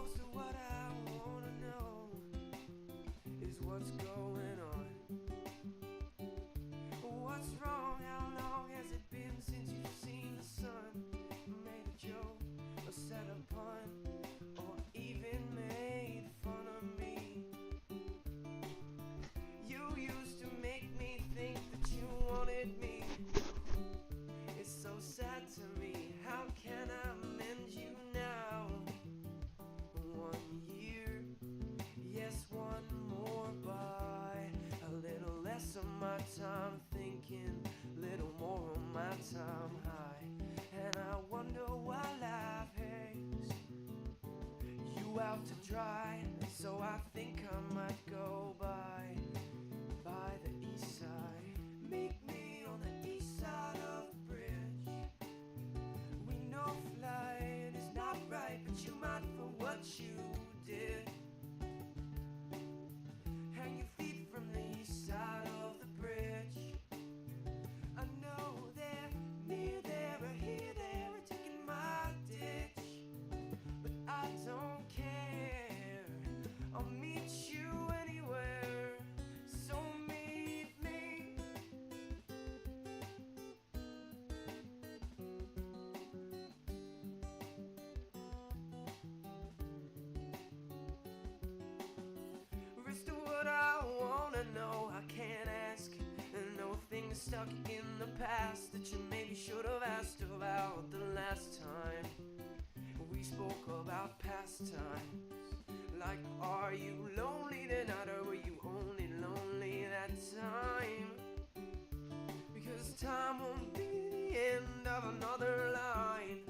So what I wanna know is what's going on. What's wrong? How long has it been since you've seen the sun? Made a joke or said a pun or even made fun of me. You used to make me think that you wanted me. It's so sad to me. How can I mend you now? 1 year, yes, one more by. A little less of my time thinking, little more of my time high. And I wonder why life hangs you out to dry. So I think I might go by the east side. Meet me on the east side of the bridge. We know flight is not right, but you might for what you did. Hang your feet from the east side of the bridge. I know they're near there or here, they're taking my ditch, but I don't care. I'll meet you anywhere. So meet me. Rest of what I wanna know, I can't ask. No things stuck in the past that you maybe should have asked about the last time we spoke about pastimes. Like, are you lonely tonight, or were you only lonely that time? Because time won't be the end of another line.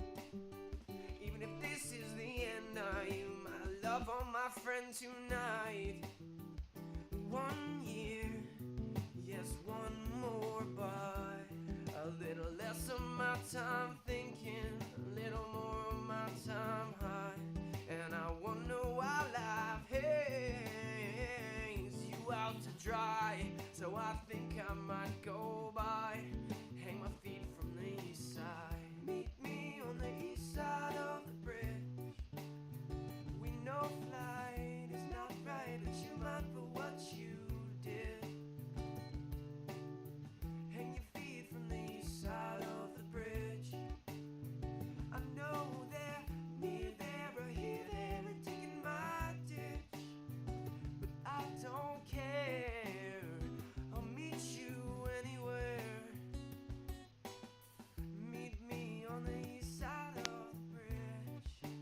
Even if this is the end, are you my love or my friend tonight? 1 year, yes, one more by. A little less of my time thinking, a little more of my time high. And I wonder why life hangs you out to dry. So I think I might go by, hang my feet from the east side. Meet me on the east side of the bridge. We know flight is not right, but you might for what you did. Hang your feet from the east side of the bridge. I know they're near there or here, they're taking my ditch, but I don't care. I'll meet you anywhere. Meet me on the east side of the bridge.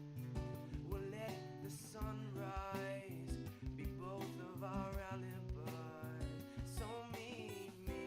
We'll let the sunrise be both of our alibis. So meet me.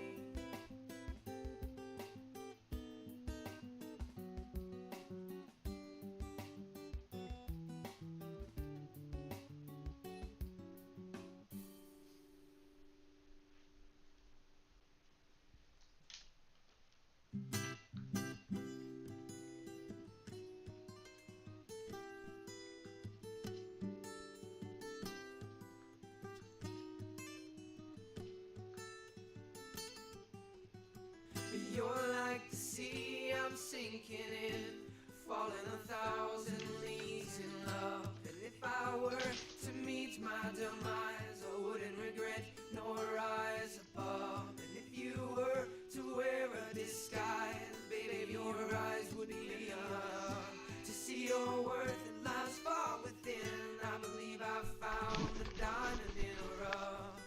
You're like the sea I'm sinking in, falling 1,000 leagues in love. And if I were to meet my demise, I wouldn't regret nor rise above. And if you were to wear a disguise, baby, your eyes would be enough to see your worth. It lies far within. I believe I found a diamond in a rough,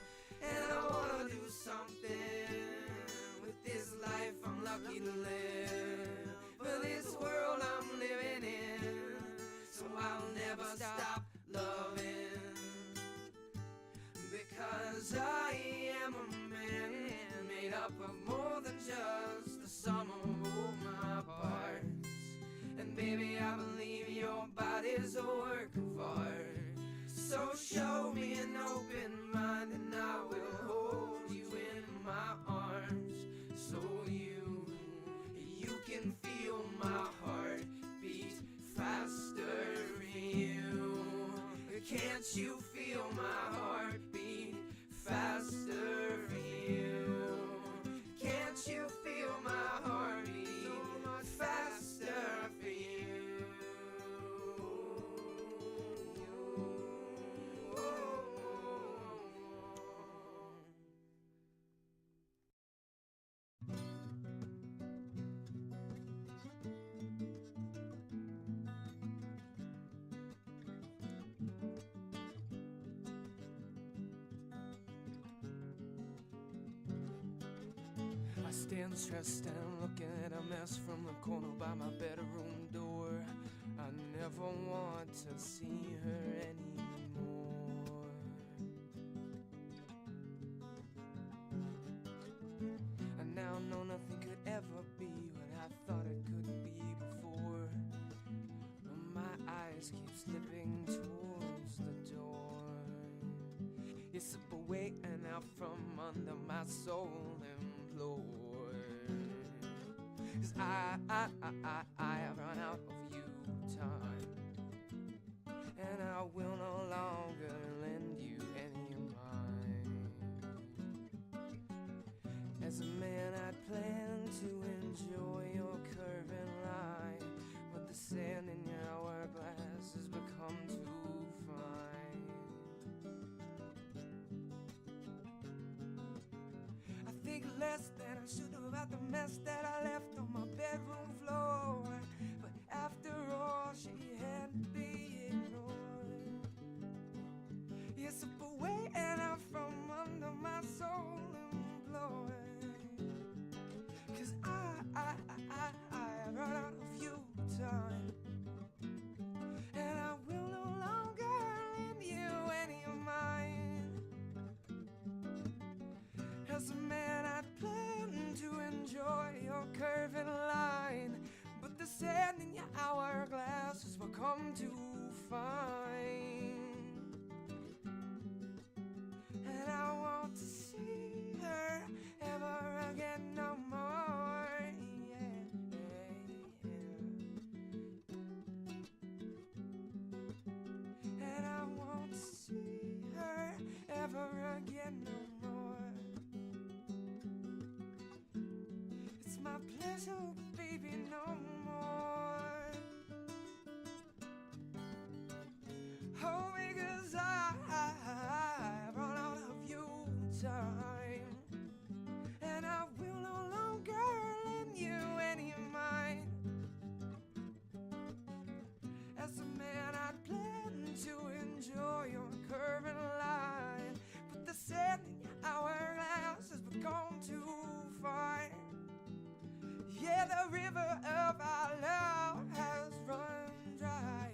and I wanna do something with this life I'm lucky to live, for this world I'm living in. So I'll never stop loving, because I am a man made up of more than just the sum of all my parts. And baby, I believe your body's a work of art. So show me an open mind, and I will hold you in my arms, so you can feel my heart beat faster for you. Can't you feel my heart beat faster for you? Can't you feel my heart beat so much faster for you? I stand stressed and looking at a mess from the corner by my bedroom door. I never want to see her anymore. And now know nothing could ever be what I thought it could be before. But my eyes keep slipping towards the door. You slip away and out from under my soul implore. 'Cause I have run out of you time, and I will no longer lend you any of mine. As a man I'd planned to enjoy your curving line, but the sand in your hourglass has become too fine. I think less than I should about the mess that I left on my bedroom floor. But after all, she had to be ignored. You slip away and out from under my soul implored. 'Cause I have run out of you time, and I will no longer lend you any of mine. As a man I'd planned to enjoy your curving line, but the sand in your hourglass has become too fine. And I want to see her ever again no more. Yeah, yeah. And I won't see her ever again no more. It's my pleasure, but baby, no more. Oh, because I've run out of you time, and I will no longer lend you any of mine. As a man I'd planned to enjoy your curving line, but the sand in your hourglass has become too fine. Yeah, the river of our love has run dry.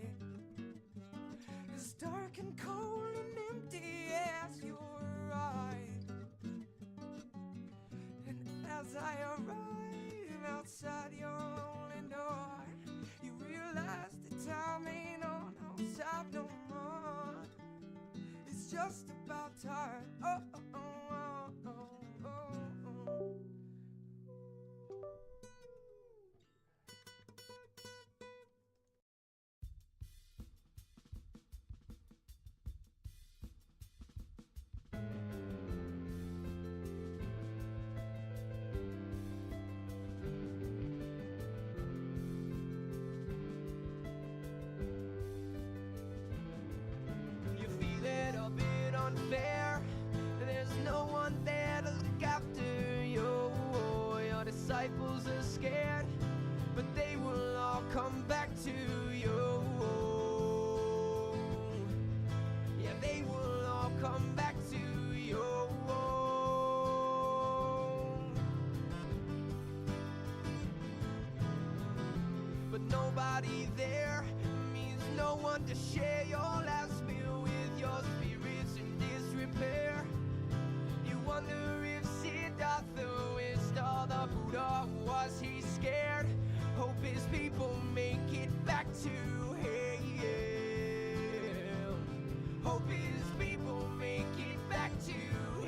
It's dark and cold and empty as your eye. And as I arrive outside your lonely door, you realize the time ain't on our side no more. It's just about time. Oh, oh, oh, oh, oh, oh. You feel it a bit unfair. There's no one there to look after you. Your disciples are scared, but they will all come back to you. Yeah, they will all come back to you. But nobody there means no one to share your last meal with. Your spirit's in disrepair. You wonder if Siddhartha wished all the Buddha. Was he scared? Hope his people make it back to hell. Hope his people make it back to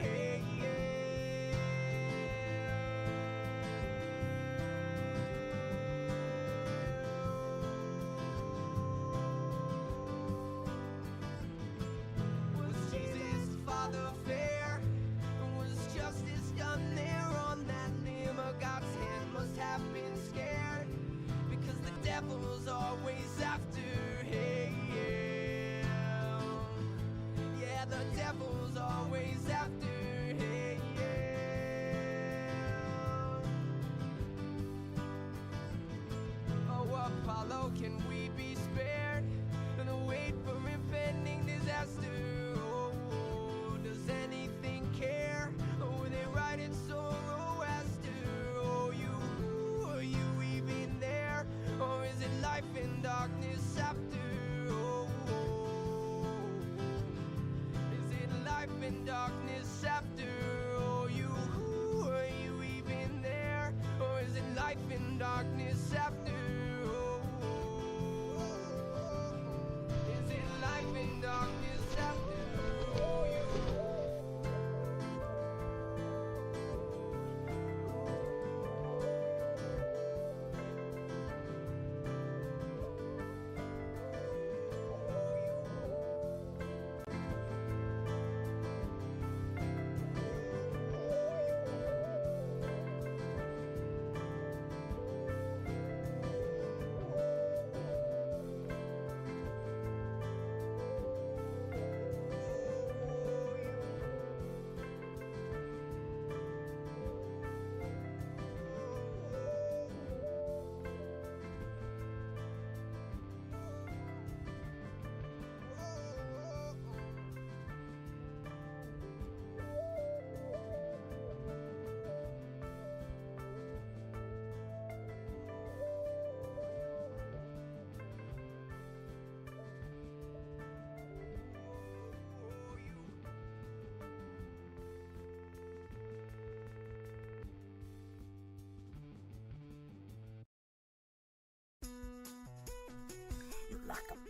hell. Was Jesus the Father fair? Was justice done there on that limb? God's hand must have been scared, because the devil's always after hell.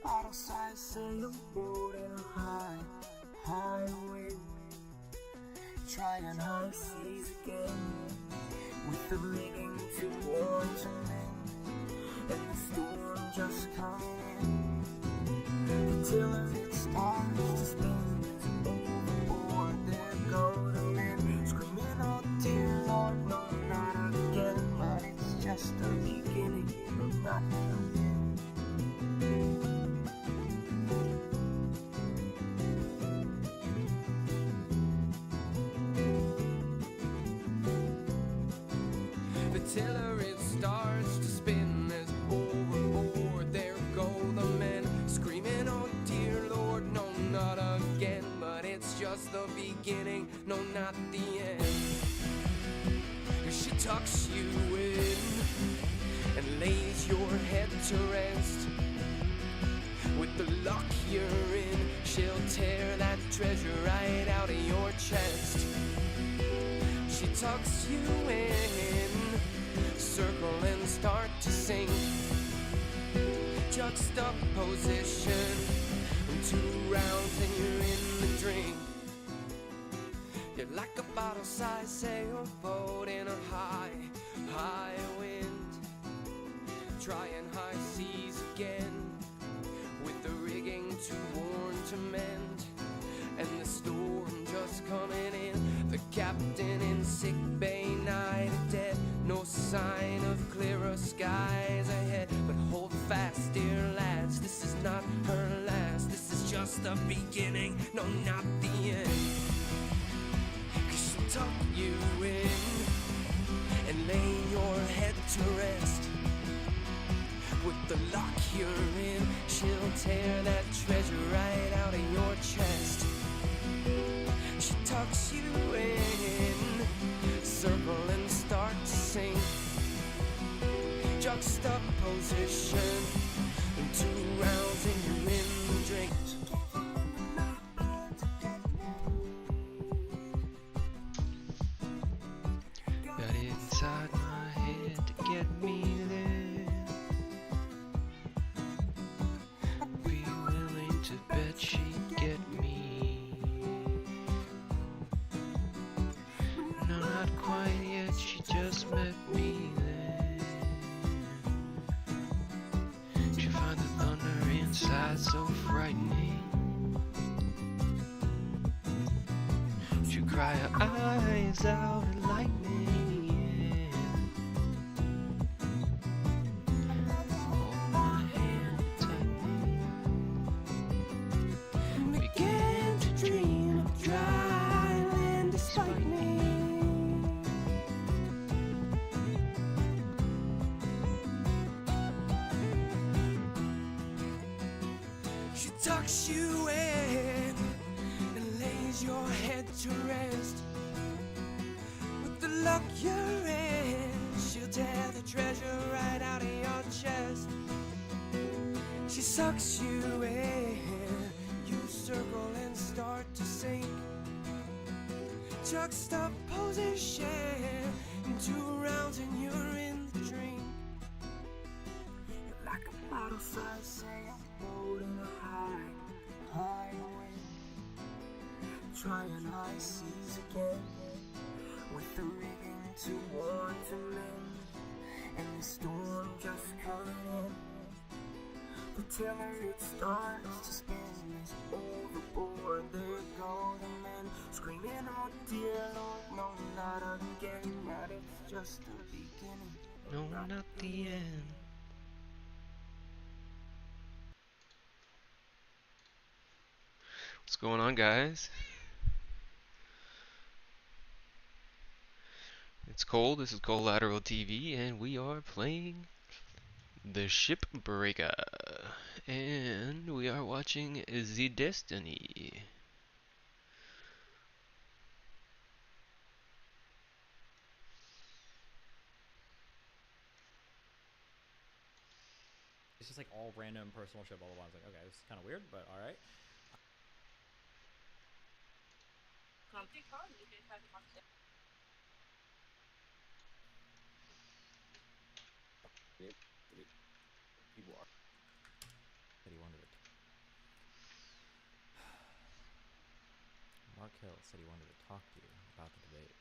bottle-sized sailboat in a high wind, trying high seas again, with the rigging too warm to mend, and the storm just coming in. The tiller it starts to spin, overboard there go the men, screaming, "Oh dear Lord, no, not again." But it's just the beginning, not the end. The tiller it starts to spin as overboard there go the men, screaming, "Oh dear Lord, no, not again." But it's just the beginning, no, not the end. She tucks you in and lays your head to rest. With the luck you're in, she'll tear that treasure right out of your chest. She tucks you in, circle and start to sing. Juxtaposition, 2 rounds and you're in the drink. You're like a bottle-sized sailboat in a high wind, trying high seas again, with the rigging too worn to mend, and the storm just coming in. The captain in sick bay, night and dead, no sign of clearer skies ahead. But hold fast, dear lads, this is not her last. This is just the beginning, no, not the end. 'Cause she'll tuck you in and lay your head to rest. With the lock you're in, she'll tear that treasure right out of your chest. She tucks you in, circle and start to sing. Juxtaposition, 2 rounds and you're in the drink. Got it inside my head to get me there. Be willing to bet she'd get me. No, not quite yet, she just met me there. She find the thunder inside so frightening. She cry her eyes out at lightning, yeah. Hold my hand tightly. Began to dream of dry land despite me. She tucks you in and lays your head to rest. With the luck you're in, she'll tear the treasure right out of your chest. She sucks you in, you circle and start to sink. Juxtaposition, 2 rounds and you're in the drink. You're like a bottle-sized sailboat in a high wind, trying high seas again, with the rigging too worn to mend, and the storm just coming in. The tiller it starts to spin as overboard there go the men, screaming, "Oh dear Lord, no, not again." But it's just the beginning, No, not the end. What's going on, guys? It's Cole, this is Collateral TV, and we are playing the Shipbreaker. And we are watching The Destiny. It's just like all random personal shit all at once. Like, okay, this is kind of weird, but all right. People are. That he wanted it. Hill said he wanted to talk to you about the debate.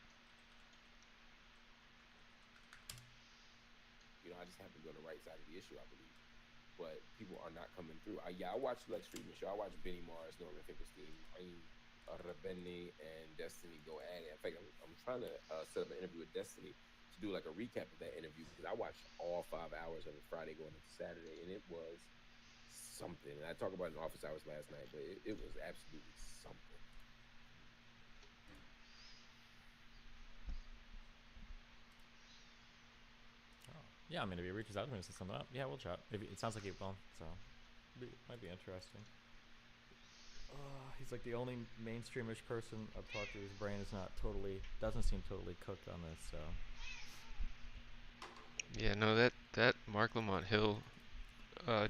You know, I just happen to be on the right side of the issue, I believe. But people are not coming through. I watch the Lex Friedman show. I watch Benny Mars, Norman Finkelstein, Ayn Rabeni, and Destiny go at it. In fact, I'm trying to set up an interview with Destiny to do like a recap of that interview because I watched all 5 hours of it Friday going into Saturday, and it was something. And I talked about it in office hours last night, but it was absolutely something. Yeah, I mean, if he reaches out to me and says something up, yeah, we'll chat. It sounds like he will, so might be interesting. He's like the only mainstreamish person I've talked to whose brain is doesn't seem totally cooked on this, so. Yeah, no, that Mark Lamont Hill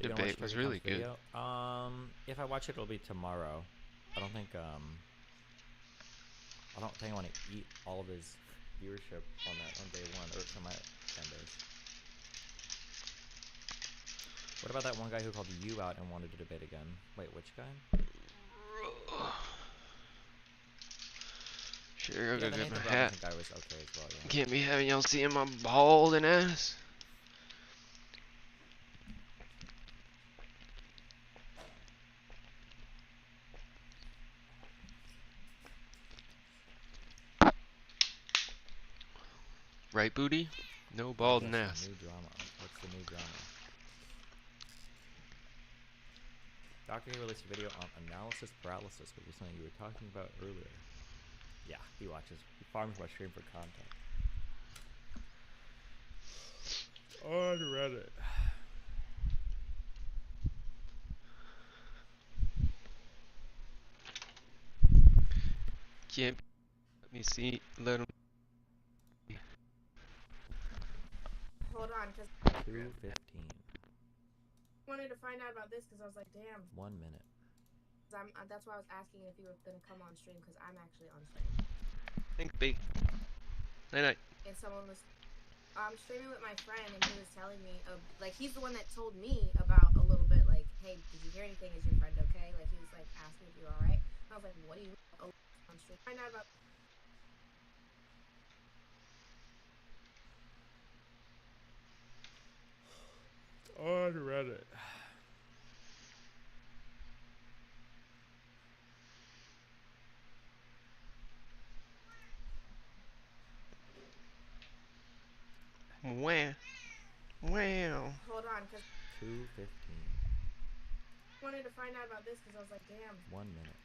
debate was really good. If I watch it, it'll be tomorrow. I don't think I want to eat all of his viewership on day one, or for my 10 days. What about that one guy who called you out and wanted to debate again? Wait, which guy? Sure, I'll Yeah, go the get my Nathan hat. Robinson guy was okay as well, yeah. Can't be having y'all seeing my balding ass. Right, booty? No balding ass. New drama. What's the new drama? Dr. K released a video on analysis paralysis, which is something you were talking about earlier. Yeah, he farms my stream for content. On Reddit. Can't. Let me see. Let him. Hold on, because 2:15. I wanted to find out about this because I was like, damn. 1 minute. That's why I was asking if you were going to come on stream because I'm actually on stream. Thanks, B. Night night. And someone was streaming with my friend and he was telling me, like, he's the one that told me about a little bit, like, hey, did you hear anything? Is your friend okay? Like, he was like, asking if you're alright. And I was like, what do you on stream? Find out about. On Reddit. Wow. Wow. Hold on, because 2:15. I wanted to find out about this because I was like, damn. 1 minute.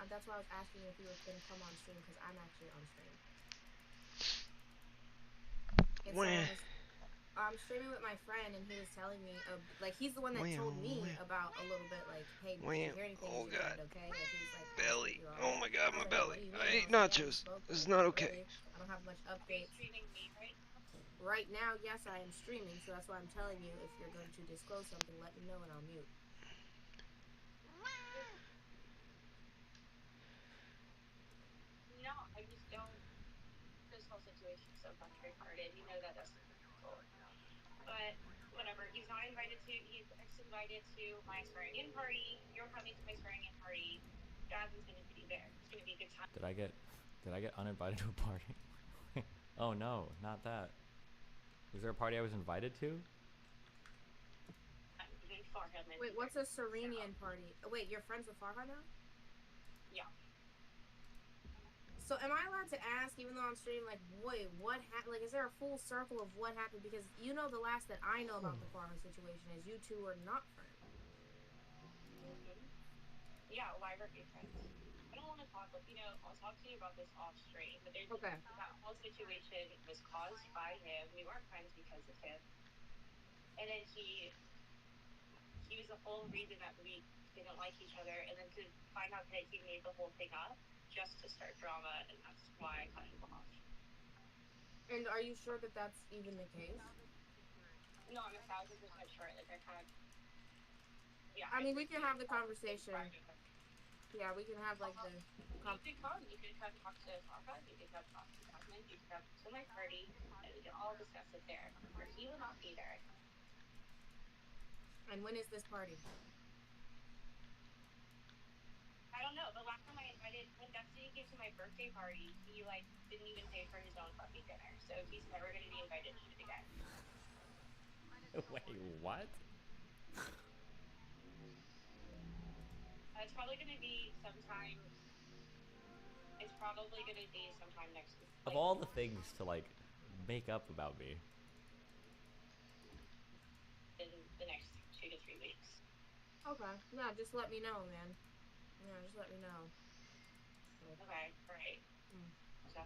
That's why I was asking if you were going to come on stream because I'm actually on stream. And Wow. I'm streaming with my friend and he was telling me, like, he's the one that told me about a little bit, like, hey, did you hear anything? Oh, is your God. friend okay? Like, he was like, Belly. right. Oh my God, my like, belly. I I ate nachos. This is not okay. I don't have much updates. Right now, yes, I am streaming, so that's why I'm telling you, if you're going to disclose something, let me know and I'll mute. No, I just don't. This whole situation is so retarded. You know that doesn't cool. But whatever. He's not invited to. He's invited to my swearing-in party. You're coming to my swearing-in party. Jasmine's gonna be there. It's gonna be a good time. Did I get uninvited to a party? Oh no, not that. Was there a party I was invited to? Wait, what's a Serenian party? Oh, wait, you're friends with Farha now? Yeah. So am I allowed to ask, even though I'm streaming, like, wait, what happened? Like, is there a full circle of what happened? Because you know the last that I know about the Farha situation is you two are not friends. Yeah, why weren't we friends? I don't want to talk, I'll talk to you about this off stream, but there's that whole situation was caused by him. We weren't friends because of him. And then he was the whole reason that we didn't like each other, and then to find out that he made the whole thing up just to start drama, and that's why I cut him off. And are you sure that that's even the case? No, I'm 1,000% sure. Like, I had... Yeah. I mean, we can have the conversation. Yeah, we can have, like, the... You can come. You can come talk to Farha. You can come talk to Jasmine. You can come to my party, and we can all discuss it there. Or he will not be there. And when is this party? I don't know. the last time I invited, when Destiny came to my birthday party, he like didn't even pay for his own fucking dinner, so he's never gonna be invited to it again. Wait, what? It's probably gonna be sometime. It's probably gonna be sometime next week. Of all the things to like make up about me. In the next 2 to 3 weeks. Okay. No, just let me know, man. Yeah, just let me know. Okay, right. So,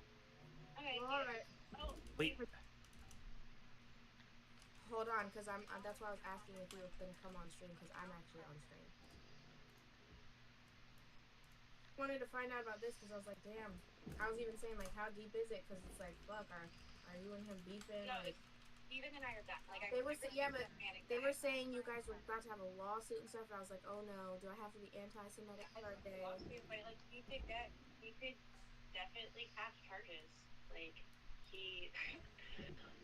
okay. Well, all right. Oh, Wait. Hold on, because that's why I was asking if you were going to come on stream, because I'm actually on stream. I wanted to find out about this, because I was like, damn. I was even saying, like, how deep is it? Because it's like, fuck, are you and him beefing? No, like, Steven and I are done. Like, they were saying you guys were about to have a lawsuit and stuff, and I was like, oh no, do I have to be anti-Semitic for a day? Lawsuit, but like, he could definitely catch charges. Like,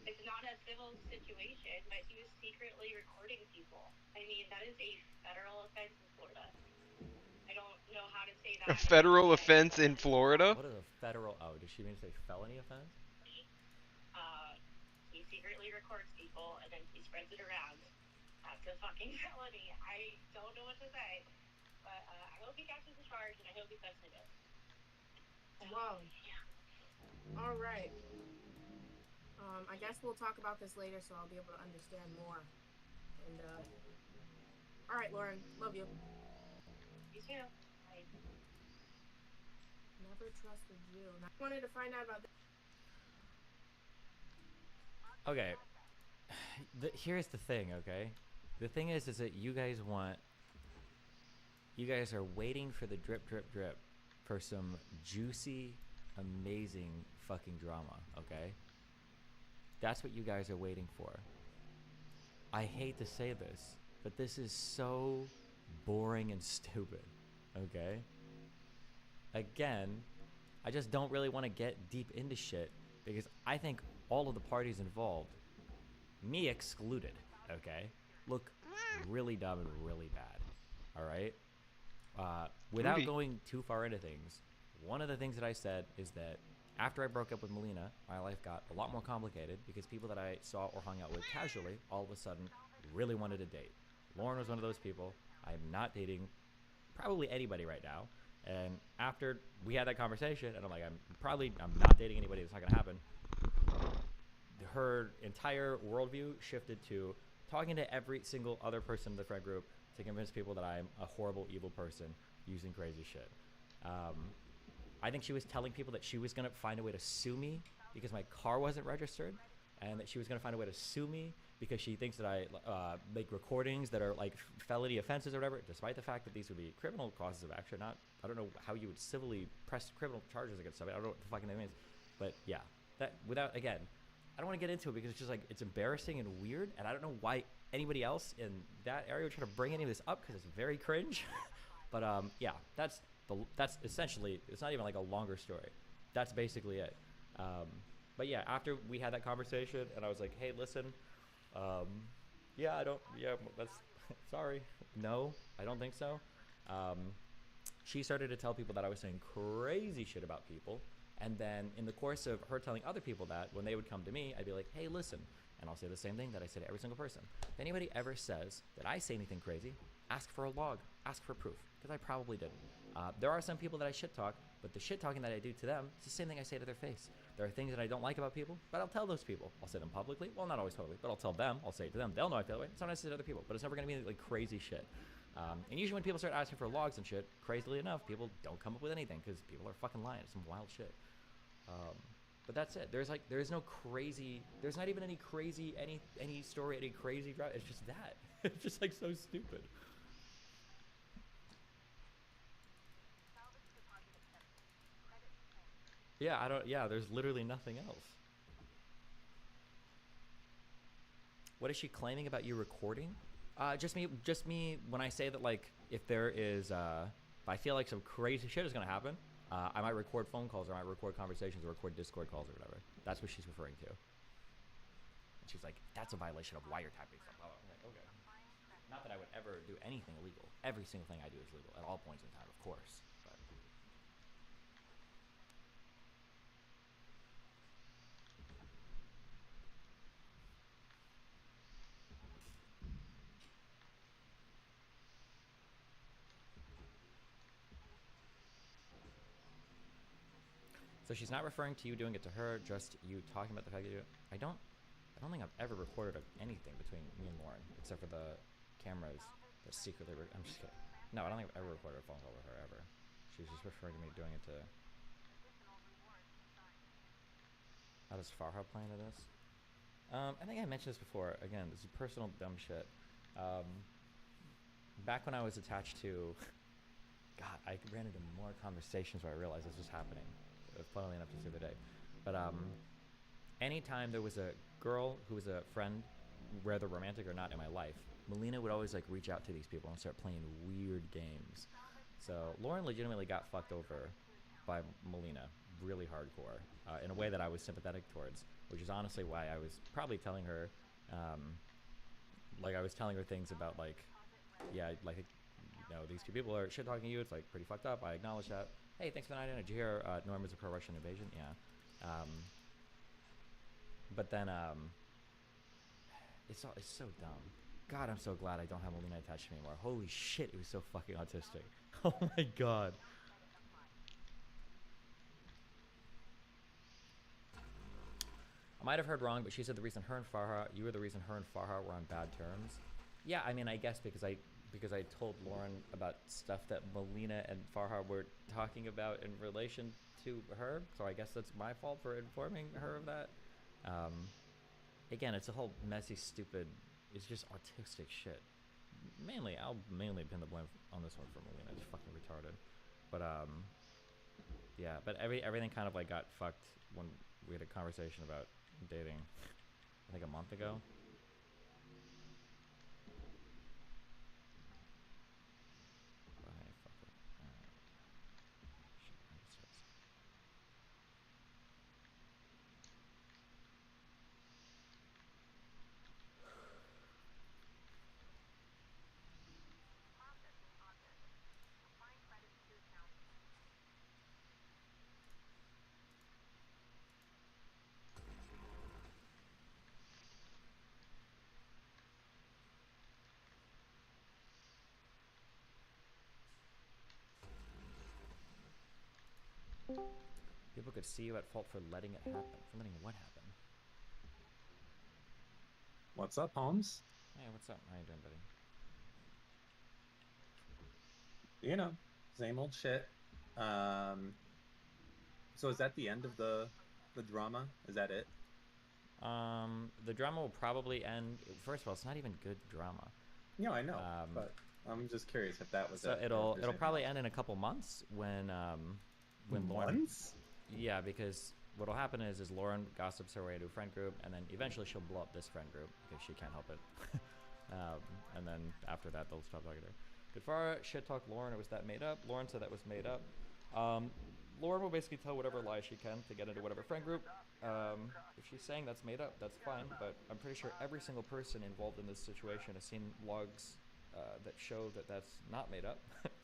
it's not a civil situation, but he was secretly recording people. I mean, that is a federal offense in Florida. I don't know how to say that. A federal offense in Florida? What is a federal? Oh, does she mean to say felony offense? He secretly records people and then he spreads it around. That's a fucking felony. I don't know what to say, but I hope he catches the charge and I hope he doesn't it. Wow. Yeah. All right. I guess we'll talk about this later, so I'll be able to understand more. And all right, Lauren, love you. You too. Bye. Never trust a Jew. I wanted to find out about this. Okay. Here's the thing, okay? The thing is that you guys are waiting for the drip, drip, drip for some juicy, amazing fucking drama, okay? That's what you guys are waiting for. I hate to say this, but this is so boring and stupid, okay? Again, I just don't really want to get deep into shit because I think all of the parties involved, me excluded, okay, look really dumb and really bad, all right? Without Ruby. going too far into things, one of the things that I said is that after I broke up with Melina, my life got a lot more complicated because people that I saw or hung out with casually all of a sudden really wanted to date. Lauren was one of those people. I'm not dating probably anybody right now. And after we had that conversation, and I'm like, I'm not dating anybody. It's not going to happen. Her entire worldview shifted to talking to every single other person in the friend group to convince people that I'm a horrible, evil person using crazy shit. I think she was telling people that she was going to find a way to sue me because my car wasn't registered, and that she was going to find a way to sue me because she thinks that I make recordings that are like felony offenses or whatever, despite the fact that these would be criminal causes of action. I don't know how you would civilly press criminal charges against somebody. I don't know what the fucking name is. But yeah, again, I don't want to get into it because it's just like, it's embarrassing and weird, and I don't know why anybody else in that area would try to bring any of this up because it's very cringe. But yeah, that's essentially, it's not even like a longer story. That's basically it. But yeah, after we had that conversation and I was like, hey, listen, that's, sorry. No, I don't think so. She started to tell people that I was saying crazy shit about people. And then in the course of her telling other people that, when they would come to me, I'd be like, hey, listen. And I'll say the same thing that I say to every single person. If anybody ever says that I say anything crazy, ask for a log, ask for proof, because I probably didn't. There are some people that I shit talk, but the shit talking that I do to them is the same thing I say to their face. There are things that I don't like about people, but I'll tell those people. I'll say them publicly. Well, not always publicly, but I'll tell them. I'll say it to them. They'll know I feel that way. Sometimes I say it to other people, but it's never going to be like crazy shit. And usually when people start asking for logs and shit, crazily enough, people don't come up with anything because people are fucking lying. It's some wild shit. But that's it. There's no crazy, there's not even any crazy, any story, any crazy drive. It's just that. It's just like so stupid. Yeah, there's literally nothing else. What is she claiming about you recording? Just me, when I say that, like, if there is, if I feel like some crazy shit is gonna happen, I might record phone calls, or I might record conversations, or record Discord calls, or whatever. That's what she's referring to. And she's like, that's a violation of wiretapping. So, I'm like, okay. Not that I would ever do anything illegal. Every single thing I do is legal at all points in time, of course. But So she's not referring to you doing it to her, just you talking about the fact that you. I don't think I've ever recorded anything between me and Lauren, except for the cameras that secretly. I'm just kidding. No, I don't think I've ever recorded a phone call with her ever. She's just referring to me doing it to. How does Farha play into this? I think I mentioned this before. Again, this is personal dumb shit. Back when I was attached to, God, I ran into more conversations where I realized this was happening. Funnily enough, just the other day. But anytime there was a girl who was a friend, whether romantic or not, in my life, Melina would always like reach out to these people and start playing weird games. So Lauren legitimately got fucked over by Melina, really hardcore, in a way that I was sympathetic towards, which is honestly why I was probably telling her, like I was telling her things about like, yeah, like, you know, these two people are shit talking you. It's like pretty fucked up. I acknowledge that. Hey, thanks for the night in. Did you hear Norm is a pro-Russian invasion? Yeah. But then it's so dumb. God, I'm so glad I don't have Melina attached to me anymore. Holy shit, it was so fucking autistic. Oh my god. I might have heard wrong, but she said the reason you were the reason her and Farha were on bad terms. Yeah, I mean, I guess because I told Lauren about stuff that Melina and Farha were talking about in relation to her, so I guess that's my fault for informing her of that. Again, it's a whole messy, stupid, it's just autistic shit. I'll mainly pin the blame on this one for Melina. It's fucking retarded. But yeah, but everything kind of like got fucked when we had a conversation about dating, I think a month ago. People could see you at fault for letting it happen. For letting what happen? What's up, Holmes? Hey, what's up? How you doing, buddy? You know, same old shit. So is that the end of the drama? Is that it? The drama will probably end. First of all, it's not even good drama. Yeah, I know. But I'm just curious if that was so it. It'll probably end in a couple months when Lauren. Months? Yeah, because what'll happen is Lauren gossips her way into a friend group, and then eventually she'll blow up this friend group because she can't help it. And then after that, they'll stop talking to her. Did Farah shit talk Lauren, or was that made up? Lauren said that was made up. Lauren will basically tell whatever lie she can to get into whatever friend group. If she's saying that's made up, that's fine, but I'm pretty sure every single person involved in this situation has seen logs that show that that's not made up.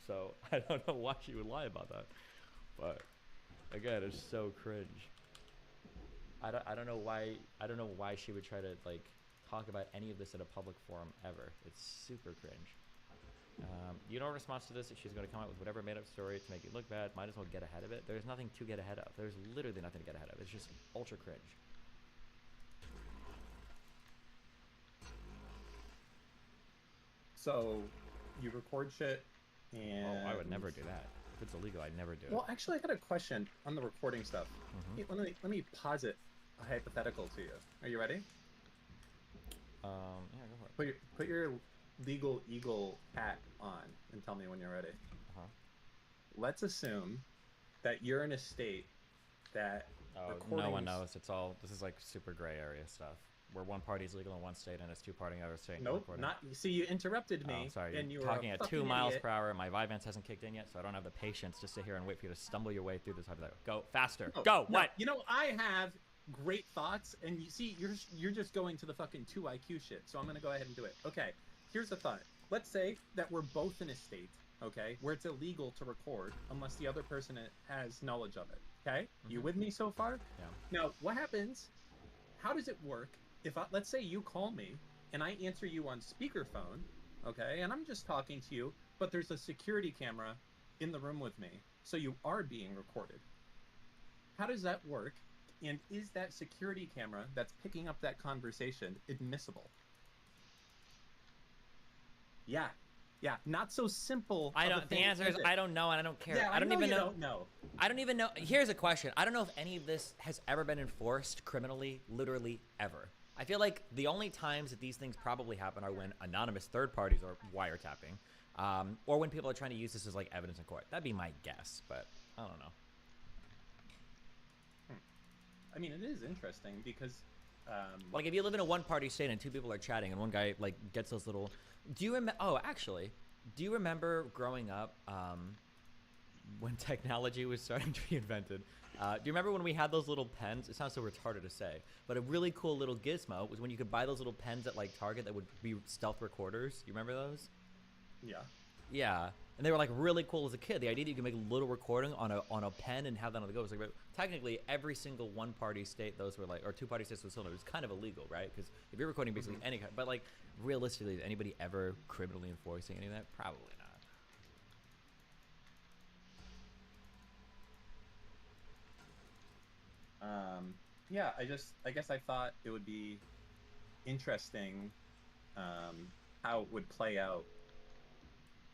So I don't know why she would lie about that. But again, it's so cringe. I don't know why she would try to like talk about any of this at a public forum ever. It's super cringe. You know, in response to this, if she's going to come out with whatever made-up story to make it look bad, might as well get ahead of it. There's nothing to get ahead of. There's literally nothing to get ahead of. It's just ultra cringe. So, you record shit, and... Oh, I would never do that. If it's illegal, I'd never do it. Well, actually, I got a question on the recording stuff. Mm-hmm. Let me posit a hypothetical to you. Are you ready? Yeah, go for it. Put your legal eagle hat on and tell me when you're ready. Uh-huh. Let's assume that you're in a state that no one knows. This is like super gray area stuff where one party's legal in one state and it's two party in other state. Nope, not. See, you interrupted me. Oh, sorry. And you're you talking were at 2 miles idiot. per hour. My Vyvanse hasn't kicked in yet, so I don't have the patience to sit here and wait for you to stumble your way through this hypothetical. Go faster. No, Go. no, What? You know, I have great thoughts, and you see, you're just going to the fucking 2 IQ shit. So I'm gonna go ahead and do it. Okay. Here's the thought. Let's say that we're both in a state, okay, where it's illegal to record unless the other person has knowledge of it, okay? Mm-hmm. You with me so far? Yeah. Now, what happens, how does it work if, let's say you call me and I answer you on speakerphone, okay, and I'm just talking to you, but there's a security camera in the room with me, so you are being recorded. How does that work? And is that security camera that's picking up that conversation admissible? Yeah. Yeah, not so simple. I of a don't. The thing, answer is it? I don't know, and I don't care. Yeah, I don't know even you know. Don't know. I don't even know. Here's a question. I don't know if any of this has ever been enforced criminally, literally ever. I feel like the only times that these things probably happen are when anonymous third parties are wiretapping, or when people are trying to use this as like evidence in court. That'd be my guess, but I don't know. I mean, it is interesting because, Like if you live in a one-party state and two people are chatting and one guy like gets those little. Do you remember? Oh, actually, do you remember growing up when technology was starting to be invented? Do you remember when we had those little pens? It sounds so retarded to say, but a really cool little gizmo was when you could buy those little pens at like Target that would be stealth recorders. You remember those? yeah. Yeah, and they were like really cool as a kid. The idea that you could make a little recording on a pen and have that on the go was like, but technically every single one-party state, those were like, or two-party states was still, it was kind of illegal, right? Because if you're recording basically any kind, but like realistically, is anybody ever criminally enforcing any of that? Probably not. Yeah, I guess I thought it would be interesting how it would play out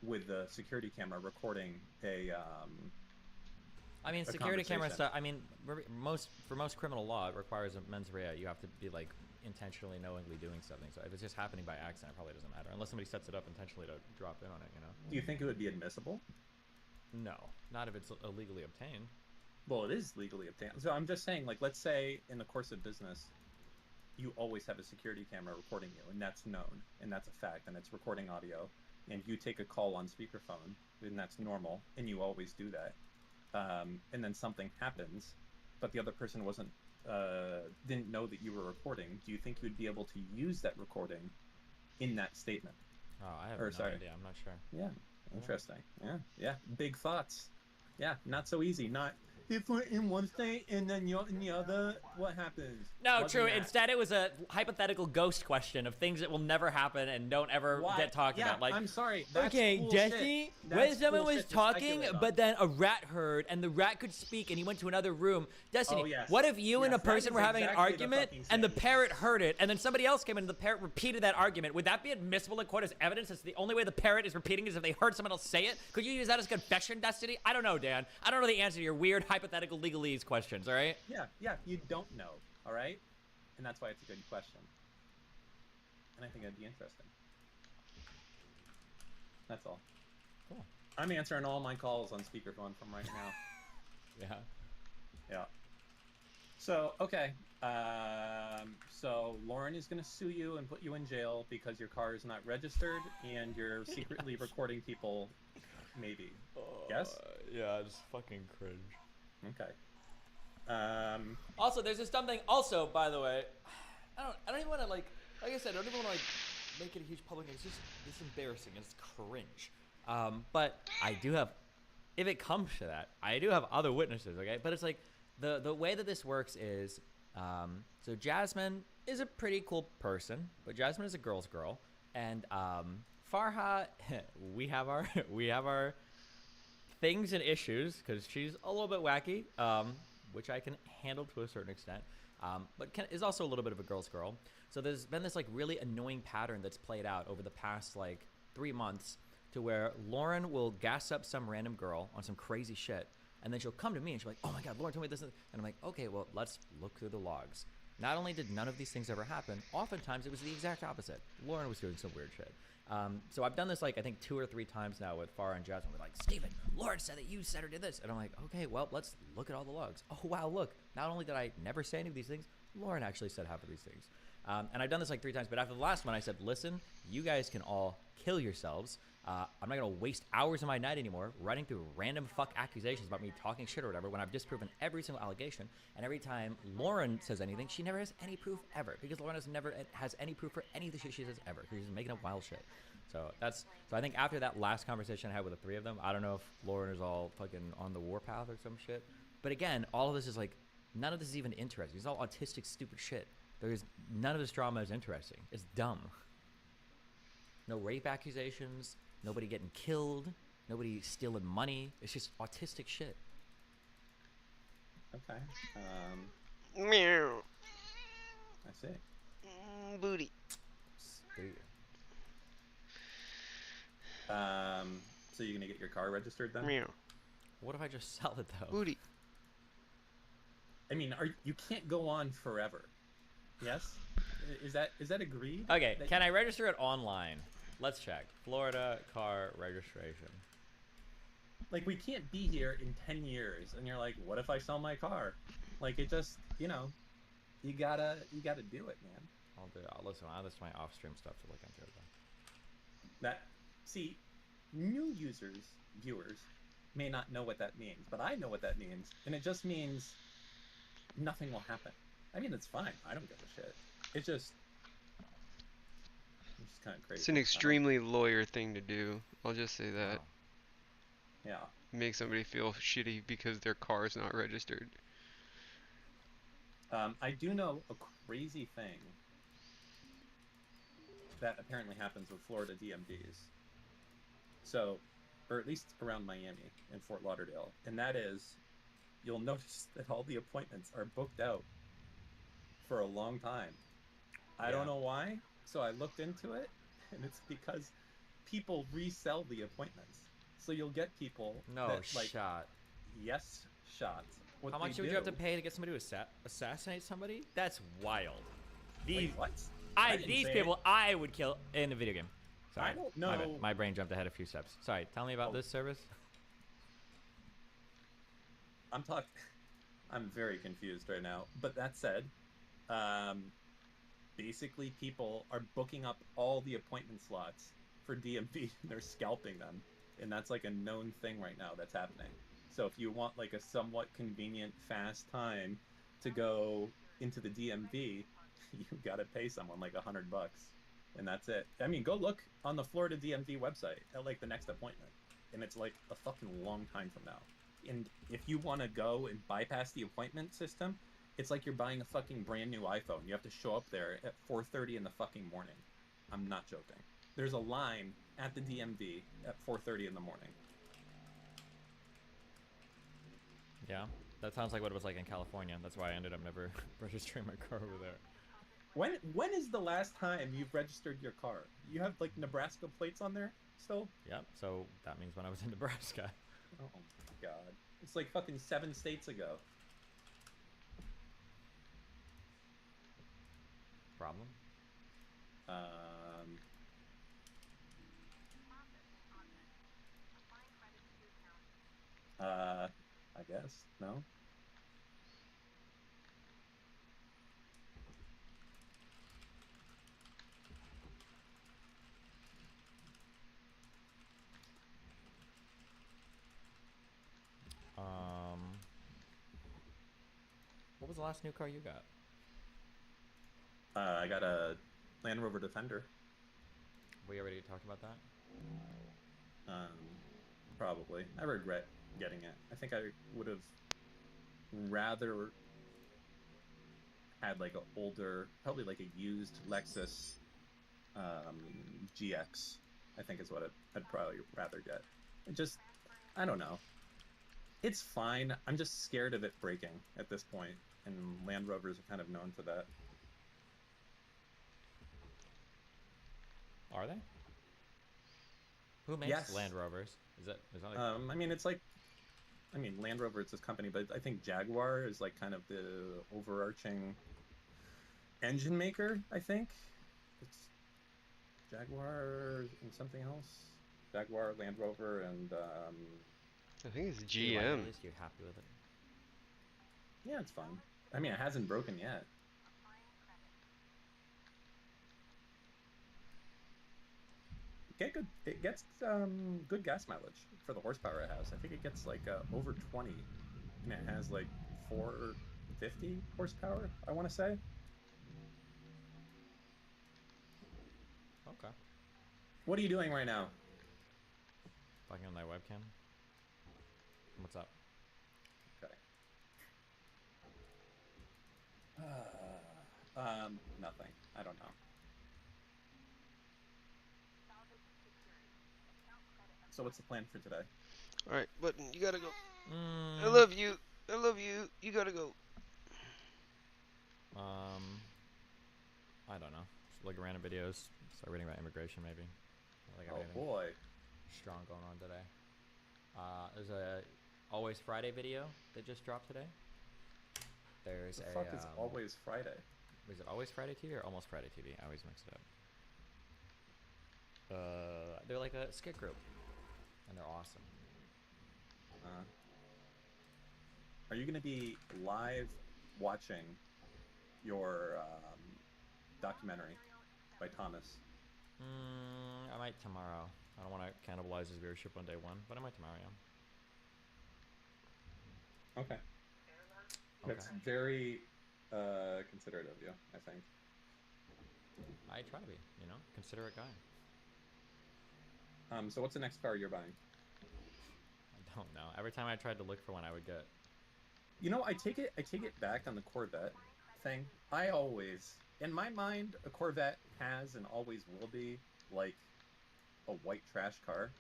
with the security camera recording I mean, a security camera conversation. stuff. I mean, for most criminal law, it requires a mens rea. You have to be like intentionally, knowingly doing something. So if it's just happening by accident, it probably doesn't matter unless somebody sets it up intentionally to drop in on it. You know? Do you think it would be admissible? No, not if it's illegally obtained. Well, it is legally obtained. So I'm just saying, like, let's say in the course of business, you always have a security camera recording you, and that's known, and that's a fact, and it's recording audio, and you take a call on speakerphone, and that's normal, and you always do that. And then something happens, but the other person didn't know that you were recording. Do you think you would be able to use that recording in that statement? Oh, I have Or, no sorry. idea. I'm not sure. Yeah, interesting. Yeah, big thoughts. Yeah, not so easy. Not if we're in one state and then you're in the other, what happens? No, Wasn't true. that- Instead, it was a hypothetical ghost question of things that will never happen and don't ever Why? get talked Yeah, about. Like, I'm sorry. That's okay, cool Jesse, shit. when That's someone cool was shit to talking, speculate on. but then a rat heard, and the rat could speak, and he went to another room. Destiny, Oh, yes. what if you and a Yes, that person is were having an exactly the argument, fucking and the same. parrot heard it, and then somebody else came in, and the parrot repeated that argument? Would that be admissible in court as evidence? That's the only way the parrot is repeating is if they heard someone else say it? Could you use that as confession, Destiny? I don't know, Dan. I don't know the answer to your weird hypothetical legalese questions, all right? Yeah, you don't know, all right? And that's why it's a good question. And I think it'd be interesting. That's all. Cool. I'm answering all my calls on speakerphone from right now. Yeah. Yeah. So, okay. So Lauren is going to sue you and put you in jail because your car is not registered and you're secretly recording people, maybe. Yes? Yeah, it's fucking cringe. Okay. Also, there's this dumb thing. Also, by the way, I don't even want to like I said, I don't even want to like make it a huge public thing. It's embarrassing. It's cringe. But I do have, if it comes to that, I do have other witnesses. Okay, but it's like the way that this works is, so Jasmine is a pretty cool person, but Jasmine is a girl's girl, and Farha, we have our things and issues because she's a little bit wacky, which I can handle to a certain extent, but is also a little bit of a girl's girl. So there's been this like really annoying pattern that's played out over the past like 3 months to where Lauren will gas up some random girl on some crazy shit, and then she'll come to me and she'll be like, oh my God, Lauren told me this, and I'm like, okay, well, let's look through the logs. Not only did none of these things ever happen, oftentimes it was the exact opposite. Lauren was doing some weird shit. So I've done this like I think 2 or 3 times now with Farah and Jasmine. We're like, Steven, Lauren said that you said her did this, and I'm like, okay, well, let's look at all the logs. Oh wow, look! Not only did I never say any of these things, Lauren actually said half of these things. And I've done this like 3 times, but after the last one, I said, listen, you guys can all kill yourselves. I'm not gonna waste hours of my night anymore running through random fuck accusations about me talking shit or whatever when I've disproven every single allegation. And every time Lauren says anything, she never has any proof ever, because Lauren has any proof for any of the shit she says ever, because she's making up wild shit. So I think after that last conversation I had with the 3 of them, I don't know if Lauren is all fucking on the warpath or some shit. But again, all of this is like, none of this is even interesting. It's all autistic, stupid shit. None of this drama is interesting. It's dumb. No rape accusations, nobody getting killed, nobody stealing money. It's just autistic shit. Okay. Meow. I see. Booty. So you're gonna get your car registered then? Meow. What if I just sell it though? Booty. I mean, you can't go on forever. Yes? Is that agreed? Okay, That can I register it online? Let's check. Florida car registration. Like, we can't be here in 10 years and you're like, what if I sell my car? Like, it just, you gotta do it, man. I'll do. Listen, I'll list my off-stream stuff to look into it then. See, new viewers may not know what that means, but I know what that means, and it just means nothing will happen. I mean, it's fine. I don't give a shit. It's just kind of crazy. It's an extremely lawyer thing to do. I'll just say that. Wow. Yeah. Make somebody feel shitty because their car is not registered. I do know a crazy thing that apparently happens with Florida DMVs. So, or at least around Miami and Fort Lauderdale, and that is, you'll notice that all the appointments are booked out for a long time. I don't know why. So I looked into it, and it's because people resell the appointments. So you'll get people shot. Yes, shots. How much would you have to pay to get somebody to assassinate somebody? That's wild. Wait, what? These people I would kill in a video game. Sorry. I don't know. My brain jumped ahead a few steps. Sorry. Tell me about this service. I'm very confused right now. But that said, basically people are booking up all the appointment slots for DMV and they're scalping them. And that's like a known thing right now that's happening. So if you want like a somewhat convenient, fast time to go into the DMV, you gotta pay someone like $100. And that's it. I mean, go look on the Florida DMV website at like the next appointment. And it's like a fucking long time from now. And if you want to go and bypass the appointment system, it's like you're buying a fucking brand new iPhone. You have to show up there at 4:30 in the fucking morning. I'm not joking. There's a line at the DMV at 4:30 in the morning. Yeah, that sounds like what it was like in California. That's why I ended up never registering my car over there. When is the last time you've registered your car? You have like Nebraska plates on there still? Yep, so that means when I was in Nebraska. Oh my god. It's like fucking 7 states ago. Problem? I guess. No? What was the last new car you got? I got a Land Rover Defender. We already talked about that? Probably. I regret getting it. I think I would have rather had like an older, probably like a used Lexus GX. I think is what I'd probably rather get. It just, I don't know. It's fine. I'm just scared of it breaking at this point, and Land Rovers are kind of known for that. Are they? Who makes Land Rovers? Is that like... I mean, it's like, Land Rover, it's this company, but I think Jaguar is like kind of the overarching engine maker, I think. It's Jaguar and something else. Jaguar, Land Rover, and I think it's GM. You're happy with it? Yeah, it's fun. I mean, it hasn't broken yet. It gets good gas mileage for the horsepower it has. I think it gets like over 20, and it has like 450 horsepower, I want to say. Okay. What are you doing right now? Fucking on my webcam. What's up? Okay. Nothing. I don't know. So what's the plan for today? Alright, button, you gotta go. I love you. I love you. You gotta go. I don't know. Just look at random videos. Start reading about immigration, maybe. I think I have anything boy. strong going on today. There's a Always Friday video that just dropped today. There's The fuck is Always Friday? Is it Always Friday TV or Almost Friday TV? I always mix it up. They're like a skit group, and they're awesome. Are you gonna be live watching your documentary by Thomas? I might tomorrow. I don't want to cannibalize his viewership on day one, but I might tomorrow, yeah. Okay. That's very considerate of you, I think. I try to be, considerate guy. So what's the next car you're buying? I don't know. Every time I tried to look for one, I would get... I take it back on the Corvette thing. I always, in my mind, a Corvette has and always will be like a white trash car.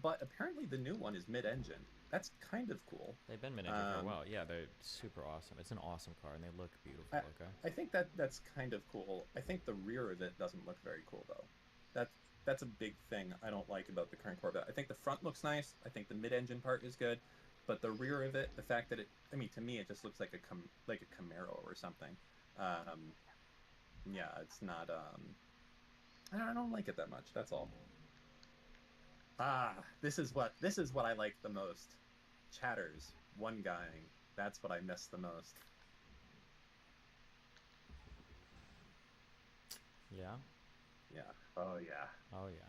But apparently the new one is mid-engine. That's kind of cool. They've been mid-engine for a while. Yeah, they're super awesome. It's an awesome car, and they look beautiful, okay? I think that's kind of cool. I think the rear of it doesn't look very cool, though. That's a big thing I don't like about the current Corvette. I think the front looks nice. I think the mid-engine part is good. But the rear of it, the fact that to me, it just looks like a Camaro or something. Yeah, it's not, I don't like it that much. That's all. This is what I like the most. Chatters, one guying. That's what I miss the most. Yeah? Yeah. Oh, yeah. Oh, yeah.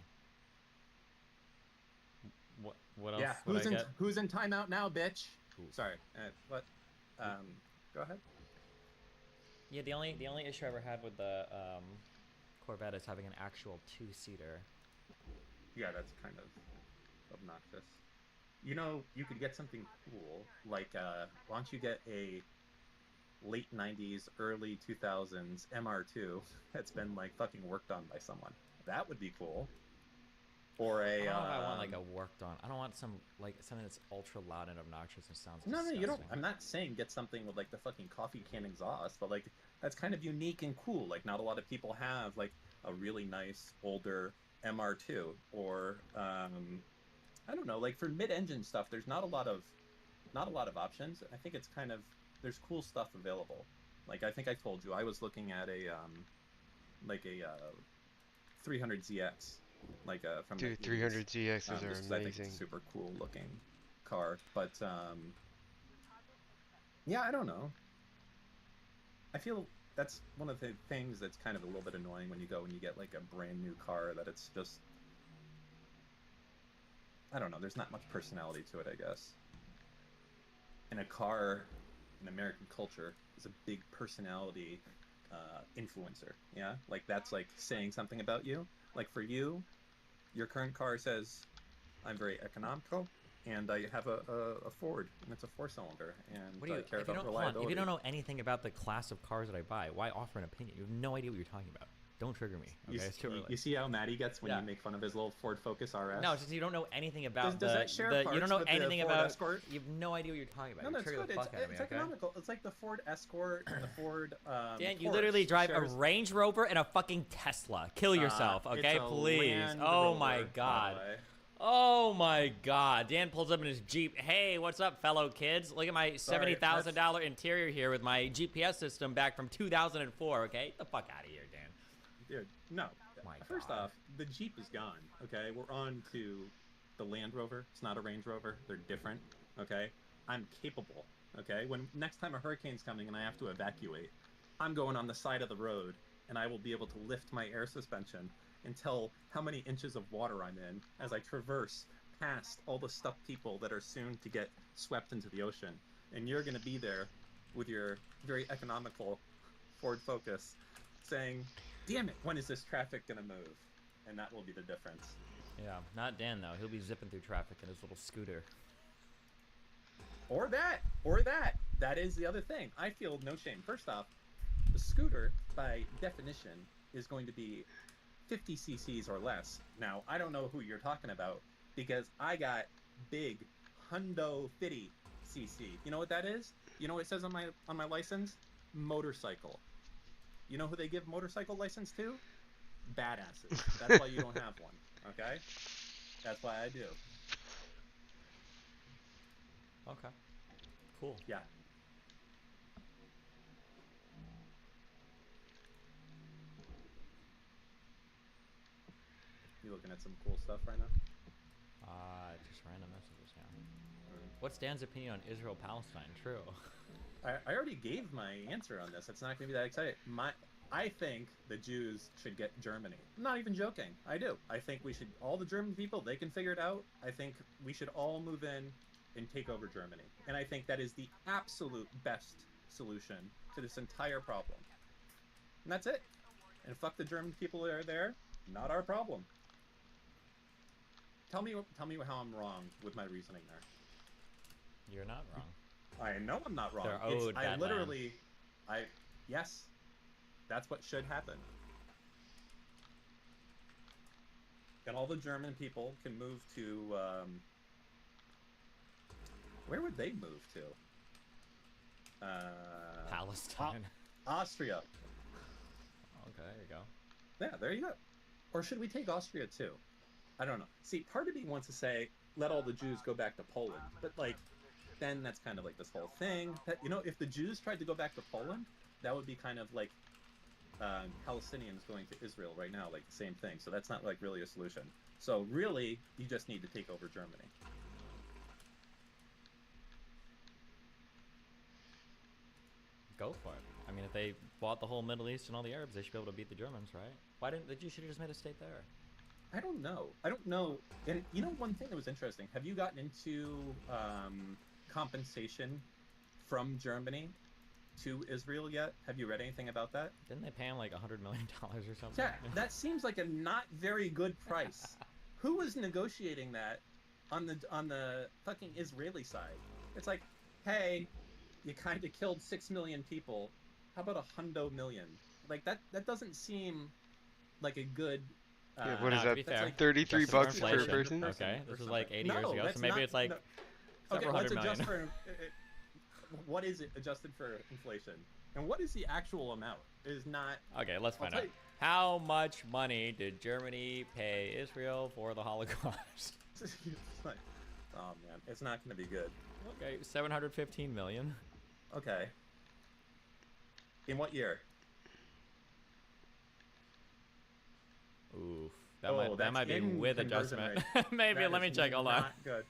What else? Yeah, who's in timeout now, bitch? Ooh. Sorry. What? Go ahead. Yeah, the only issue I ever had with the Corvette is having an actual two-seater. Yeah, that's kind of obnoxious. You could get something cool, like, why don't you get a late 90s, early 2000s MR2 that's been, like, fucking worked on by someone. That would be cool. Or a... I don't know if I want, like, a worked on... I don't want something that's ultra loud and obnoxious and sounds disgusting. No, you don't... I'm not saying get something with, like, the fucking coffee can exhaust, but, like, that's kind of unique and cool. Like, not a lot of people have, like, a really nice, older MR2. Or, I don't know, like, for mid-engine stuff, there's not a lot of options. I think it's kind of... There's cool stuff available. Like, I think I told you, I was looking at a 300ZX. Like from Dude, the 300ZXs are amazing. I think it's a super cool looking car, but yeah, I don't know. I feel that's one of the things that's kind of a little bit annoying when you go and you get like a brand new car, that it's just, I don't know, there's not much personality to it, I guess. And a car in American culture is a big personality influencer, yeah? Like, that's like saying something about you. Like, for you, your current car says, I'm very economical, and I have a Ford, and it's a 4-cylinder, and I care about reliability. If you don't know anything about the class of cars that I buy, why offer an opinion? You have no idea what you're talking about. Don't trigger me. Okay, it's too early. You see how mad he gets when you make fun of his little Ford Focus RS? No, it's just you don't know anything about does that share parts you don't know with anything the Ford about Escort? You have no idea what you're talking about. No, that's good. It's economical. It's like the Ford Escort and the Ford. Dan, you literally drive a Range Rover and a fucking Tesla. Kill yourself, okay? Please. Oh my god. Oh my god. Dan pulls up in his Jeep. Hey, what's up, fellow kids? Look at my $70,000 interior here with my GPS system back from 2004, okay? Get the fuck out of here, Dan. Dude, no. First off, the Jeep is gone, okay? We're on to the Land Rover. It's not a Range Rover. They're different, okay? I'm capable, okay? When next time a hurricane's coming and I have to evacuate, I'm going on the side of the road, and I will be able to lift my air suspension and tell how many inches of water I'm in as I traverse past all the stuck people that are soon to get swept into the ocean. And you're going to be there with your very economical Ford Focus saying, damn it, when is this traffic going to move? And that will be the difference. Yeah, not Dan, though. He'll be zipping through traffic in his little scooter. Or that. That is the other thing. I feel no shame. First off, the scooter, by definition, is going to be 50 cc's or less. Now, I don't know who you're talking about, because I got big Hundo Fitty CC. You know what that is? You know what it says on my license? Motorcycle. You know who they give motorcycle license to? Badasses. That's why you don't have one. Okay? That's why I do. Okay. Cool. Yeah. You looking at some cool stuff right now? Just random messages, yeah. What's Dan's opinion on Israel-Palestine? True. I already gave my answer on this. It's not going to be that exciting. I think the Jews should get Germany. I'm not even joking. I do. I think we should, all the German people, they can figure it out. I think we should all move in and take over Germany. And I think that is the absolute best solution to this entire problem. And that's it. And fuck the German people that are there. Not our problem. Tell me how I'm wrong with my reasoning there. You're not wrong. I know I'm not wrong. They're owed that land. Yes, that's what should happen. And all the German people can move to, where would they move to? Palestine. Austria. Okay, there you go. Yeah, there you go. Or should we take Austria too? I don't know. See, part of me wants to say, let all the Jews go back to Poland. But, like, then that's kind of like this whole thing. That, you know, if the Jews tried to go back to Poland, that would be kind of like Palestinians going to Israel right now, like the same thing. So that's not, like, really a solution. So, really, you just need to take over Germany. Go for it. I mean, if they bought the whole Middle East and all the Arabs, they should be able to beat the Germans, right? Why didn't the Jews should have just made a state there? I don't know. And you know, one thing that was interesting, have you gotten into compensation from Germany to Israel yet? Have you read anything about that? Didn't they pay him like $100 million or something? Yeah, that seems like a not very good price. Who was negotiating that on the fucking Israeli side? It's like, hey, you kind of killed 6 million people. How about $100 million? Like that doesn't seem like a good. Yeah, what is to be that? fair, Like 33 adjusted for bucks per inflation. person? Okay, this or was like 80 something. years ago, that's so maybe not- it's like no. several let's hundred adjust million. for what is it adjusted for inflation, and what is the actual amount? It is not. Okay, let's find tell out. you- How much money did Germany pay Israel for the Holocaust? It's like, oh man, it's not going to be good. Okay, 715 million. Okay. In what year? Oof. Oh, That might be that's in with conversion adjustment. rate. Maybe, That let me is check, hold on. not good.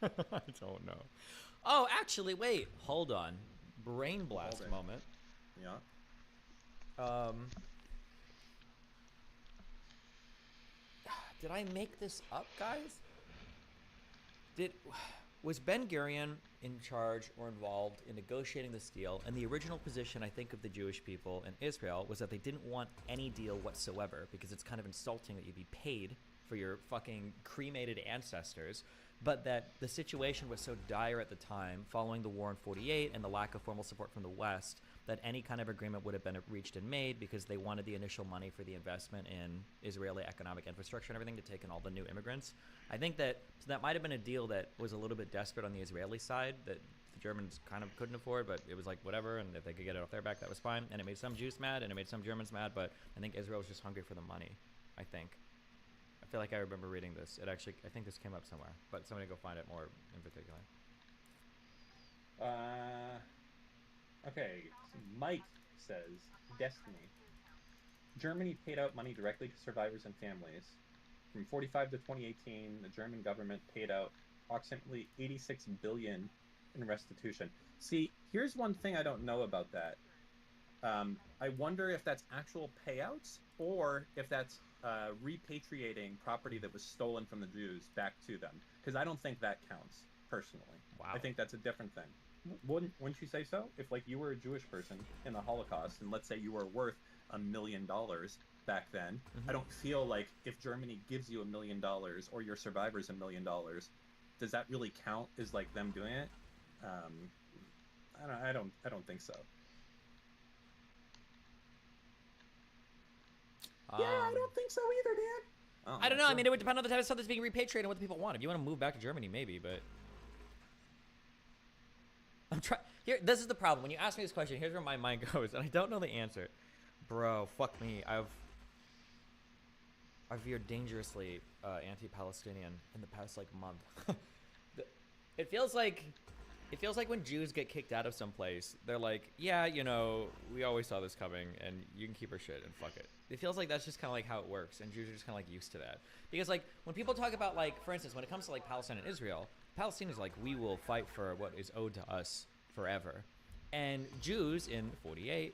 I don't know. Oh, actually, wait. Hold on. Brain blast Hold it. moment. Yeah. Did I make this up, guys? Was Ben Gurion in charge or involved in negotiating this deal? And the original position, I think, of the Jewish people in Israel was that they didn't want any deal whatsoever because it's kind of insulting that you'd be paid for your fucking cremated ancestors, but that the situation was so dire at the time, following the war in '48 and the lack of formal support from the West, that any kind of agreement would have been reached and made because they wanted the initial money for the investment in Israeli economic infrastructure and everything to take in all the new immigrants. I think that might have been a deal that was a little bit desperate on the Israeli side that the Germans kind of couldn't afford, but it was like whatever, and if they could get it off their back, that was fine. And it made some Jews mad, and it made some Germans mad, but I think Israel was just hungry for the money, I think. I feel like I remember reading this. I think this came up somewhere, but somebody go find it more in particular. Okay, so Mike says, Destiny. Germany paid out money directly to survivors and families. From 45 to 2018, the German government paid out approximately 86 billion in restitution. See, here's one thing I don't know about that. I wonder if that's actual payouts or if that's repatriating property that was stolen from the Jews back to them. Because I don't think that counts, personally. Wow. I think that's a different thing. Wouldn't you say so? If, like, you were a Jewish person in the Holocaust, and let's say you were worth $1 million back then, I don't feel like if Germany gives you $1 million or your survivors $1 million, does that really count as, like, them doing it? I don't think so. Yeah, I don't think so either, Dan. I don't know. I mean, it would depend on the type of stuff that's being repatriated and what the people want. If you want to move back to Germany, maybe, but I'm trying. Here, this is the problem. When you ask me this question, here's where my mind goes, and I don't know the answer. Bro, fuck me. I've veered dangerously anti-Palestinian in the past like month. It feels like when Jews get kicked out of some place, they're like, yeah, you know, we always saw this coming, and you can keep our shit and fuck it. It feels like that's just kind of like how it works, and Jews are just kind of like used to that. Because like when people talk about like, for instance, when it comes to like Palestine and Israel, Palestinians are like, we will fight for what is owed to us forever, and Jews in 48,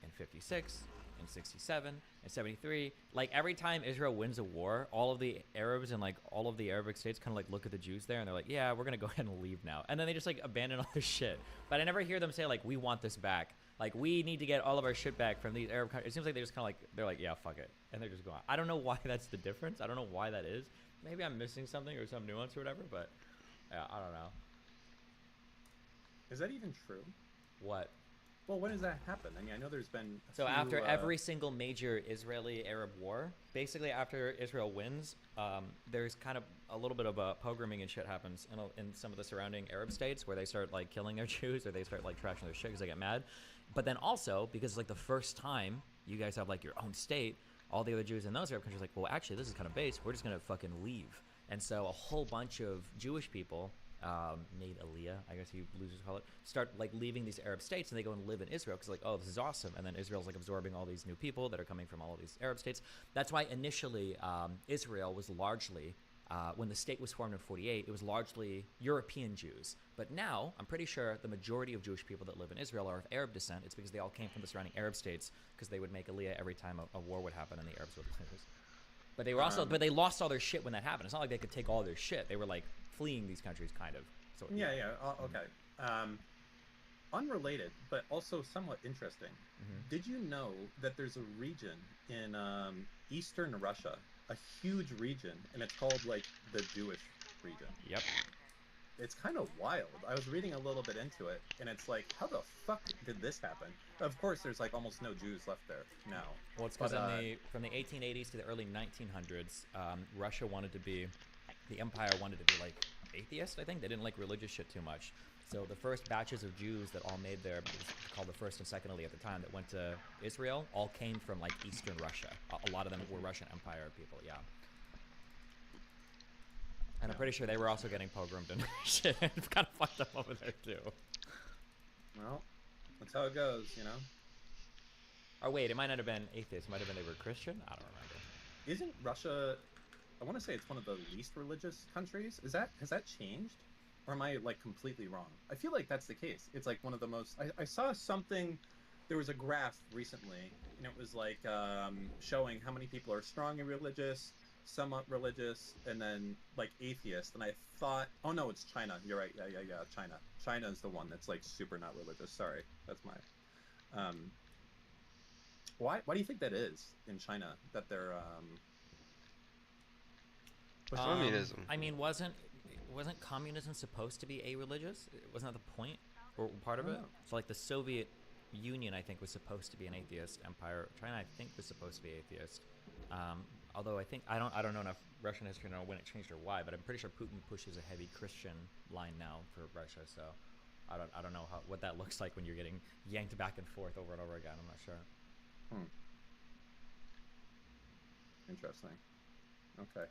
and 56, and 67, and 73, like every time Israel wins a war, all of the Arabs and like all of the Arabic states kind of like look at the Jews there and they're like, yeah, we're gonna go ahead and leave now, and then they just like abandon all their shit. But I never hear them say like, we want this back, like we need to get all of our shit back from these Arab countries. It seems like they just kind of like, they're like, yeah, fuck it, and they're just going. I don't know why that's the difference. I don't know why that is. Maybe I'm missing something or some nuance or whatever, but yeah, I don't know. Is that even true? What? Well, when does that happen? I mean, I know there's been a So few, after every single major Israeli-Arab war, basically after Israel wins, there's kind of a little bit of a pogroming and shit happens in some of the surrounding Arab states where they start like killing their Jews or they start like trashing their shit because they get mad. But then also because it's like the first time you guys have like your own state, all the other Jews in those Arab countries are like, well, actually this is kind of base. We're just gonna fucking leave. And so a whole bunch of Jewish people made Aliyah, I guess you losers call it, start like leaving these Arab states, and they go and live in Israel because like, oh, this is awesome. And then Israel's like absorbing all these new people that are coming from all of these Arab states. That's why initially Israel was largely, when the state was formed in 48, it was largely European Jews. But now I'm pretty sure the majority of Jewish people that live in Israel are of Arab descent. It's because they all came from the surrounding Arab states because they would make Aliyah every time a war would happen and the Arabs would lose. But they were also, but they lost all their shit when that happened. It's not like they could take all their shit. They were like fleeing these countries, kind of. So Yeah. Okay. Unrelated, but also somewhat interesting. Did you know that there's a region in eastern Russia, a huge region, and it's called like the Jewish region? Yep. It's kind of wild. I was reading a little bit into it, and it's like, how the fuck did this happen? Of course, there's like almost no Jews left there now. Well, it's because from the 1880s to the early 1900s, Russia wanted to be, the empire wanted to be like atheist, I think. They didn't like religious shit too much. So the first batches of Jews that all made their, it was called the First and Second Aliyah at the time, that went to Israel, all came from like Eastern Russia. A lot of them were Russian Empire people, yeah. And I'm pretty sure they were also getting pogromed and shit. It's kind of fucked up over there too. Well, that's how it goes, you know? Or wait, it might not have been atheist. It might have been they were Christian? I don't remember. Isn't Russia, I want to say it's one of the least religious countries. Has that changed? Or am I like completely wrong? I feel like that's the case. It's like one of the most, I saw something, there was a graph recently, and it was like showing how many people are strongly religious, somewhat religious, and then like atheist. And I thought, oh no, it's China. You're right. Yeah. China. China is the one that's like super not religious. Sorry, that's my. Why do you think that is in China that they're Communism. I mean, wasn't communism supposed to be a-religious? Wasn't that the point or part of it? So like the Soviet Union, I think, was supposed to be an atheist empire. China, I think, was supposed to be atheist. Although I think I don't know enough Russian history to know when it changed or why, but I'm pretty sure Putin pushes a heavy Christian line now for Russia. So I don't know what that looks like when you're getting yanked back and forth over and over again. I'm not sure. Interesting. Okay.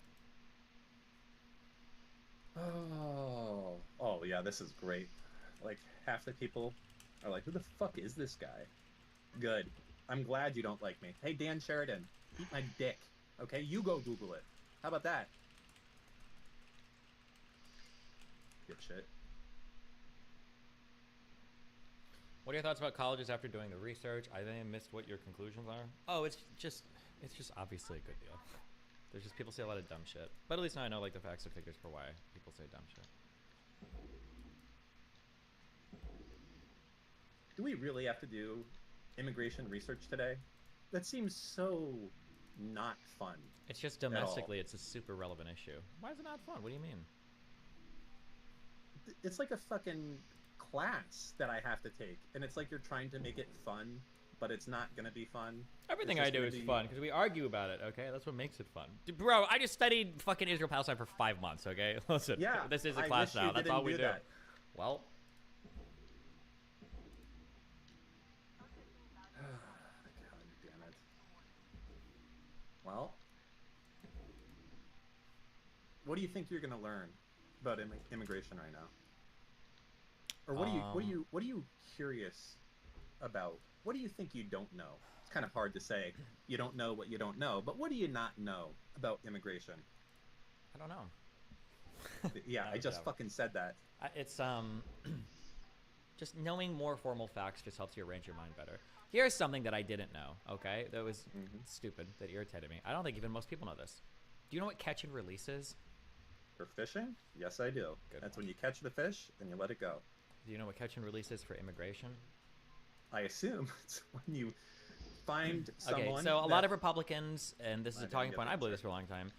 Oh yeah, this is great. Like half the people are like, who the fuck is this guy? Good. I'm glad you don't like me. Hey, Dan Sheridan, eat my dick. Okay, you go Google it. How about that? Good shit. What are your thoughts about colleges after doing the research? I think I missed what your conclusions are. Oh, it's just obviously a good deal. There's just people say a lot of dumb shit. But at least now I know like the facts and figures for why people say dumb shit. Do we really have to do immigration research today? That seems so not fun. It's just domestically, it's a super relevant issue. Why is it not fun? What do you mean? It's like a fucking class that I have to take, and it's like you're trying to make it fun but it's not gonna be fun. Everything It's I just do gonna is be- fun because we argue about it. Okay, that's what makes it fun. Dude, bro, I just studied fucking Israel Palestine for 5 months. Okay, listen. Yeah, this is a I class wish you now. That's didn't all we do do. that. Well, God damn it. Well, what do you think you're gonna learn about immigration right now? Or what are you curious about? What do you think you don't know? It's kind of hard to say. You don't know what you don't know, but what do you not know about immigration? I don't know. Yeah, I just fucking said that. It's just knowing more formal facts just helps you arrange your mind better. Here's something that I didn't know. Okay, that was stupid. That irritated me. I don't think even most people know this. Do you know what catch and release is? For fishing? Yes, I do. Good That's one. when you catch the fish and you let it go. Do you know what catch and release is for immigration? I assume it's when you find someone. Okay, so a lot of Republicans, and this is a I didn't talking get point, that I believe this for a long time,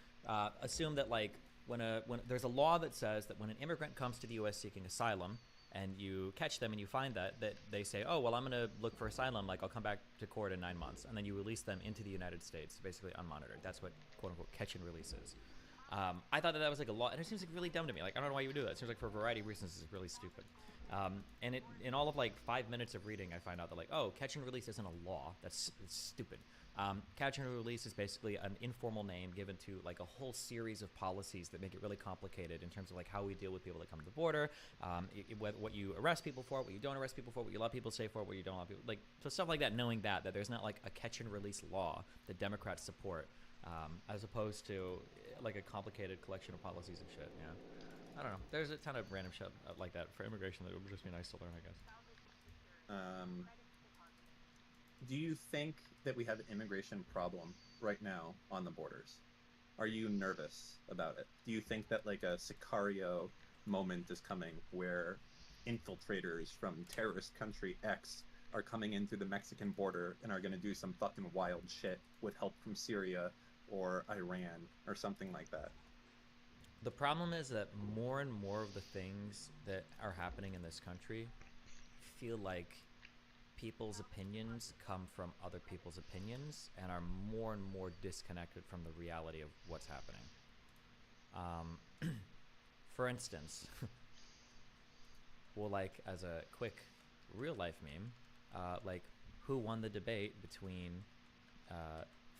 assume that like when there's a law that says that when an immigrant comes to the U.S. seeking asylum, and you catch them and you find that they say, oh well, I'm gonna look for asylum, like I'll come back to court in 9 months, and then you release them into the United States, basically unmonitored. That's what quote unquote catch and release is. I thought that was like a law, and it seems like really dumb to me. Like I don't know why you would do that. It seems like for a variety of reasons it's really stupid. And in all of like 5 minutes of reading, I find out that like, oh, catch and release isn't a law. It's stupid. Catch and release is basically an informal name given to like a whole series of policies that make it really complicated in terms of like how we deal with people that come to the border, what you arrest people for, what you don't arrest people for, what you let people stay for, what you don't let people, like, so stuff like that. Knowing that there's not like a catch and release law that Democrats support, as opposed to like a complicated collection of policies and shit. Yeah. I don't know. There's a ton of random shit like that for immigration that would just be nice to learn, I guess. Do you think that we have an immigration problem right now on the borders? Are you nervous about it? Do you think that like a Sicario moment is coming where infiltrators from terrorist country X are coming in through the Mexican border and are going to do some fucking wild shit with help from Syria or Iran or something like that? The problem is that more and more of the things that are happening in this country feel like people's opinions come from other people's opinions and are more and more disconnected from the reality of what's happening. For instance, well, like as a quick real life meme, like who won the debate between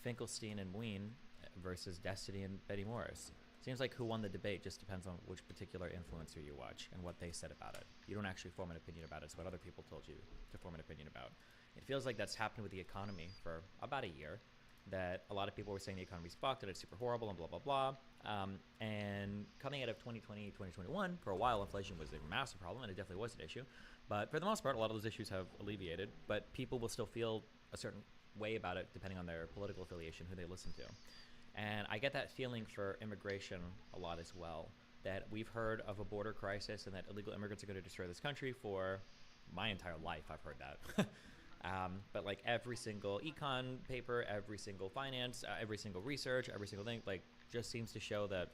Finkelstein and Ween versus Destiny and Betty Morris? Seems like who won the debate just depends on which particular influencer you watch and what they said about it. You don't actually form an opinion about it. It's what other people told you to form an opinion about. It feels like that's happened with the economy for about a year, that a lot of people were saying the economy's fucked and it's super horrible and blah, blah, blah. And coming out of 2020, 2021, for a while, inflation was a massive problem, and it definitely was an issue. But for the most part, a lot of those issues have alleviated, but people will still feel a certain way about it depending on their political affiliation, who they listen to. And I get that feeling for immigration a lot as well, that we've heard of a border crisis and that illegal immigrants are going to destroy this country. For my entire life, I've heard that. But like every single econ paper, every single finance, every single research, every single thing, like just seems to show that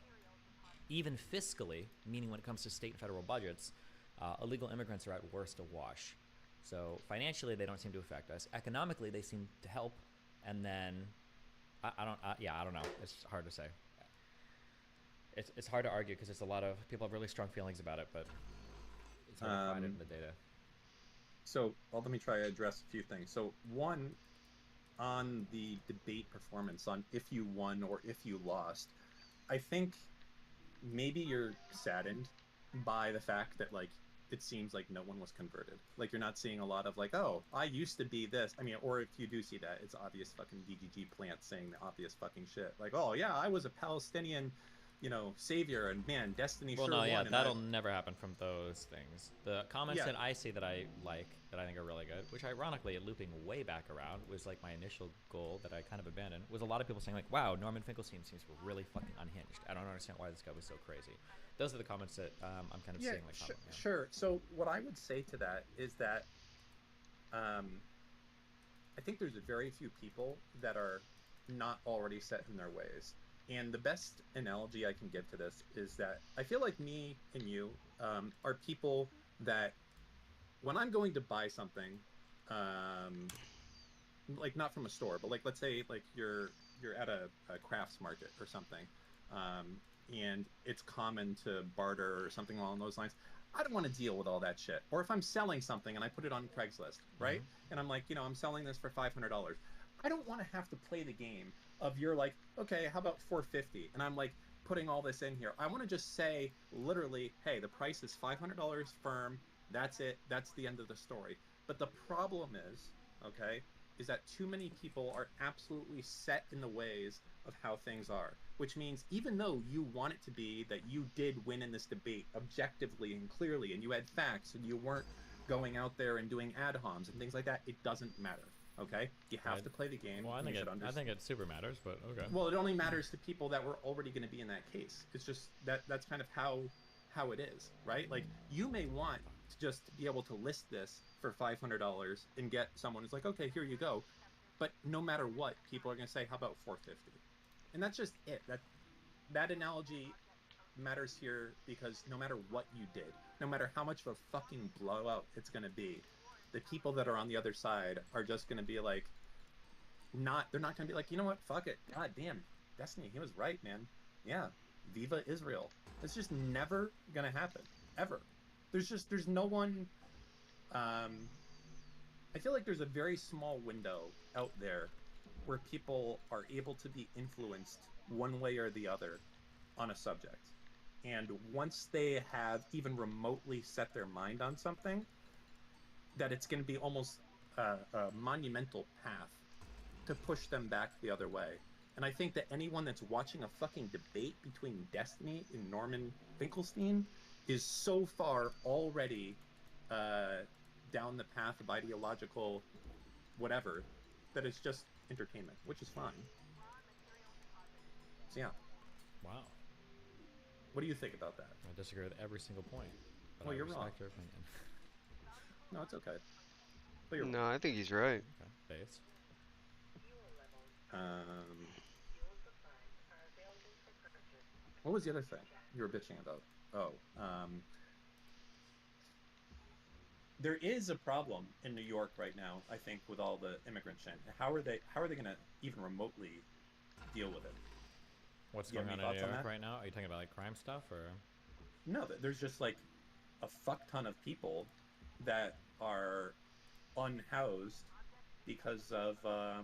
even fiscally, meaning when it comes to state and federal budgets, illegal immigrants are at worst a wash. So financially, they don't seem to affect us. Economically, they seem to help. And then I don't know. It's hard to say. It's hard to argue because it's a lot of people have really strong feelings about it, but it's hard to find it in the data. So let me try to address a few things. So one, on the debate performance, on if you won or if you lost, I think maybe you're saddened by the fact that like it seems like no one was converted. Like you're not seeing a lot of like, oh, I used to be this. I mean, or if you do see that, it's obvious fucking DGG plants saying the obvious fucking shit. Like, oh yeah, I was a Palestinian, savior, and man, Destiny Well, sure no, won. yeah, and that'll never happen from those things. The comments Yeah. that I see that I like, that I think are really good, which ironically, looping way back around, was like my initial goal that I kind of abandoned, was a lot of people saying like, wow, Norman Finkelstein seems really fucking unhinged. I don't understand why this guy was so crazy. Those are the comments that I'm kind of seeing. Like, sure. So what I would say to that is that I think there's very few people that are not already set in their ways. And the best analogy I can give to this is that I feel like me and you are people that when I'm going to buy something, like not from a store, but like let's say like you're at a crafts market or something, and it's common to barter or something along those lines. I don't want to deal with all that shit. Or if I'm selling something and I put it on Craigslist, right? And I'm like, I'm selling this for $500. I don't want to have to play the game of you're like, okay, how about 450? And I'm like putting all this in here. I want to just say literally, hey, the price is $500 firm. That's it. That's the end of the story. But the problem is, okay, is that too many people are absolutely set in the ways of how things are, which means even though you want it to be that you did win in this debate objectively and clearly, and you had facts and you weren't going out there and doing ad homs and things like that, it doesn't matter. Okay, you have to play the game. Well, I think it super matters, but okay. Well, it only matters to people that were already going to be in that case. It's just that's kind of how it is, right? Like you may want to just be able to list this for $500 and get someone who's like, okay, here you go. But no matter what, people are going to say, how about 450? And that's just it. That analogy matters here because no matter what you did, no matter how much of a fucking blowout it's going to be, the people that are on the other side are just going to be like, they're not going to be like, you know what, fuck it. God damn, Destiny, he was right, man. Yeah, Viva Israel. It's just never going to happen, ever. There's no one, I feel like there's a very small window out there where people are able to be influenced one way or the other on a subject. And once they have even remotely set their mind on something, that it's going to be almost a monumental path to push them back the other way. And I think that anyone that's watching a fucking debate between Destiny and Norman Finkelstein is so far already down the path of ideological whatever that it's just entertainment, which is fine. So yeah. Wow. What do you think about that? I disagree with every single point. But Well, I you're respect wrong. your opinion. No, it's okay. But you're No, I think he's right. Okay, base. What was the other thing you were bitching about? Oh, there is a problem in New York right now, I think, with all the immigrant shit. How are they going to even remotely deal with it? What's You have going on any in New thoughts on York that? right now? Are you talking about like crime stuff or? No, there's just like a fuck ton of people that are unhoused because of I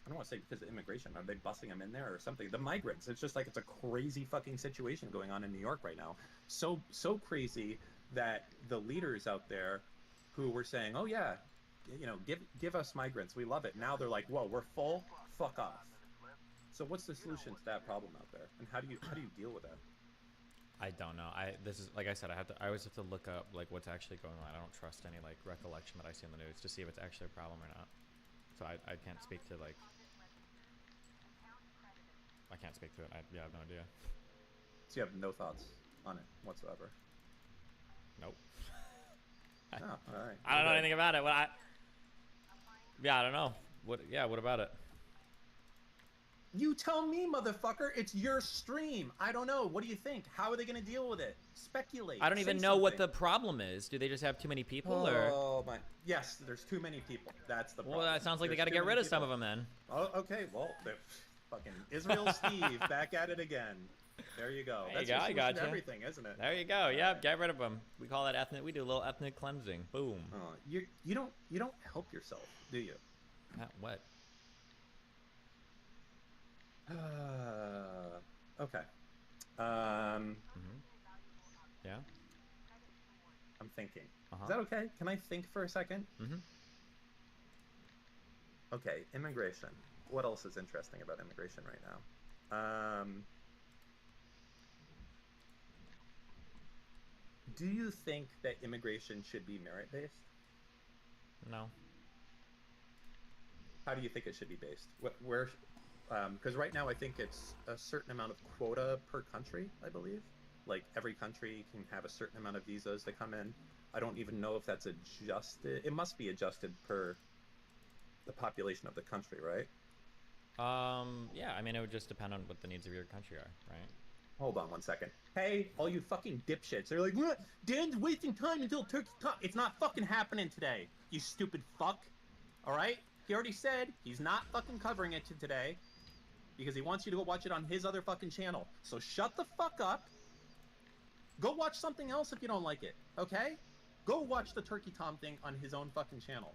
don't want to say because of immigration. Are they busing them in there or something? The migrants. It's just like it's a crazy fucking situation going on in New York right now. So crazy that the leaders out there who were saying, "Oh yeah, give us migrants. We love it." Now they're like, "Whoa, we're full. Fuck off." So what's the solution to that problem out there? And how do you deal with that? I don't know. This is like I said. I always have to look up like what's actually going on. I don't trust any like recollection that I see in the news to see if it's actually a problem or not. So I can't speak to like. I can't speak to it. I have no idea. So you have no thoughts on it whatsoever? Nope. Oh, all right. I don't know anything about it. I don't know. What about it? You tell me, motherfucker. It's your stream. I don't know. What do you think? How are they going to deal with it? Speculate. I don't even know what the problem is. Do they just have too many people, or? Oh my! Yes, there's too many people. That's the problem. Well, that sounds like they got to get rid of some of them then. Oh, okay. Well, fucking Israel Steve back at it again. There you go. There you That's go, your I solution got to you. everything, isn't it? There you go. Yep, get rid of them. We call that ethnic. We do a little ethnic cleansing. Boom. Oh, you don't help yourself, do you? What? Okay. Yeah. I'm thinking. Is that okay? Can I think for a second? Okay, immigration. What else is interesting about immigration right now? Do you think that immigration should be merit-based? No. How do you think it should be based? Where? Because right now I think it's a certain amount of quota per country, I believe. Like every country can have a certain amount of visas that come in. I don't even know if that's adjusted. It must be adjusted per the population of the country, right? Yeah, I mean, it would just depend on what the needs of your country are, right? hold on one second. Hey, all you fucking dipshits. They're like, what? Dan's wasting time until Turkey Tom. It's not fucking happening today, you stupid fuck. All right? He already said he's not fucking covering it today because he wants you to go watch it on his other fucking channel. So shut the fuck up. Go watch something else if you don't like it, okay? Go watch the Turkey Tom thing on his own fucking channel.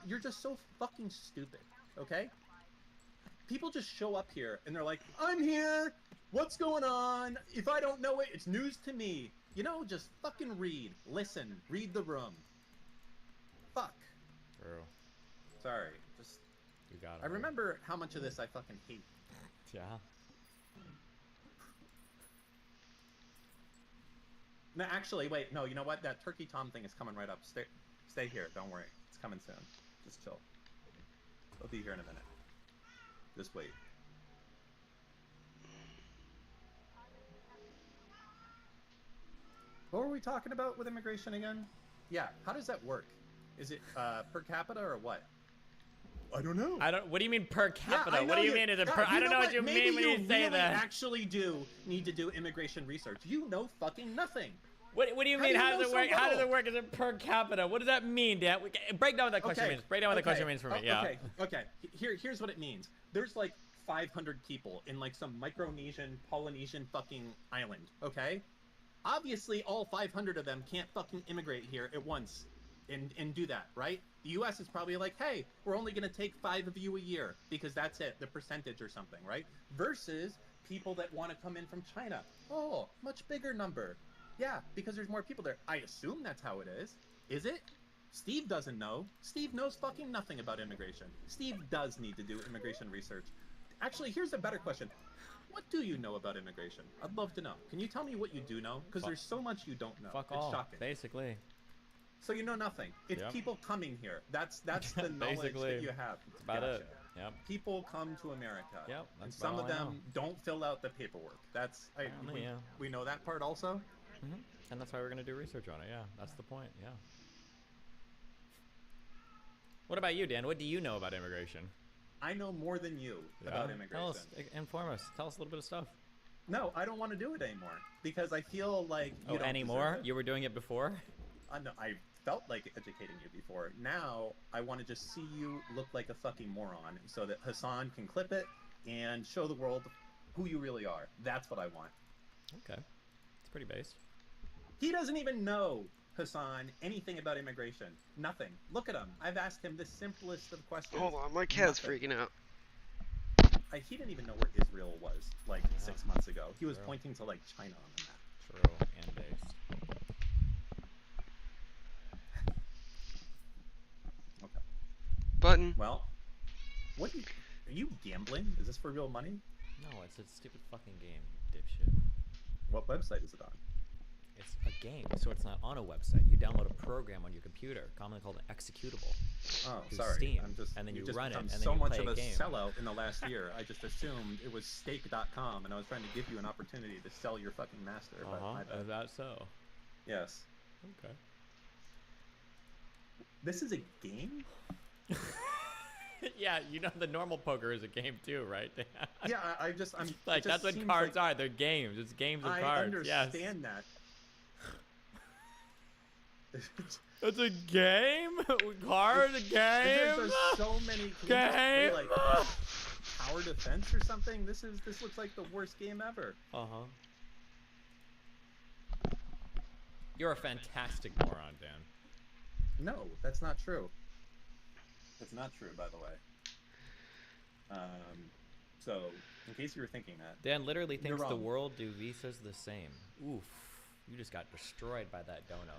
You're just so fucking stupid, okay? People just show up here and they're like, I'm here. What's going on? If I don't know it, it's news to me. You know, just fucking read. Listen. Read the room. Fuck. True. Sorry. Just. You got it. I remember how much of this I fucking hate. Yeah. No, actually, wait. No, you know what? That Turkey Tom thing is coming right up. Stay here. Don't worry. It's coming soon. Just chill. I'll be here in a minute. Just wait. What were we talking about with immigration again? Yeah, how does that work? Is it per capita or what? I don't know. What do you mean per capita? Yeah, what do you mean? Is it per? I don't know what you mean when you say really that. Actually, do need to do immigration research. You know fucking nothing. What do you mean? How does it work? So how does it work? Is it per capita? What does that mean, Dan? Break down what that question means. Break down what that question means for me. Yeah. Okay. Here's what it means. There's like 500 people in like some Micronesian, Polynesian fucking island. Okay. Obviously, all 500 of them can't fucking immigrate here at once and do that, right? The U.S. is probably like, hey, we're only going to take 5 of you a year because that's it, the percentage or something, right? Versus people that want to come in from China. Oh, much bigger number. Yeah, because there's more people there. I assume that's how it is. Is it? Steve doesn't know. Steve knows fucking nothing about immigration. Steve does need to do immigration research. Actually, here's a better question. What do you know about immigration? I'd love to know. Can you tell me what you do know? Because there's so much you don't know. Fuck it's all, shocking. Basically. So you know nothing. It's people coming here. That's the knowledge that you have. That's about it. Yep. People come to America. Yep. And some of them don't fill out the paperwork. We know that part also. Mm-hmm. And that's why we're gonna do research on it. Yeah, that's the point. Yeah. What about you, Dan? What do you know about immigration? I know more than you about immigration. Tell us, inform us. Tell us a little bit of stuff. No, I don't want to do it anymore because I feel like you don't anymore? deserve it. You were doing it before? No, I felt like educating you before. Now I want to just see you look like a fucking moron so that Hassan can clip it and show the world who you really are. That's what I want. Okay. It's pretty based. He doesn't even know, Hassan, anything about immigration. Nothing. Look at him. I've asked him the simplest of questions. Hold on, my cat's freaking out. He didn't even know where Israel was, like, 6 months ago. He was pointing to, like, China on the map. True, and based. Okay. Button. Well, are you gambling? Is this for real money? No, it's a stupid fucking game, dipshit. What website is it on? It's a game, so it's not on a website. You download a program on your computer, commonly called an executable. Oh, through sorry. Steam, And then you just run it, and become then so you much play of a game. sellout in the last year. I just assumed it was Stake.com, and I was trying to give you an opportunity to sell your fucking master. But my bad. Is that so? Yes. Okay. This is a game? Yeah, you know the normal poker is a game too, right? Yeah, I'm like, that's what cards are. They're games. It's games of cards. I understand that. It's a game? Card? A game? There's so many game? Like tower defense or something. This looks like the worst game ever. Uh-huh. You're a fantastic moron, Dan. No, that's not true. That's not true, by the way. So, in case you were thinking that. Dan literally thinks the world do visas the same. Oof. You just got destroyed by that dono.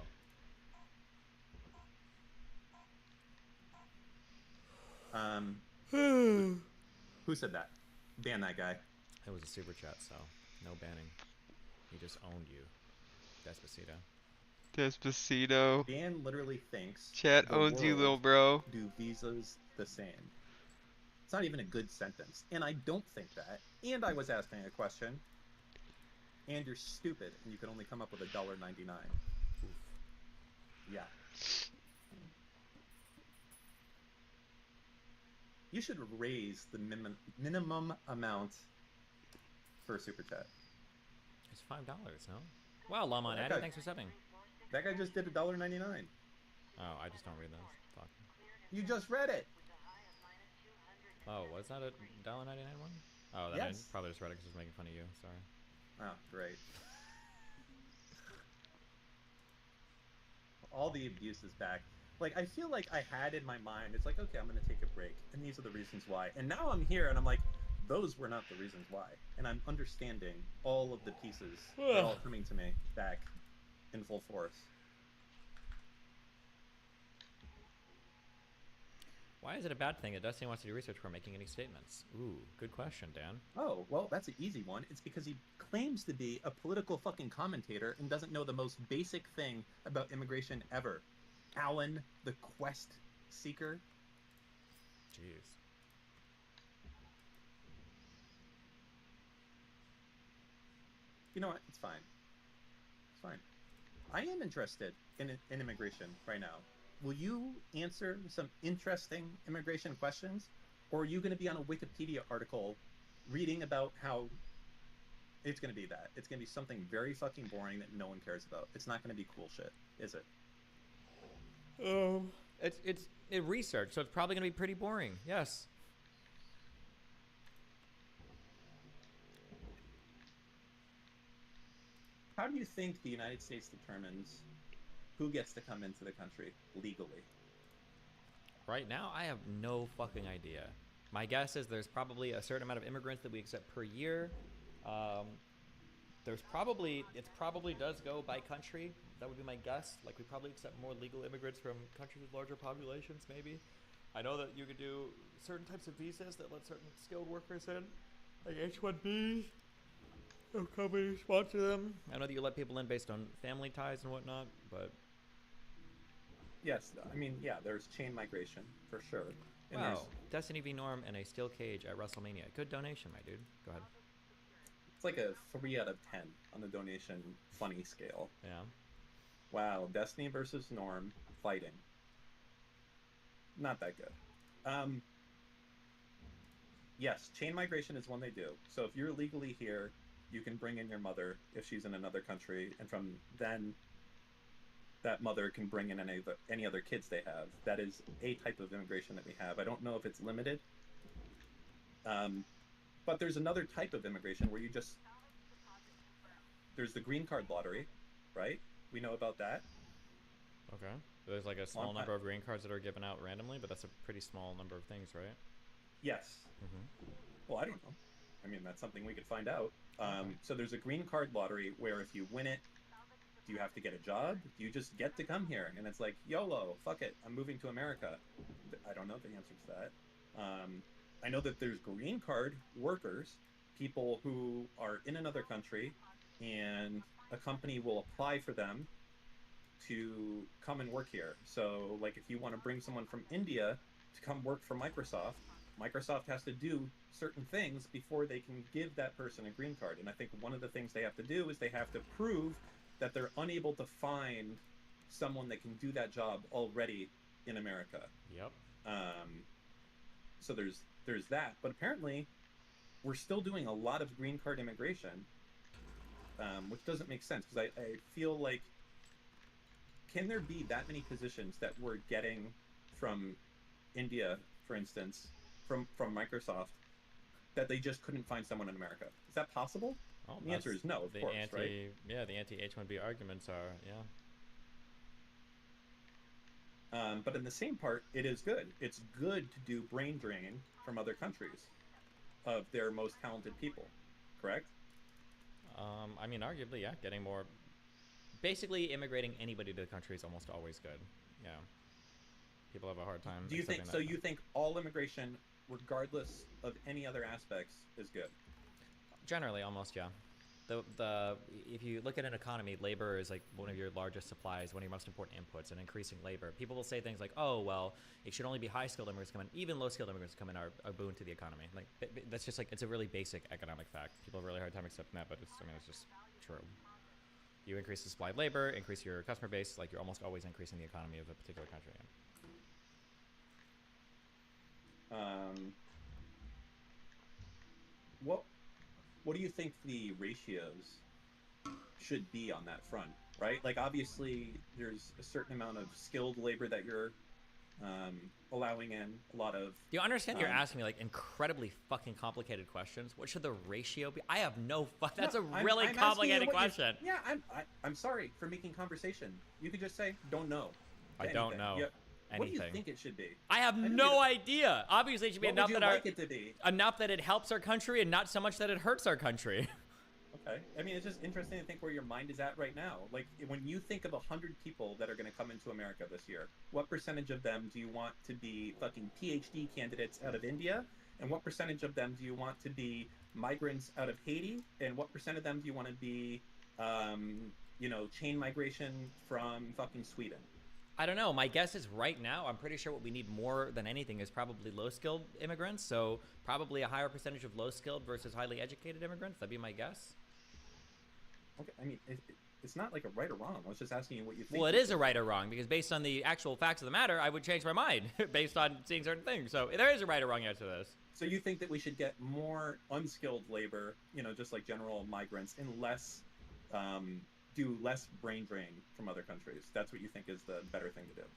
Who said that? Ban that guy. It was a super chat, so no banning. He just owned you. Despacito. Despacito. Dan literally thinks Chat owns you, little bro. Do visas the same? It's not even a good sentence, and I don't think that. And I was asking a question, and you're stupid, and you can only come up with $1.99. Yeah. You should raise the minimum amount for super chat. It's $5, no? Wow, Lama and That Addy, guy- thanks for subbing. That guy just did $1.99. Oh, I just don't read those. Fuck. You just read it. Oh, was that a $1.99 one? Oh, then Yes. I probably just read it because I was making fun of you. Sorry. Oh, great. All the abuse is back. Like, I feel like I had in my mind, it's like, okay, I'm going to take a break, and these are the reasons why. And now I'm here, and I'm like, those were not the reasons why. And I'm understanding all of the pieces. They're all coming to me back in full force. Why is it a bad thing that Destiny wants to do research before making any statements? Ooh, good question, Dan. Oh, well, that's an easy one. It's because he claims to be a political fucking commentator and doesn't know the most basic thing about immigration ever. Alan, the quest seeker. Jeez. You know what? It's fine. It's fine. I am interested in immigration right now. Will you answer some interesting immigration questions? Or are you going to be on a Wikipedia article reading about how it's going to be that? It's going to be something very fucking boring that no one cares about. It's not going to be cool shit, is it? It's research, so it's probably gonna be pretty boring. Yes. How do you think the United States determines who gets to come into the country legally? Right now, I have no fucking idea. My guess is there's probably a certain amount of immigrants that we accept per year. It probably does go by country. That would be my guess. Like, we probably accept more legal immigrants from countries with larger populations, maybe. I know that you could do certain types of visas that let certain skilled workers in, like H-1Bs. Companies sponsor them. I know that you let people in based on family ties and whatnot, but Yes, I mean, yeah, there's chain migration for sure. And wow, Destiny v Norm and a steel cage at WrestleMania. Good donation, my dude. Go ahead. it's like a 3 out of 10 on the donation funny scale. Yeah. Wow, Destiny versus Norm fighting. Not that good. Yes, chain migration is one they do. So if you're legally here, you can bring in your mother if she's in another country, and from then that mother can bring in any other kids they have. That is a type of immigration that we have. I don't know if it's limited. But there's another type of immigration where there's the green card lottery, right? We know about that. Okay. There's like a small number of green cards that are given out randomly, but that's a pretty small number of things, right? Yes. Mm-hmm. Well, I don't know. I mean, that's something we could find out. So there's a green card lottery where if you win it, do you have to get a job? Do you just get to come here? And it's like, YOLO, fuck it, I'm moving to America. I don't know the answer to that. I know that there's green card workers, people who are in another country, and a company will apply for them to come and work here. So, like, if you want to bring someone from India to come work for Microsoft, Microsoft has to do certain things before they can give that person a green card. And I think one of the things they have to do is they have to prove that they're unable to find someone that can do that job already in America. Yep. So there's that. But apparently, we're still doing a lot of green card immigration, which doesn't make sense because I feel like, can there be that many positions that we're getting from India, for instance, from Microsoft, that they just couldn't find someone in America? Is that possible? Well, the answer is no, of course, right? Yeah, the anti-H-1B arguments are, yeah. But in the same part, it is good. It's good to do brain drain from other countries of their most talented people, correct? I mean, arguably, yeah, getting more... Basically, immigrating anybody to the country is almost always good. Yeah. People have a hard time Do you think accepting so? that. You think all immigration, regardless of any other aspects, is good? Generally, almost, yeah. If you look at an economy, labor is like one of your largest supplies, one of your most important inputs, and increasing labor. People will say things like, "Oh, well, it should only be high-skilled immigrants come in. Even low-skilled immigrants come in are a boon to the economy." Like that's just like, it's a really basic economic fact. People have a really hard time accepting that, but it's just true. You increase the supply of labor, increase your customer base, like you're almost always increasing the economy of a particular country. What do you think the ratios should be on that front, right? Like, obviously, there's a certain amount of skilled labor that you're allowing in. A lot of. Do you understand? You're asking me like incredibly fucking complicated questions. What should the ratio be? I have no. That's a really I'm complicated question. Yeah, I'm sorry for making conversation. You could just say don't know. I don't know. What do you think it should be? I have no idea. Obviously, it should be What enough would you that like it to be? enough that it helps our country and not so much that it hurts our country. Okay. I mean, it's just interesting to think where your mind is at right now. Like, when you think of 100 people that are going to come into America this year, what percentage of them do you want to be fucking PhD candidates out of India? And what percentage of them do you want to be migrants out of Haiti? And what percent of them do you want to be, chain migration from fucking Sweden? I don't know. My guess is right now, I'm pretty sure what we need more than anything is probably low-skilled immigrants. So probably a higher percentage of low-skilled versus highly educated immigrants. That'd be my guess. Okay, I mean, it's not like a right or wrong. I was just asking you what you think. Well, it is a right or wrong, because based on the actual facts of the matter, I would change my mind based on seeing certain things. So there is a right or wrong answer to this. So you think that we should get more unskilled labor, just like general migrants, and less, do less brain drain from other countries? That's what you think is the better thing to do?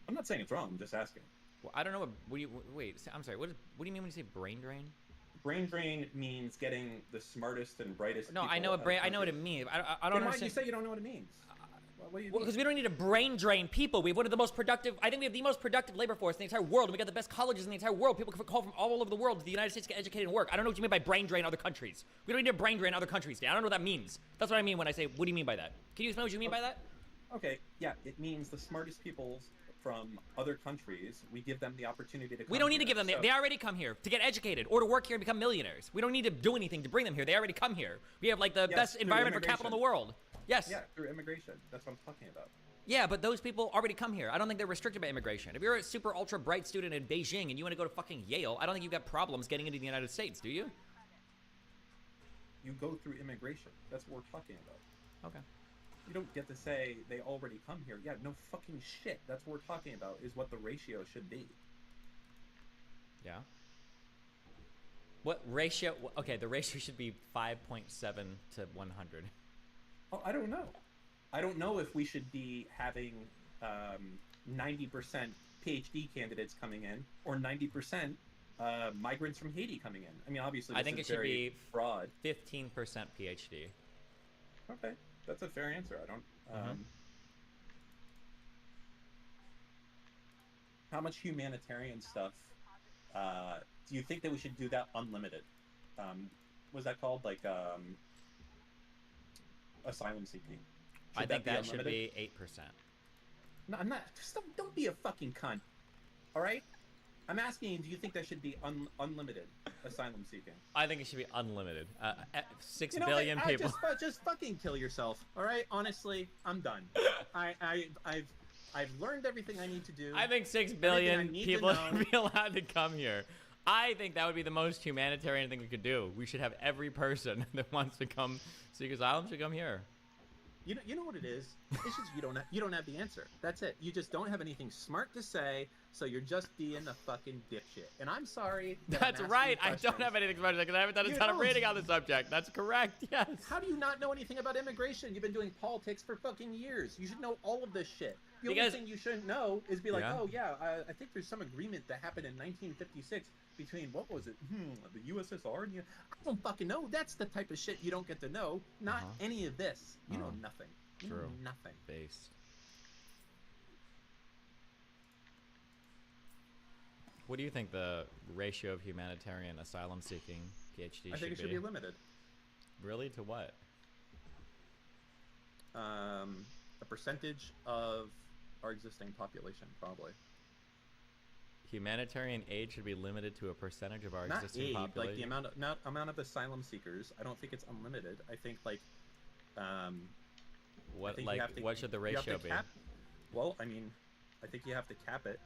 I'm not saying it's wrong. I'm just asking. Well, I don't know. Wait, I'm sorry. What do you mean when you say brain drain? Brain drain means getting the smartest and brightest. No, people I know what out of I know what it countries. mean. I don't Then why understand. do you say you don't know what it means? What do you mean? Because we don't need to brain drain people. We have one of the most productive. I think we have the most productive labor force in the entire world. We got the best colleges in the entire world. People can call from all over the world to the United States to get educated and work. I don't know what you mean by brain drain other countries. We don't need to brain drain other countries. Dan. I don't know what that means. That's what I mean when I say, what do you mean by that? Can you explain what you mean by that? Okay, yeah, it means the smartest people from other countries, we give them the opportunity to come We don't need to here. give them. So- They already come here to get educated or to work here and become millionaires. We don't need to do anything to bring them here. They already come here. We have like the Yes, best through environment for capital in the world. Yes. Yeah, through immigration. That's what I'm talking about. Yeah, but those people already come here. I don't think they're restricted by immigration. If you're a super ultra bright student in Beijing and you want to go to fucking Yale, I don't think you've got problems getting into the United States, do you? You go through immigration. That's what we're talking about. Okay. You don't get to say they already come here. Yeah, no fucking shit. That's what we're talking about, is what the ratio should be. Yeah. What ratio? Okay, the ratio should be 5.7 to 100. Oh, I don't know. I don't know if we should be having 90% PhD candidates coming in or 90% migrants from Haiti coming in. I mean, obviously, I this think is it should very be broad. 15% PhD. Okay, that's a fair answer. I don't. How much humanitarian stuff do you think that we should do that unlimited? Was that called like asylum seeking? I think that should unlimited? be 8%. No, I'm not. Just don't be a fucking cunt. All right. I'm asking, do you think that should be unlimited asylum seeking? I think it should be unlimited. 6 You know billion what? people. Just fucking kill yourself. All right. Honestly, I'm done. I've learned everything I need to do. I think 6 Everything billion I need to people know. should be allowed to come here. I think that would be the most humanitarian thing we could do. We should have every person that wants to come seek asylum should come here. You know what it is? It's just you don't have the answer. That's it. You just don't have anything smart to say, so you're just being a fucking dipshit. And I'm sorry. That I'm That's asking right. I questions. don't have anything about it because I haven't done a You ton of don't. reading on the subject. That's correct. Yes. How do you not know anything about immigration? You've been doing politics for fucking years. You should know all of this shit. The Because- only thing you shouldn't know is be like, Yeah. oh yeah, I think there's some agreement that happened in 1956 between, what was it, the USSR and I don't fucking know. That's the type of shit you don't get to know. Not any of this. You know nothing. You know True. nothing. Base. What do you think the ratio of humanitarian asylum seeking PhD I think it should be limited. Really? To what? A percentage of our existing population, probably. Humanitarian aid should be limited to a percentage of our Not existing aid, population. like the amount of asylum seekers. I don't think it's unlimited. I think like, I What think you have to- what should the you have to ratio be? cap- Well, I mean, I think you have to cap it.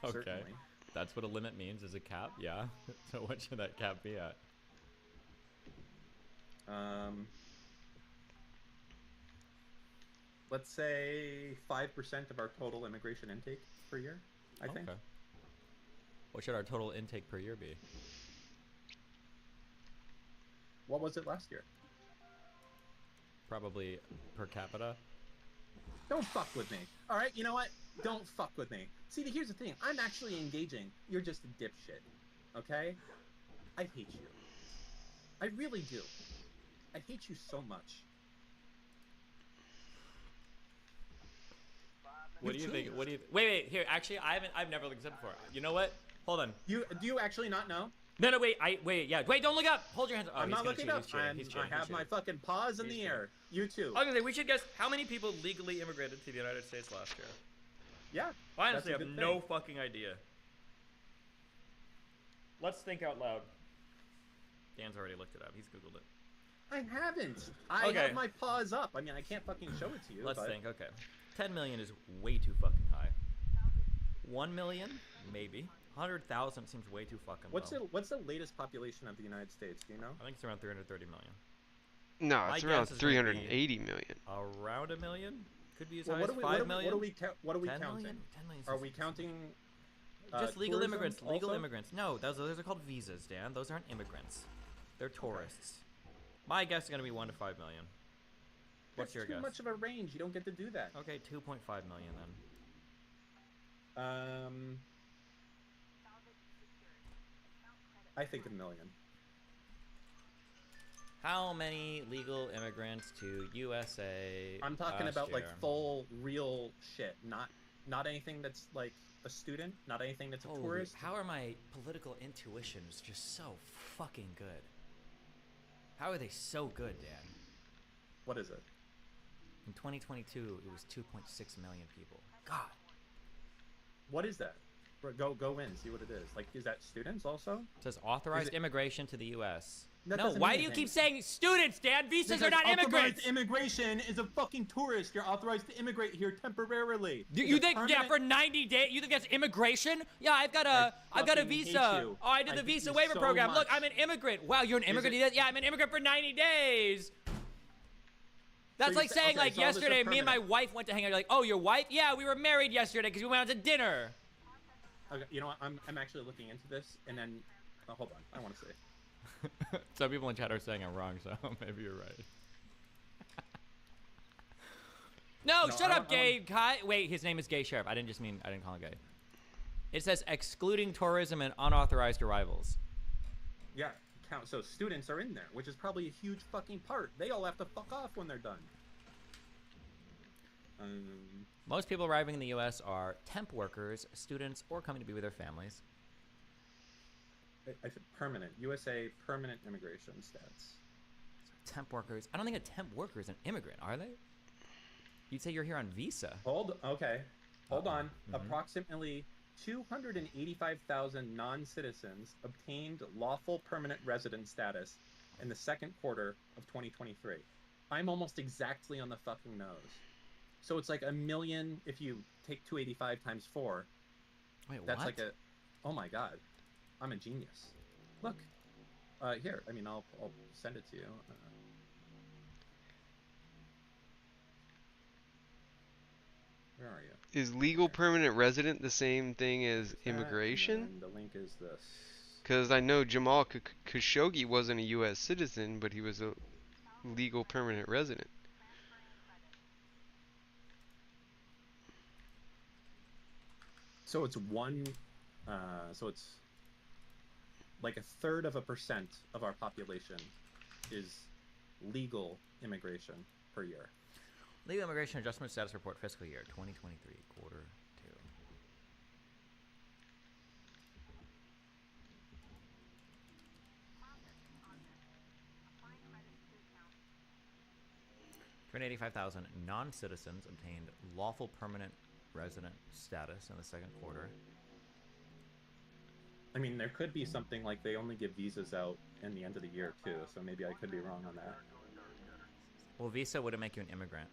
Okay. Certainly. That's what a limit means, is a cap. Yeah. So what should that cap be at? Let's say 5% of our total immigration intake per year. I think. Okay. What should our total intake per year be? What was it last year? probably per capita. Don't fuck with me. All right, you know what? Don't fuck with me. See, here's the thing. I'm actually engaging. You're just a dipshit. Okay? I hate you. I really do. I hate you so much. What do you think? What do you? Wait. Here, actually, I've never looked this up before. You know what? Hold on. Do you actually not know? No, wait. Yeah. Wait, don't look up. Hold your hands up. Oh, I'm not looking up. He's cheating. I have my fucking paws in the air. You too. I was gonna say, we should guess how many people legally immigrated to the United States last year. Yeah. I honestly that's a have good no thing. fucking idea. Let's think out loud. Dan's already looked it up. He's Googled it. I haven't. I Okay. have my paws up. I mean, I can't fucking show it to you. Let's but... think. Okay. 10 million is way too fucking high. 1 million? Maybe. 100,000 seems way too fucking low. What's the latest population of the United States? Do you know? I think it's around 330 million. No, My it's around guess is gonna be 380 million. Around a million? Could be as Well, high as 5 million? What are we 10 counting? million? 10 million Are seems- we counting? Just legal tourism immigrants. Legal also? immigrants. No, those are called visas, Dan. Those aren't immigrants. They're tourists. My guess is going to be 1 to 5 million. What's That's your too guess? much of a range. You don't get to do that. Okay, 2.5 million then. I think 1 million. How many legal immigrants to USA? I'm talking last about like year? full real shit, not anything that's like a student, not anything that's a Holy, tourist. how are my political intuitions just so fucking good? How are they so good, Dan? What is it? In 2022, it was 2.6 million people. God. What is that? Go in, see what it is. Like, is that students also? It says authorized Is it- immigration to the U.S. That No, doesn't why mean do you anything. keep saying students, Dan? Visas are Because not immigrants. authorized immigration is a fucking tourist. You're authorized to immigrate here temporarily. Do It's you a think permanent- for 90 days? You think that's immigration? Yeah, I've got a fucking hate visa. you. Oh, I did I the hate visa you waiver so program. Look, much. I'm an immigrant. Wow, you're an immigrant. it- Yeah, I'm an immigrant for 90 days. That's you like say- saying okay, like so all this is yesterday, me and my permanent. wife went to hang out. You're like, oh, your wife? Yeah, we were married yesterday because we went out to dinner. Okay, you know what? I'm actually looking into this, and then hold on. I want to say. Some people in chat are saying I'm wrong, so maybe you're right. No, No, shut I up, gay Kai. Wait, his name is Gay Sheriff. I didn't call him gay. It says excluding tourism and unauthorized arrivals. Yeah, count. So students are in there, which is probably a huge fucking part. They all have to fuck off when they're done. Most people arriving in the U.S. are temp workers, students, or coming to be with their families. I said permanent. USA permanent immigration stats. Temp workers. I don't think a temp worker is an immigrant, are they? You'd say you're here on visa. Hold on. Mhm. Approximately 285,000 non-citizens obtained lawful permanent resident status in the second quarter of 2023. I'm almost exactly on the fucking nose. So it's like 1 million if you take 285 times 4. Wait, That's what? like a... Oh my god. I'm a genius. Look. Here. I mean, I'll send it to you. Where are you? Is legal permanent resident the same thing as immigration? And the link is this. Because I know Jamal Khashoggi wasn't a U.S. citizen, but he was a legal permanent resident. So it's so it's like 1/3% of our population is legal immigration per year. Legal Immigration Adjustment Status Report fiscal year 2023, quarter 2. $285,000 non-citizens obtained lawful permanent resident status in the second quarter. I mean, there could be something like they only give visas out in the end of the year too, so maybe I could be wrong on that. Well, visa wouldn't make you an immigrant.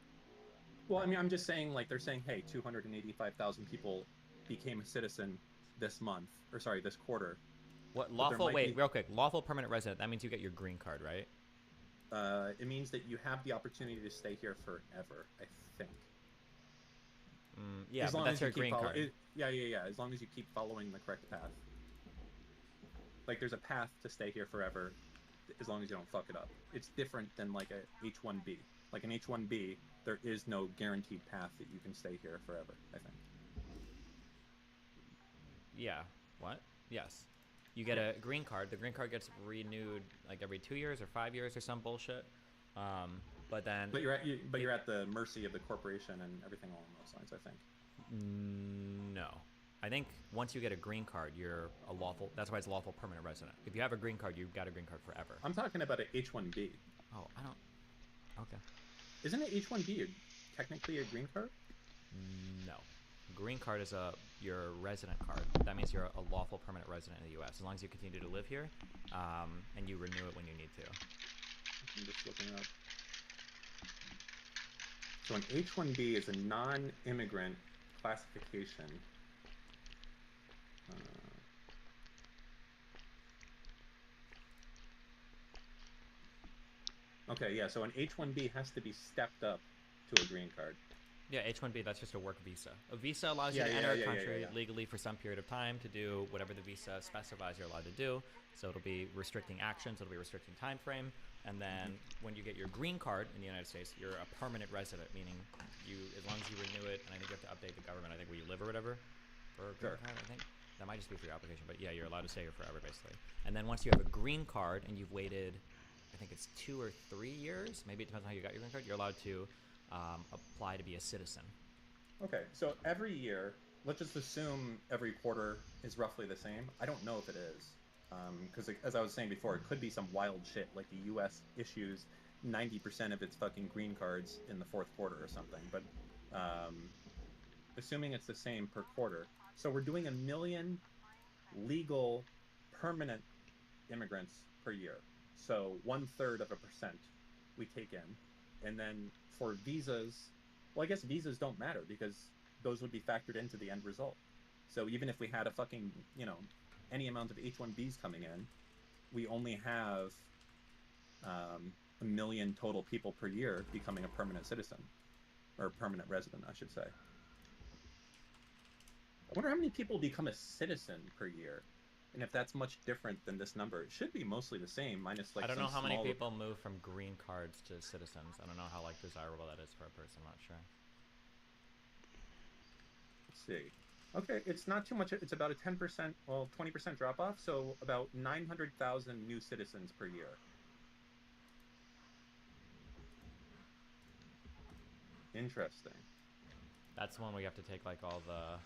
Well, I mean, I'm just saying, like, they're saying, hey, 285,000 people became a citizen this month, or sorry, this quarter. What there lawful? might Wait, be- real quick. Lawful permanent resident. That means you get your green card, right? It means that you have the opportunity to stay here forever, I think. Yeah, As but long that's as you your keep green follow- card. Yeah. As long as you keep following the correct path. Like, there's a path to stay here forever, as long as you don't fuck it up. It's different than like a H-1B. like an H-1B, there is no guaranteed path that you can stay here forever, I think. Yeah. What? Yes. You get a green card. The green card gets renewed like every 2 years or 5 years or some bullshit. But then. But you're at the mercy of the corporation and everything along those lines, I think. No. I think once you get a green card, you're a lawful. That's why it's lawful permanent resident. If you have a green card, you've got a green card forever. I'm talking about an H-1B. Oh, I don't. Okay. Isn't an H-1B technically a green card? No. Green card is your resident card. That means you're a lawful permanent resident in the U.S. as long as you continue to live here, and you renew it when you need to. I'm just looking up. So an H-1B is a non-immigrant classification. Okay, yeah, so an H-1B has to be stepped up to a green card. Yeah, H-1B, that's just a work visa. A visa allows you to enter a country legally for some period of time to do whatever the visa specifies you're allowed to do. So it'll be restricting actions, it'll be restricting time frame, and then when you get your green card in the United States, you're a permanent resident, meaning you, as long as you renew it, and I think you have to update the government, I think, where you live or whatever, for a green card, I think. That might just be for your application, but yeah, you're allowed to stay here forever, basically. And then once you have a green card and you've waited, I think it's 2 or 3 years, maybe it depends on how you got your green card, you're allowed to apply to be a citizen. Okay, so every year, let's just assume every quarter is roughly the same. I don't know if it is, because as I was saying before, it could be some wild shit, like the U.S. issues 90% of its fucking green cards in the fourth quarter or something, but assuming it's the same per quarter. So we're doing 1 million legal permanent immigrants per year. So 1/3% we take in. And then for visas, well, I guess visas don't matter because those would be factored into the end result. So even if we had a fucking, any amount of H-1Bs coming in, we only have 1 million total people per year becoming a permanent citizen, or permanent resident, I should say. I wonder how many people become a citizen per year, and if that's much different than this number. It should be mostly the same, minus like. I don't know how many people move from green cards to citizens. I don't know how desirable that is for a person. I'm not sure. Let's see. Okay, it's not too much. It's about a 10%, 20% drop off. So about 900,000 new citizens per year. Interesting. That's the one where you have to take like all the.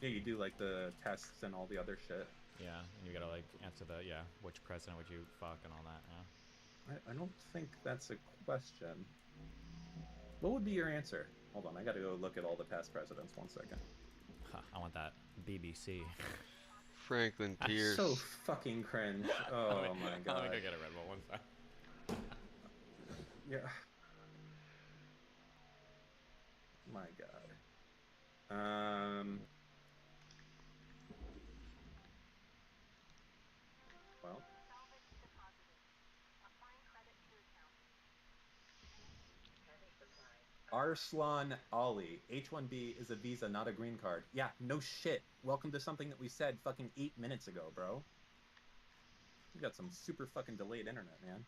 Yeah, you do like the tests and all the other shit. Yeah, and you gotta like answer the which president would you fuck and all that. Yeah. I don't think that's a question. What would be your answer? Hold on, I gotta go look at all the past presidents. 1 second. Huh, I want that BBC. Franklin Pierce. So fucking cringe. Oh my god. Let me go get a Red Bull 1 sec. Yeah. My god. Well. Arslan Ali. H-1B is a visa, not a green card. Yeah, no shit. Welcome to something that we said fucking 8 minutes ago, bro. You got some super fucking delayed internet, man.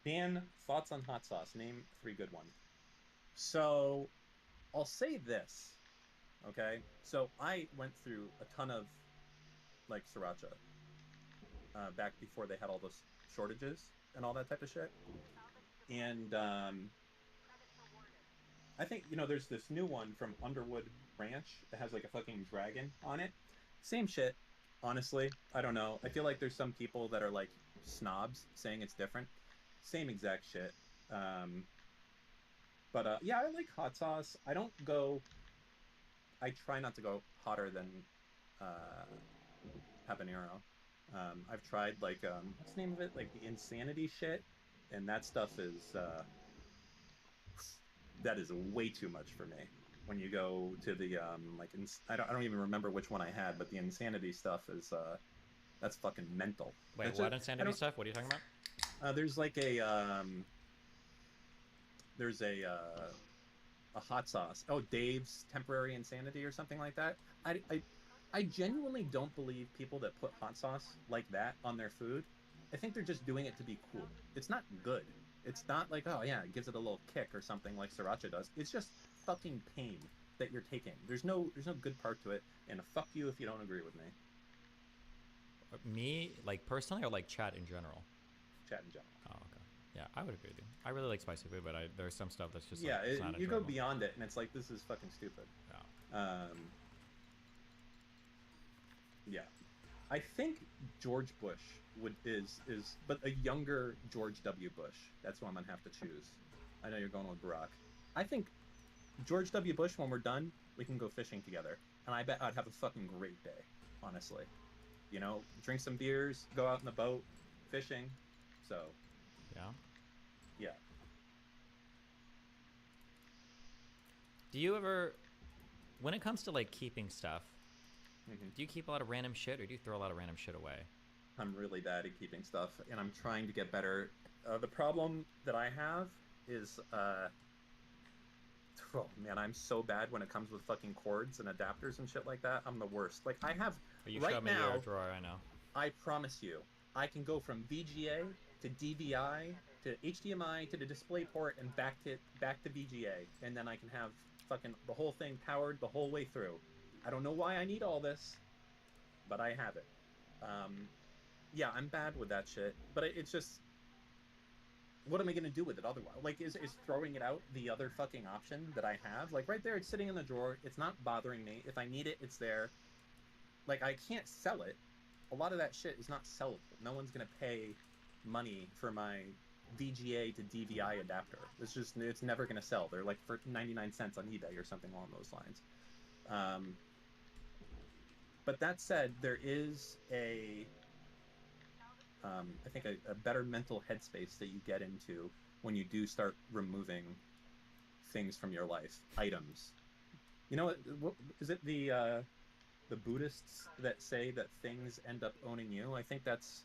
Dan, thoughts on hot sauce? Name 3 good ones. So, I'll say this, okay? So, I went through a ton of, like, sriracha back before they had all those shortages and all that type of shit. And I think, there's this new one from Underwood Ranch that has, like, a fucking dragon on it. Same shit, honestly. I don't know. I feel like there's some people that are, like, snobs saying it's different. Same exact shit. But yeah, I like hot sauce. I try not to go hotter than habanero. I've tried like what's the name of it? Like the Insanity shit, and that stuff is that is way too much for me. When you go to the I don't even remember which one I had, but the Insanity stuff is that's fucking mental. Wait, what Insanity stuff? What are you talking about? There's like there's a hot sauce. Oh, Dave's Temporary Insanity or something like that. I genuinely don't believe people that put hot sauce like that on their food. I think they're just doing it to be cool. It's not good. It's not like, oh yeah, it gives it a little kick or something like sriracha does. It's just fucking pain that you're taking. There's no good part to it, and fuck you if you don't agree with me. Me, like personally, or like chat in general? Chat in general. Oh, okay. Yeah, I would agree with you. I really like spicy food, but there's some stuff that's just yeah, like, it's not you go enjoyable. beyond it, and it's like, this is fucking stupid. Yeah. Yeah. I think George Bush is but a younger George W. Bush. That's who I'm gonna have to choose. I know you're going with Barack. I think George W. Bush, when we're done, we can go fishing together, and I bet I'd have a fucking great day, honestly. You know, drink some beers, go out in the boat, fishing. So, yeah. Do you ever, when it comes to like keeping stuff, Mm-hmm. do you keep a lot of random shit, or do you throw a lot of random shit away? I'm really bad at keeping stuff, and I'm trying to get better. The problem that I have is, oh man, I'm so bad when it comes with fucking cords and adapters and shit like that. I'm the worst. Like, I have, You right showed me now, your drawer, I know. I promise you, I can go from VGA to DVI to HDMI to the display port and back to VGA, and then I can have fucking the whole thing powered the whole way through. I don't know why I need all this, but I have it. Yeah, I'm bad with that shit, but it's just, what am I gonna do with it otherwise? Like, is throwing it out the other fucking option that I have? Like, right there, it's sitting in the drawer. It's not bothering me. If I need it, it's there. Like, I can't sell it. A lot of that shit is not sellable. No one's gonna pay money for my VGA to DVI adapter. It's never gonna sell. They're like for 99 cents on eBay or something along those lines. But that said, there is I think a better mental headspace that you get into when you do start removing things from your life, items. You know what is it, the Buddhists that say that things end up owning you? I think that's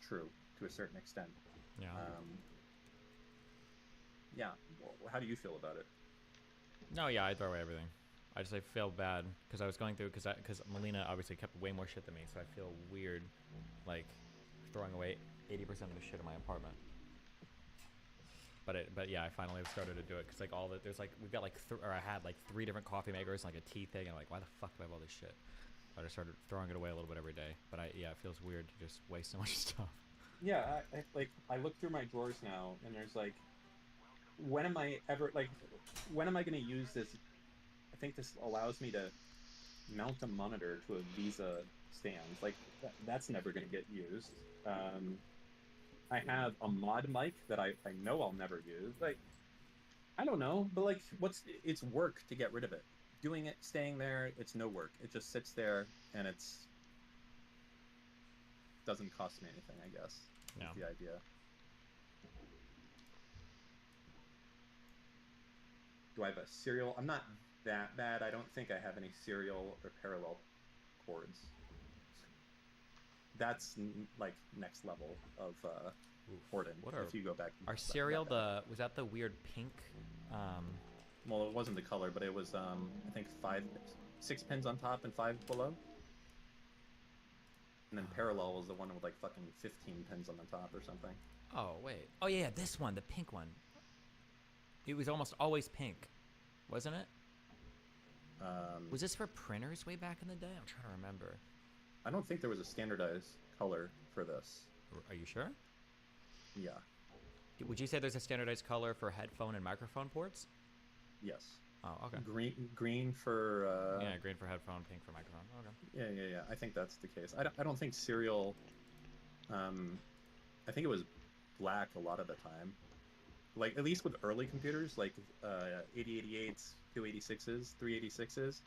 true to a certain extent. Yeah. Yeah. How do you feel about it? No, yeah, I throw away everything. I feel bad because I was going through, because Melina obviously kept way more shit than me, so I feel weird, like, throwing away 80% of the shit in my apartment. But yeah, I finally have started to do it, because like there's like, we've got like, I had like 3 different coffee makers, like a tea thing, and I'm like, why the fuck do I have all this shit? But I started throwing it away a little bit every day. But it feels weird to just waste so much stuff. Yeah, I look through my drawers now, and there's like, when am I going to use this? I think this allows me to mount a monitor to a Visa stand. Like, that's never going to get used. I have a mod mic that I know I'll never use. Like, I don't know, but like, it's work to get rid of it. Doing it, staying there, it's no work. It just sits there, and doesn't cost me anything, I guess. No. That's the idea. Do I have a serial? I'm not that bad. I don't think I have any serial or parallel cords. That's like next level of hoarding. If you go back. Our cereal, was that the weird pink? Well, it wasn't the color, but it was I think 6 pins on top and 5 below. And then parallel was the one with like fucking 15 pins on the top or something. Oh wait. Oh yeah, this one, the pink one. It was almost always pink, wasn't it? Was this for printers way back in the day? I'm trying to remember. I don't think there was a standardized color for this. Are you sure? Yeah. Would you say there's a standardized color for headphone and microphone ports? Yes. Oh, okay. Green for... yeah, green for headphone, pink for microphone. Okay. Yeah. I think that's the case. I don't think serial... I think it was black a lot of the time. Like, at least with early computers, like 8088s, 286s, 386s.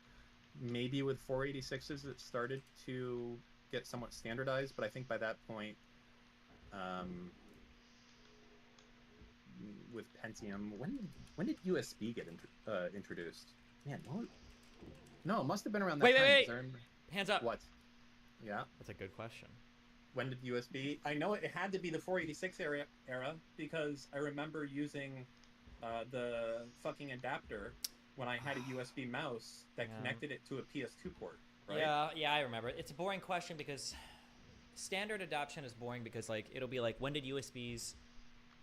Maybe with 486s it started to get somewhat standardized, but I think by that point, with Pentium, when did USB get introduced? Man, no, it must have been around that time. Wait! Hands up. What? Yeah. That's a good question. when did USB? I know it had to be the 486 era because I remember using the fucking adapter when I had a USB mouse that connected it to a PS2 port. Right? Yeah, I remember. It's a boring question because standard adoption is boring because like it'll be like when did USBs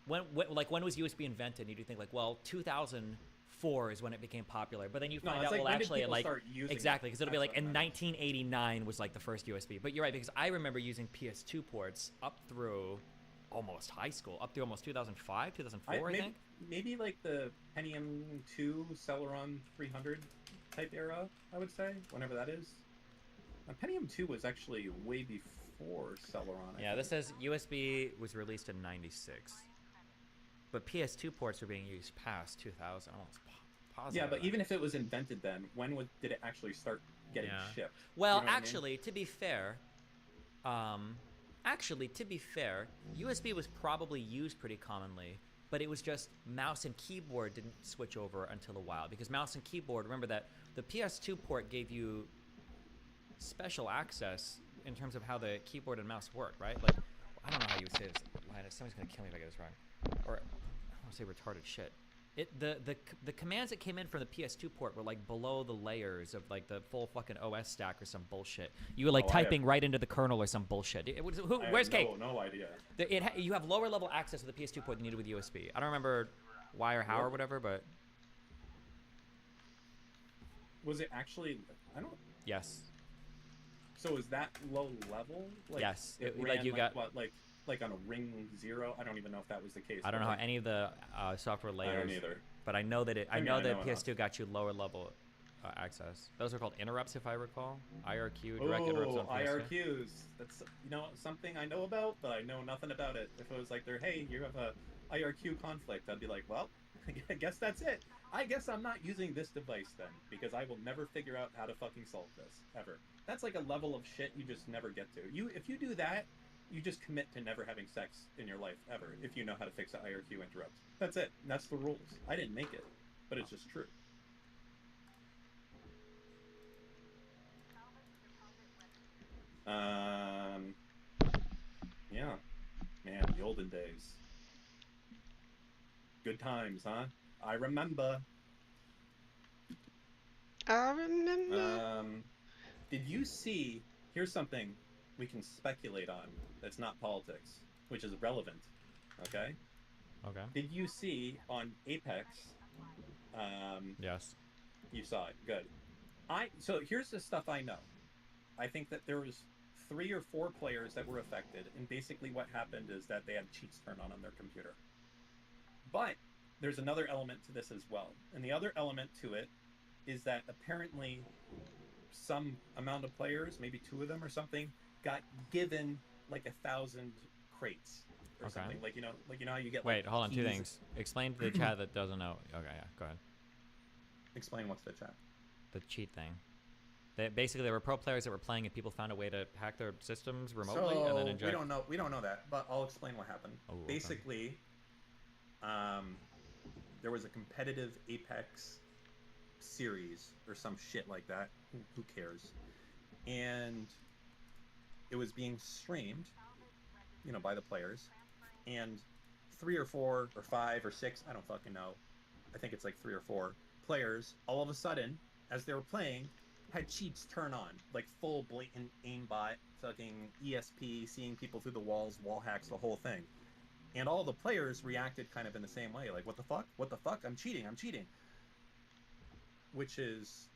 when was USB invented? And you think like, well, 2004 is when it became popular. But then you find out, like, well, when did actually, people like start using exactly, because it'll be That's like what I in meant. 1989 was like the first USB. But you're right, because I remember using PS2 ports up through almost high school, up through almost 2005, 2004, I think. Maybe like the Pentium 2 Celeron 300 type era, I would say, whenever that is. Pentium 2 was actually way before Celeron. Yeah, this says USB was released in 96. But PS2 ports were being used past 2000, almost positive. Yeah, but even if it was invented then, when did it actually start getting shipped? Well, You know what I mean? actually, to be fair, USB was probably used pretty commonly, but it was just mouse and keyboard didn't switch over until a while. Because mouse and keyboard, remember that the PS2 port gave you special access in terms of how the keyboard and mouse work, right? Like, I don't know how you would say this. Somebody's going to kill me if I get this wrong. Or, I don't want to say retarded shit. The commands that came in from the PS2 port were like below the layers of like the full fucking OS stack or some bullshit. You were like typing right into the kernel or some bullshit. Where's Kate? No idea. You have lower level access to the PS2 port than you do with USB. I don't remember why or how or whatever, but Was it actually? I don't. yes. So is that low level? Like, Yes. It Like, ran you got- what, like on a Ring 0? I don't even know if that was the case. I don't know but, how like, any of the software I layers, don't either. but I know that it. I mean, know I that know PS2 got you lower level access. Those are called interrupts, if I recall. IRQ, direct Oh, interrupts on PS2. IRQs. That's something I know about, but I know nothing about it. If it was like, hey, you have a IRQ conflict, I'd be like, well, I guess that's it. I guess I'm not using this device then, because I will never figure out how to fucking solve this ever. That's like a level of shit you just never get to. If you do that, you just commit to never having sex in your life ever. If you know how to fix an IRQ interrupt, that's it. That's the rules. I didn't make it, but it's just true. Yeah, man, the olden days. Good times, huh? I remember. Did you see? Here's something we can speculate on that's not politics, which is relevant. Okay. Okay. Did you see on Apex? Yes. You saw it. Good. So here's the stuff I know. I think that there was 3 or 4 players that were affected, and basically what happened is that they had cheats turned on their computer. But there's another element to this as well, and the other element to it is that apparently some amount of players, maybe 2 of them or something, got given like 1,000 crates or something. Like you know how you get. Wait, hold on. 2 keys. things. Explain to the chat that doesn't know. Okay, yeah, go ahead. Explain what's the chat. The cheat thing. Basically, there were pro players that were playing, and people found a way to hack their systems remotely and then inject. We don't know that, but I'll explain what happened. Oh, okay. Basically, there was a competitive Apex series or some shit like that. Who cares? And it was being streamed, by the players, and 3 or 4 or 5 or 6, I don't fucking know. I think it's like 3 or 4 players all of a sudden, as they were playing, had cheats turn on, like full blatant aimbot, fucking ESP, seeing people through the walls, wall hacks, the whole thing. And all the players reacted kind of in the same way, like, what the fuck? What the fuck? I'm cheating. Which is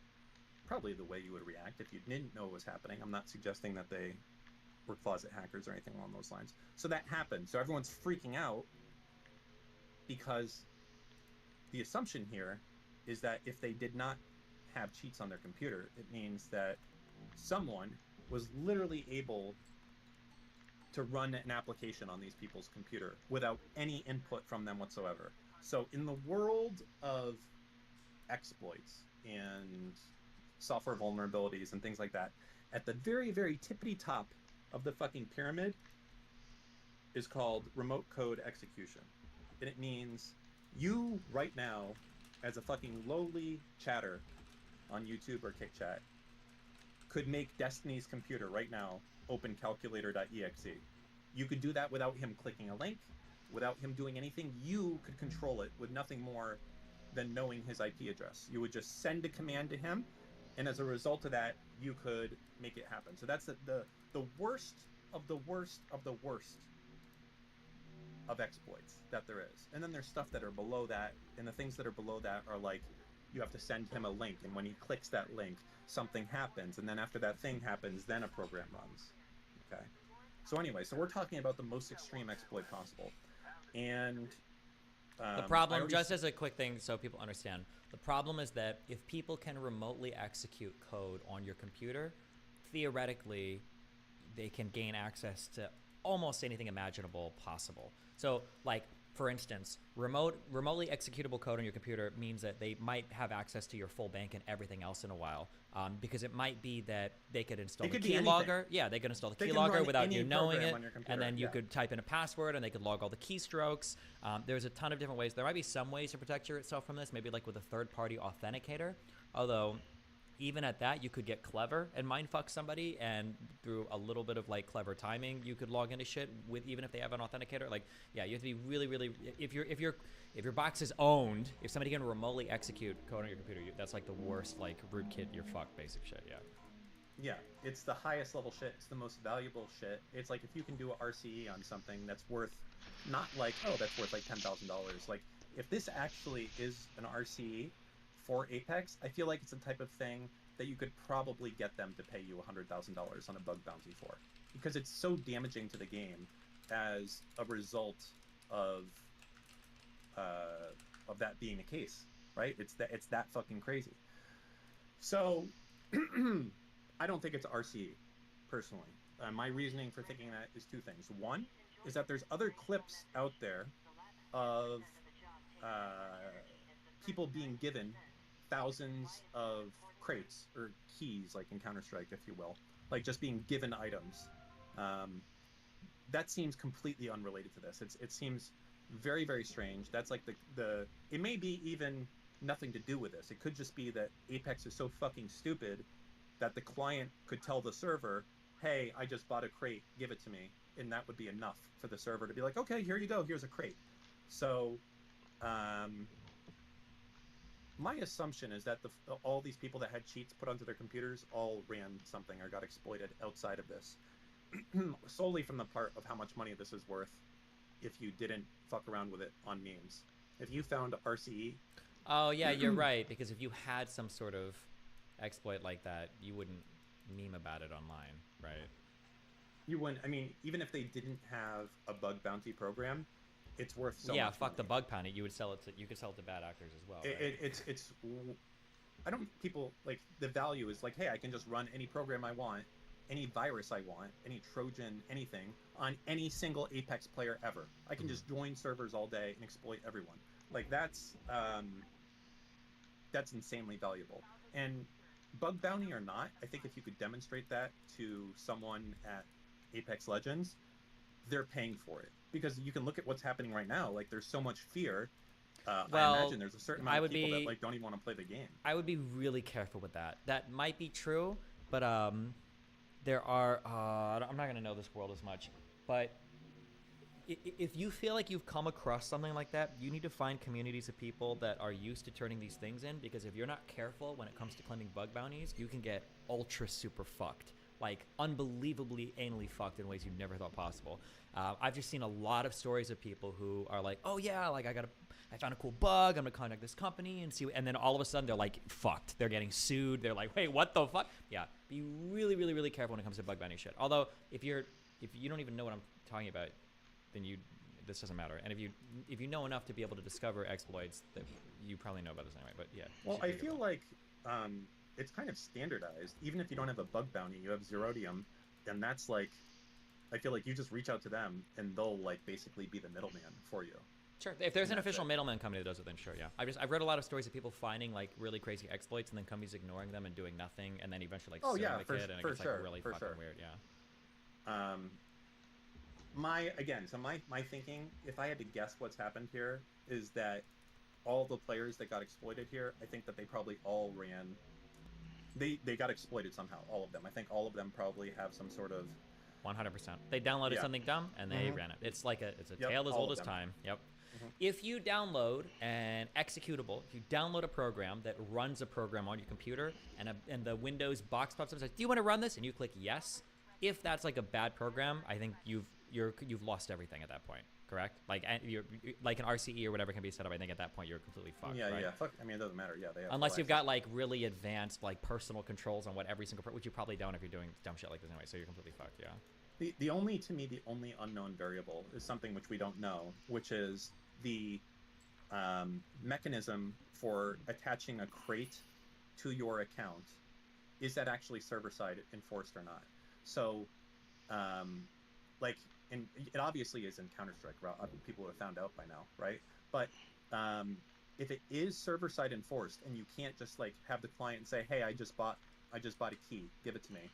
probably the way you would react if you didn't know what was happening. I'm not suggesting that they were closet hackers or anything along those lines. So that happened. So everyone's freaking out because the assumption here is that if they did not have cheats on their computer, it means that someone was literally able to run an application on these people's computer without any input from them whatsoever. So in the world of exploits and software vulnerabilities and things like that, at the very, very tippity top of the fucking pyramid is called remote code execution. And it means you right now, as a fucking lowly chatter on YouTube or KitChat, could make Destiny's computer right now opencalculator.exe. You could do that without him clicking a link, without him doing anything. You could control it with nothing more than knowing his IP address. You would just send a command to him, and as a result of that, you could make it happen. So that's the worst of the worst of the worst of exploits that there is. And then there's stuff that are below that, and the things that are below that are like, you have to send him a link, and when he clicks that link, something happens, and then after that thing happens, then a program runs. Okay. So anyway, so we're talking about the most extreme exploit possible. And the problem, just as a quick thing so people understand, the problem is that if people can remotely execute code on your computer, theoretically, they can gain access to almost anything imaginable possible. So, like, for instance, remotely executable code on your computer means that they might have access to your full bank and everything else in a while, because it might be that they could install the keylogger. Yeah, they could install the keylogger without you knowing it, and then you could type in a password, and they could log all the keystrokes. There's a ton of different ways. There might be some ways to protect yourself from this, maybe like with a third-party authenticator, although even at that, you could get clever and mindfuck somebody, and through a little bit of like clever timing, you could log into shit with, even if they have an authenticator. Like, yeah, you have to be really, really. If your box is owned, if somebody can remotely execute code on your computer, that's like the worst, like rootkit, you're fucked, basic shit. Yeah. Yeah, it's the highest level shit. It's the most valuable shit. It's like if you can do a RCE on something that's worth, not like, oh, that's worth like $10,000. Like, if this actually is an RCE for Apex, I feel like it's the type of thing that you could probably get them to pay you $100,000 on a bug bounty for, because it's so damaging to the game as a result of that being the case, right? It's that fucking crazy. So I don't think it's RCE, personally. My reasoning for thinking that is two things. One is that there's other clips out there of people being given thousands of crates or keys, like in Counter-Strike, if you will, like just being given items. That seems completely unrelated to this. It seems very, very strange. That's like the it may be even nothing to do with this. It could just be that Apex is so fucking stupid that the client could tell the server, hey, I just bought a crate, give it to me, and that would be enough for the server to be like, okay, here you go, here's a crate. So my assumption is that all these people that had cheats put onto their computers all ran something or got exploited outside of this, solely from the part of how much money this is worth if you didn't fuck around with it on memes. If you found RCE... Oh, yeah, you're right, because if you had some sort of exploit like that, you wouldn't meme about it online, right? You wouldn't. I mean, even if they didn't have a bug bounty program, it's worth so much fuck money. The bug bounty. You could sell it to bad actors as well. Right? It's I don't, people, like, the value is like, hey, I can just run any program I want, any virus I want, any Trojan, anything, on any single Apex player ever. I can just join servers all day and exploit everyone. Like, that's insanely valuable. And bug bounty or not, I think if you could demonstrate that to someone at Apex Legends, they're paying for it. Because you can look at what's happening right now. Like, there's so much fear. Well, I imagine there's a certain amount of people that like don't even want to play the game. I would be really careful with that. That might be true, but there are. I'm not going to know this world as much, but if you feel like you've come across something like that, you need to find communities of people that are used to turning these things in, because if you're not careful when it comes to claiming bug bounties, you can get ultra super fucked. Like, unbelievably anally fucked in ways you never thought possible. I've just seen a lot of stories of people who are like, oh yeah, like I found a cool bug, I'm gonna contact this company and see, and then all of a sudden they're like fucked. They're getting sued. They're like, wait, what the fuck? Yeah, be really, really, really careful when it comes to bug bounty shit. Although if you don't even know what I'm talking about, then this doesn't matter. And if you know enough to be able to discover exploits, that you probably know about this anyway. But yeah. Well, I feel like it's kind of standardized. Even if you don't have a bug bounty, you have Zerodium, and that's like, I feel like you just reach out to them and they'll like basically be the middleman for you. Sure. If there's an official middleman company that does it, then sure, yeah. I've read a lot of stories of people finding like really crazy exploits and then companies ignoring them and doing nothing, and then eventually like suing the kid, and it gets like really fucking weird, yeah. My thinking, if I had to guess what's happened here, is that all the players that got exploited here, I think that they probably all ran. They got exploited somehow, all of them. I think all of them probably have some sort of 100%. They downloaded Yeah. something dumb and they ran it. It's a Yep, tale as all old of as them. time. Yep. Mhm. If you download an executable, if you download a program that runs a program on your computer, and the Windows box pops up and says, "Do you want to run this?" and you click yes, if that's like a bad program, I think you've lost everything at that point. Correct? Like you're like an RCE or whatever can be set up. I think at that point you're completely fucked. Yeah, right? yeah. Fuck. I mean, it doesn't matter. Yeah, they have Unless full you've access. got like really advanced like personal controls on what every single which you probably don't if you're doing dumb shit like this anyway. So you're completely fucked. Yeah. The only unknown variable is something which we don't know, which is the mechanism for attaching a crate to your account. Is that actually server-side enforced or not? So, like, it obviously is in Counter-Strike. People would have found out by now, right? But if it is server-side enforced and you can't just like have the client say, "Hey, I just bought a key, give it to me,"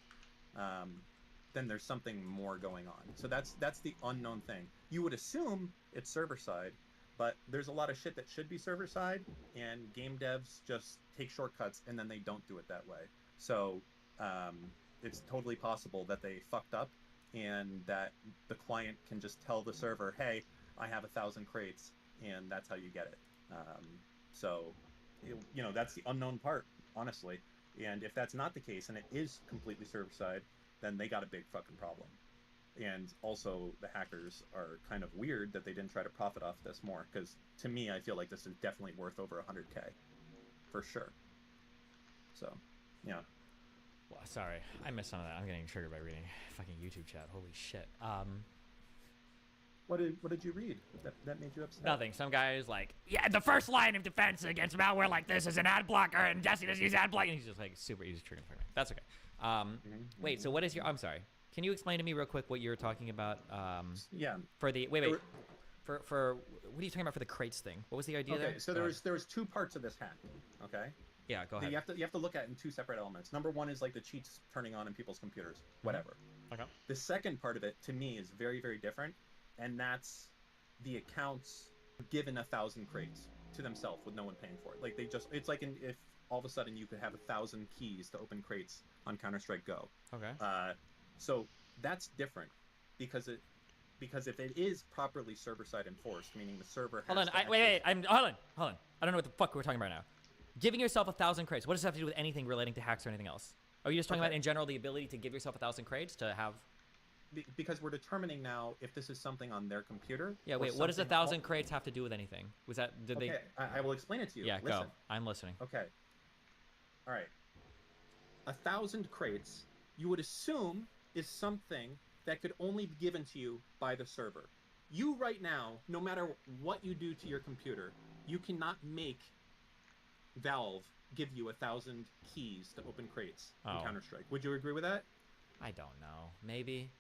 then there's something more going on. So that's the unknown thing. You would assume it's server-side, but there's a lot of shit that should be server-side, and game devs just take shortcuts and then they don't do it that way. So it's totally possible that they fucked up and that the client can just tell the server, "Hey, I have 1,000 crates," and that's how you get it. So, that's the unknown part, honestly. And if that's not the case and it is completely server-side, then they got a big fucking problem. And also, the hackers are kind of weird that they didn't try to profit off this more, because to me, I feel like this is definitely worth over 100K, for sure. So, yeah. Well, sorry, I missed some of that. I'm getting triggered by reading fucking YouTube chat. Holy shit. What did you read that made you upset? Nothing. Some guy is like, yeah, the first line of defense against malware like this is an ad blocker, and Jesse doesn't use ad blocker. And he's just like super easy triggering for me. That's okay. Wait, so what is your? I'm sorry. Can you explain to me real quick what you're talking about? Yeah. For the wait. For what are you talking about for the crates thing? What was the idea there? Okay, so there was two parts of this hack. Okay. Yeah, go ahead. You have to look at it in two separate elements. Number one is like the cheats turning on in people's computers, whatever. Okay. The second part of it, to me, is very, very different, and that's the accounts given 1,000 crates to themselves with no one paying for it. Like it's like if all of a sudden you could have 1,000 keys to open crates on Counter-Strike Go. Okay. So that's different because if it is properly server-side enforced, meaning the server has Hold on. Wait. Hold on. I don't know what the fuck we're talking about now. Giving yourself 1,000 crates. What does that have to do with anything relating to hacks or anything else? Are you just talking about in general the ability to give yourself 1,000 crates to have? Because we're determining now if this is something on their computer. Yeah. Wait. What does 1,000 crates have to do with anything? Was that did okay, they? I will explain it to you. Yeah. Listen. Go. I'm listening. Okay. All right. 1,000 crates, you would assume, is something that could only be given to you by the server. You right now, no matter what you do to your computer, you cannot make Valve give you 1,000 keys to open crates in Counter-Strike. Would you agree with that? I don't know. Maybe.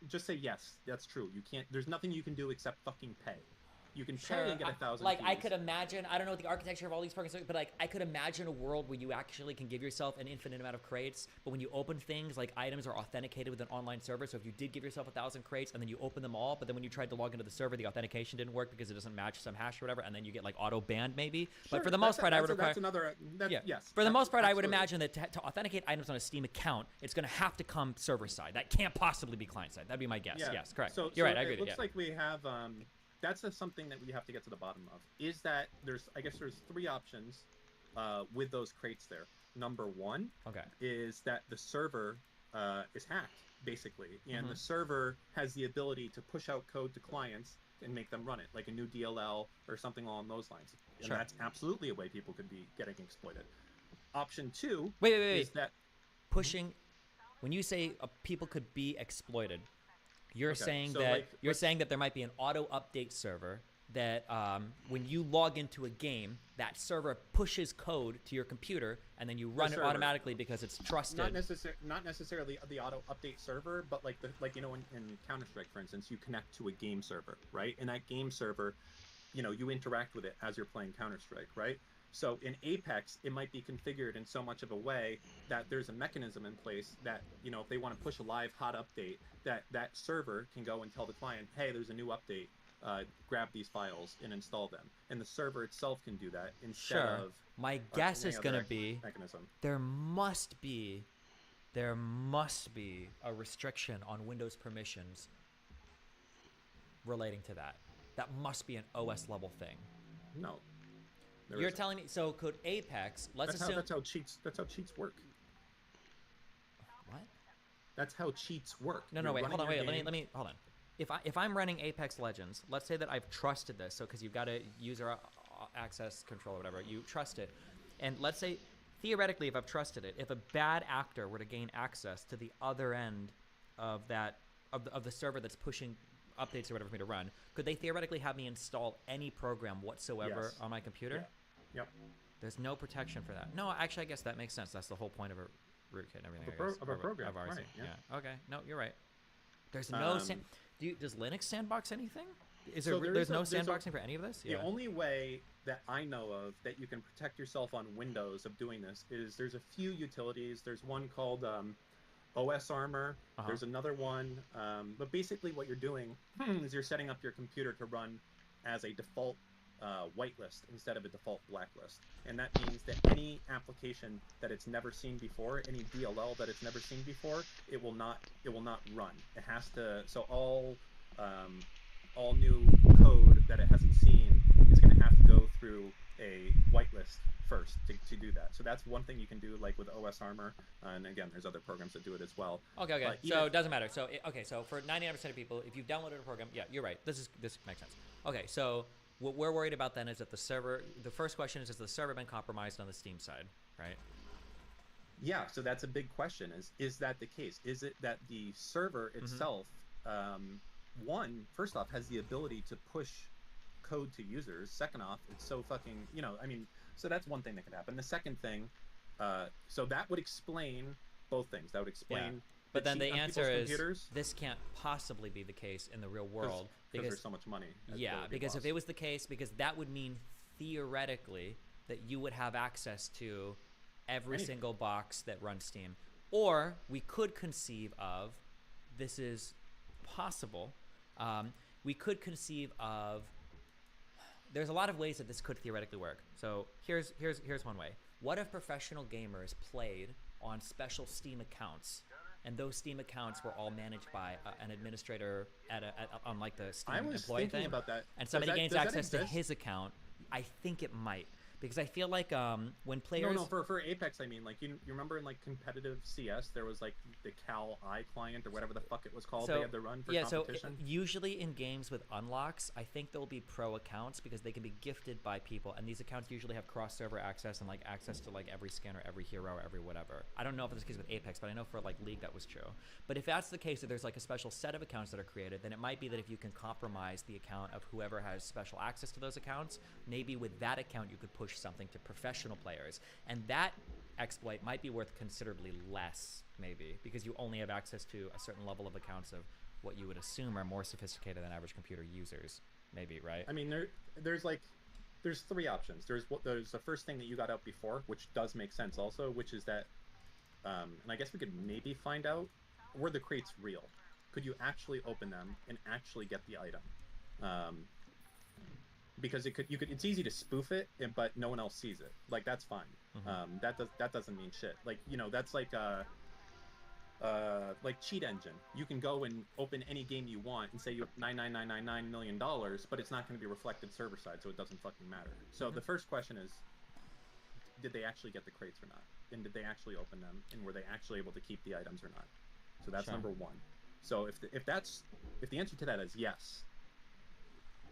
Just say yes. That's true. You can't. There's nothing you can do except fucking pay. You can Sure, pay and get 1,000 like keys. I could imagine. I don't know what the architecture of all these programs, but like I could imagine a world where you actually can give yourself an infinite amount of crates. But when you open things, like items are authenticated with an online server. So if you did give yourself 1,000 crates and then you open them all, but then when you tried to log into the server, the authentication didn't work because it doesn't match some hash or whatever, and then you get like auto banned maybe. Sure, but for the most part, I would require. That's another. Yeah. Yes. For the most part, I would absolutely. imagine that to authenticate items on a Steam account, it's going to have to come server side. That can't possibly be client side. That'd be my guess. Yeah. Yes, correct. So, You're so right. I agree. It looks yeah. like we have. That's something that we have to get to the bottom of. Is that there's three options with those crates there. Number one is that the server is hacked, basically, and the server has the ability to push out code to clients and make them run it, like a new DLL or something along those lines. And that's absolutely a way people could be getting exploited. Option two is that pushing. When you say people could be exploited, you're saying so, that like, saying that there might be an auto update server that when you log into a game, that server pushes code to your computer and then you run it automatically because it's trusted. Not necessarily the auto update server, but like in Counter-Strike, for instance, you connect to a game server, right? And that game server, you interact with it as you're playing Counter-Strike, right? So in Apex, it might be configured in so much of a way that there's a mechanism in place that, if they want to push a live hot update, that server can go and tell the client, hey, there's a new update, grab these files and install them. And the server itself can do that instead of My guess is going to be mechanism. there must be there must be a restriction on Windows permissions relating to that. That must be an OS level thing. No. You're telling me, so could Apex, let's assume... That's how cheats work. What? That's how cheats work. No, wait, hold on, hold on. If I'm running Apex Legends, let's say that I've trusted this, so because you've got a user access control or whatever, you trust it, and let's say theoretically, if I've trusted it, if a bad actor were to gain access to the other end of that of the server that's pushing updates or whatever for me to run, could they theoretically have me install any program whatsoever on my computer? Yeah. Yep. There's no protection for that. No, actually, I guess that makes sense. That's the whole point of a rootkit and everything. Of a program, of RC. right? Yeah. Okay. No, you're right. There's no. Does Linux sandbox anything? Is there? So There's no sandboxing for any of this. The only way that I know of that you can protect yourself on Windows of doing this is there's a few utilities. There's one called OS Armor. There's another one, but basically what you're doing is you're setting up your computer to run as a default whitelist instead of a default blacklist, and that means that any application that it's never seen before, any DLL that it's never seen before, it will not run. It has to. So all new code that it hasn't seen is going to have to go through a whitelist first to do that. So that's one thing you can do, like with OS Armor, and again, there's other programs that do it as well. Okay. So it doesn't matter. So so for 99% of people, if you've downloaded a program, yeah, you're right. This makes sense. Okay, so what we're worried about then is that the server. The first question is, has the server been compromised on the Steam side, right? Yeah. So that's a big question. Is that the case? Is it that the server itself, first off, has the ability to push code to users? Second off, it's so fucking, so that's one thing that could happen. The second thing, so that would explain both things. That would explain. But then the answer is this can't possibly be the case in the real world because there's so much money. Yeah, because if it was the case, because that would mean theoretically that you would have access to every single box that runs Steam. Or we could conceive of, this is possible, we could conceive of, there's a lot of ways that this could theoretically work. So here's one way. What if professional gamers played on special Steam accounts, and those Steam accounts were all managed by an administrator on like the Steam employee thing? About that. And somebody gains access to his account. I think it might. Because I feel like when players... No, for Apex, I mean, like, you remember in, like, competitive CS, there was, like, the Cal I client or whatever the fuck it was called they had to run for competition? So usually in games with unlocks, I think there will be pro accounts because they can be gifted by people, and these accounts usually have cross-server access and, like, access to, like, every skin or every hero or every whatever. I don't know if it's the case with Apex, but I know for, like, League that was true. But if that's the case, that there's, like, a special set of accounts that are created, then it might be that if you can compromise the account of whoever has special access to those accounts, maybe with that account you could push something to professional players, and that exploit might be worth considerably less, maybe, because you only have access to a certain level of accounts of what you would assume are more sophisticated than average computer users, maybe, right? I mean, there's three options. There's the first thing that you got out before, which does make sense also, which is that, and I guess we could maybe find out, were the crates real? Could you actually open them and actually get the item? Because it's easy to spoof it, but no one else sees it. Like, that's fine. That doesn't mean shit. Like, that's like cheat engine. You can go and open any game you want and say you have $9,999 million, but it's not going to be reflected server side, so it doesn't fucking matter. So the first question is, did they actually get the crates or not? And did they actually open them? And were they actually able to keep the items or not? So that's number one. So if the answer to that is yes,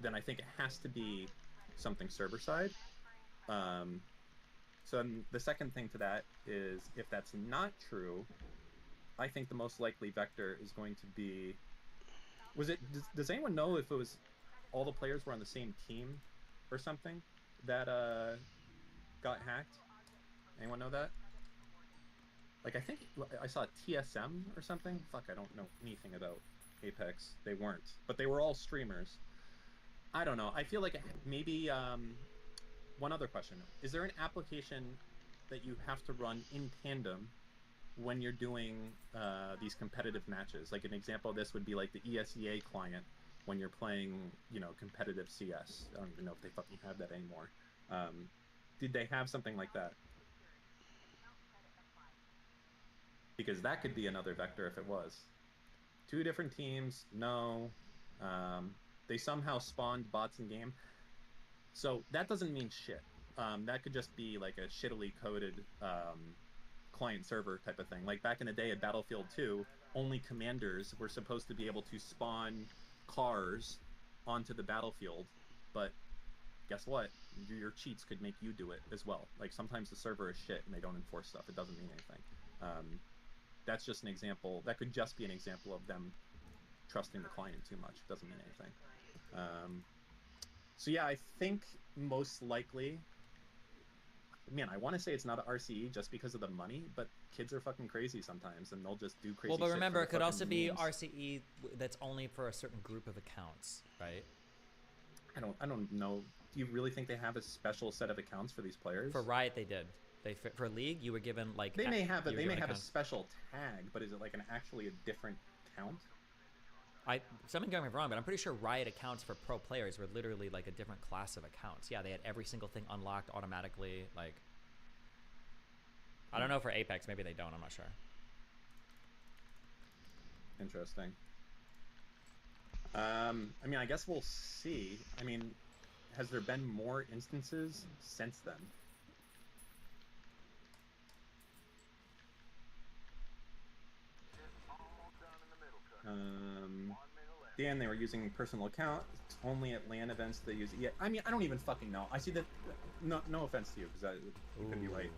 then I think it has to be something server side. So the second thing to that is, if that's not true, I think the most likely vector is going to be, does anyone know if it was all the players were on the same team or something that got hacked? Anyone know that? Like, I think I saw TSM or something. Fuck, I don't know anything about Apex. They weren't, but they were all streamers. I don't know. I feel like maybe one other question. Is there an application that you have to run in tandem when you're doing these competitive matches? Like, an example of this would be like the ESEA client when you're playing, competitive CS. I don't even know if they fucking have that anymore. Did they have something like that? because that could be another vector if it was. 2 different teams, no. They somehow spawned bots in game. So that doesn't mean shit. That could just be like a shittily coded client server type of thing. Like back in the day at Battlefield 2, only commanders were supposed to be able to spawn cars onto the battlefield, but guess what? Your cheats could make you do it as well. Like sometimes the server is shit and they don't enforce stuff. It doesn't mean anything. That's just an example. That could just be an example of them trusting the client too much. It doesn't mean anything. So yeah, I think most likely, man, I want to say it's not an RCE just because of the money, but kids are fucking crazy sometimes, and they'll just do crazy. Well, but shit remember, for it could also be memes. RCE that's only for a certain group of accounts, right? I don't know. Do you really think they have a special set of accounts for these players? For Riot, they did. For League, you were given like they may have a accounts. special tag, but is it like actually a different count? Something got me wrong, but I'm pretty sure Riot accounts for pro players were literally like a different class of accounts. Yeah, they had every single thing unlocked automatically. Like, I don't know for Apex, maybe they don't. I'm not sure. Interesting. I mean, I guess we'll see. I mean, has there been more instances since then? Dan, they were using personal accounts only at LAN events. They use it. Yeah, I mean, I don't even fucking know. I see that. No offense to you, because you could be right.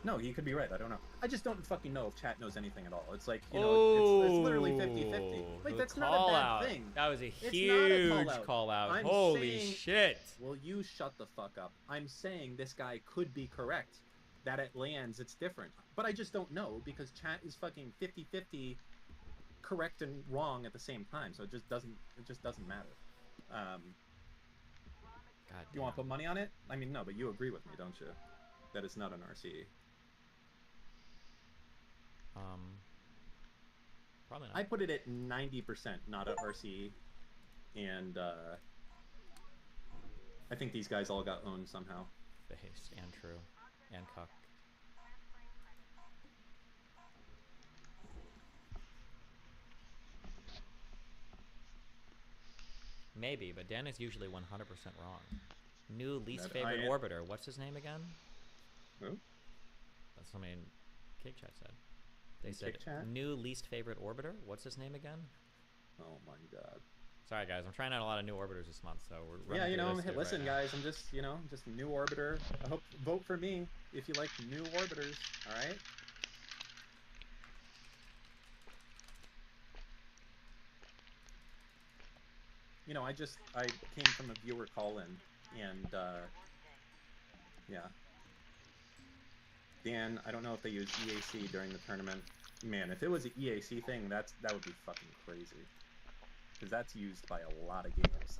No, he could be right. I don't know. I just don't fucking know if chat knows anything at all. It's like, you know, it's literally 50-50. Like, that's not a bad thing. That was a huge call out. Holy shit. Well, you shut the fuck up. I'm saying this guy could be correct. That at LANs, it's different. But I just don't know, because chat is fucking 50-50 correct and wrong at the same time. So it just doesn't matter. God you want to put money on it? I mean, no, but you agree with me, don't you? That it's not an RCE. Probably not. I put it at 90% not an RCE, and I think these guys all got owned somehow. Based and true and cuck. Maybe, but Dan is usually 100% wrong. New least favorite orbiter. What's his name again? Who? That's what Cake Chat said. They said new least favorite orbiter. What's his name again? Oh my god. Sorry guys, I'm trying out a lot of new orbiters this month, so we're yeah, you know, hey, listen guys, I'm just, you know, just new orbiter. I hope vote for me if you like new orbiters. All right. You know, I came from a viewer call-in, and, yeah. Dan, I don't know if they use EAC during the tournament. Man, if it was an EAC thing, that would be fucking crazy. Because that's used by a lot of games.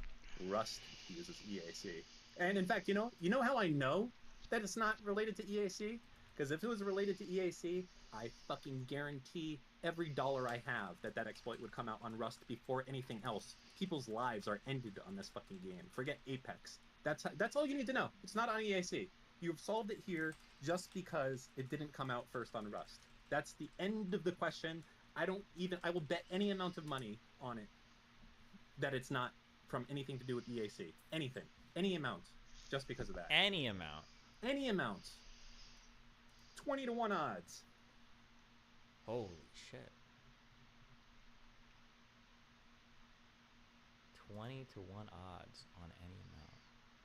Rust uses EAC. And in fact, you know how I know that it's not related to EAC? Because if it was related to EAC, I fucking guarantee every dollar I have that exploit would come out on Rust before anything else. People's lives are ended on this fucking game. Forget Apex. That's all you need to know. It's not on EAC. You've solved it here just because it didn't come out first on Rust. That's the end of the question. I will bet any amount of money on it that it's not from anything to do with EAC. Anything. Any amount. Just because of that. Any amount. Any amount. 20-1 odds. Holy shit. 20-1 odds on any amount.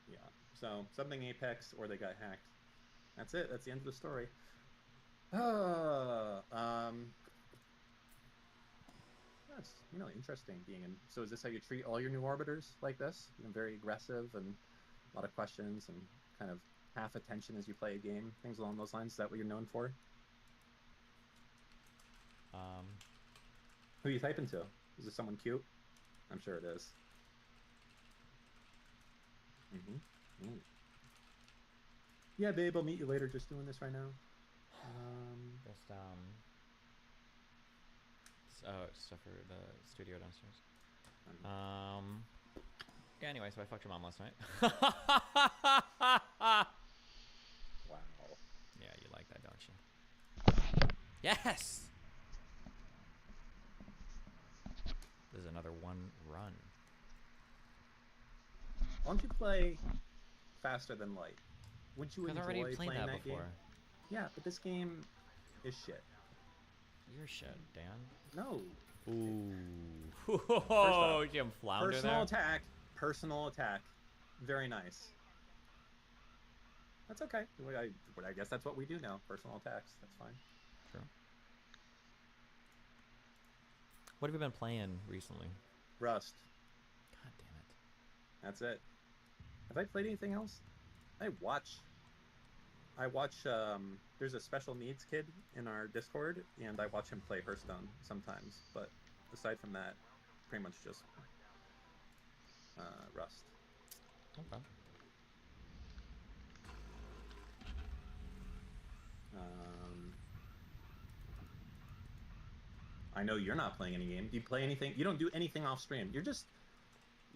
Yeah. So, something Apex or they got hacked. That's it. That's the end of the story. That's, interesting being in. So is this how you treat all your new orbiters, like this? Very aggressive and a lot of questions and kind of half attention as you play a game, things along those lines. Is that what you're known for? Who are you typing to? Is it someone cute? I'm sure it is. Yeah, babe, I'll meet you later. Just doing this right now. Stuff for the studio downstairs. Yeah, anyway, so I fucked your mom last night. Wow. Yeah, you like that, don't you? Yes! This is another one run. Why don't you play Faster Than Light? Would you I've enjoy already played playing that game? before. Yeah, but this game is shit. Your shit, Dan. No. Ooh. off, Jim Flounder Personal there. attack. Personal attack. Very nice. That's okay. I guess that's what we do now. Personal attacks. That's fine. Sure. What have you been playing recently? Rust. God damn it. That's it. Have I played anything else? I watch. There's a special needs kid in our Discord, and I watch him play Hearthstone sometimes. But aside from that, pretty much just Rust. Okay. I know you're not playing any game. Do you play anything? You don't do anything off stream. You're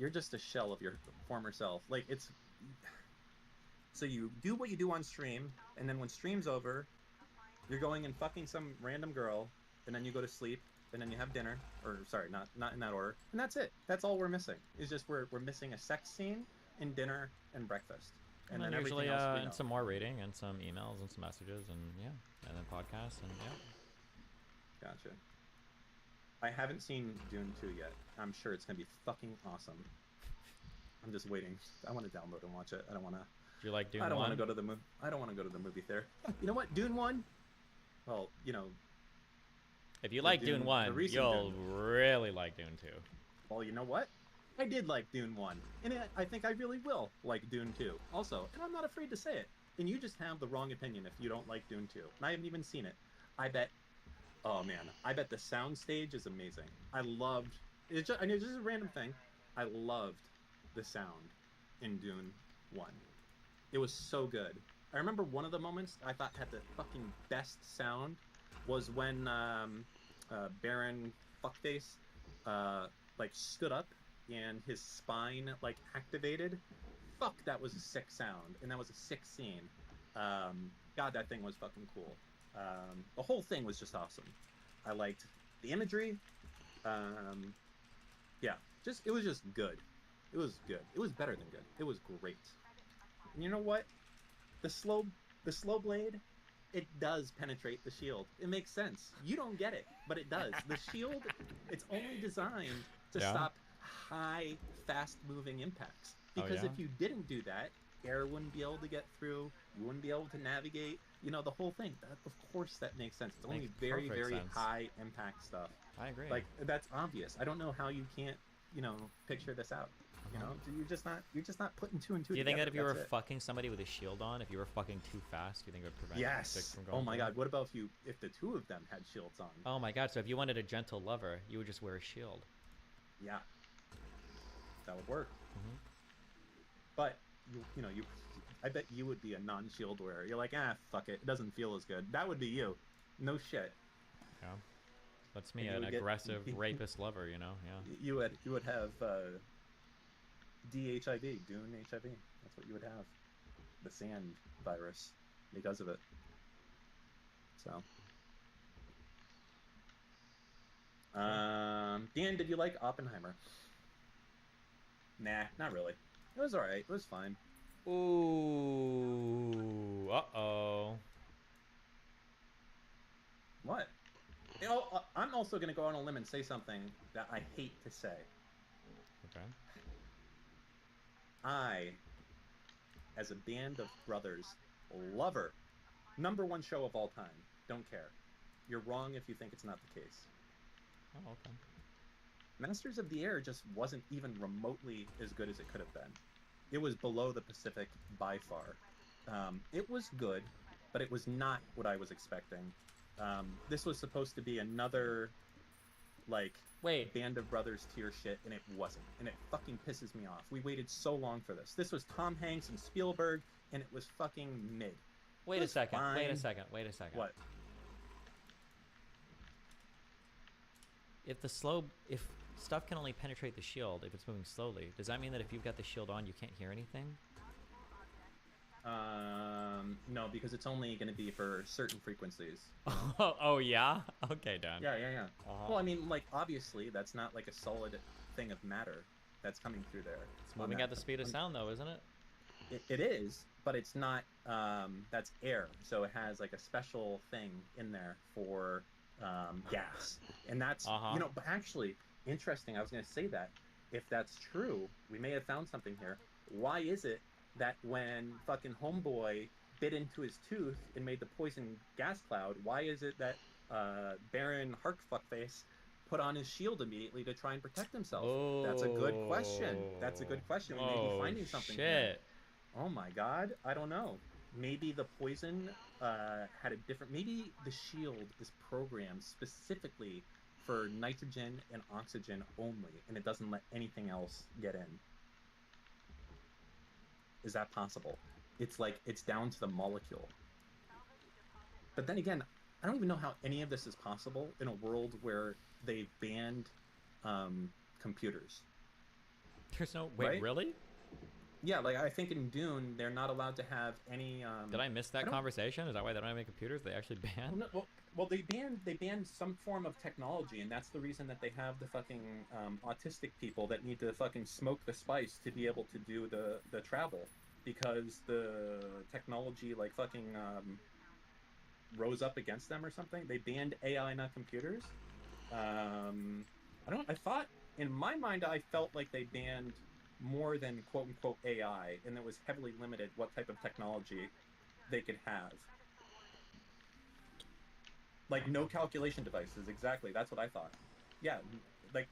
just a shell of your former self. Like it's. So you do what you do on stream, and then when stream's over, you're going and fucking some random girl, and then you go to sleep, and then you have dinner, or sorry, not in that order, and that's it. That's all we're missing. It's just we're missing a sex scene, and dinner, and breakfast, and then usually everything else we know. and some more reading, and some emails, and some messages, and yeah, and then podcasts, and yeah. Gotcha. I haven't seen Dune 2 yet. I'm sure it's gonna be fucking awesome. I'm just waiting. I want to download and watch it. I don't want to. Do you like Dune 1? I don't want to go to the movie. I don't want to go to the movie theater. You know what? Dune 1. Well, you know. If you like Dune 1, you'll really like Dune 2. Well, you know what? I did like Dune 1, and I think I really will like Dune 2 also, and I'm not afraid to say it. And you just have the wrong opinion if you don't like Dune 2. And I haven't even seen it. I bet. Oh man, I bet the sound stage is amazing. I loved. It's just. I know this is a random thing. I loved the sound in Dune 1. It was so good. I remember one of the moments I thought had the fucking best sound was when Baron Fuckface like stood up and his spine like activated. Fuck, that was a sick sound, and that was a sick scene. God, that thing was fucking cool. The whole thing was just awesome. I liked the imagery. Yeah, it was just good. It was good. It was better than good. It was great. And you know what? The slow blade, it does penetrate the shield. It makes sense. You don't get it, but it does. The shield, it's only designed to stop high, fast-moving impacts. Because if you didn't do that, air wouldn't be able to get through. You wouldn't be able to navigate. You know, the whole thing. Of course, that makes sense. It's only very, very high impact stuff. I agree. Like that's obvious. I don't know how you can't, picture this this out. You know, you're just not putting two and two. Do you think that if you together. were fucking somebody with a shield on, if you were fucking too fast, do you think it would prevent the stick from going? Oh my god, what about if the two of them had shields on? Oh my god, so if you wanted a gentle lover, you would just wear a shield. Yeah. That would work. Mm-hmm. But I bet you would be a non-shield wearer. You're like, fuck it. It doesn't feel as good. That would be you. No shit. Yeah. That's me, an aggressive rapist lover, Yeah. You would have DHIV, Dune HIV. That's what you would have. The sand virus because of it. So. Dan, did you like Oppenheimer? Nah, not really. It was alright. It was fine. Ooh. Uh-oh. What? I'm also going to go on a limb and say something that I hate to say. Okay. I, as a band of brothers, lover, #1 show of all time. Don't care. You're wrong if you think it's not the case. Oh, okay. Masters of the Air just wasn't even remotely as good as it could have been. It was below the Pacific by far. It was good, but it was not what I was expecting. This was supposed to be another, Band of Brothers tier shit, and it wasn't. And it fucking pisses me off. We waited so long for this. This was Tom Hanks and Spielberg, and it was fucking mid. Wait a second. Fine. Wait a second. What? If stuff can only penetrate the shield if it's moving slowly, does that mean that if you've got the shield on, you can't hear anything? No, because it's only going to be for certain frequencies. Oh yeah. Okay, Dan. Yeah. Uh-huh. Well, I mean, like obviously that's not like a solid thing of matter that's coming through there. It's moving at the speed of sound, though, isn't it? It is, but it's not. That's air, so it has like a special thing in there for gas, and that's But actually, interesting. I was going to say that if that's true, we may have found something here. Why is it that when fucking Homeboy bit into his tooth and made the poison gas cloud, why is it that Baron Harkfuckface put on his shield immediately to try and protect himself? That's a good question. That's a good question. We may be finding something here. Oh my god, I don't know. Maybe the poison had a different... Maybe the shield is programmed specifically for nitrogen and oxygen only, and it doesn't let anything else get in. Is that possible? It's like, it's down to the molecule. But then again, I don't even know how any of this is possible in a world where they've banned computers. There's no... Wait, right? Really? Yeah, like I think in Dune, they're not allowed to have any... Did I miss that conversation? Is that why they don't have any computers? They actually banned? Well, they banned some form of technology, and that's the reason that they have the fucking autistic people that need to fucking smoke the spice to be able to do the travel, because the technology like fucking rose up against them or something. They banned AI, not computers. I thought in my mind I felt like they banned more than quote unquote AI, and it was heavily limited what type of technology they could have. Like no calculation devices, exactly. That's what I thought. Yeah, like,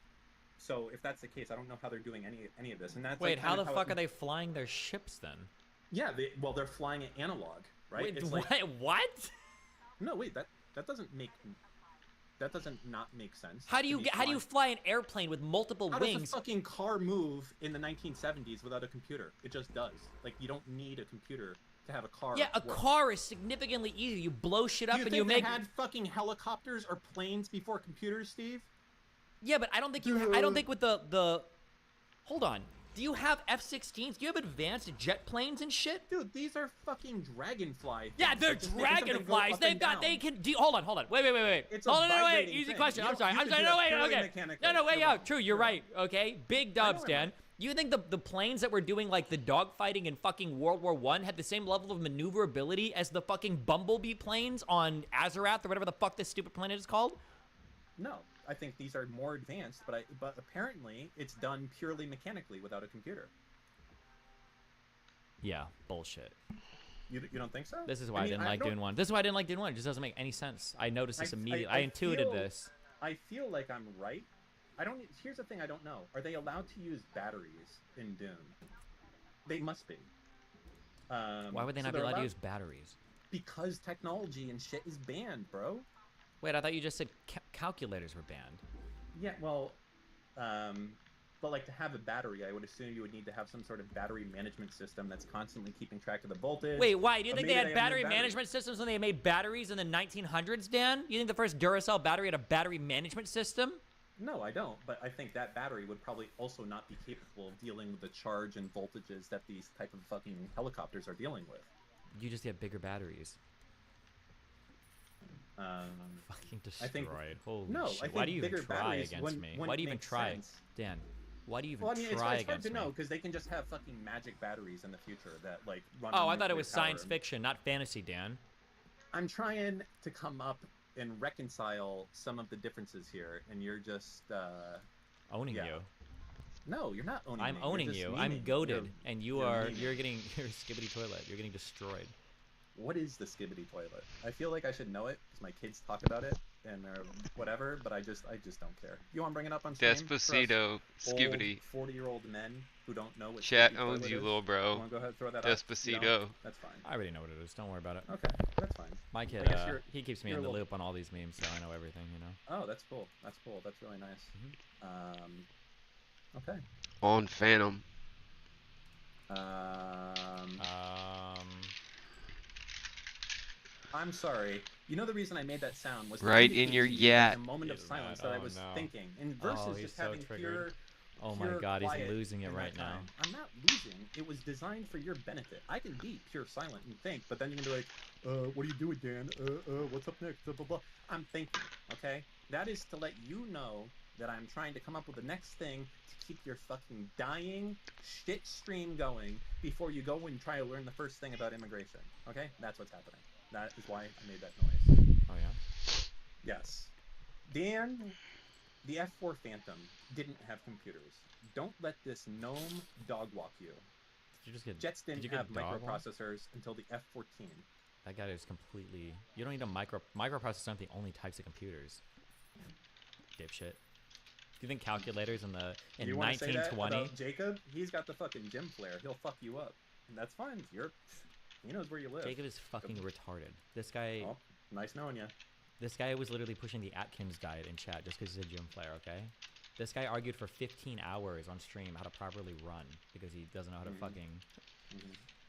so if that's the case, I don't know how they're doing any of this. And that's wait, like how the fuck are they flying their ships then? Yeah, they're flying it analog, right? Wait, it's what? Like, what? No, wait, that doesn't not make sense. How do you fly an airplane with multiple wings? How does a fucking car move in the 1970s without a computer? It just does. Like, you don't need a computer to have a car. Yeah, a car is significantly easier. You blow shit up and you make... they had fucking helicopters or planes before computers, Steve? Yeah, but I don't think I don't think with the... Hold on. Do you have F-16s? Do you have advanced jet planes and shit? Dude, these are fucking dragonfly things. Yeah, they're dragonflies. They can... Hold on. Wait. It's hold a on, vibrating Easy thing. question. I'm sorry. No, wait, okay. No, wait, yeah, true, you're right, okay? Big dubs, Dan. You think the planes that were doing, like, the dogfighting in fucking World War I had the same level of maneuverability as the fucking Bumblebee planes on Azarath or whatever the fuck this stupid planet is called? No. I think these are more advanced, but apparently it's done purely mechanically without a computer. Yeah, bullshit. You don't think so? This is why I didn't like Dune 1. This is why I didn't like Dune 1. It just doesn't make any sense. I noticed this immediately. I intuited this. I feel like I'm right. Here's the thing I don't know. Are they allowed to use batteries in Dune? They must be. Why would they not be allowed to use batteries? Because technology and shit is banned, bro. Wait, I thought you just said calculators were banned. Yeah, well, but like to have a battery, I would assume you would need to have some sort of battery management system that's constantly keeping track of the voltage. Wait, why? Do you think they had battery management systems when they made batteries in the 1900s, Dan? You think the first Duracell battery had a battery management system? No, I don't, but I think that battery would probably also not be capable of dealing with the charge and voltages that these type of fucking helicopters are dealing with. You just get bigger batteries. Fucking destroyed. Holy shit. Why do you even try against me? Why do you even try? Dan, why do you even try against me? It's hard to know, because they can just have fucking magic batteries in the future that, like, run Oh, I thought it was science fiction, not fantasy, Dan. I'm trying to come up and reconcile some of the differences here, and you're just, owning you. No, you're not owning me. I'm owning you. I'm goated, and you're a skibbity toilet. You're getting destroyed. What is the skibbity toilet? I feel like I should know it because my kids talk about it and whatever, but I just don't care. You want to bring it up on stream? Despacito, skibbity. 40-year-old men who don't know what Chat owns you, little bro. You want to go ahead and throw that Despacito. out? You know, that's fine. I already know what it is. Don't worry about it. Okay, that's fine. My kid, he keeps me in the loop on all these memes, so I know everything, you know. Oh, that's cool. That's cool. That's really nice. Okay. On Phantom. I'm sorry. You know the reason I made that sound was right in your a moment of silence that I was thinking. And versus just having pure Oh my pure God, he's quiet losing it in right that now. time. I'm not losing. It was designed for your benefit. I can be pure silent and think, but then you can be like, what are you doing, Dan? What's up next? Blah, blah, blah. I'm thinking, okay? That is to let you know that I'm trying to come up with the next thing to keep your fucking dying shit stream going before you go and try to learn the first thing about immigration. Okay? That's what's happening. That is why I made that noise. Oh yeah. Yes. Dan, the F4 Phantom didn't have computers. Don't let this gnome dog walk you. Did you just get? Jets Did didn't you get have dog walked? microprocessors until the F14. That guy is completely. You don't need a microprocessors aren't the only types of computers. Dipshit. Do you think calculators in You want to say that 1920? about Jacob? He's got the fucking gym flare. He'll fuck you up. And that's fine. He knows where you live. Jacob is fucking retarded. This guy. Oh, nice knowing you. This guy was literally pushing the Atkins diet in chat just because he's a gym flare. Okay. This guy argued for 15 hours on stream how to properly run because he doesn't know how to fucking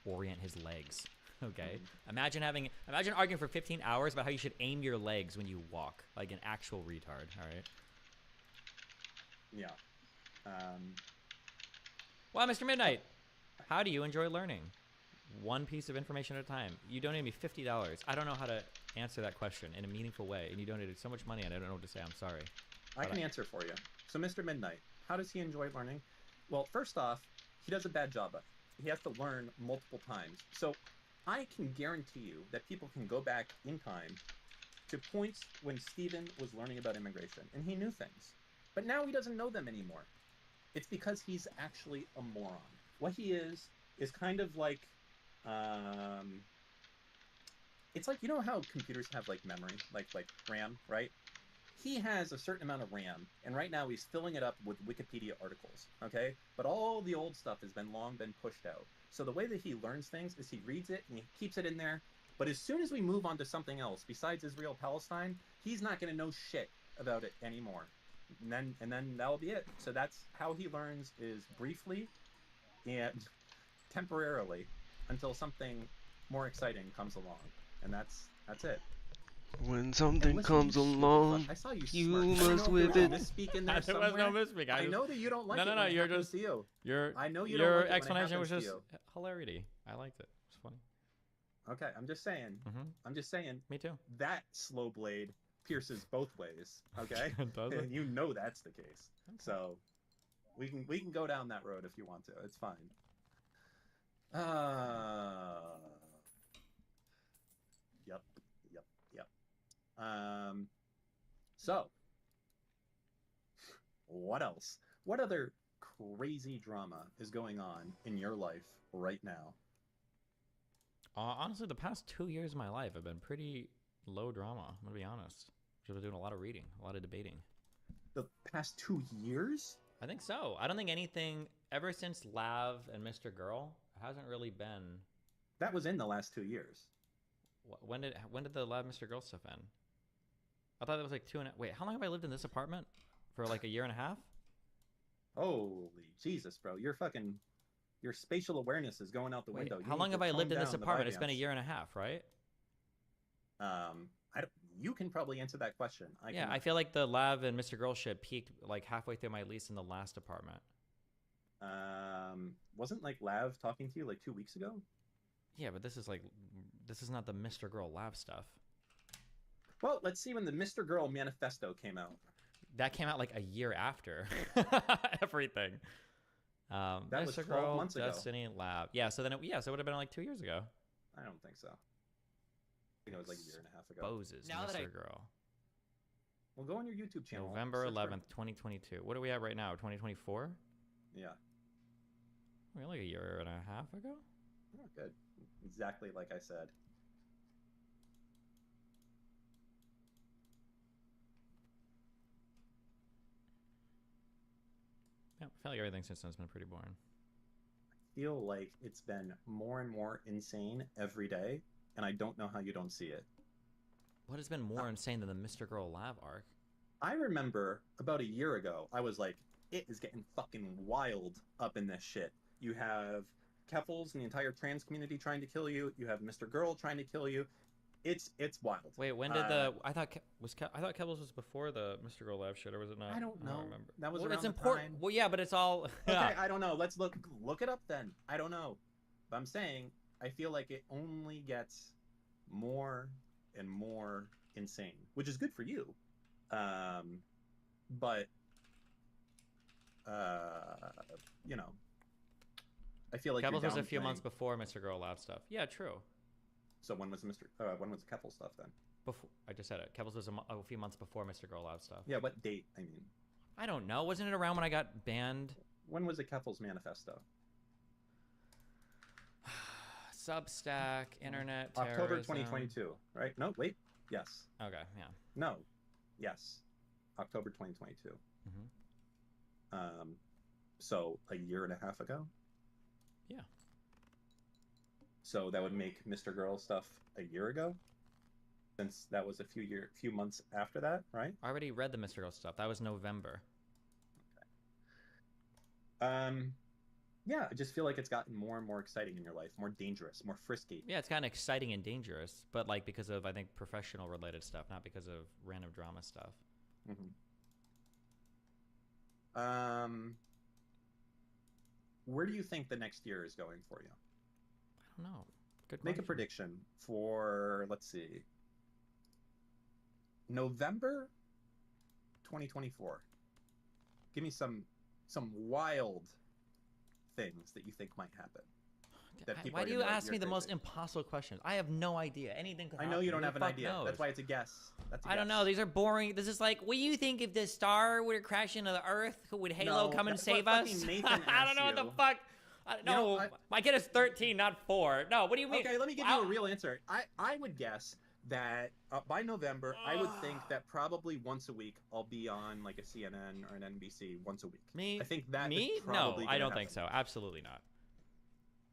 orient his legs. Okay. Imagine arguing for 15 hours about how you should aim your legs when you walk, like an actual retard. All right. Yeah. Well, Mr. Midnight, how do you enjoy learning? One piece of information at a time. You donated me $50. I don't know how to answer that question in a meaningful way, and you donated so much money, and I don't know what to say. I'm sorry. I can answer for you. So, Mr. Midnight, how does he enjoy learning? Well, first off, he does a bad job of it. He has to learn multiple times. So, I can guarantee you that people can go back in time to points when Steven was learning about immigration, and he knew things. But now he doesn't know them anymore. It's because he's actually a moron. What he is kind of like, it's like, you know how computers have like memory, like RAM, right? He has a certain amount of RAM, and right now he's filling it up with Wikipedia articles, okay? But all the old stuff has long been pushed out. So the way that he learns things is he reads it and he keeps it in there. But as soon as we move on to something else besides Israel-Palestine, he's not going to know shit about it anymore. And then that'll be it. So that's how he learns, is briefly and temporarily until something more exciting comes along. And that's it. When something comes along, I saw you you smirk. must I know whip there it. was a misspeak in there There was somewhere. no misspeak. I know that you don't like it No, when it you're happens just to you. your. I know you your don't like it when it explanation was happens just to you. hilarity. I liked it. It's funny. Okay, I'm just saying. I'm just saying. Me too. That slow blade pierces both ways. Okay, Does it? and you know that's the case. So we can go down that road if you want to. It's fine. Yep. So what else? What other crazy drama is going on in your life right now? Honestly, the past 2 years of my life have been pretty low drama. I'm gonna be honest. I've been doing a lot of reading, a lot of debating. The past 2 years? I think so. I don't think anything ever since Lav and Mr. Girl hasn't really been. That was in the last 2 years. When did the Lav Mr. Girl stuff end? I thought it was like wait, how long have I lived in this apartment? For like a year and a half? Holy Jesus, bro! Your spatial awareness is going out the window. How long have I lived in this apartment? It's been a year and a half, right? You can probably answer that question. I feel like the Lav and Mr. Girl shit peaked like halfway through my lease in the last apartment. Wasn't like Lav talking to you like 2 weeks ago? Yeah, but this is not the Mr. Girl Lav stuff. Well, let's see when the Mr. Girl manifesto came out. That came out like a year after everything. That Mr. was 12 Girl, months ago. Destiny, Lab. Yeah, so it would have been like 2 years ago. I don't think so. I think it was like a year and a half ago. Boses, Mr. Girl. Well, go on your YouTube channel. November 11th, 2022. What are we at right now? 2024? Yeah. We're like a year and a half ago? Oh, good. Exactly like I said. Yeah, I feel like everything since then has been pretty boring. I feel like it's been more and more insane every day, and I don't know how you don't see it. What has been more insane than the Mr. Girl Lab arc? I remember about a year ago, I was like, it is getting fucking wild up in this shit. You have Keffels and the entire trans community trying to kill you. You have Mr. Girl trying to kill you. it's wild. Wait, when did I thought Kebbles was before the Mr. Go Live shit, or was it not? I don't know. remember. That was well, around it's the important. time. Well, yeah, but it's all. Okay, I don't know. Let's look it up then. I don't know. But I'm saying I feel like it only gets more and more insane, which is good for you. But you know, I feel like Kebbles was a few downplaying- months before Mr. Girl Lab stuff. Yeah, true. So when was the Keppel stuff then? Before I just said it. Kebbles was a few months before Mr. Girl Lab stuff. Yeah, what date? I mean, I don't know. Wasn't it around when I got banned? when was the Keppel's manifesto? Substack, internet, October terrorism. 2022, right? No, wait. Yes. Okay, yeah. No. Yes. October 2022. Mm-hmm. So a year and a half ago. Yeah. So that would make Mr. Girl stuff a year ago, since that was a few months after that, right? I already read the Mr. Girl stuff. That was November. Yeah, I just feel like it's gotten more and more exciting in your life, more dangerous, more frisky. Yeah, it's kind of exciting and dangerous, but like because of I think professional related stuff, not because of random drama stuff. Mm-hmm. Where do you think the next year is going for you? I don't know. Good Make a question. prediction for, let's see, November 2024. Give me some wild things that you think might happen. That people Why are do gonna you be like, ask "You're me the most crazy." impossible questions? I have no idea. Anything could I happen. know you don't Who have the an fuck idea. knows? That's why it's a guess. That's a I don't guess. know. These are boring. This is like, what do you think if the star would crash into the Earth? Would Halo No, come and that's what save us? fucking Nathan I don't asked know what the you. fuck. No, know, my kid is 13, not 4. No, what do you mean? Okay, let me give you a real answer. I would guess that by November, I would think that probably once a week I'll be on like a CNN or an NBC once a week. Me? I think that Me? is probably No, I gonna don't think happen. so. Absolutely not.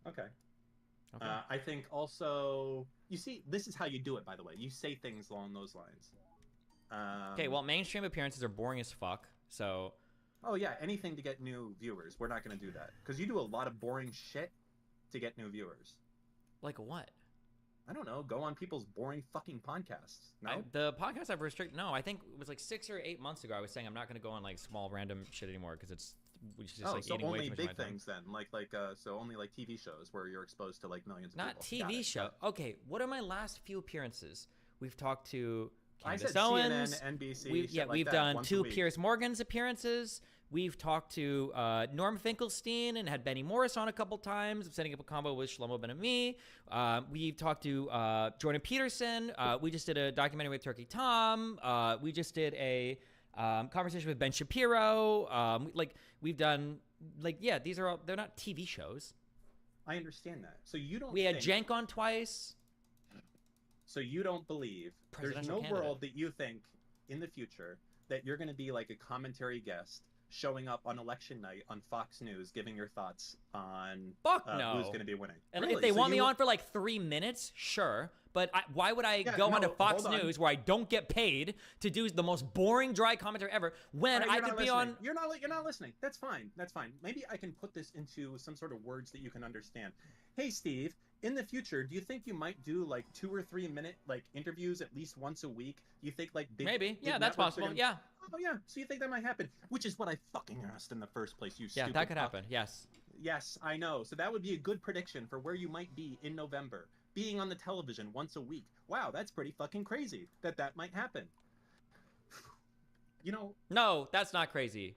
Okay. Okay. I think also, you see, this is how you do it, by the way. You say things along those lines. Okay, well, mainstream appearances are boring as fuck, so... Oh, yeah, anything to get new viewers. We're not going to do that. Because you do a lot of boring shit to get new viewers. Like what? I don't know. Go on people's boring fucking podcasts. No? The podcast I've restricted... No, I think it was like 6 or 8 months ago I was saying I'm not going to go on like small random shit anymore because it's just like so eating way only too much big of my time. things then, so only like TV shows where you're exposed to like millions of Not people. Got TV it. show. Okay, what are my last few appearances? We've talked to I Candace said Owens. CNN, NBC. We've shit like we've that, done once a 2 week. Piers Morgan's appearances. We've talked to Norm Finkelstein and had Benny Morris on a couple times. I'm setting up a combo with Shlomo Ben Ami. We've talked to Jordan Peterson. We just did a documentary with Turkey Tom. We just did a conversation with Ben Shapiro. We've done these are all, they're not TV shows. I understand that. So you don't. We had think, Jank on twice. So you don't believe there's Presidential no candidate. world that you think in the future that you're going to be like a commentary guest showing up on election night on Fox News giving your thoughts on Fuck no. who's going to be winning. And Really? if they So want me you- on for like 3 minutes, sure. But why would I Yeah, go onto no, Fox hold on. News where I don't get paid to do the most boring, dry commentary ever when All right, I you're could not be listening. on? You're not listening. That's fine. That's fine. Maybe I can put this into some sort of words that you can understand. Hey, Steve. In the future, do you think you might do like 2 or 3 minute like interviews at least once a week? Do you think like Maybe. big Yeah, that's networks are possible. gonna- Yeah. Oh yeah. So you think that might happen? Which is what I fucking asked in the first place. You Yeah, stupid that could fuck. happen. Yes. Yes, I know. So that would be a good prediction for where you might be in November, being on the television once a week. Wow, that's pretty fucking crazy that might happen. You know, No, that's not crazy.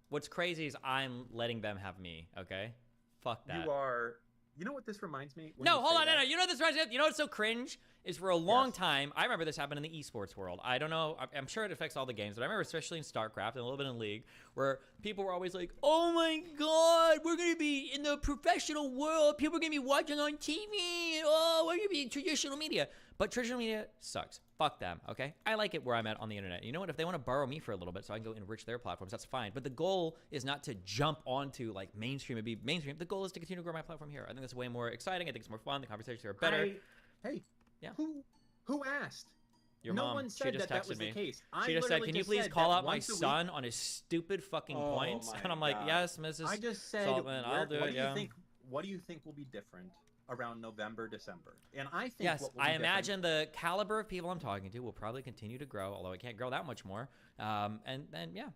What's crazy is I'm letting them have me. Okay. Fuck that. you are. You know what this reminds me? when No, you hold say on, no. that? You know this reminds me. You know what's so cringe is for a long Yes. time. I remember this happened in the esports world. I don't know. I'm sure it affects all the games, but I remember especially in StarCraft and a little bit in League, where people were always like, "Oh my God, we're gonna be in the professional world. People are gonna be watching on TV. And, oh, we're gonna be in traditional media." But traditional media sucks. Fuck them. Okay. I like it where I'm at on the internet. You know what? If they want to borrow me for a little bit so I can go enrich their platforms, that's fine. But the goal is not to jump onto like mainstream and be mainstream. The goal is to continue to grow my platform here. I think that's way more exciting. I think it's more fun. The conversations are better. Hey, Yeah. Who asked? Your no mom, one she said just that texted was me. the case. She just said, "Can you please call out my son son?" on his stupid fucking Oh points?" my And I'm like, God. "Yes, Mrs. I just said, Saltman, I'll do what it." do Yeah. you think? What do you think will be different around November, December. And I think Yes, what will I be different- imagine the caliber of people I'm talking to will probably continue to grow, although it can't grow that much more. And then, yeah.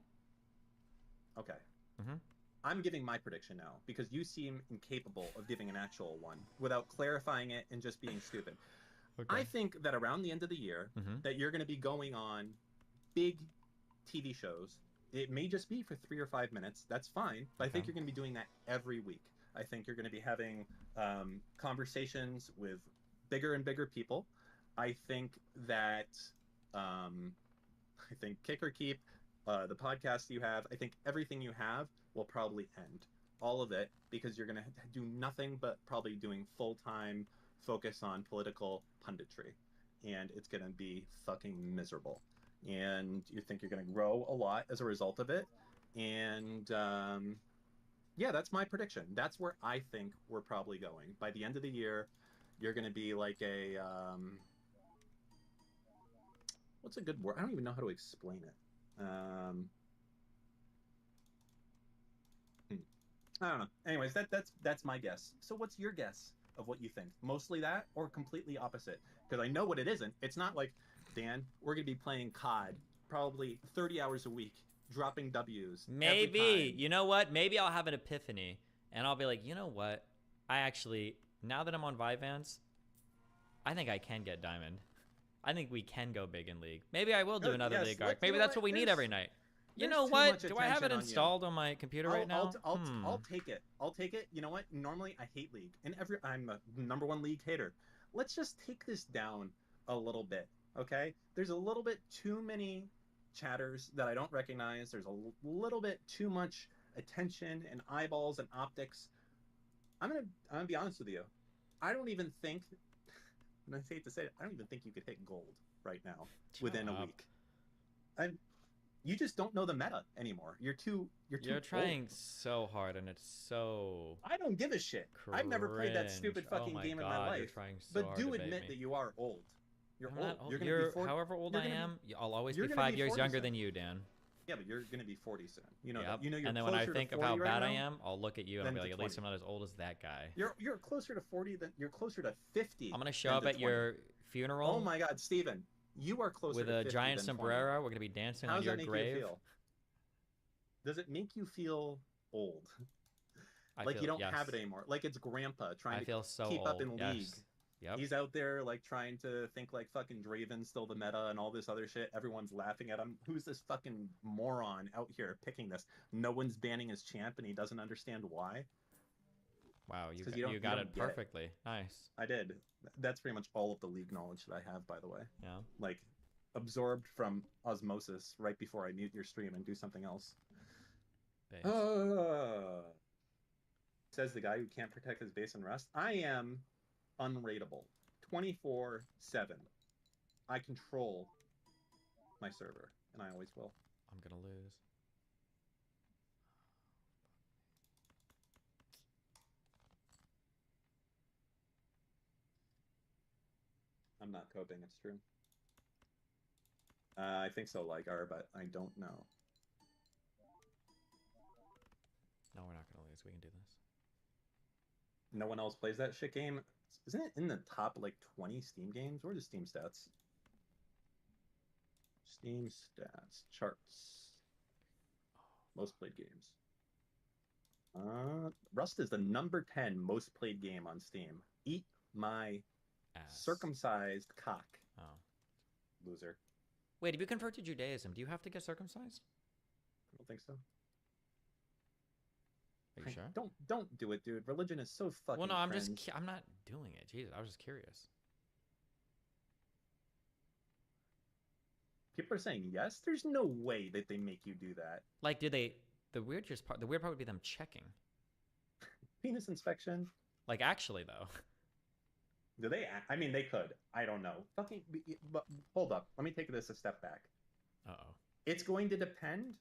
Okay. Mhm. I'm giving my prediction now because you seem incapable of giving an actual one without clarifying it and just being stupid. Okay. I think that around the end of the year, that you're going to be going on big TV shows. It may just be for 3 or 5 minutes. That's fine. But I think you're going to be doing that every week. I think you're going to be having conversations with bigger and bigger people. I think that I think Kick or Keep, the podcast you have, I think everything you have will probably end. All of it, because you're going to do nothing but probably doing full-time focus on political punditry. And it's going to be fucking miserable. And you think you're going to grow a lot as a result of it. And yeah, that's my prediction. That's where I think we're probably going. By the end of the year, you're going to be like a what's a good word? I don't even know how to explain it. I don't know. Anyways, that's my guess. So what's your guess of what you think? Mostly that or completely opposite? Because I know what it isn't. It's not like, Dan, we're going to be playing COD probably 30 hours a week, dropping W's. Maybe. You know what? Maybe I'll have an epiphany and I'll be like, you know what? I actually, now that I'm on Vyvanse, I think I can get Diamond. I think we can go big in League. Maybe I will do another League arc. Maybe that's what we need every night. You know what? Do I have it installed on my computer right now? I'll take it. I'll take it. You know what? Normally I hate League, and I'm a #1 League hater. Let's just take this down a little bit, okay? There's a little bit too many chatters that I don't recognize. There's a little bit too much attention and eyeballs and optics. I'm gonna be honest with you. I don't even think, and I hate to say it, I don't even think you could hit gold right now within a week. You just don't know the meta anymore. You're trying old. so hard, and it's so. I don't give a shit. I've never played that stupid fucking game in my life. You're trying so but hard do to bait admit me. that you are old. You're I'm old. not old. You're gonna be 40, however old I am, I'll always be 5 years younger than you, Dan. Yeah, but you're gonna be 40 soon. You know. Yep. You know. You're and then when I think of how right bad now, I am, I'll look at you and I'll be like, at 20. least I'm not as old as that guy. You're closer to 40 than you're closer to 50. I'm gonna show up at your funeral. Oh my God, Steven, you are closer with to a 50 giant than sombrero. 20. We're gonna be dancing How on does your that make grave. you feel? Does it make you feel old? I Like feel, you don't yes. have it anymore. Like it's grandpa trying I feel to so keep old. up in yes. League. Yep. He's out there like trying to think like fucking Draven's still the meta and all this other shit. Everyone's laughing at him. Who's this fucking moron out here picking this? No one's banning his champ and he doesn't understand why. Wow, you you got don't it get it. perfectly. Nice. I did. That's pretty much all of the League knowledge that I have, by the way. Yeah. Like absorbed from osmosis right before I mute your stream and do something else. Says the guy who can't protect his base and rest. I am unrateable 24/7. I control my server and I always will. I'm gonna lose. I'm not coping, it's true. I think so, Ligar, but I don't know. No, we're not gonna lose. We can do this. No one else plays that shit game. Isn't it in the top like 20 Steam games? Where are the Steam stats? Steam stats charts. Most played games. Rust is the number 10 most played game on Steam. Eat my circumcised cock. Oh. Loser. Wait, if you convert to Judaism, do you have to get circumcised? I don't think so. Are you sure? Don't do it, dude. Religion is so fucking. Well, no, I'm cringe. I'm not doing it. Jesus, I was just curious. People are saying yes. There's no way that they make you do that. Like, do they? The weird part would be them checking. Penis inspection. Like, actually, though. Do they? I mean, they could. I don't know. Fucking. But hold up. Let me take this a step back. Uh-oh. It's going to depend,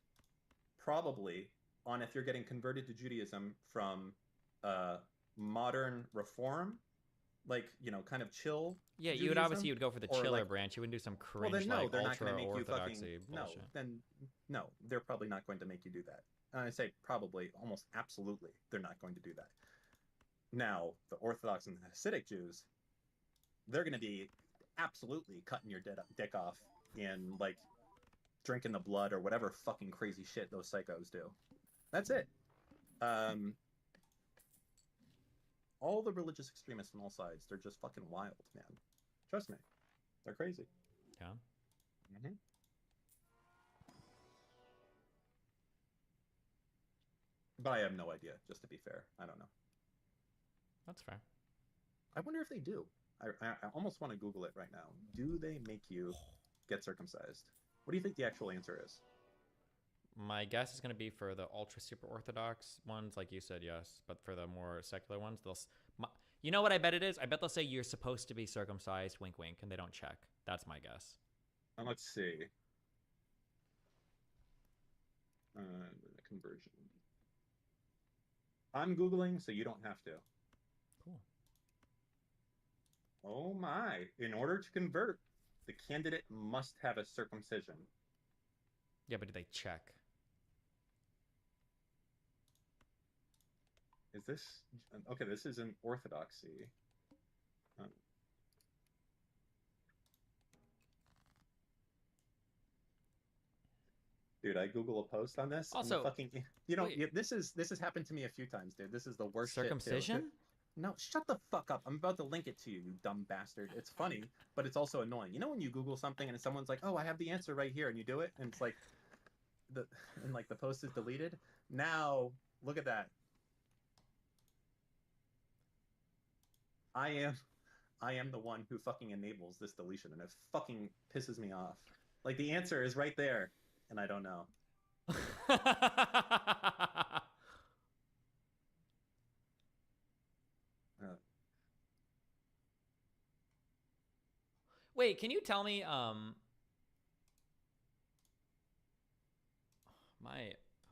probably, on if you're getting converted to Judaism from modern reform, like, you know, kind of chill. Yeah, Judaism, you would obviously go for the chiller like, branch. You wouldn't do some cringe well, then, no, like they're not ultra going to make you orthodoxy fucking bullshit. no, they're probably not going to make you do that. And I say probably, almost absolutely, they're not going to do that. Now, the Orthodox and the Hasidic Jews, they're going to be absolutely cutting your dick off and like drinking the blood or whatever fucking crazy shit those psychos do. That's it. All the religious extremists on all sides, they're just fucking wild, man. Trust me. They're crazy. Yeah. Mm-hmm. But I have no idea, just to be fair. I don't know. That's fair. I wonder if they do. I almost want to Google it right now. Do they make you get circumcised? What do you think the actual answer is? My guess is going to be for the ultra super orthodox ones, like you said, yes. But for the more secular ones, you know what I bet it is? I bet they'll say you're supposed to be circumcised, wink, wink, and they don't check. That's my guess. Let's see. Conversion. I'm Googling, so you don't have to. Cool. Oh my. In order to convert, the candidate must have a circumcision. Yeah, but do they check? Is this... Okay, this is an orthodoxy. Dude, I Google a post on this. Also, fucking, this has happened to me a few times, dude. This is the worst circumcision? shit, too. No, shut the fuck up. I'm about to link it to you, you dumb bastard. It's funny, but it's also annoying. You know when you Google something and someone's like, "Oh, I have the answer right here," and you do it, and it's like the post is deleted. Now, look at that. I am the one who fucking enables this deletion, and it fucking pisses me off. Like, the answer is right there, and I don't know. Wait, can you tell me,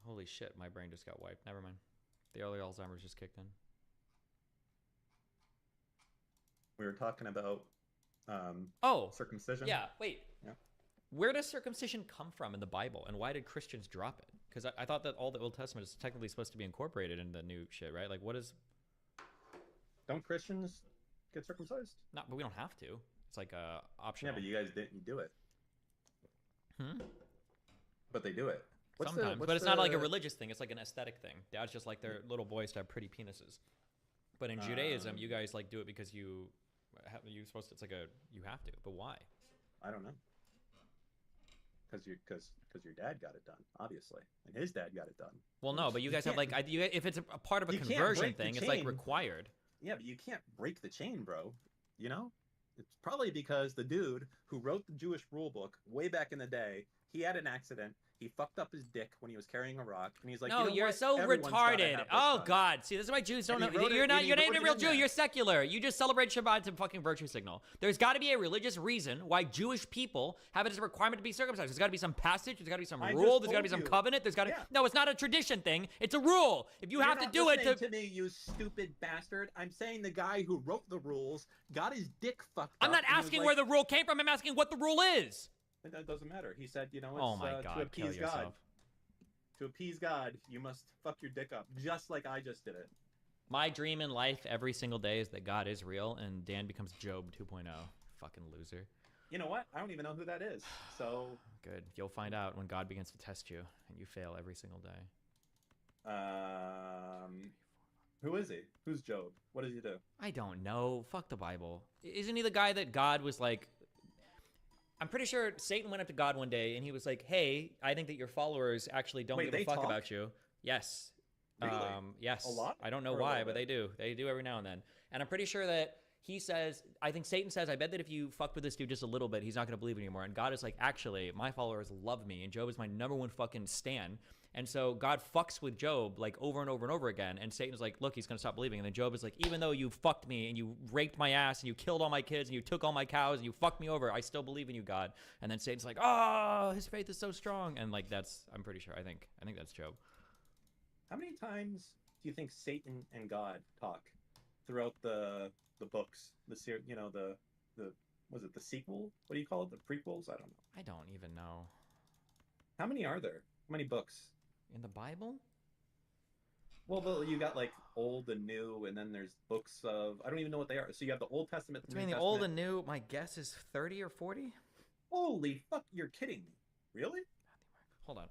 holy shit, my brain just got wiped. Never mind. The early Alzheimer's just kicked in. We were talking about, circumcision. Yeah, wait. Yeah. Where does circumcision come from in the Bible, and why did Christians drop it? Because I thought that all the Old Testament is technically supposed to be incorporated in the new shit, right? Like, what is... Don't Christians get circumcised? No, but we don't have to. It's like optional. Yeah, but you guys didn't do it. Hmm? But they do it. Sometimes, but it's not like a religious thing. It's like an aesthetic thing. Dads just like their little boys to have pretty penises. But in Judaism, you guys like do it because you're supposed to. It's like you have to. But why? I don't know. Because your dad got it done, obviously, and his dad got it done. Well, no, but you guys have like if it's a part of a conversion thing, it's like required. Yeah, but you can't break the chain, bro. You know, it's probably because the dude who wrote the Jewish rule book way back in the day, he had an accident. He fucked up his dick when he was carrying a rock, and he's like, "No, you're so retarded." Oh God, see, this is why Jews don't know. You're not even a real Jew. You're secular. You just celebrate Shabbat to fucking virtue signal. There's got to be a religious reason why Jewish people have it as a requirement to be circumcised. There's got to be some passage. There's got to be some rule. There's got to be some covenant. There's got to no. It's not a tradition thing. It's a rule. If you have to do it to me, you stupid bastard. I'm saying the guy who wrote the rules got his dick fucked up. I'm not asking where the rule came from. I'm asking what the rule is. That doesn't matter. He said, it's oh my God, to appease God. To appease God, you must fuck your dick up, just like I just did it. My dream in life every single day is that God is real and Dan becomes Job 2.0. Fucking loser. You know what? I don't even know who that is. So good. You'll find out when God begins to test you and you fail every single day. Who is he? Who's Job? What does he do? I don't know. Fuck the Bible. Isn't he the guy that God was like... I'm pretty sure Satan went up to God one day and he was like, "Hey, I think that your followers actually don't give a fuck about you." Yes. Really? Yes. A lot? I don't know why, but they do. They do every now and then. And I'm pretty sure that he says, I think Satan says, "I bet that if you fuck with this dude just a little bit, he's not going to believe anymore." And God is like, "Actually, my followers love me, and Job is my number one fucking stan." And so God fucks with Job like over and over and over again. And Satan's like, "Look, he's going to stop believing." And then Job is like, "Even though you fucked me and you raped my ass and you killed all my kids and you took all my cows and you fucked me over, I still believe in you, God." And then Satan's like, "Oh, his faith is so strong." And like, I'm pretty sure. I think that's Job. How many times do you think Satan and God talk throughout the books? The was it the sequel? What do you call it? The prequels? I don't know. I don't even know. How many are there? How many books? In the Bible? Well, you got like old and new, and then there's books of I don't even know what they are. So you have the Old Testament, the Between New the old Testament. and new, my guess is 30 or 40. Holy fuck! You're kidding me? Really? Hold on.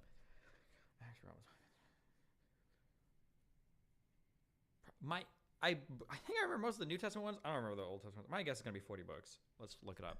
My I think I remember most of the New Testament ones. I don't remember the Old Testament. My guess is gonna be 40 books. Let's look it up.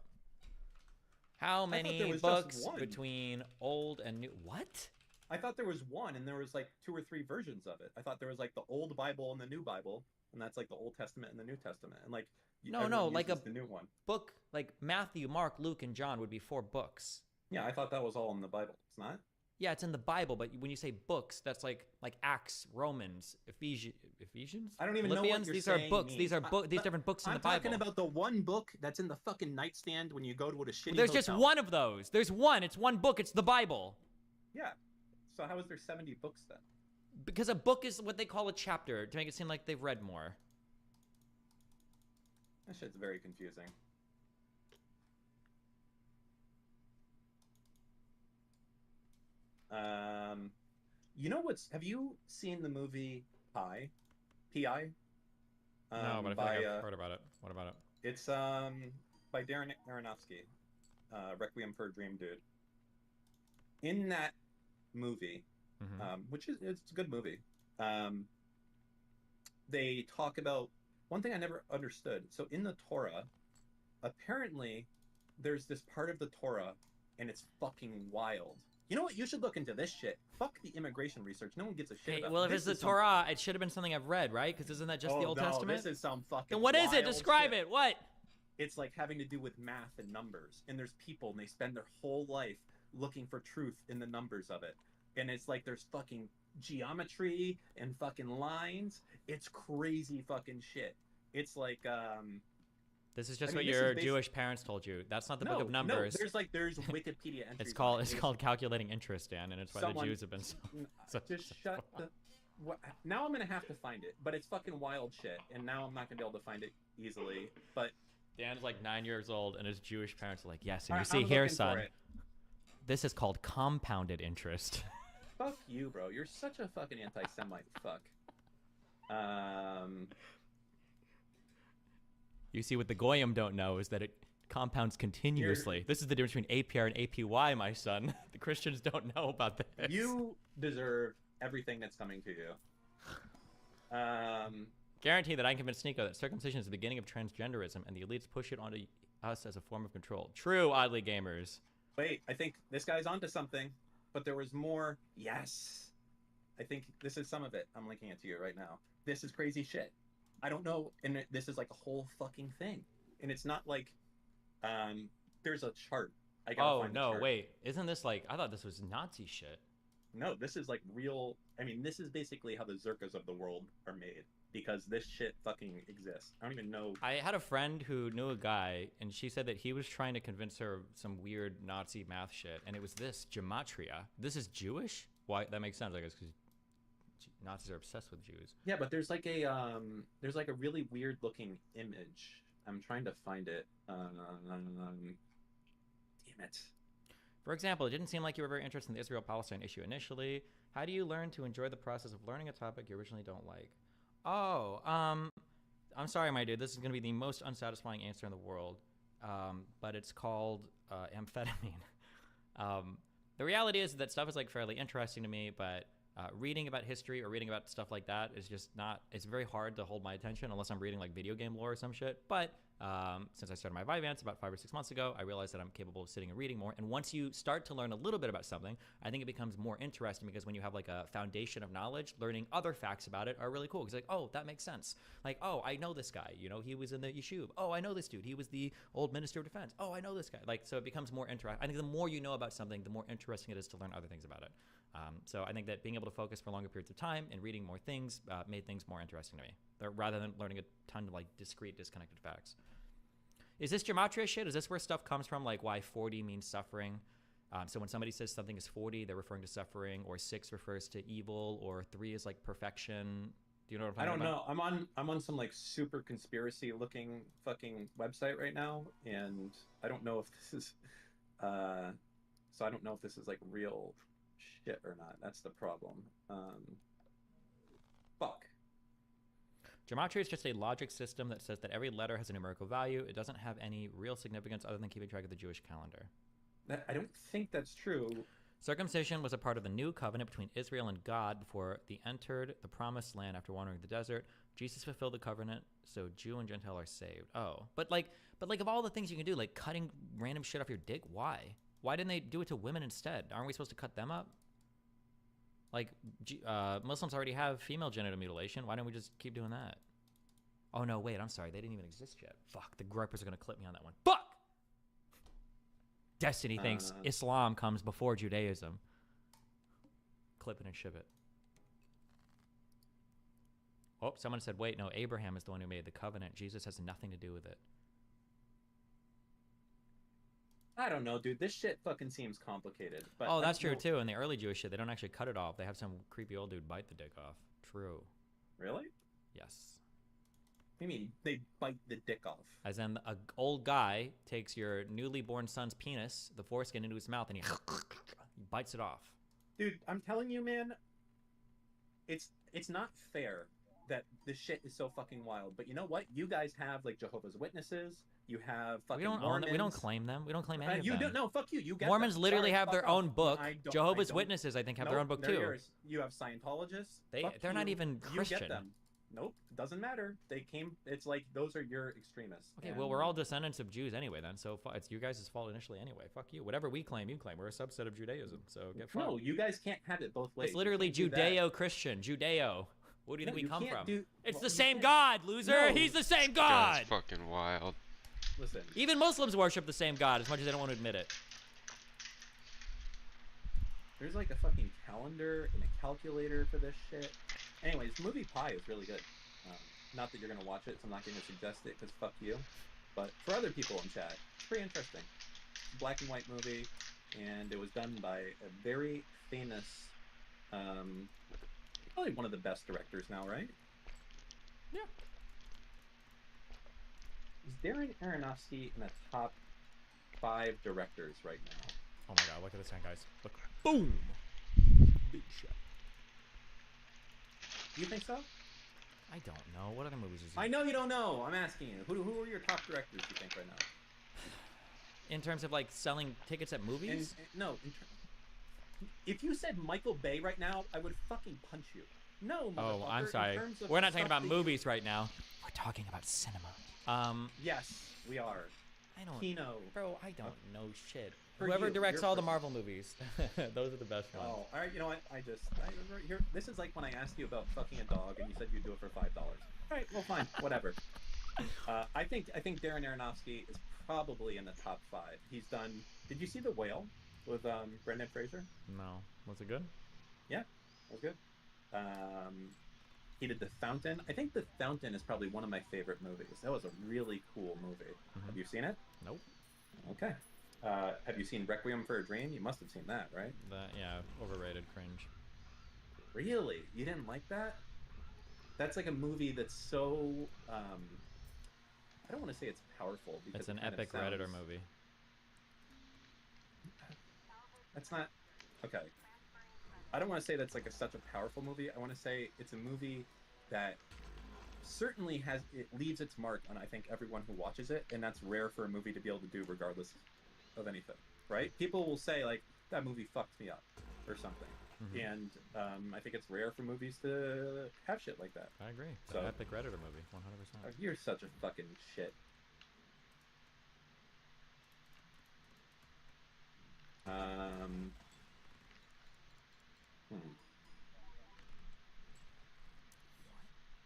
How thought there many was just books one. between old and new? What? I thought there was one, and there was like 2 or 3 versions of it. I thought there was like the Old Bible and the New Bible, and that's like the Old Testament and the New Testament, and like No, everyone like uses the new one. book like Matthew, Mark, Luke, and John would be 4 books. Yeah, I thought that was all in the Bible. It's not. Yeah, it's in the Bible, but when you say books, that's like Acts, Romans, Ephesians. I don't even know what Philippians. you're These saying are books. means. These are these different books in the Bible. I'm talking about the one book that's in the fucking nightstand when you go to a shitty There's hotel. just one of those. There's one. It's one book. It's the Bible. Yeah. So how is there 70 books then? Because a book is what they call a chapter to make it seem like they've read more. That shit's very confusing. You know what's? Have you seen the movie Pi? Pi? No, but I feel like I've heard about it. What about it? It's by Darren Aronofsky, Requiem for a Dream, dude. In that movie, which is it's a good movie, they talk about one thing I never understood. So in the Torah, apparently, there's this part of the Torah, and it's fucking wild. You know what? You should look into this shit. Fuck the immigration research. No one gives a shit about. Well, if it's the Torah, it should have been something I've read, right? Because isn't that just the Old Testament? This is some fucking. Then what is it? Describe it. What? It's like having to do with math and numbers. And there's people, and they spend their whole life looking for truth in the numbers of it. And it's like there's fucking geometry and fucking lines. It's crazy fucking shit. It's like This is just what your Jewish parents told you. That's not the book of Numbers. No, there's Wikipedia entries. It's called calculating interest, Dan, and it's why the Jews have been so just shut the. Now I'm gonna have to find it, but it's fucking wild shit, and now I'm not gonna be able to find it easily. But Dan's like 9 years old, and his Jewish parents are like, "Yes, and you see here, son, this is called compounded interest." Fuck you, bro. You're such a fucking anti-Semite. Fuck. You see, what the Goyim don't know is that it compounds continuously. This is the difference between APR and APY, my son. The Christians don't know about this. You deserve everything that's coming to you. Guarantee that I can convince Nico that circumcision is the beginning of transgenderism, and the elites push it onto us as a form of control. True, oddly gamers. Wait, I think this guy's onto something, but there was more. Yes. I think this is some of it. I'm linking it to you right now. This is crazy shit. I don't know, and this is like a whole fucking thing, and it's not like, there's a chart. I gotta find the chart. Wait, isn't this like? I thought this was Nazi shit. No, this is like real. I mean, this is basically how the Zerkas of the world are made, because this shit fucking exists. I don't even know. I had a friend who knew a guy, and she said that he was trying to convince her of some weird Nazi math shit, and it was this gematria. This is Jewish? Why? That makes sense, I guess, because Nazis are obsessed with Jews. Yeah, but there's like a really weird looking image. I'm trying to find it. Damn it. For example, it didn't seem like you were very interested in the Israel-Palestine issue initially. How do you learn to enjoy the process of learning a topic you originally don't like? Oh, I'm sorry, my dude. This is going to be the most unsatisfying answer in the world, but it's called amphetamine. The reality is that stuff is like fairly interesting to me, but reading about history or reading about stuff like that is just not, it's very hard to hold my attention unless I'm reading like video game lore or some shit. But since I started my Vyvanse about 5 or 6 months ago, I realized that I'm capable of sitting and reading more. And once you start to learn a little bit about something, I think it becomes more interesting, because when you have like a foundation of knowledge, learning other facts about it are really cool. Because like, oh, that makes sense. Like, oh, I know this guy, you know, he was in the yeshuv. Oh, I know this dude. He was the old minister of defense. Oh, I know this guy. Like, so it becomes more interesting. I think the more you know about something, the more interesting it is to learn other things about it. So I think that being able to focus for longer periods of time and reading more things made things more interesting to me, rather than learning a ton of like discrete, disconnected facts. Is this gematria shit? Is this where stuff comes from? Like why 40 means suffering? So when somebody says something is 40, they're referring to suffering, or 6 refers to evil, or 3 is like perfection. Do you know what I'm talking about? I don't know. I'm on some like super conspiracy looking fucking website right now, and I don't know if this is so I don't know if this is like real shit or not. That's the problem. fuck. Gematria is just a logic system that says that every letter has a numerical value. It doesn't have any real significance other than keeping track of the Jewish calendar. I don't think that's true. Circumcision was a part of the new covenant between Israel and God before they entered the promised land after wandering the desert. Jesus fulfilled the covenant, so Jew and Gentile are saved. Oh, but like of all the things you can do, like cutting random shit off your dick, why? Why didn't they do it to women instead? Aren't we supposed to cut them up? Like, Muslims already have female genital mutilation. Why don't we just keep doing that? Oh, no, wait, I'm sorry. They didn't even exist yet. Fuck, the gripers are going to clip me on that one. Fuck! Destiny thinks Islam comes before Judaism. Clip it and ship it. Oh, someone said, wait, no, Abraham is the one who made the covenant. Jesus has nothing to do with it. I don't know, dude. This shit fucking seems complicated. But oh, that's true, too. In the early Jewish shit, they don't actually cut it off. They have some creepy old dude bite the dick off. True. Really? Yes. What do you mean they bite the dick off? As in, an old guy takes your newly born son's penis, the foreskin, into his mouth, and he bites it off. Dude, I'm telling you, man, it's not fair that this shit is so fucking wild. But you know what? You guys have, like, Jehovah's Witnesses. You have fucking Mormons. We don't claim them. We don't claim any of them. You don't. No, fuck you. You get Mormons them. literally Sorry, have their off. own book. Jehovah's I don't. Witnesses, I think, have their own book, too. Yours. You have Scientologists. They're not even Christian. You get them. Nope, doesn't matter. They came. It's like those are your extremists. Okay, well, we're all descendants of Jews anyway. Then, so it's you guys' fault initially anyway. Fuck you. Whatever we claim, you claim. We're a subset of Judaism. So get fucked. No, you guys can't have it both ways. It's literally Judeo-Christian. Judeo. Where do you think we come from? It's well, the same God, loser. No. He's the same God. That's fucking wild. Listen. Even Muslims worship the same God as much as they don't want to admit it. There's like a fucking calendar and a calculator for this shit. Anyways, movie Pi is really good. Not that you're gonna watch it, so I'm not gonna suggest it because fuck you. But for other people in chat, it's pretty interesting. It's a black and white movie, and it was done by a very famous, probably one of the best directors now, right? Yeah. Is Darren Aronofsky in the top 5 directors right now? Oh my god, look at this hand, guys. Look. Boom! Big shot. Do you think so? I don't know. What other movies is he? I know you don't know. I'm asking you. Who are your top directors you think right now? In terms of like selling tickets at movies? If you said Michael Bay right now, I would fucking punch you. No, oh, I'm in sorry. terms of We're not talking stuff about that movies right now. We're talking about cinema. Yes, we are. I don't. Kino. Bro, I don't know shit. For Whoever you, directs you're all the for- Marvel movies, those are the best ones. Oh, all right. You know what? Here. This is like when I asked you about fucking a dog, and you said you'd do it for $5. All right. Well, fine. Whatever. I think Darren Aronofsky is probably in the top 5. He's done. Did you see The Whale with Brendan Fraser? No. Was it good? Yeah, that was good. He did The Fountain. I think The Fountain is probably one of my favorite movies. That was a really cool movie. Mhm. Have you seen it? Nope. Okay. Have you seen Requiem for a Dream? You must have seen that, right? Yeah, overrated, cringe. Really? You didn't like that? That's like a movie that's so I don't want to say it's powerful because It's an it kind of epic sounds... Redditor movie. That's not okay. I don't want to say that's like such a powerful movie. I want to say it's a movie that certainly leaves its mark on I think everyone who watches it, and that's rare for a movie to be able to do regardless of anything, right? People will say like that movie fucked me up or something, and I think it's rare for movies to have shit like that. I agree. It's So- an epic Redditor movie, 100%. You're such a fucking shit.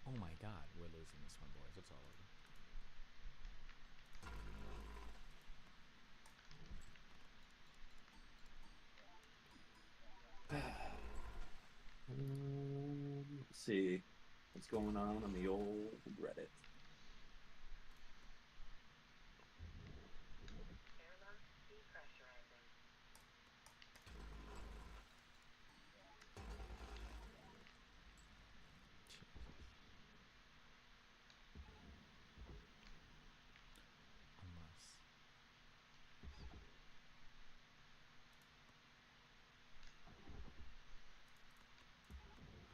Oh my god, we're losing this one, boys. It's all over. Let's see what's going on the old Reddit. Unless.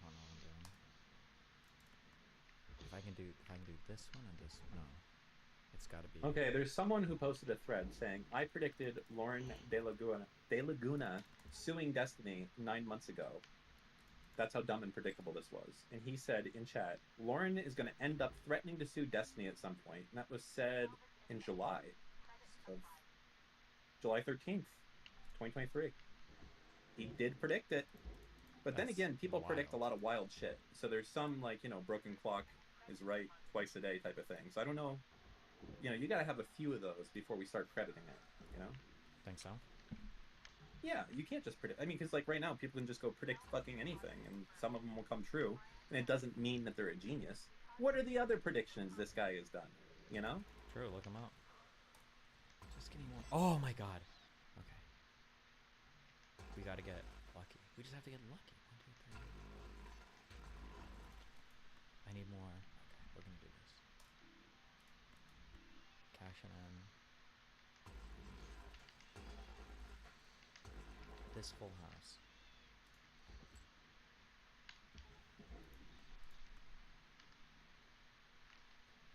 I don't know what I'm doing. if I can do this one and this. No, it's got to be. Okay, there's someone who posted a thread saying, I predicted Lauren De Laguna suing Destiny 9 months ago. That's how dumb and predictable this was. And he said in chat, Lauren is going to end up threatening to sue Destiny at some point. And that was said in July 13th, 2023. He did predict it. But then That's again, people predict a wild. lot of wild shit. So there's some, like, broken clock is right twice a day type of thing. So I don't know. You got to have a few of those before we start crediting it, Think so? Yeah, you can't just predict. I mean, because, like, right now, people can just go predict fucking anything, and some of them will come true, and it doesn't mean that they're a genius. What are the other predictions this guy has done, True, look him up. Just give me more. Oh my god. Okay. We gotta get lucky. We just have to get lucky. 1, 2, 3. I need more. Okay, we're gonna do this. Cash and in. This full house.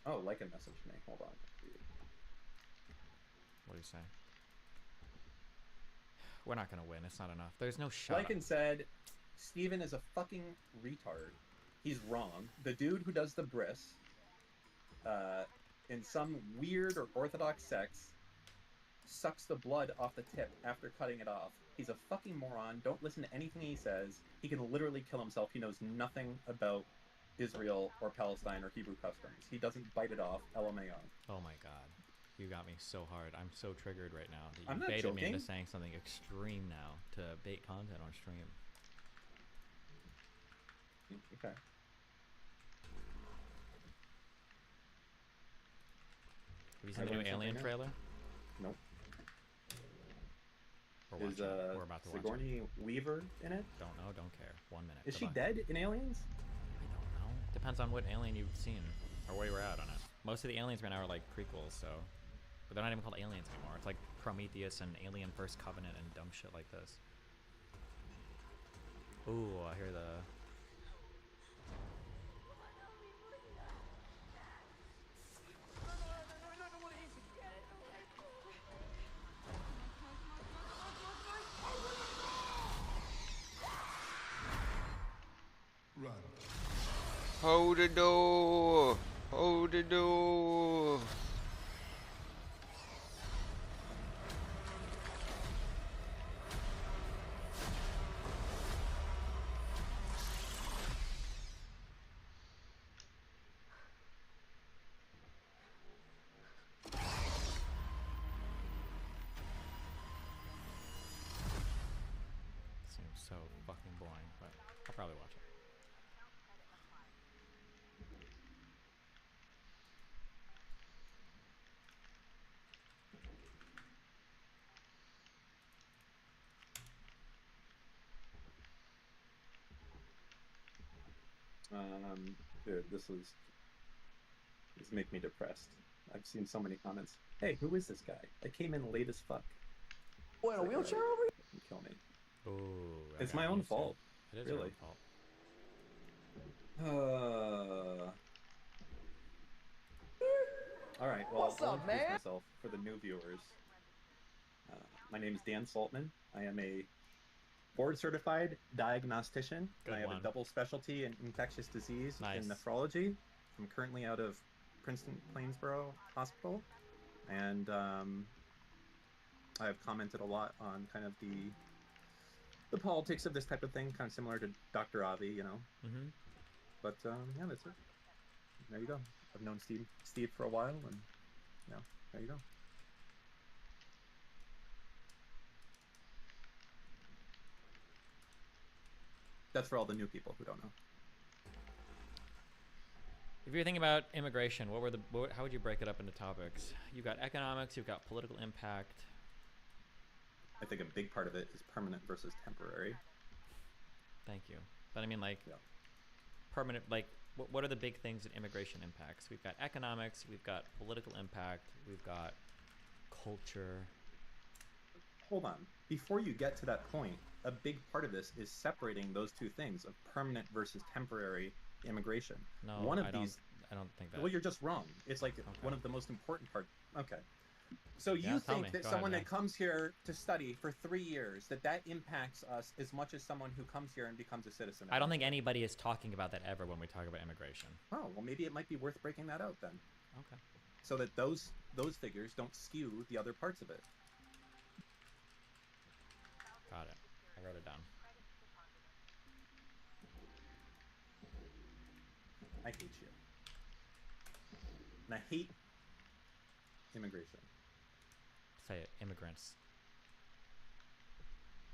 Oh, Lycan messaged me. Hold on. What do you say? We're not gonna win. It's not enough. There's no shot. Lycan said, Steven is a fucking retard. He's wrong. The dude who does the bris, in some weird or orthodox sex, sucks the blood off the tip after cutting it off. He's a fucking moron. Don't listen to anything he says. He can literally kill himself. He knows nothing about Israel or Palestine or Hebrew customs. He doesn't bite it off. LMAO. Oh my god. You got me so hard. I'm so triggered right now that you I'm not baited me joking. into saying something extreme now to bait content on stream. Okay. Have you seen the new Alien trailer? Nope. We're Is watching. We're about to watch it. Sigourney Weaver in it? Don't know, don't care. 1 minute. Is she Goodbye. dead in Aliens? I don't know. Depends on what alien you've seen or where you were at on it. Most of the aliens right now are like prequels, so. But they're not even called aliens anymore. It's like Prometheus and Alien First Covenant and dumb shit like this. Ooh, I hear the. Hold the door! Hold the door! Seems so fucking boring, but I'll probably watch it. Dude, this make me depressed. I've seen so many comments. Hey, who is this guy? I came in late as fuck. What, in a wheelchair over here? Kill me. Ooh. I It's got my own used to it. fault. It is your Really. own fault. All right. Well, What's I'll up, introduce man? myself for the new viewers. My name is Dan Saltman. I am a board-certified diagnostician. Good I have one. a double specialty in infectious disease Nice. and nephrology. I'm currently out of Princeton Plainsboro Hospital, and I've commented a lot on kind of the politics of this type of thing, kind of similar to Dr. Avi, Mm-hmm. But yeah, that's it. There you go. I've known Steve for a while, and there you go. That's for all the new people who don't know. If you're thinking about immigration, how would you break it up into topics? You've got economics, you've got political impact. I think a big part of it is permanent versus temporary. Thank you. But I mean, like, Yeah. permanent, like, what are the big things that immigration impacts? We've got economics, we've got political impact, we've got culture. Hold on. Before you get to that point, a big part of this is separating those two things of permanent versus temporary immigration. No, One of I these. don't. I don't think that. Well, you're just wrong. It's like Okay. one of the most important parts. Okay. So Yeah, you tell me. think that Go someone ahead, that comes here to study for 3 years, that impacts us as much as someone who comes here and becomes a citizen? I don't think anybody is talking about that ever when we talk about immigration. Oh, well, maybe it might be worth breaking that out then, Okay. so that those figures don't skew the other parts of it. Got it. I wrote it down. I hate you. And I hate immigration. Say it. Immigrants.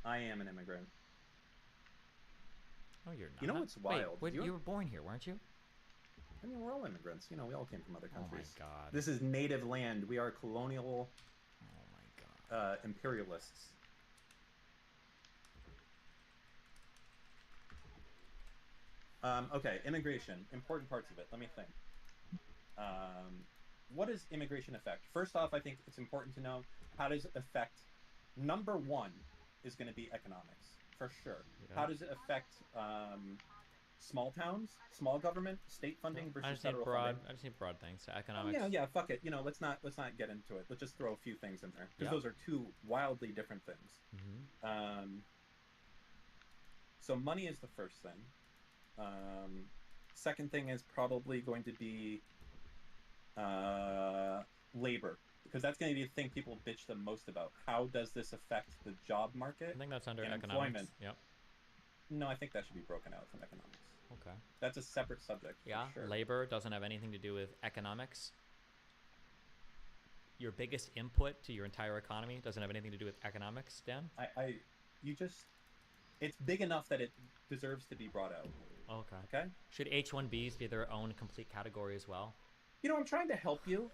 I am an immigrant. Oh, you're not. You know what's wild? Wait, You- you were born here, weren't you? I mean, we're all immigrants. You know, we all came from other Oh my countries. god. This is native land. We are colonial Oh my god. imperialists. Okay, immigration. Important parts of it. Let me think. What does immigration affect? First off, I think it's important to know how does it affect. Number one is going to be economics, for sure. Yeah. How does it affect small towns, small government, state funding I versus just need federal broad. funding? I just need broad things. So Oh, economics. yeah, fuck it. You know, let's not get into it. Let's just throw a few things in there because Yeah. those are two wildly different things. Mm-hmm. So money is the first thing. Second thing is probably going to be labor, because that's going to be the thing people bitch the most about. How does this affect the job market? I think that's under and economics. employment? Yep. No, I think that should be broken out from economics. Okay. That's a separate subject. Yeah. For sure. Labor doesn't have anything to do with economics. Your biggest input to your entire economy doesn't have anything to do with economics, Dan? It's big enough that it deserves to be brought out. Okay. Okay? Should H-1Bs be their own complete category as well? You know, I'm trying to help you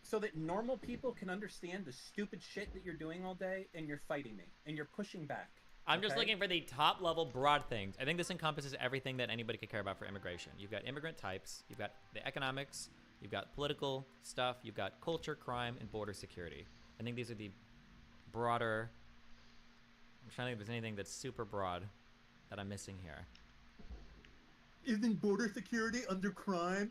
so that normal people can understand the stupid shit that you're doing all day, and you're fighting me and you're pushing back. I'm just okay? looking for the top level broad things. I think this encompasses everything that anybody could care about for immigration. You've got immigrant types, you've got the economics, you've got political stuff, you've got culture, crime, and border security. I think these are the broader. I'm trying to think if there's anything that's super broad that I'm missing here. Isn't border security under crime?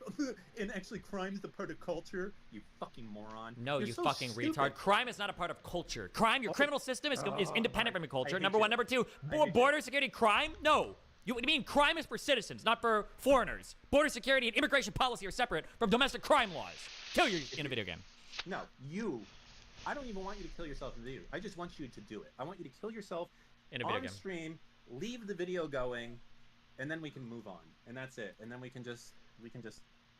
And actually, crime is the part of culture. You fucking moron. No, You're you so fucking stupid. retard. Crime is not a part of culture. Crime, your criminal system is independent from your culture. hate Number one. you. Number two, I hate border security, crime? No. You mean crime is for citizens, not for foreigners. Border security and immigration policy are separate from domestic crime laws. Kill you in a video game. No, you. I don't even want you to kill yourself in the video. I just want you to do it. I want you to kill yourself In a video on game. stream, leave the video going, and then we can move on. And that's it. And then we can just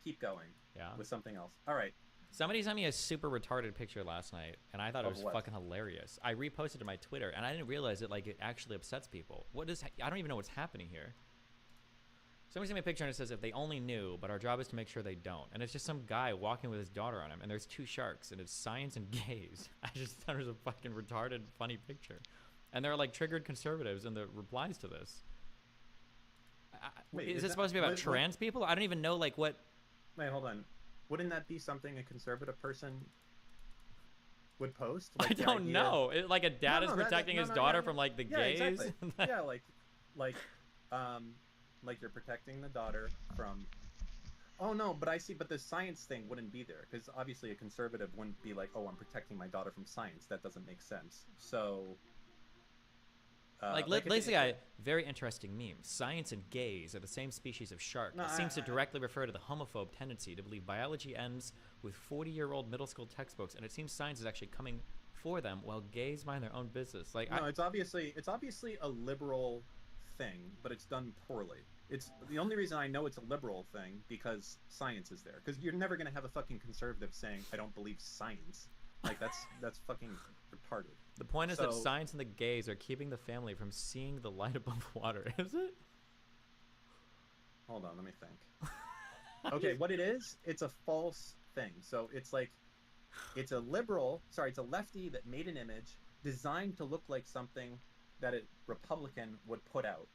keep going Yeah. with something else. All right. Somebody sent me a super retarded picture last night, and I thought it Of was what? fucking hilarious. I reposted to my Twitter, and I didn't realize it actually upsets people. I don't even know what's happening here. Somebody sent me a picture and it says, if they only knew, but our job is to make sure they don't. And it's just some guy walking with his daughter on him, and there's two sharks, and it's science and gays. I just thought it was a fucking retarded, funny picture. And there are like triggered conservatives in the replies to this. Wait, is is it that- supposed to be about what- trans people? I don't even know like what. Wait, hold on. Wouldn't that be something a conservative person would post? I Like the don't idea- know. Like a dad No, is no, that- protecting no, his no, daughter yeah, from like the yeah, gays. exactly. Yeah, like you're protecting the daughter from. Oh no, but I see. But the science thing wouldn't be there because obviously a conservative wouldn't be like, "Oh, I'm protecting my daughter from science." That doesn't make sense. So. Let's say a very interesting meme. Science and gays are the same species of shark. No, It seems to directly refer to the homophobe tendency to believe biology ends with 40-year-old middle school textbooks, and it seems science is actually coming for them while gays mind their own business. Like, No, it's obviously a liberal thing, but it's done poorly. It's the only reason I know it's a liberal thing because science is there. Because you're never gonna have a fucking conservative saying I don't believe science. Like that's fucking retarded. the point is that so- science and the gays are keeping the family from seeing the light above water. Is it? Hold on, let me think. Okay, what it is, it's a false thing. So it's like, it's a lefty that made an image designed to look like something that a Republican would put out.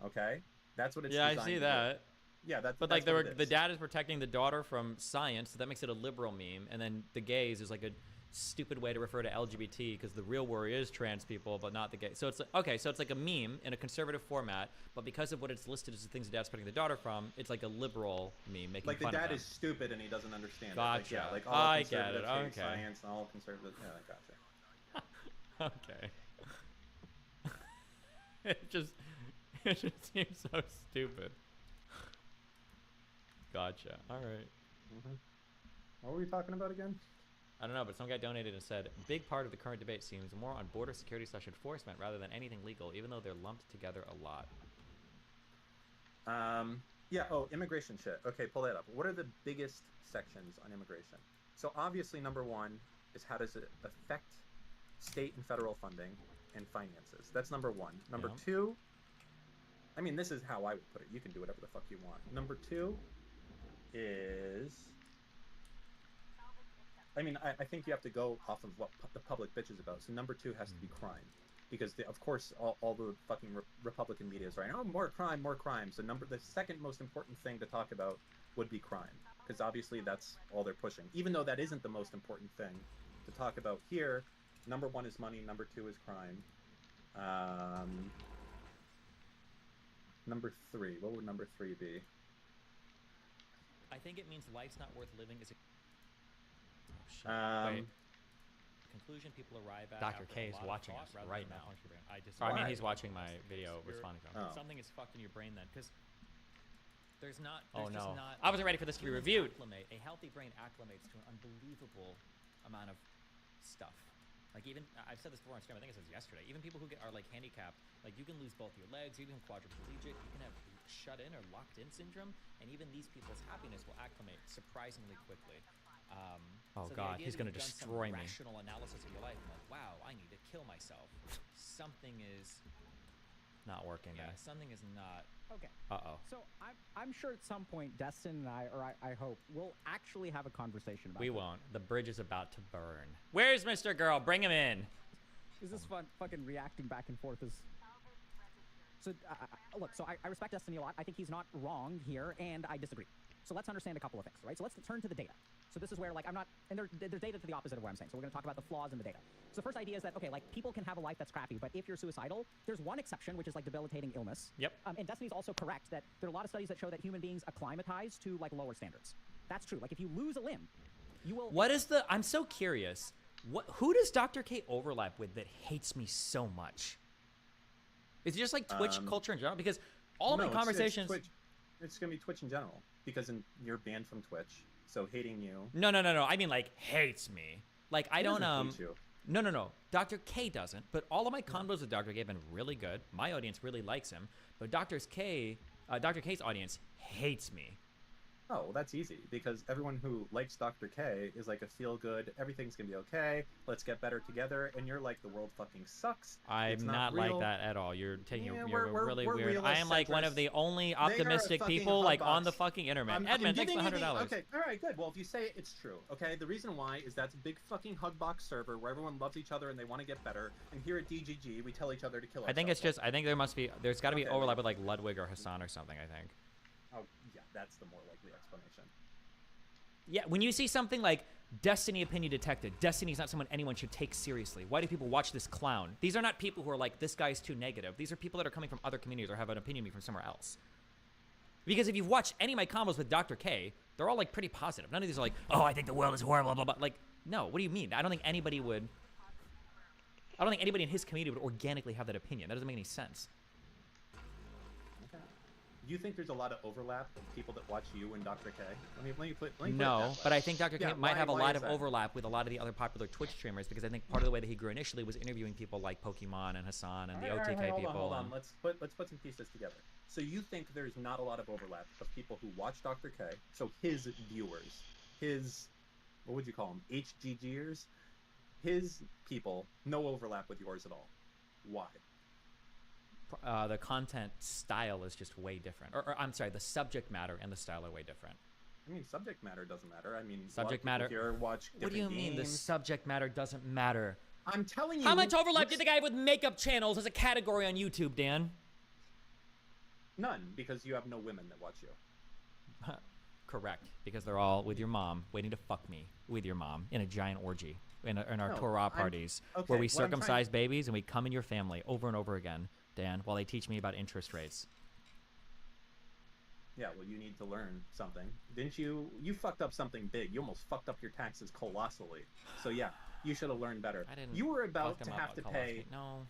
Okay, that's what it's. Yeah, I designed see to do. that. Yeah, that's. But that's like what it the is. dad is protecting the daughter from science, so that makes it a liberal meme, and then the gays is like a stupid way to refer to LGBT because the real worry is trans people, but not the gay. So it's like, okay, so it's like a meme in a conservative format, but because of what it's listed as the things the dad's putting the daughter from, it's like a liberal meme making Like the fun of dad them. is stupid and he doesn't understand Gotcha. it. Like, yeah, like all I get conservatives it. hate Okay. science and all conservatives. Yeah, I gotcha. Okay. it just seems so stupid. Gotcha. All right. What were we talking about again? I don't know, but some guy donated and said, big part of the current debate seems more on border security / enforcement rather than anything legal, even though they're lumped together a lot. Yeah, oh, immigration shit. Okay, pull that up. What are the biggest sections on immigration? So obviously number one is how does it affect state and federal funding and finances? That's number one. Number two, I mean, this is how I would put it. You can do whatever the fuck you want. Number two is... I mean, I think you have to go off of what the public bitch is about. So number two has to be crime. Because, of course, all the fucking Republican media is right now, oh, more crime, more crime. So the second most important thing to talk about would be crime. Because obviously that's all they're pushing. Even though that isn't the most important thing to talk about here, number one is money, number two is crime. Number three, what would number three be? I think it means life's not worth living is a... Wait. Conclusion people arrive at. Dr. after K a is lot of watching thought us rather right than now. malfunction brain. I mean, Why? he's watching my video responding to him. Oh. Something is fucked in your brain then, because there's not. Oh, There's just no. not. I wasn't ready for this to be humans reviewed. A healthy brain acclimates to an unbelievable amount of stuff. Like even I've said this before on stream. I think I said this yesterday. Even people who are like handicapped, like you can lose both your legs, you can quadriplegic, you can have shut in or locked in syndrome, and even these people's happiness will acclimate surprisingly quickly. Oh, so God, the idea he's that gonna you've done destroy some me. Rational analysis of your life, and like, wow, I need to kill myself. Something is Not working yeah, there. something is not. Okay. Uh-oh. So I'm sure at some point Destin and I hope, we'll actually have a conversation about We this. won't. The bridge is about to burn. Where's Mr. Girl? Bring him in. Is this fun fucking reacting back and forth is... So, look, so I respect Destiny a lot. I think he's not wrong here, and I disagree. So let's understand a couple of things, right? So let's turn to the data. So this is where, like, I'm not... And there's data to the opposite of what I'm saying. So we're going to talk about the flaws in the data. So the first idea is that, okay, like, people can have a life that's crappy, but if you're suicidal, there's one exception, which is, like, debilitating illness. Yep. And Destiny's also correct that there are a lot of studies that show that human beings acclimatize to, like, lower standards. That's true. Like, if you lose a limb, you will... What is the... I'm so curious. Who does Dr. K overlap with that hates me so much? Is it just, like, Twitch culture in general? Because all No, my conversations... It's going to be Twitch in general. Because you're banned from Twitch. So hating you... No. I mean, like, hates me. Like, I He don't, doesn't hate you. No. Dr. K doesn't, but all of my convos with Dr. K have been really good. My audience really likes him, but Dr. K's audience hates me. Oh, well, that's easy. Because everyone who likes Dr. K is like a feel-good, everything's going to be okay, let's get better together, and you're like, the world fucking sucks. I'm It's not real. like that at all. You're taking Yeah, you're we're really realist weird. I am like one of centrists. the only They are a optimistic fucking people like hotbox. on the fucking internet. Edmund, thanks for giving you $100. Okay, all right, good. Well, if you say it, it's true. Okay, the reason why is that's a big fucking hugbox server where everyone loves each other and they want to get better. And here at DGG, we tell each other to kill I think it's ourselves. just I think there's got to be Okay. overlap with like Ludwig or Hassan or something. I think. Oh, yeah, that's the more likely explanation. Yeah, when you see something like Destiny opinion detected, Destiny's not someone anyone should take seriously. Why do people watch this clown? These are not people who are like, this guy's too negative. These are people that are coming from other communities or have an opinion from somewhere else. Because if you've watched any of my combos with Dr. K, they're all like pretty positive. None of these are like, oh, I think the world is horrible, blah, blah. Like, no, what do you mean? I don't think anybody in his community would organically have that opinion. That doesn't make any sense. Do you think there's a lot of overlap of people that watch you and Dr. K? Let me put it that No, way. but I think Dr. K Yeah, might have a why lot is of that? overlap with a lot of the other popular Twitch streamers because I think part of the way that he grew initially was interviewing people like Pokemon and Hassan and the All right, OTK hold people. on. and- Let's put some pieces together. So you think there's not a lot of overlap of people who watch Dr. K, so his viewers, his, what would you call them, HGGers? His people, no overlap with yours at all. Why? The content style is just way different. Or I'm sorry, the subject matter and the style are way different. I mean, subject matter doesn't matter. I mean, Subject a lot of people matter- here watch What do you different mean the games. subject matter doesn't matter? I'm telling you. How much overlap looks- did the guy with makeup channels as a category on YouTube, Dan? None, because you have no women that watch you. Correct, because they're all with your mom, waiting to fuck me with your mom in a giant orgy. in our No, Torah I'm- parties, okay, where we what I'm trying- circumcise babies and we come in your family over and over again, Dan, while they teach me about interest rates. Yeah, well, you need to learn something. Didn't you? You fucked up something big. You almost fucked up your taxes colossally. So yeah, you should have learned better. I didn't. You were fuck about them to up have to colossally. pay. No,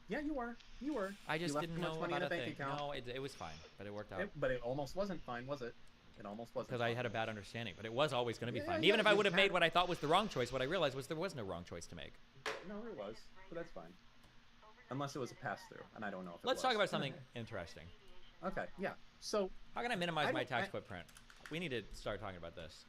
Yeah, you were. You were. I You just left didn't too much know money in about a a bank thing. account. No, it was fine, but it worked out. But it almost wasn't fine, was it? It almost wasn't. Because I had a bad understanding, but it was always going to be Yeah, fine. yeah, Even if I you would have had- made what I thought was the wrong choice, what I realized was there was no wrong choice to make. No, it was. But that's fine. Unless it was a pass through, and I don't know if it Let's was. talk about something interesting. Okay, yeah. So, How can I minimize I my don't- tax I- footprint? We need to start talking about this.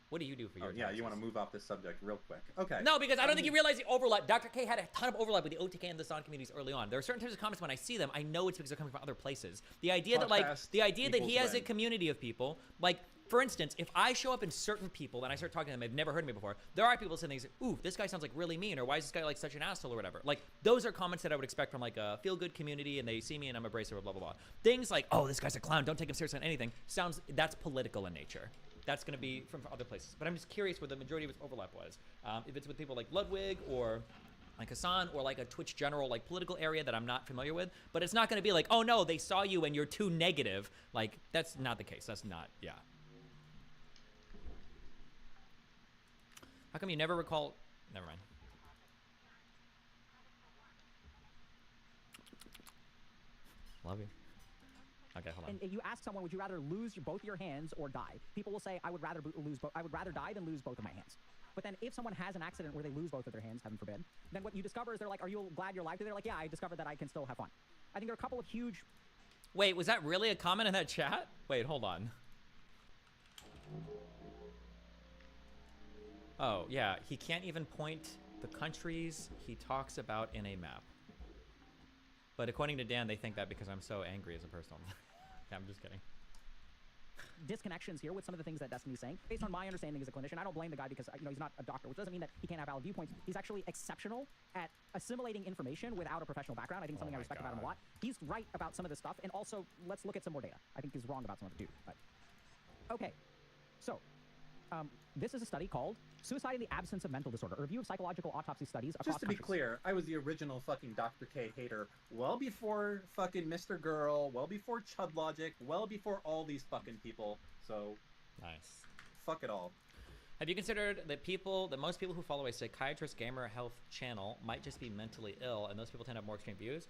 What do you do for your yeah, you want to taxes? move off this subject real quick. Okay. No, because I don't think you realize the overlap. Dr. K had a ton of overlap with the OTK and the SON communities early on. There are certain types of comments when I see them, I know it's because they're coming from other places. The idea that Podcast the idea that he equals has a win. community of people, like for instance, if I show up in certain people and I start talking to them, they've never heard of me before. There are people saying things, ooh, this guy sounds like really mean, or why is this guy like such an asshole, or whatever. Like those are comments that I would expect from like a feel-good community, and they see me and I'm abrasive, or blah blah blah. Things like, oh, this guy's a clown, don't take him seriously on anything. That's political in nature. That's going to be from other places. But I'm just curious where the majority of its overlap was. If it's with people like Ludwig or like Hassan or like a Twitch general like political area that I'm not familiar with. But it's not going to be like, oh no, they saw you and you're too negative. Like that's not the case. That's not, yeah. How come you never recall? Never mind. Love you. Okay, hold on. And you ask someone, would you rather lose both your hands or die? People will say, I would rather I would rather die than lose both of my hands. But then if someone has an accident where they lose both of their hands, heaven forbid, then what you discover is they're like, are you glad you're alive? They're like, yeah, I discovered that I can still have fun. I think there are a couple of huge... Wait, was that really a comment in that chat? Wait, hold on. Oh, yeah, he can't even point the countries he talks about in a map. But according to Dan, they think that because I'm so angry as a person. I'm just kidding. disconnections here with some of the things that Destiny's saying. Based on my understanding as a clinician, I don't blame the guy because he's not a doctor, which doesn't mean that he can't have valid viewpoints. He's actually exceptional at assimilating information without a professional background. I think something I respect about him a lot. He's right about some of this stuff, and also let's look at some more data. I think he's wrong about some of it too. But okay, so this is a study called "Suicide in the Absence of Mental Disorder: A Review of Psychological Autopsy Studies Across Just to be Countries." clear, I was the original fucking Dr. K hater well before fucking Mr. Girl, well before Chud Logic, well before all these fucking people. So, Nice. fuck it all. Have you considered that most people who follow a psychiatrist gamer health channel might just be mentally ill, and those people tend to have more extreme views?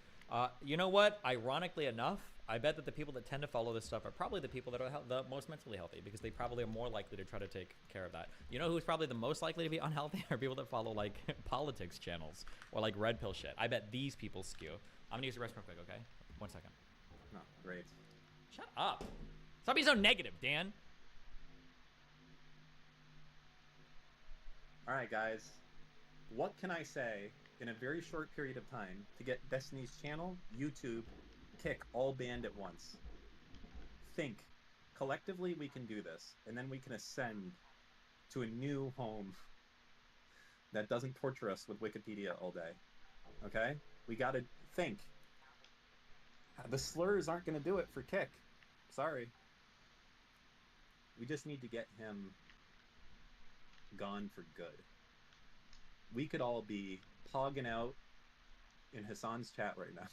You know what? Ironically enough, I bet that the people that tend to follow this stuff are probably the people that are the most mentally healthy, because they probably are more likely to try to take care of that. You know who's probably the most likely to be unhealthy? Are people that follow like politics channels or like red pill shit. I bet these people skew. I'm gonna use the restroom real quick, okay? 1 second. No, great. Shut up. Stop being so negative, Dan. All right, guys. What can I say in a very short period of time to get Destiny's channel, YouTube, Kick all banned at once? Think. Collectively, we can do this, and then we can ascend to a new home that doesn't torture us with Wikipedia all day. Okay? We gotta think. The slurs aren't gonna do it for Kick. Sorry. We just need to get him gone for good. We could all be pogging out in Hassan's chat right now.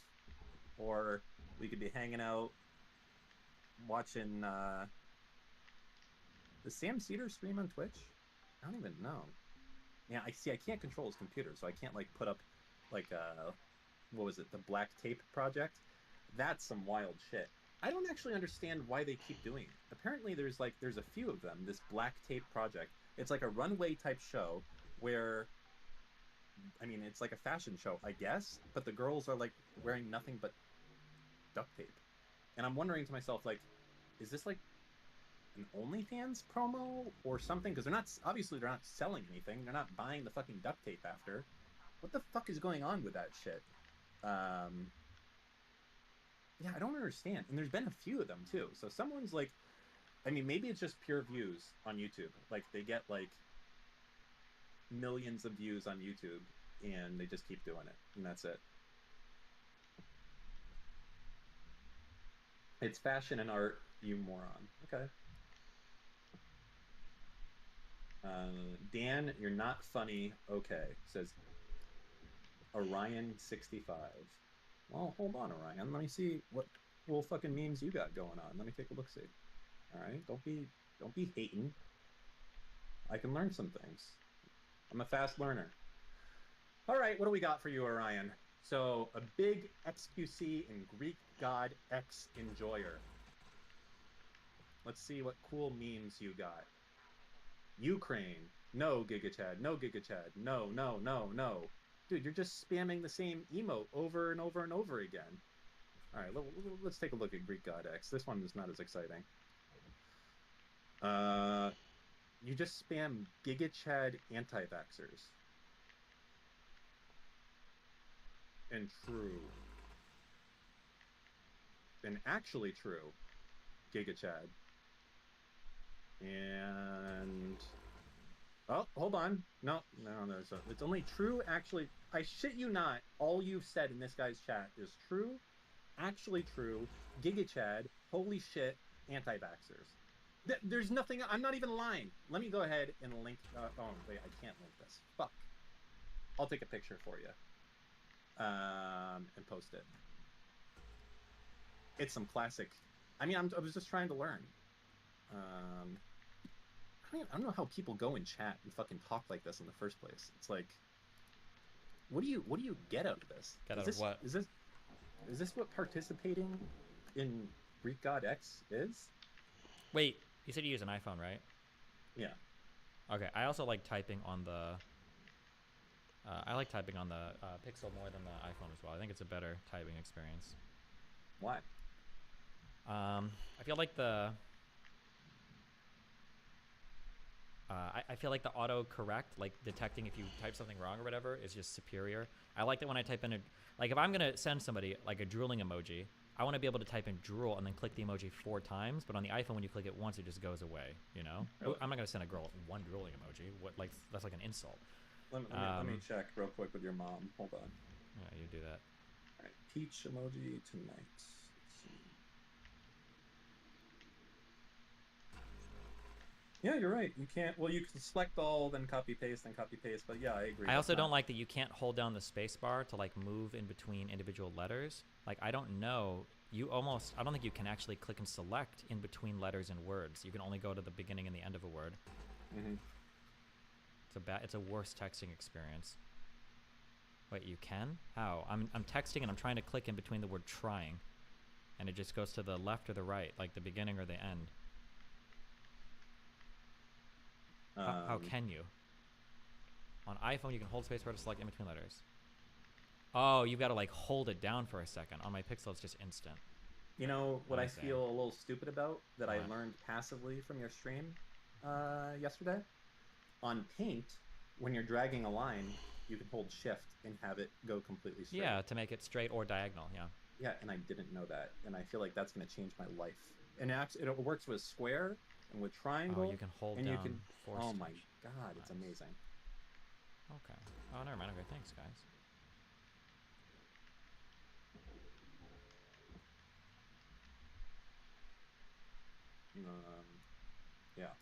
Or we could be hanging out watching does Sam Cedar stream on Twitch? I don't even know. Yeah, I can't control his computer, so I can't like put up like what was it, the Black Tape Project? That's some wild shit. I don't actually understand why they keep doing it. Apparently there's a few of them, this Black Tape Project. It's like a runway type show where, I mean, it's like a fashion show, I guess, but the girls are like wearing nothing but duct tape. And I'm wondering to myself, like, is this like an OnlyFans promo or something? Because they're not selling anything. They're not buying the fucking duct tape after. What the fuck is going on with that shit? Yeah, I don't understand. And there's been a few of them too. So someone's like, I mean, maybe it's just pure views on YouTube. Like they get like millions of views on YouTube and they just keep doing it. And that's it. It's fashion and art, you moron. Okay. Dan, you're not funny. Okay, says Orion65. Well, hold on, Orion. Let me see what cool fucking memes you got going on. Let me take a look. See. All right, don't be hating. I can learn some things. I'm a fast learner. All right, what do we got for you, Orion? So, a big XQC and Greek god X enjoyer. Let's see what cool memes you got. Ukraine. No, GigaChad. No, GigaChad. No, no, no, no. Dude, you're just spamming the same emote over and over and over again. All right, let's take a look at Greek God X. This one is not as exciting. You just spam GigaChad anti-vaxxers. And true. And actually true. GigaChad. And oh, hold on. No, it's only true. Actually, I shit you not. All you've said in this guy's chat is true, actually true. GigaChad, holy shit, anti-vaxxers. There's nothing. I'm not even lying. Let me go ahead and link. Oh wait, I can't link this. Fuck. I'll take a picture for you. And post it. It's some classic. I mean, I was just trying to learn. I don't know how people go in chat and fucking talk like this in the first place. It's like, what do you get out of this? Get out of what? Is this what participating in Greek God X is? Wait, you said you use an iPhone, right? Yeah. Okay, I also like typing on the. I like typing on the Pixel more than the iPhone as well. I think it's a better typing experience. Why? I feel like the. I feel like the autocorrect, like detecting if you type something wrong or whatever, is just superior. I like that when I type in like if I'm gonna send somebody like a drooling emoji, I want to be able to type in drool and then click the emoji 4 times. But on the iPhone, when you click it once, it just goes away. You know, Really? I'm not gonna send a girl one drooling emoji. What like that's like an insult. Let me check real quick with your mom. Hold on. Yeah, you do that. All right, peach emoji tonight. Let's see. Yeah, you're right. You can't. Well, you can select all, then copy paste, then copy paste. But yeah, I agree. I also don't like that you can't hold down the space bar to like move in between individual letters. Like I don't know. I don't think you can actually click and select in between letters and words. You can only go to the beginning and the end of a word. Mm-hmm. It's a worse texting experience. Wait, you can? How? I'm texting and I'm trying to click in between the word trying, and it just goes to the left or the right, like the beginning or the end. How can you? On iPhone, you can hold spacebar to select in between letters. Oh, you've got to like hold it down for a second. On my Pixel, it's just instant. You know what I see. feel a little stupid about that I What? learned passively from your stream yesterday? On Paint, when you're dragging a line, you can hold Shift and have it go completely straight. Yeah, to make it straight or diagonal, yeah. Yeah, and I didn't know that, and I feel like that's going to change my life. And it works with square and with triangle. Oh, you can hold and down you can. force Oh my touch. god, it's Nice. amazing. Okay. Oh, never mind. Okay, thanks, guys. Yeah.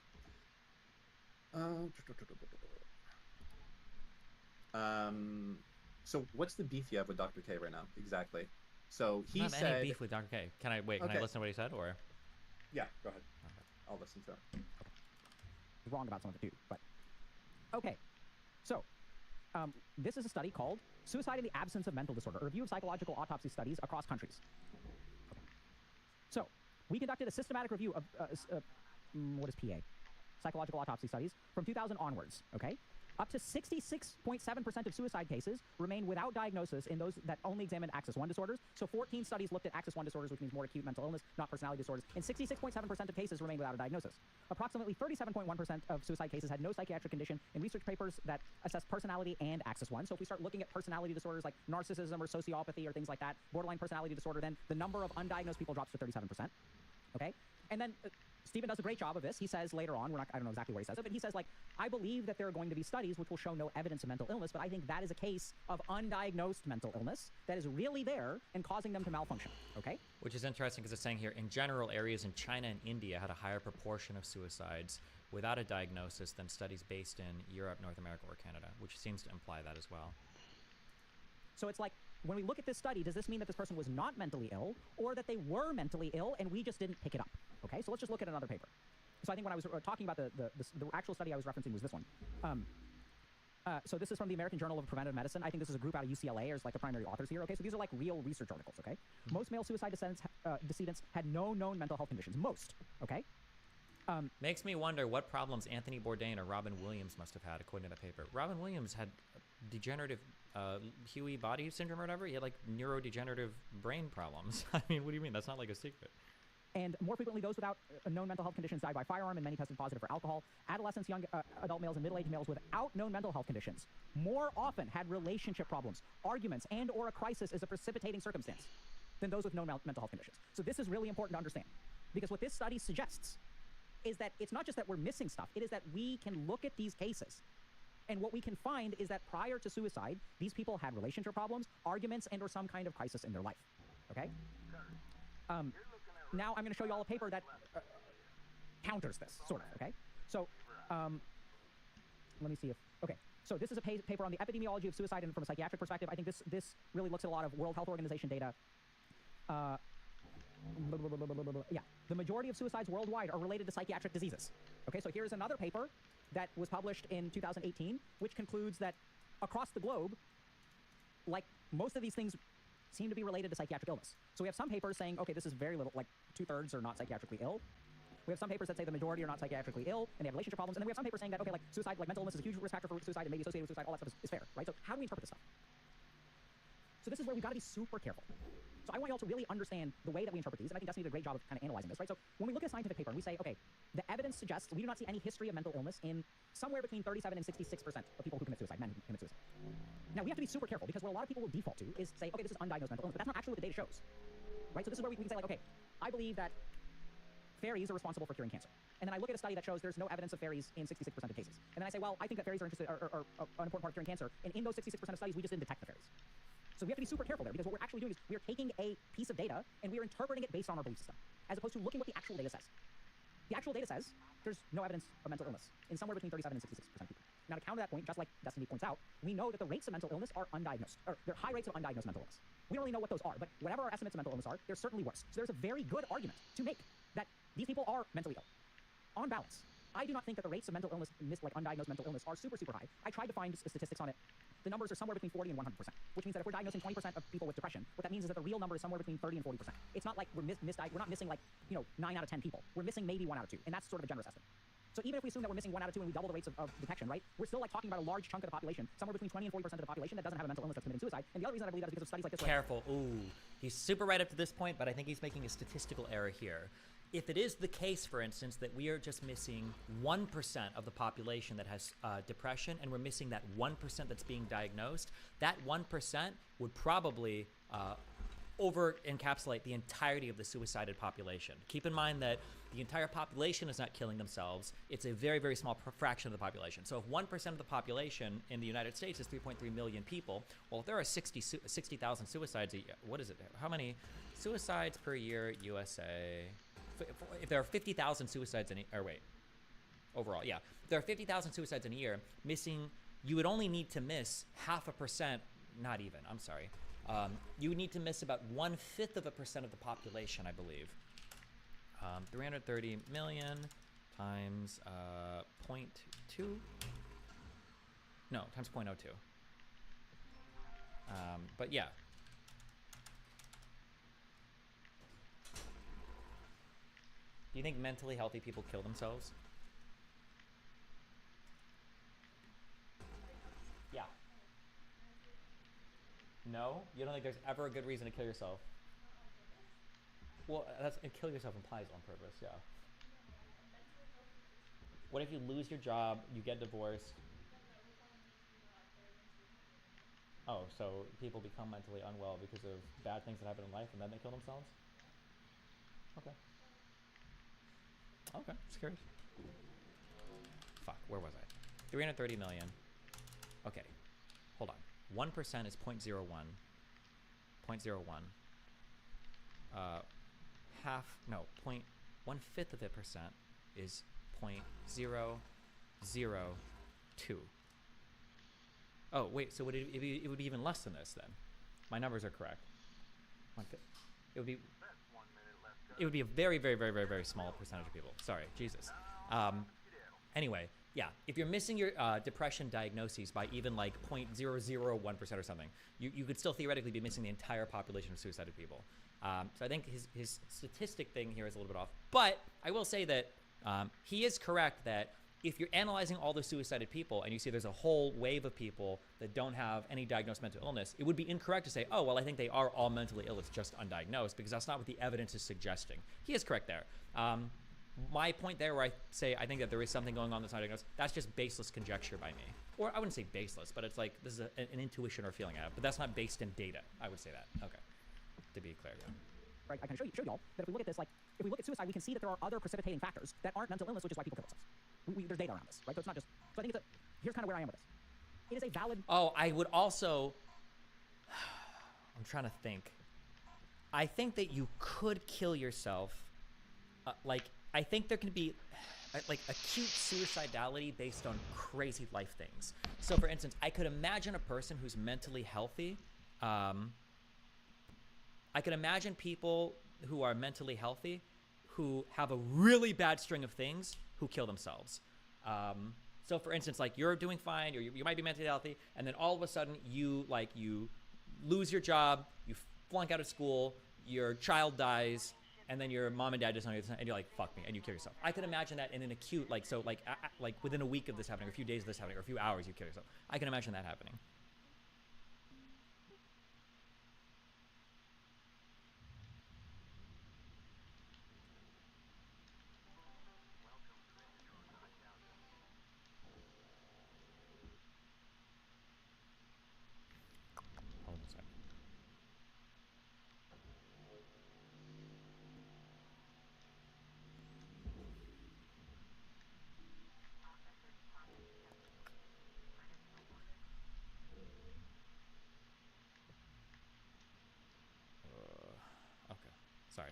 So what's the beef you have with Dr. K right now? Exactly. So he I don't have said. any beef with Dr. K. Can I Okay. listen to what he said, or? Yeah, go ahead. Okay. I'll listen to it. Wrong about some of it too, but okay. So, this is a study called "Suicide in the Absence of Mental Disorder: A Review of Psychological Autopsy Studies Across Countries." Okay. So, we conducted a systematic review of what is PA? Psychological autopsy studies from 2000 onwards. Okay. Up to 66.7% of suicide cases remain without diagnosis in those that only examined Axis 1 disorders. So 14 studies looked at Axis 1 disorders, which means more acute mental illness, not personality disorders, and 66.7% of cases remain without a diagnosis. Approximately 37.1% of suicide cases had no psychiatric condition in research papers that assess personality and Axis 1. So if we start looking at personality disorders like narcissism or sociopathy or things like that, borderline personality disorder, then the number of undiagnosed people drops to 37%. Okay? And then Stephen does a great job of this. He says later on, I don't know exactly where he says it, but he says, like, I believe that there are going to be studies which will show no evidence of mental illness, but I think that is a case of undiagnosed mental illness that is really there and causing them to malfunction, okay? Which is interesting because it's saying here, in general, areas in China and India had a higher proportion of suicides without a diagnosis than studies based in Europe, North America, or Canada, which seems to imply that as well. So it's like, when we look at this study, does this mean that this person was not mentally ill, or that they were mentally ill and we just didn't pick it up? Okay, so let's just look at another paper. So I think when I was talking about the actual study I was referencing was this one. So this is from the American Journal of Preventive Medicine. I think this is a group out of UCLA as like the primary authors here. Okay, so these are like real research articles. Okay, most male suicide decedents had no known mental health conditions. Most. Okay. Makes me wonder what problems Anthony Bourdain or Robin Williams must have had, according to that paper. Robin Williams had degenerative Huey body syndrome or whatever. He had like neurodegenerative brain problems. I mean, what do you mean? That's not like a secret. And more frequently, those without known mental health conditions died by firearm, and many tested positive for alcohol. Adolescents, young adult males, and middle-aged males without known mental health conditions more often had relationship problems, arguments, and or a crisis as a precipitating circumstance than those with known mental health conditions. So this is really important to understand, because what this study suggests is that it's not just that we're missing stuff, it is that we can look at these cases, and what we can find is that prior to suicide, these people had relationship problems, arguments, and or some kind of crisis in their life, okay? Now I'm going to show you all a paper that counters this, sort of, okay? So, let me see if, okay. So this is a paper on the epidemiology of suicide and from a psychiatric perspective. I think this really looks at a lot of World Health Organization data. Yeah, the majority of suicides worldwide are related to psychiatric diseases. Okay, so here's another paper that was published in 2018, which concludes that across the globe, like most of these things seem to be related to psychiatric illness. So we have some papers saying, okay, this is very little, like 2/3 are not psychiatrically ill. We have some papers that say the majority are not psychiatrically ill and they have relationship problems. And then we have some papers saying that, okay, like suicide, like mental illness is a huge risk factor for suicide and maybe associated with suicide, all that stuff is fair, right? So how do we interpret this stuff? So this is where we've got to be super careful. So I want you all to really understand the way that we interpret these, and I think Destiny did a great job of kind of analyzing this, right? So when we look at a scientific paper and we say, okay, the evidence suggests we do not see any history of mental illness in somewhere between 37 and 66% of people who commit suicide, men who commit suicide. Now we have to be super careful because what a lot of people will default to is say, okay, this is undiagnosed mental illness, but that's not actually what the data shows, right? So this is where we can say, like, okay, I believe that fairies are responsible for curing cancer. And then I look at a study that shows there's no evidence of fairies in 66% of cases. And then I say, well, I think that fairies are an important part of curing cancer. And in those 66% of studies, we just didn't detect the fairies. So we have to be super careful there, because what we're actually doing is we're taking a piece of data and we're interpreting it based on our belief system, as opposed to looking what the actual data says. The actual data says there's no evidence of mental illness in somewhere between 37 and 66% of people. Now, to counter that point, just like Destiny points out, we know that the rates of mental illness are undiagnosed, or they're high rates of undiagnosed mental illness. We don't really know what those are, but whatever our estimates of mental illness are, they're certainly worse. So there's a very good argument to make that these people are mentally ill. On balance, I do not think that the rates of mental illness, like undiagnosed mental illness, are super, super high. I tried to find statistics on it. The numbers are somewhere between 40 and 100%, which means that if we're diagnosing 20% of people with depression, what that means is that the real number is somewhere between 30 and 40%. It's not like we're not missing like, 9 out of 10 people. We're missing maybe 1 out of 2, and that's sort of a generous estimate. So even if we assume that we're missing 1 out of 2 and we double the rates of detection, right, we're still like talking about a large chunk of the population, somewhere between 20 and 40% of the population that doesn't have a mental illness that's committing suicide. And the other reason I believe that is because of studies like this. Careful. Ooh, he's super right up to this point, but I think he's making a statistical error here. If it is the case, for instance, that we are just missing 1% of the population that has depression, and we're missing that 1% that's being diagnosed, that 1% would probably over-encapsulate the entirety of the suicided population. Keep in mind that the entire population is not killing themselves. It's a very, very small fraction of the population. So if 1% of the population in the United States is 3.3 million people, well, if there are 60,000 suicides a year, what is it? How many suicides per year, USA? If there are 50,000 suicides in overall, yeah. If there are 50,000 suicides in a year, you would only need to miss 0.5%, not even, I'm sorry. You would need to miss about 1/5 of a percent of the population, I believe. 330 million times 0.2? No, times 0.02. But yeah. Do you think mentally healthy people kill themselves? Yeah. No? You don't think there's ever a good reason to kill yourself? Well, kill yourself implies on purpose, yeah. What if you lose your job, you get divorced? Oh, so people become mentally unwell because of bad things that happen in life and then they kill themselves? Okay. Okay, just curious. Fuck, where was I? 330 million. Okay, hold on. 1% is 0.01. 0.01. One fifth of a percent is 0.002. Oh, wait, so it would be even less than this then. My numbers are correct. One fifth. It would be a very, very, very, very, very small percentage of people. Sorry, Jesus. Anyway, yeah, if you're missing your depression diagnoses by even like 0.001% or something, you could still theoretically be missing the entire population of suicidal people. So I think his statistic thing here is a little bit off. But I will say that he is correct that if you're analyzing all the suicided people and you see there's a whole wave of people that don't have any diagnosed mental illness, it would be incorrect to say, oh, well, I think they are all mentally ill. It's just undiagnosed, because that's not what the evidence is suggesting. He is correct there. My point there where I say I think that there is something going on that's not diagnosed, that's just baseless conjecture by me. Or I wouldn't say baseless, but it's like this is an intuition or feeling I have. But that's not based in data. I would say that. Okay. To be clear, yeah. Right, I can show y'all that if we look at this, like, if we look at suicide, we can see that there are other precipitating factors that aren't mental illness, which is why people kill themselves. There's data around this, right? So it's not just, so I think here's kind of where I am with this. It is a valid... Oh, I would also, I'm trying to think. I think that you could kill yourself, I think there can be, like, acute suicidality based on crazy life things. So, for instance, I could imagine a person who's mentally healthy, I could imagine people who are mentally healthy who have a really bad string of things who kill themselves. So for instance, like you're doing fine, or you might be mentally healthy, and then all of a sudden you lose your job, you flunk out of school, your child dies, and then your mom and dad just don't understand, and you're like, fuck me, and you kill yourself. I could imagine that in an acute, like within a week of this happening, or a few days of this happening, or a few hours you kill yourself. I can imagine that happening. Hold on a second. Okay, sorry.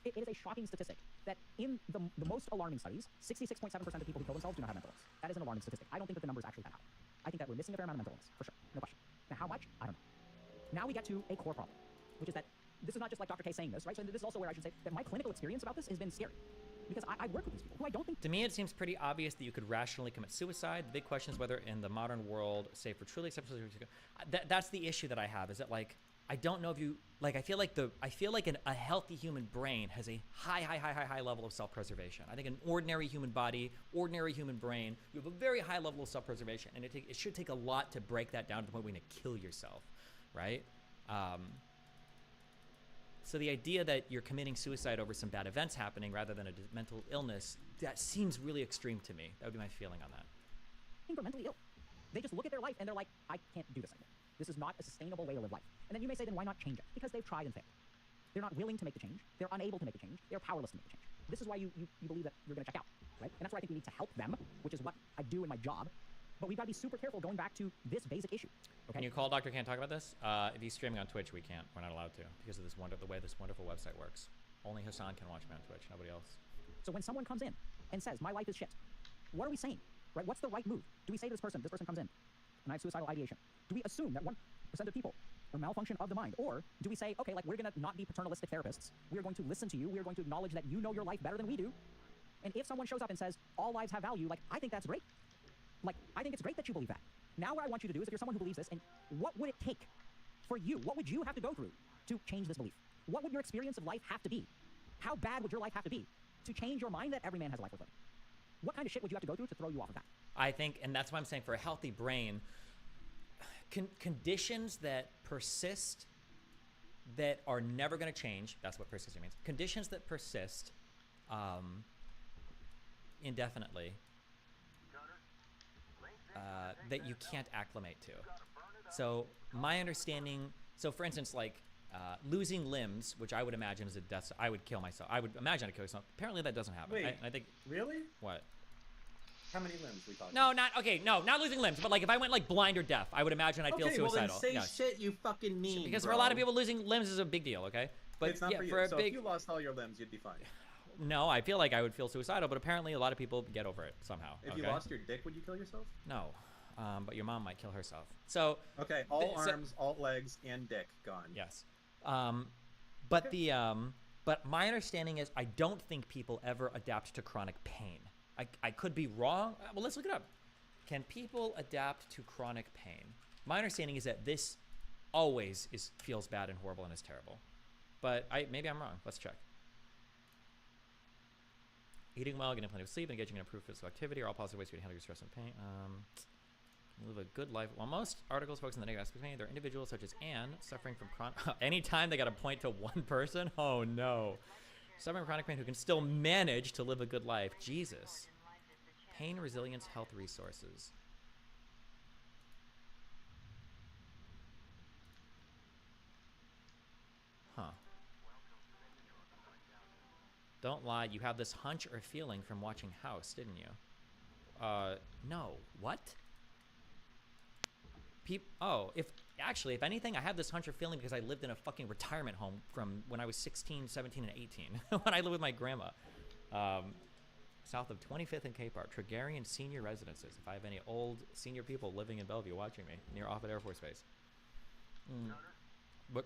It is a shocking statistic that in the most alarming studies, 66.7% of people who kill themselves do not have mental illness. That is an alarming statistic. I don't think that the number is actually that high. I think that we're missing a fair amount of mental illness, for sure, no question. Now, how much? I don't know. Now we get to a core problem, which is that this is not just like Dr. K saying this, right? So this is also where I should say that my clinical experience about this has been scary. Because I work with these people who I don't think... To me, it seems pretty obvious that you could rationally commit suicide. The big question is whether in the modern world, safe for truly acceptable... That's the issue that I have, is that, like, I don't know if you... Like, I feel like a healthy human brain has a high level of self-preservation. I think an ordinary human body, ordinary human brain, you have a very high level of self-preservation. And it should take a lot to break that down to the point where you're going to kill yourself, right? So the idea that you're committing suicide over some bad events happening rather than a mental illness, that seems really extreme to me. That would be my feeling on that. Think are mentally ill. They just look at their life and they're like, I can't do this anymore. This is not a sustainable way to live life. And then you may say, then why not change it? Because they've tried and failed. They're not willing to make the change. They're unable to make the change. They're powerless to make the change. This is why you believe that you're going to check out, right? And that's why I think we need to help them, which is what I do in my job. But we've got to be super careful going back to this basic issue. Okay? Can you call Dr. Can't talk about this? If he's streaming on Twitch, we can't. We're not allowed to because of the way this wonderful website works. Only Hassan can watch me on Twitch, nobody else. So when someone comes in and says, my life is shit, what are we saying, right? What's the right move? Do we say to this person comes in, and I have suicidal ideation. Do we assume that 1% of people are malfunction of the mind? Or do we say, okay, like we're going to not be paternalistic therapists. We're going to listen to you. We're going to acknowledge that you know your life better than we do. And if someone shows up and says, all lives have value, like, I think that's great. Like, I think it's great that you believe that. Now what I want you to do is, if you're someone who believes this, and what would it take for you? What would you have to go through to change this belief? What would your experience of life have to be? How bad would your life have to be to change your mind that every man has a life worth living? What kind of shit would you have to go through to throw you off of that? I think, and that's why I'm saying for a healthy brain, conditions that persist that are never going to change, that's what persisting means. Conditions that persist indefinitely that you can't acclimate to. So my understanding, so for instance, like losing limbs, which I would imagine is a death. I would kill myself. I would imagine I'd kill myself. Apparently that doesn't happen. Wait, I think. Really? What? How many limbs we talking? No, not losing limbs, but like if I went like blind or deaf, I would imagine I'd feel suicidal. Well then say Yes. shit you fucking mean. Because bro. for a lot of people, losing limbs is a big deal. Okay, but it's not yeah, for you. for a So big. if you lost all your limbs, you'd be fine. No, I feel like I would feel suicidal, but apparently a lot of people get over it somehow. If you lost your dick, would you kill yourself? No, but your mom might kill herself. So Okay, all arms, all legs, and dick gone. yes, but but my understanding is I don't think people ever adapt to chronic pain. I could be wrong. Well, let's look it up. Can people adapt to chronic pain? My understanding is that this always feels bad and horrible and is terrible, but maybe I'm wrong. Let's check. Eating well, getting plenty of sleep, engaging in improved physical activity are all positive ways to handle your stress and pain. Live a good life. While most articles focus on the negative aspects of pain, there are individuals such as Anne suffering from chronic. Anytime they got to point to one person, oh no. Suffering from chronic pain who can still manage to live a good life. Jesus. Pain Resilience Health Resources. Huh. Don't lie, you have this hunch or feeling from watching House, didn't you? No. What? If anything, I have this hunch or feeling because I lived in a fucking retirement home from when I was 16, 17, and 18. When I lived with my grandma. South of 25th and Cape Art, Tregarian Senior Residences. If I have any old senior people living in Bellevue watching me, near Offutt Air Force Base. But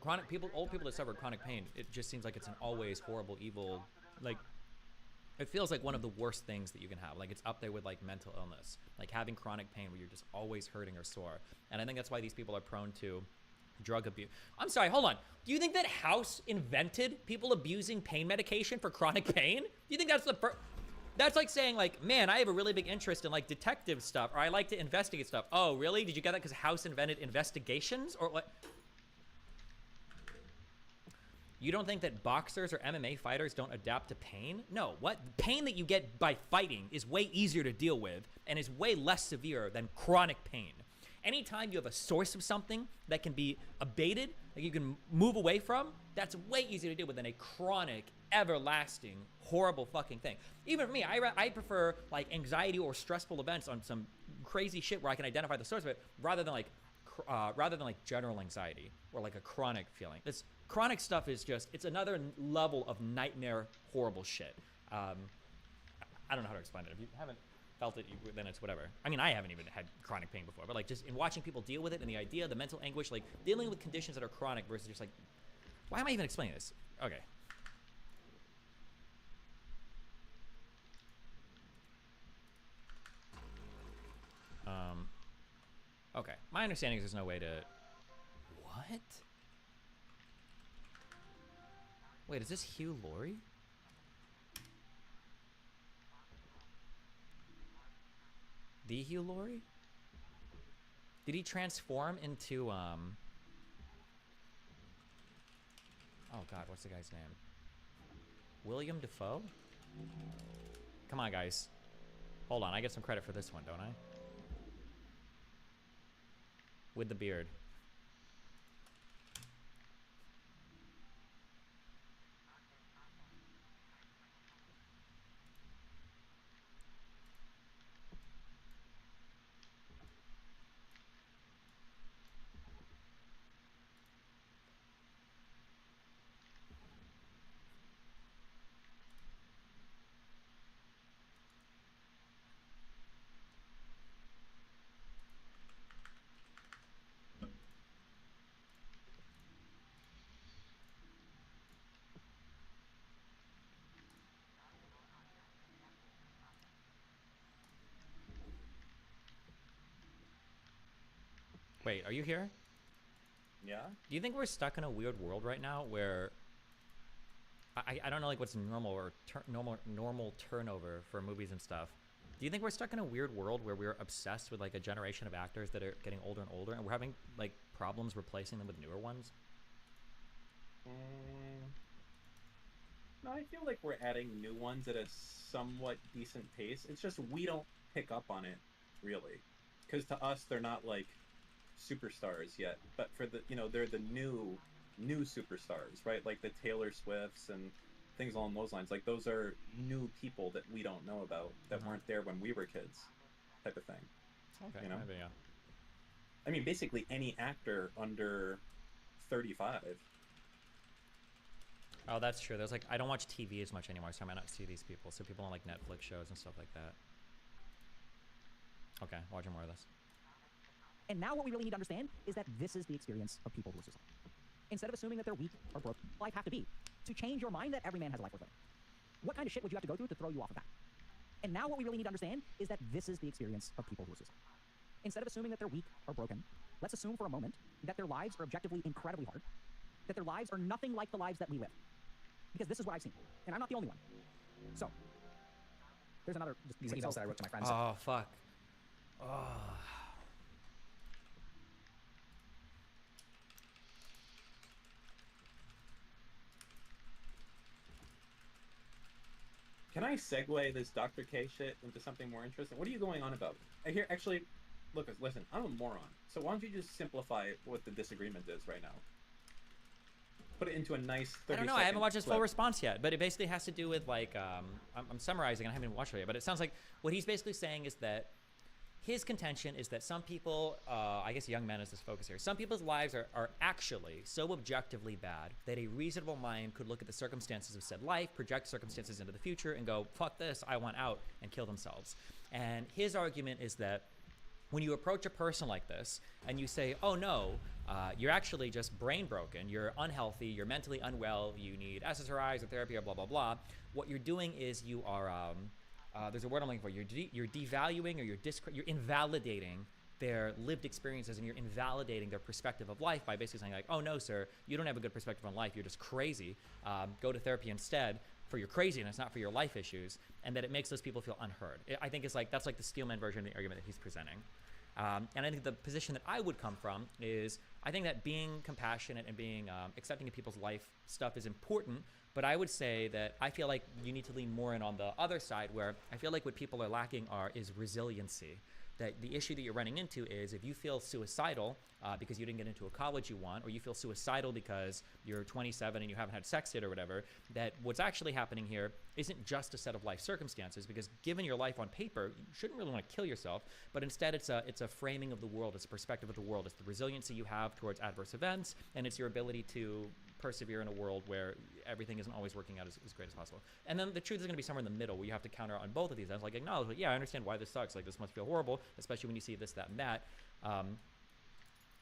old people that suffer chronic pain, it just seems like it's an always horrible, evil, like, it feels like one of the worst things that you can have. Like, it's up there with, like, mental illness. Like, having chronic pain where you're just always hurting or sore. And I think that's why these people are prone to drug abuse. I'm sorry, hold on. Do you think that House invented people abusing pain medication for chronic pain? Do you think that's the first... That's like saying, like, man, I have a really big interest in, like, detective stuff, or I like to investigate stuff. Oh, really? Did you get that because House invented investigations? Or what? You don't think that boxers or MMA fighters don't adapt to pain? No. What? The pain that you get by fighting is way easier to deal with and is way less severe than chronic pain. Anytime you have a source of something that can be abated, that you can move away from, that's way easier to deal with than a chronic, everlasting, horrible fucking thing. Even for me, I prefer like anxiety or stressful events on some crazy shit where I can identify the source of it rather than like general anxiety or like a chronic feeling. This chronic stuff is just, it's another level of nightmare, horrible shit. I don't know how to explain it. If you haven't felt it, then it's whatever. I mean, I haven't even had chronic pain before, but like just in watching people deal with it and the idea, the mental anguish, like dealing with conditions that are chronic versus just like, why am I even explaining this? Okay. Okay. My understanding is there's no way to... What? Wait, is this Hugh Laurie? The Hugh Laurie? Did he transform into, Oh god, what's the guy's name? William Dafoe? Come on, guys. Hold on, I get some credit for this one, don't I? With the beard. Wait, are you here? Yeah? Do you think we're stuck in a weird world right now where I don't know like what's normal or normal turnover for movies and stuff. Do you think we're stuck in a weird world where we're obsessed with like a generation of actors that are getting older and older and we're having like problems replacing them with newer ones? No, I feel like we're adding new ones at a somewhat decent pace. It's just we don't pick up on it, really. Because to us, they're not like superstars yet. But for the, they're the new new superstars, right? Like the Taylor Swifts and things along those lines. Like those are new people that we don't know about that weren't there when we were kids, type of thing. Okay, you know? maybe, yeah. I mean, basically any actor under 35. Oh, that's true. There's like, I don't watch TV as much anymore, so I might not see these people. So people on like Netflix shows and stuff like that. Okay, watching more of this. And now what we really need to understand is that this is the experience of people who are suicidal. Instead of assuming that they're weak or broke, life have to be. To change your mind that every man has a life worth living. What kind of shit would you have to go through to throw you off of that? And now what we really need to understand is that this is the experience of people who are suicidal. Instead of assuming that they're weak or broken, let's assume for a moment that their lives are objectively incredibly hard, that their lives are nothing like the lives that we live. Because this is what I've seen, and I'm not the only one. So, there's another, these emails that I wrote to my friends. Oh, fuck. Oh. Can I segue this Dr. K shit into something more interesting? What are you going on about? I hear, actually, look, listen, I'm a moron. So why don't you just simplify what the disagreement is right now? Put it into a nice 30 I don't know. I haven't watched his clip. full response yet, but it basically has to do with like I'm summarizing. And I haven't even watched it yet, but it sounds like what he's basically saying is that his contention is that some people, I guess young men is this focus here. Some people's lives are actually so objectively bad that a reasonable mind could look at the circumstances of said life, project circumstances into the future, and go, "Fuck this! I want out," and kill themselves. And his argument is that when you approach a person like this and you say, "Oh no, you're actually just brain broken, you're unhealthy, you're mentally unwell, you need SSRIs or therapy or blah blah blah," what you're doing is you are there's a word I'm looking for. You're devaluing or you're invalidating their lived experiences, and you're invalidating their perspective of life by basically saying like, "Oh no, sir, you don't have a good perspective on life. You're just crazy. Go to therapy instead for your craziness, not for your life issues," and that it makes those people feel unheard. I think it's like that's like the Steelman version of the argument that he's presenting. And I think the position that I would come from is I think that being compassionate and being accepting of people's life stuff is important, but I would say that I feel like you need to lean more in on the other side, where I feel like what people are lacking is resiliency. That the issue that you're running into is if you feel suicidal because you didn't get into a college you want, or you feel suicidal because you're 27 and you haven't had sex yet or whatever, that what's actually happening here isn't just a set of life circumstances, because given your life on paper, you shouldn't really want to kill yourself, but instead it's a framing of the world, it's a perspective of the world, it's the resiliency you have towards adverse events, and it's your ability to persevere in a world where everything isn't always working out as great as possible. And then the truth is going to be somewhere in the middle where you have to counter on both of these ends, like acknowledge, like, yeah, I understand why this sucks, like this must feel horrible, especially when you see this, that, and that.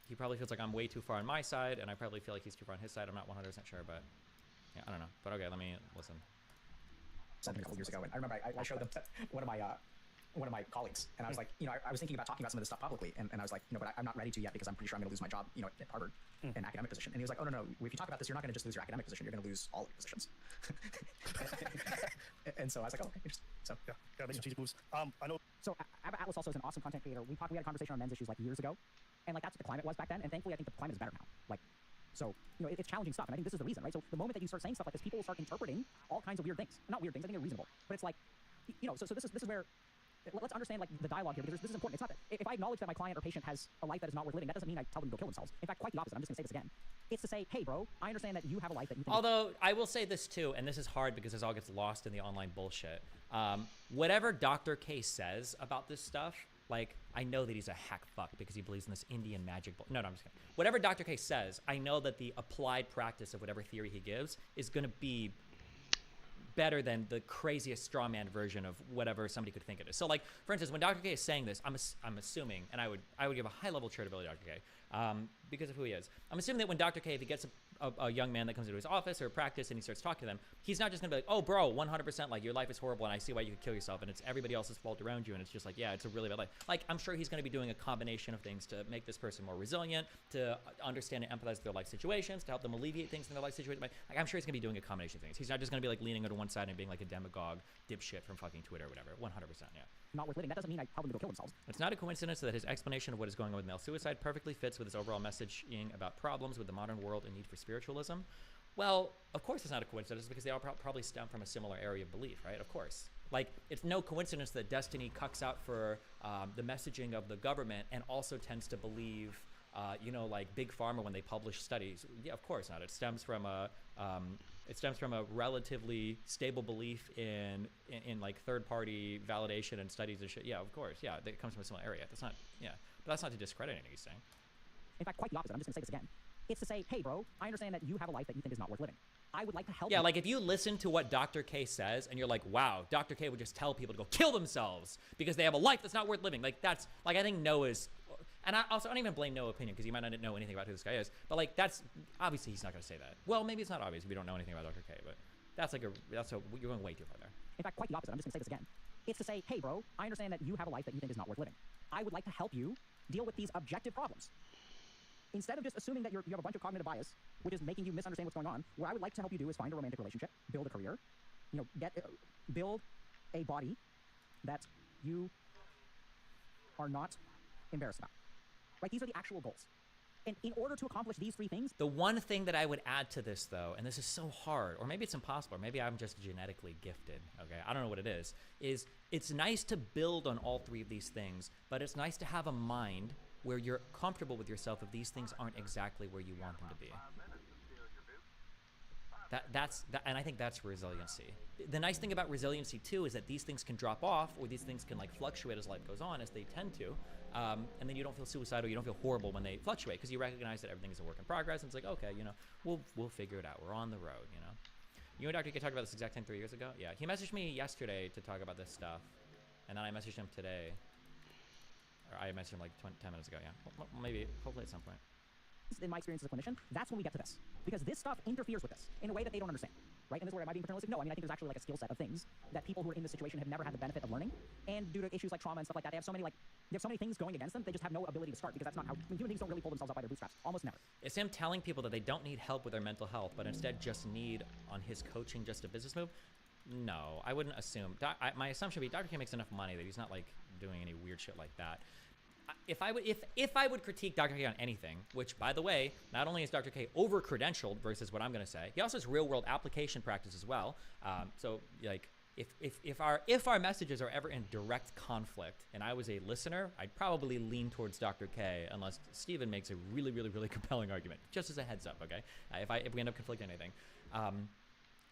He probably feels like I'm way too far on my side, and I probably feel like he's too far on his side. I'm not 100% sure, but yeah, I don't know. But okay, let me listen. Something a couple years ago, and I remember I showed them one of my colleagues, and I was like, I was thinking about talking about some of this stuff publicly, and I was like, but I'm not ready to yet, because I'm pretty sure I'm going to lose my job, at Harvard, an academic position. And he was like, "Oh no, if you talk about this, you're not going to just lose your academic position, you're going to lose all of your positions." And so I was like, "Oh, okay, interesting." So yeah, make strategic moves. I know. So Atlas also is an awesome content creator. We had a conversation on men's issues like years ago, and like that's what the climate was back then. And thankfully, I think the climate is better now. Like, so it's challenging stuff, and I think this is the reason, right? So the moment that you start saying stuff like this, people will start interpreting all kinds of weird things. Not weird things, I think they're reasonable, but it's like, so this is where. Let's understand like the dialogue here, because this is important. It's not that if I acknowledge that my client or patient has a life that is not worth living, that doesn't mean I tell them to go kill themselves. In fact, quite the opposite. I'm just gonna say this again. It's to say, "Hey, bro, I understand that you have a life that you think." Although I will say this too, and this is hard because this all gets lost in the online bullshit. Whatever Dr. K says about this stuff, like, I know that he's a hack fuck because he believes in this Indian magic. No, I'm just kidding. Whatever Dr. K says, I know that the applied practice of whatever theory he gives is going to be better than the craziest straw man version of whatever somebody could think it is. So, like, for instance, when Dr. K is saying this, I'm assuming, and I would give a high level of credibility to Dr. K, because of who he is. I'm assuming that when Dr. K, if he gets a young man that comes into his office or practice and he starts talking to them, he's not just gonna be like, "Oh, bro, 100%, like, your life is horrible and I see why you could kill yourself and it's everybody else's fault around you," and it's just like, yeah, it's a really bad life. Like, I'm sure he's gonna be doing a combination of things to make this person more resilient, to understand and empathize with their life situations, to help them alleviate things in their life situation. Like, I'm sure he's gonna be doing a combination of things. He's not just gonna be like leaning to one side and being like a demagogue dipshit from fucking Twitter or whatever. 100%, yeah. Not worth living. That doesn't mean I tell them to go kill themselves. It's not a coincidence that his explanation of what is going on with male suicide perfectly fits with his overall messaging about problems with the modern world and need for spiritualism. Well, of course it's not a coincidence, because they all probably stem from a similar area of belief, right? Of course. Like, it's no coincidence that Destiny cucks out for the messaging of the government and also tends to believe you know, like Big Pharma when they publish studies. Yeah, of course not. It stems from a relatively stable belief in like third-party validation and studies and shit. Yeah, of course. Yeah, it comes from a similar area. That's not. Yeah, but that's not to discredit anything he's saying. In fact, quite the opposite. I'm just gonna say this again. It's to say, hey, bro, I understand that you have a life that you think is not worth living. I would like to help you. Yeah, like if you listen to what Dr. K says and you're like, wow, Dr. K would just tell people to go kill themselves because they have a life that's not worth living. Like that's, like I think Noah's, and I also don't even blame Noah's opinion because he might not know anything about who this guy is. But like that's, obviously he's not going to say that. Well, maybe it's not obvious if we don't know anything about Dr. K, but you're going way too far there. In fact, quite the opposite. I'm just going to say this again. It's to say, hey, bro, I understand that you have a life that you think is not worth living. I would like to help you deal with these objective problems. Instead of just assuming that you have a bunch of cognitive bias, which is making you misunderstand what's going on, what I would like to help you do is find a romantic relationship, build a career, you know, build a body that you are not embarrassed about. Right? These are the actual goals. And in order to accomplish these three things... The one thing that I would add to this, though, and this is so hard, or maybe it's impossible, or maybe I'm just genetically gifted, okay? I don't know what it is it's nice to build on all three of these things, but it's nice to have a mind where you're comfortable with yourself if these things aren't exactly where you want them to be. And I think that's resiliency. The nice thing about resiliency too is that these things can drop off, or these things can like fluctuate as life goes on, as they tend to, and then you don't feel suicidal, you don't feel horrible when they fluctuate because you recognize that everything is a work in progress, and it's like, okay, you know, we'll figure it out. We're on the road, you know. You and Dr. K talked about this exact thing 3 years ago. Yeah, he messaged me yesterday to talk about this stuff, and then I messaged him today. Or I messaged him like 10 minutes ago, yeah. Well, maybe, hopefully at some point. In my experience as a clinician, that's when we get to this. Because this stuff interferes with this in a way that they don't understand, right? And this is where am I being paternalistic? No, I mean, I think there's actually like a skill set of things that people who are in this situation have never had the benefit of learning. And due to issues like trauma and stuff like that, they have so many things going against them, they just have no ability to start because that's not how, I mean, human beings don't really pull themselves up by their bootstraps. Almost never. It's him telling people that they don't need help with their mental health, but instead just need on his coaching just a business move. No, I wouldn't assume. My assumption would be Dr. K makes enough money that he's not like doing any weird shit like that. If I would critique Dr. K on anything, which by the way, not only is Dr. K over credentialed versus what I'm going to say, he also has real world application practice as well. So like if our messages are ever in direct conflict and I was a listener, I'd probably lean towards Dr. K unless Steven makes a really, really, really compelling argument. Just as a heads up, okay? If we end up conflicting anything.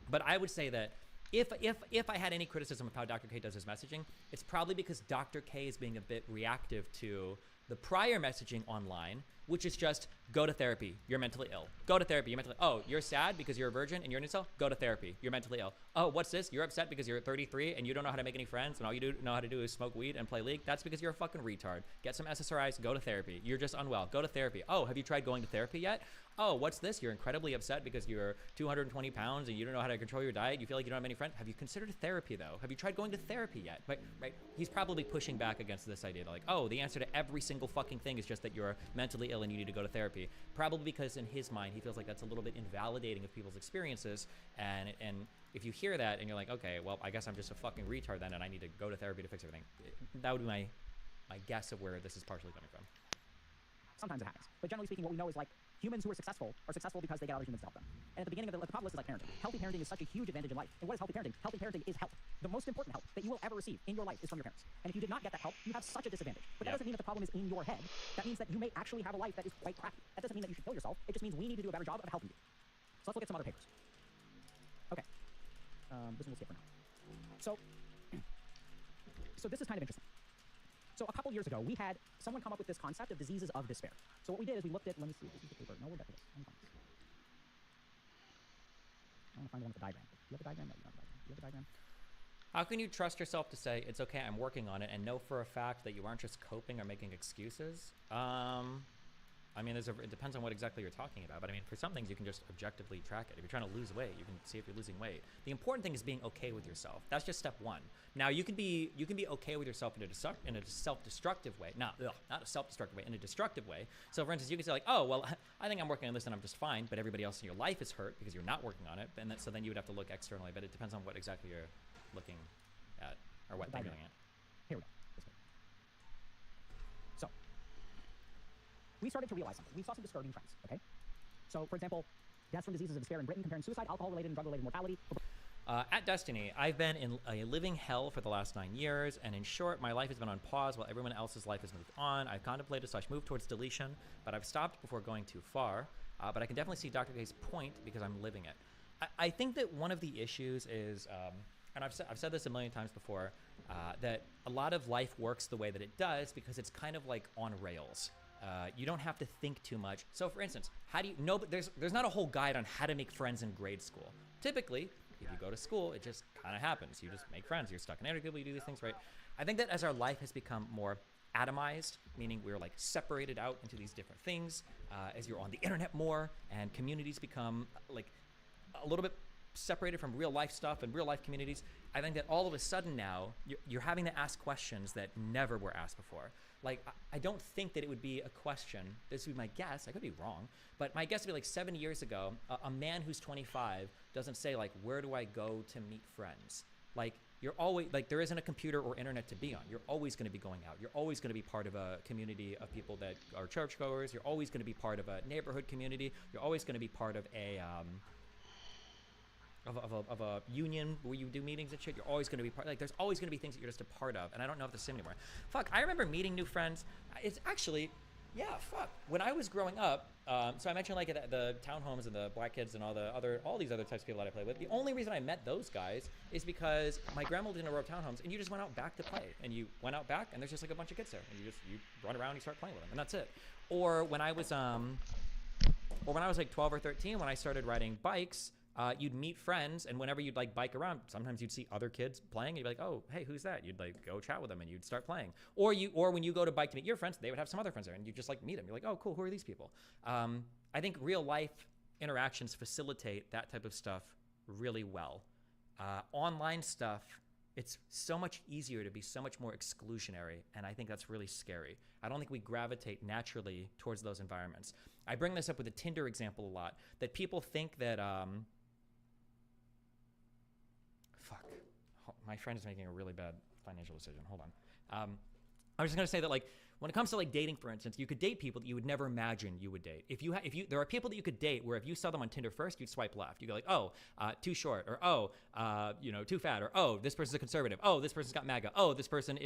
But I would say that if I had any criticism of how Dr. K does his messaging, it's probably because Dr. K is being a bit reactive to the prior messaging online, which is just go to therapy, you're mentally ill. Go to therapy, you're mentally ill. Oh, you're sad because you're a virgin and you're an incel? Go to therapy, you're mentally ill. Oh, what's this? You're upset because you're 33 and you don't know how to make any friends and all you know how to do is smoke weed and play League? That's because you're a fucking retard. Get some SSRIs, go to therapy. You're just unwell, go to therapy. Oh, have you tried going to therapy yet? Oh, what's this? You're incredibly upset because you're 220 pounds and you don't know how to control your diet. You feel like you don't have any friends. Have you considered therapy though? Have you tried going to therapy yet? Right? He's probably pushing back against this idea like, oh, the answer to every single fucking thing is just that you're mentally ill and you need to go to therapy. Probably because in his mind, he feels like that's a little bit invalidating of people's experiences. And if you hear that and you're like, okay, well, I guess I'm just a fucking retard then and I need to go to therapy to fix everything. That would be my guess of where this is partially coming from. Sometimes it happens. But generally speaking, what we know is like humans who are successful because they get other humans to help them. And at the beginning of the top list is like parenting. Healthy parenting is such a huge advantage in life. And what is healthy parenting? Healthy parenting is help. The most important help that you will ever receive in your life is from your parents. And if you did not get that help, you have such a disadvantage. But that doesn't mean that the problem is in your head. That means that you may actually have a life that is quite crappy. That doesn't mean that you should kill yourself. It just means we need to do a better job of helping you. So let's look at some other papers. Okay. This one we'll skip for now. So this is kind of interesting. So a couple years ago, we had someone come up with this concept of diseases of despair. So what we did is we looked at, let me see, this is the paper. No, we're back to this. I want to find the one with the diagram. Do you have a diagram? No, you don't have a diagram. Do you have a diagram? How can you trust yourself to say, it's okay, I'm working on it, and know for a fact that you aren't just coping or making excuses? I mean, it depends on what exactly you're talking about, but I mean, for some things, you can just objectively track it. If you're trying to lose weight, you can see if you're losing weight. The important thing is being okay with yourself. That's just step one. Now, you can be okay with yourself in a self-destructive way. Not a self-destructive way, in a destructive way. So, for instance, you can say like, oh, well, I think I'm working on this and I'm just fine, but everybody else in your life is hurt because you're not working on it. And so then you would have to look externally, but it depends on what exactly you're looking at or what thing you're looking at. Here we go. So, we started to realize something. We saw some disturbing trends, okay? So, for example, deaths from diseases of despair in Britain comparing suicide, alcohol-related, and drug-related mortality. At Destiny, I've been in a living hell for the last 9 years, and in short, my life has been on pause while everyone else's life has moved on. I've contemplated / moved towards deletion, but I've stopped before going too far. But I can definitely see Dr. K's point because I'm living it. I think that one of the issues is, and I've said this a million times before, that a lot of life works the way that it does because it's kind of like on rails. You don't have to think too much. So, for instance, how do you know? There's not a whole guide on how to make friends in grade school. Typically, if you go to school, it just kind of happens. You just make friends. You're stuck in energy. You do these things, right? I think that as our life has become more atomized, meaning we're like separated out into these different things, as you're on the internet more, and communities become like a little bit separated from real life stuff and real life communities, I think that all of a sudden now you're having to ask questions that never were asked before. Like, I don't think that it would be a question, this would be my guess, I could be wrong, but my guess would be like 7 years ago, a man who's 25 doesn't say like, where do I go to meet friends? Like, you're always, like, there isn't a computer or internet to be on. You're always going to be going out. You're always going to be part of a community of people that are churchgoers. You're always going to be part of a neighborhood community. You're always going to be part of a, of a union where you do meetings and shit. You're always going to be part, like, there's always going to be things that you're just a part of, and I don't know if the same anymore. Fuck, I remember meeting new friends. It's actually, yeah, fuck. When I was growing up, so I mentioned like the townhomes and the black kids and all these other types of people that I play with. The only reason I met those guys is because my grandma lived in a row of townhomes, and you just went out back to play, and you went out back, and there's just like a bunch of kids there, and you run around, and you start playing with them, and that's it. Or when I was like 12 or 13, when I started riding bikes, you'd meet friends, and whenever you'd like bike around, sometimes you'd see other kids playing, and you'd be like, oh, hey, who's that? You'd like go chat with them, and you'd start playing. Or when you go to bike to meet your friends, they would have some other friends there, and you just like meet them. You're like, oh, cool, who are these people? I think real life interactions facilitate that type of stuff really well. Online stuff, it's so much easier to be so much more exclusionary, and I think that's really scary. I don't think we gravitate naturally towards those environments. I bring this up with the Tinder example a lot, that people think that, fuck, my friend is making a really bad financial decision. Hold on. I was just gonna say that, like, when it comes to like dating, for instance, you could date people that you would never imagine you would date. There are people that you could date where if you saw them on Tinder first, you'd swipe left. You go like, oh, too short, or oh, too fat, or oh, this person's a conservative. Oh, this person's got MAGA. Oh, this person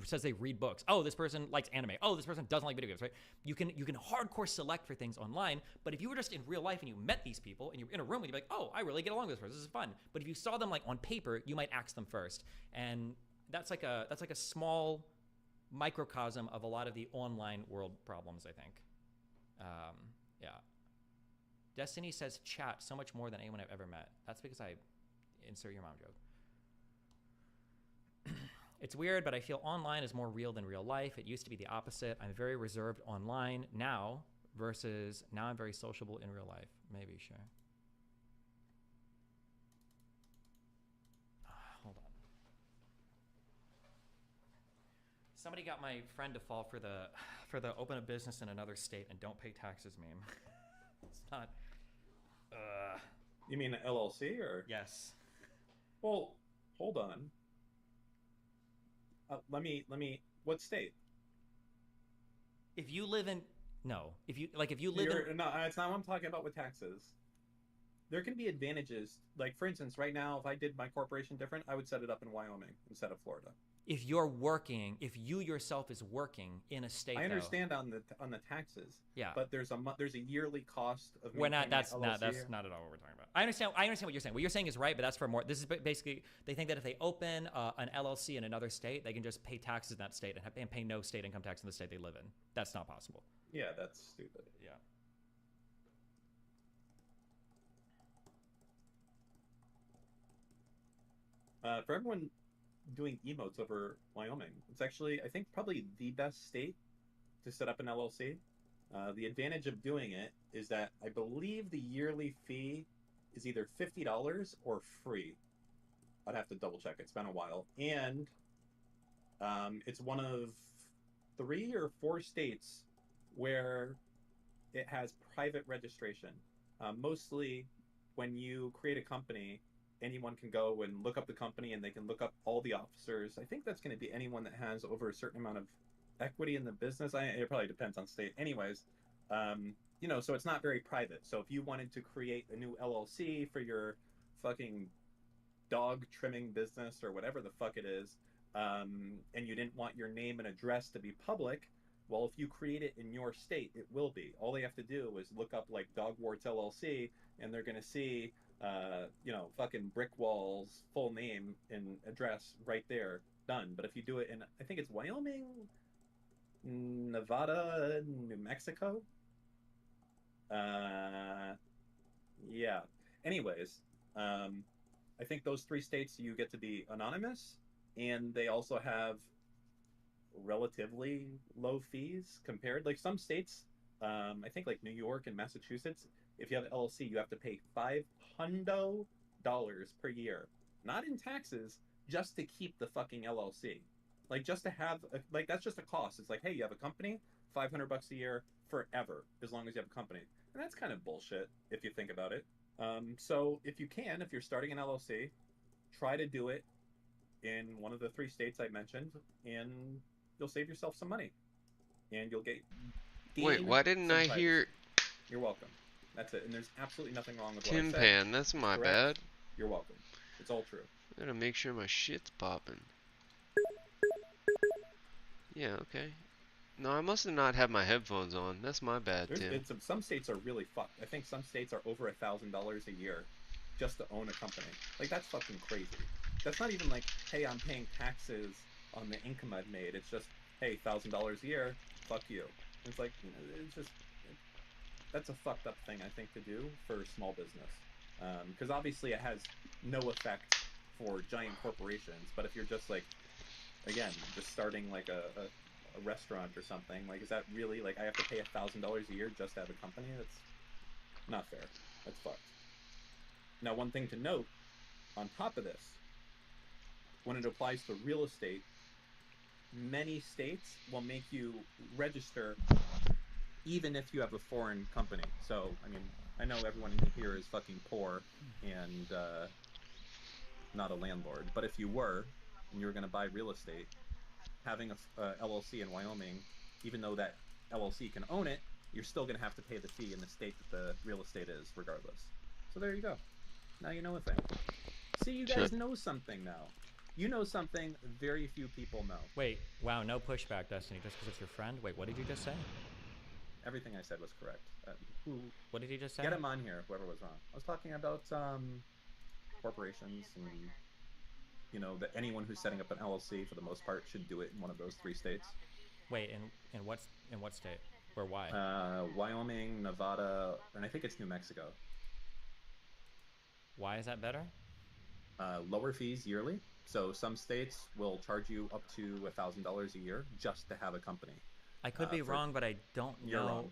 says they read books. Oh, this person likes anime. Oh, this person doesn't like video games. Right? You can hardcore select for things online. But if you were just in real life and you met these people and you were in a room and you'd be like, oh, I really get along with this person. This is fun. But if you saw them like on paper, you might ask them first, and that's like a small microcosm of a lot of the online world problems, I think. Yeah. Destiny says chat so much more than anyone I've ever met. That's because I insert your mom joke. It's weird, but I feel online is more real than real life. It used to be the opposite. I'm very reserved online now versus now I'm very sociable in real life. Maybe, sure. Hold on. Somebody got my friend to fall for the open a business in another state and don't pay taxes meme. It's not. You mean an LLC or? Yes. Well, hold on. Let me. What state? If you live in no, if you live in no, it's not what I'm talking about with taxes. There can be advantages. Like, for instance, right now, if I did my corporation different, I would set it up in Wyoming instead of Florida. If you yourself is working in a state, I understand on the taxes. Yeah, but there's a yearly cost of. That's not at all what we're talking about. I understand what you're saying. What you're saying is right, but that's for more. This is basically they think that if they open an LLC in another state, they can just pay taxes in that state and pay no state income tax in the state they live in. That's not possible. Yeah, that's stupid. Yeah. For everyone doing emotes over Wyoming, it's actually, I think, probably the best state to set up an LLC. The advantage of doing it is that I believe the yearly fee is either $50 or free. I'd have to double check. It's been a while. And it's one of 3 or 4 states where it has private registration. Mostly when you create a company, anyone can go and look up the company and they can look up all the officers. I think that's going to be anyone that has over a certain amount of equity in the business. It probably depends on state. Anyways, so it's not very private. So if you wanted to create a new LLC for your fucking dog trimming business or whatever the fuck it is, and you didn't want your name and address to be public, well, if you create it in your state, it will be. All they have to do is look up like Dog Warts LLC, and they're gonna see, fucking Brick Walls full name and address right there, done. But if you do it in, I think it's Wyoming, Nevada, New Mexico. Yeah. Anyways, I think those 3 states you get to be anonymous, and they also have relatively low fees compared. Like some states, I think like New York and Massachusetts, if you have LLC, you have to pay $500 per year, not in taxes, just to keep the fucking LLC. Like just to have, like that's just a cost. It's like, hey, you have a company, $500 a year forever, as long as you have a company. And that's kind of bullshit if you think about it. So if you can, if you're starting an LLC, try to do it in one of the 3 states I mentioned, and you'll save yourself some money, and you'll Wait, why didn't I hear? You're welcome. That's it. And there's absolutely nothing wrong with what Tin I said. Pan, that's my bad. You're welcome. It's all true. I gotta make sure my shit's popping. Yeah, okay. No, I must have not had my headphones on. That's my bad, Tim. Some states are really fucked. I think some states are over $1,000 a year just to own a company. Like, that's fucking crazy. That's not even like, hey, I'm paying taxes on the income I've made. It's just, hey, $1,000 a year, fuck you. It's like, it's just, that's a fucked up thing, I think, to do for small business. Because obviously it has no effect for giant corporations, but if you're just like, again, just starting like a restaurant or something, like, is that really, like, I have to pay $1,000 a year just to have a company? That's not fair. That's fucked. Now, one thing to note, on top of this, when it applies to real estate, many states will make you register even if you have a foreign company. So, I mean, I know everyone here is fucking poor and not a landlord, but if you were, and you were going to buy real estate, having a LLC in Wyoming, even though that LLC can own it, you're still going to have to pay the fee in the state that the real estate is, regardless. So there you go. Now you know a thing. See, you guys know something now. You know something very few people know. Wait, wow, no pushback, Destiny, just because it's your friend? Wait, what did you just say? Everything I said was correct. What did you just say? Get him on here, whoever was wrong. I was talking about corporations and, you know, that anyone who's setting up an LLC, for the most part, should do it in one of those 3 states. Wait, in what state? Or why? Wyoming, Nevada, and I think it's New Mexico. Why is that better? Lower fees yearly. So some states will charge you up to $1,000 a year just to have a company. I could be wrong, but I don't know. You're wrong.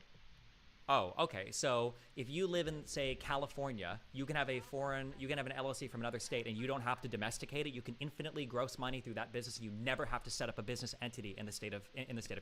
Oh, okay. So if you live in, say, California, you can have an LLC from another state, and you don't have to domesticate it. You can infinitely gross money through that business. You never have to set up a business entity in the state of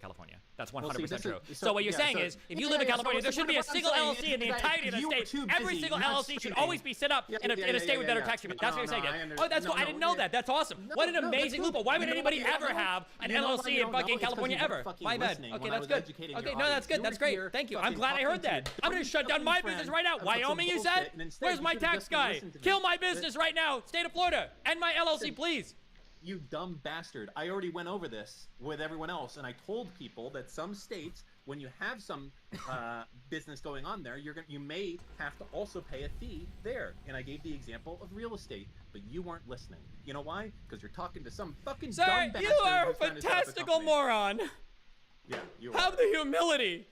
California. That's 100% true. So what you're saying is, if you live in California, there shouldn't be a single LLC in the entirety of the state. Every single LLC should always be set up in a state with better tax treatment. That's what you're saying. Oh, that's cool. I didn't know that. That's awesome. What an amazing loophole. Why would anybody ever have an LLC in fucking California ever? My bad. Okay, that's good. Okay, no, that's good. That's great. Thank you. I'm glad I heard that. I'm gonna shut down my business right now. Wyoming, you said? Where's my tax guy? Kill my business right now. State of Florida. End my LLC, please. You dumb bastard. I already went over this with everyone else, and I told people that some states, when you have some business going on there, you may have to also pay a fee there. And I gave the example of real estate, but you weren't listening. You know why? Because you're talking to some fucking dumb bastard. You are a fantastical moron. Yeah, you have the humility.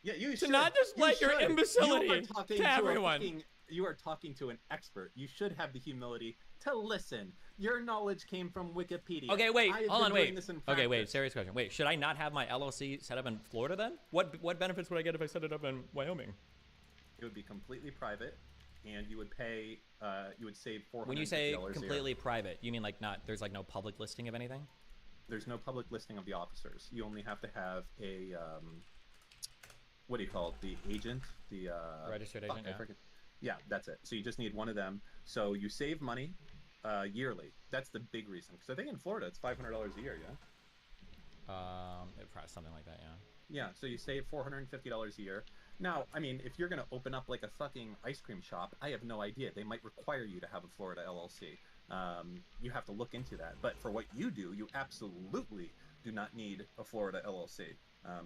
Yeah, you should not display your imbecility to everyone. You are talking to an expert. You should have the humility to listen. Your knowledge came from Wikipedia. Okay, wait, hold on, wait. Okay, wait, serious question. Wait, should I not have my LLC set up in Florida then? What benefits would I get if I set it up in Wyoming? It would be completely private, and you would pay. You would save $400. When you say completely private, you mean like there's like no public listing of anything? There's no public listing of the officers. You only have to have a. What do you call it? The agent, the registered agent. Yeah, that's it. So you just need one of them. So you save money yearly. That's the big reason. Because I think in Florida it's $500 a year. Yeah. Probably something like that. Yeah. Yeah. So you save $450 a year. Now, I mean, if you're gonna open up like a fucking ice cream shop, I have no idea. They might require you to have a Florida LLC. you have to look into that. But for what you do, you absolutely do not need a Florida LLC.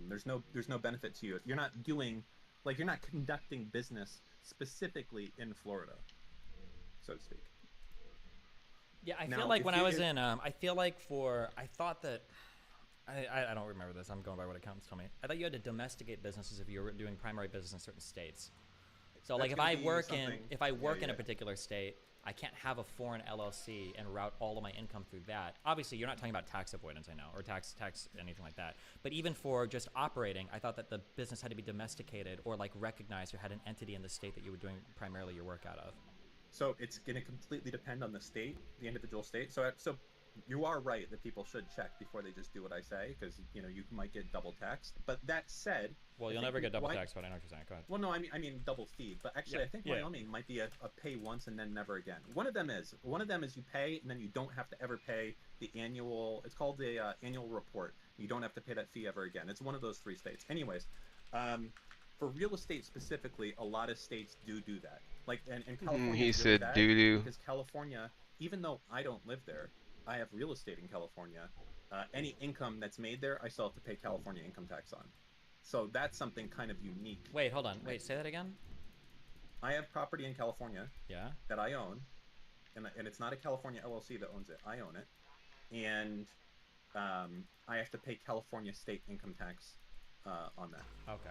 There's no benefit to you. You're not conducting business specifically in Florida, so to speak. Yeah, I Now, feel like if when you- I was if- in, I thought that, I don't remember this. I'm going by what accountants told me. I thought you had to domesticate businesses if you were doing primary business in certain states. So like That's if gonna I be work something- in a yeah. particular state, I can't have a foreign LLC and route all of my income through that. Obviously, you're not talking about tax avoidance, I know, or tax anything like that. But even for just operating, I thought that the business had to be domesticated or like recognized or had an entity in the state that you were doing primarily your work out of. So it's going to completely depend on the state, the individual state. So you are right that people should check before they just do what I say, because you might get double taxed. But that said, Well, you'll never get double taxed, but I know what you're saying. Go ahead. Well, no, I mean double fee. But actually, Yeah, I think yeah. Wyoming might be a pay once and then never again. One of them is you pay and then you don't have to ever pay the annual. It's called the annual report. You don't have to pay that fee ever again. It's one of those 3 states. Anyways, for real estate specifically, a lot of states do that. Like and California. He is really said bad doo-doo. because California, even though I don't live there, I have real estate in California. Any income that's made there, I still have to pay California income tax on. So that's something kind of unique. Wait, hold on. Wait, say that again? I have property in California Yeah. that I own, and it's not a California LLC that owns it. I own it, and I have to pay California state income tax on that. Okay.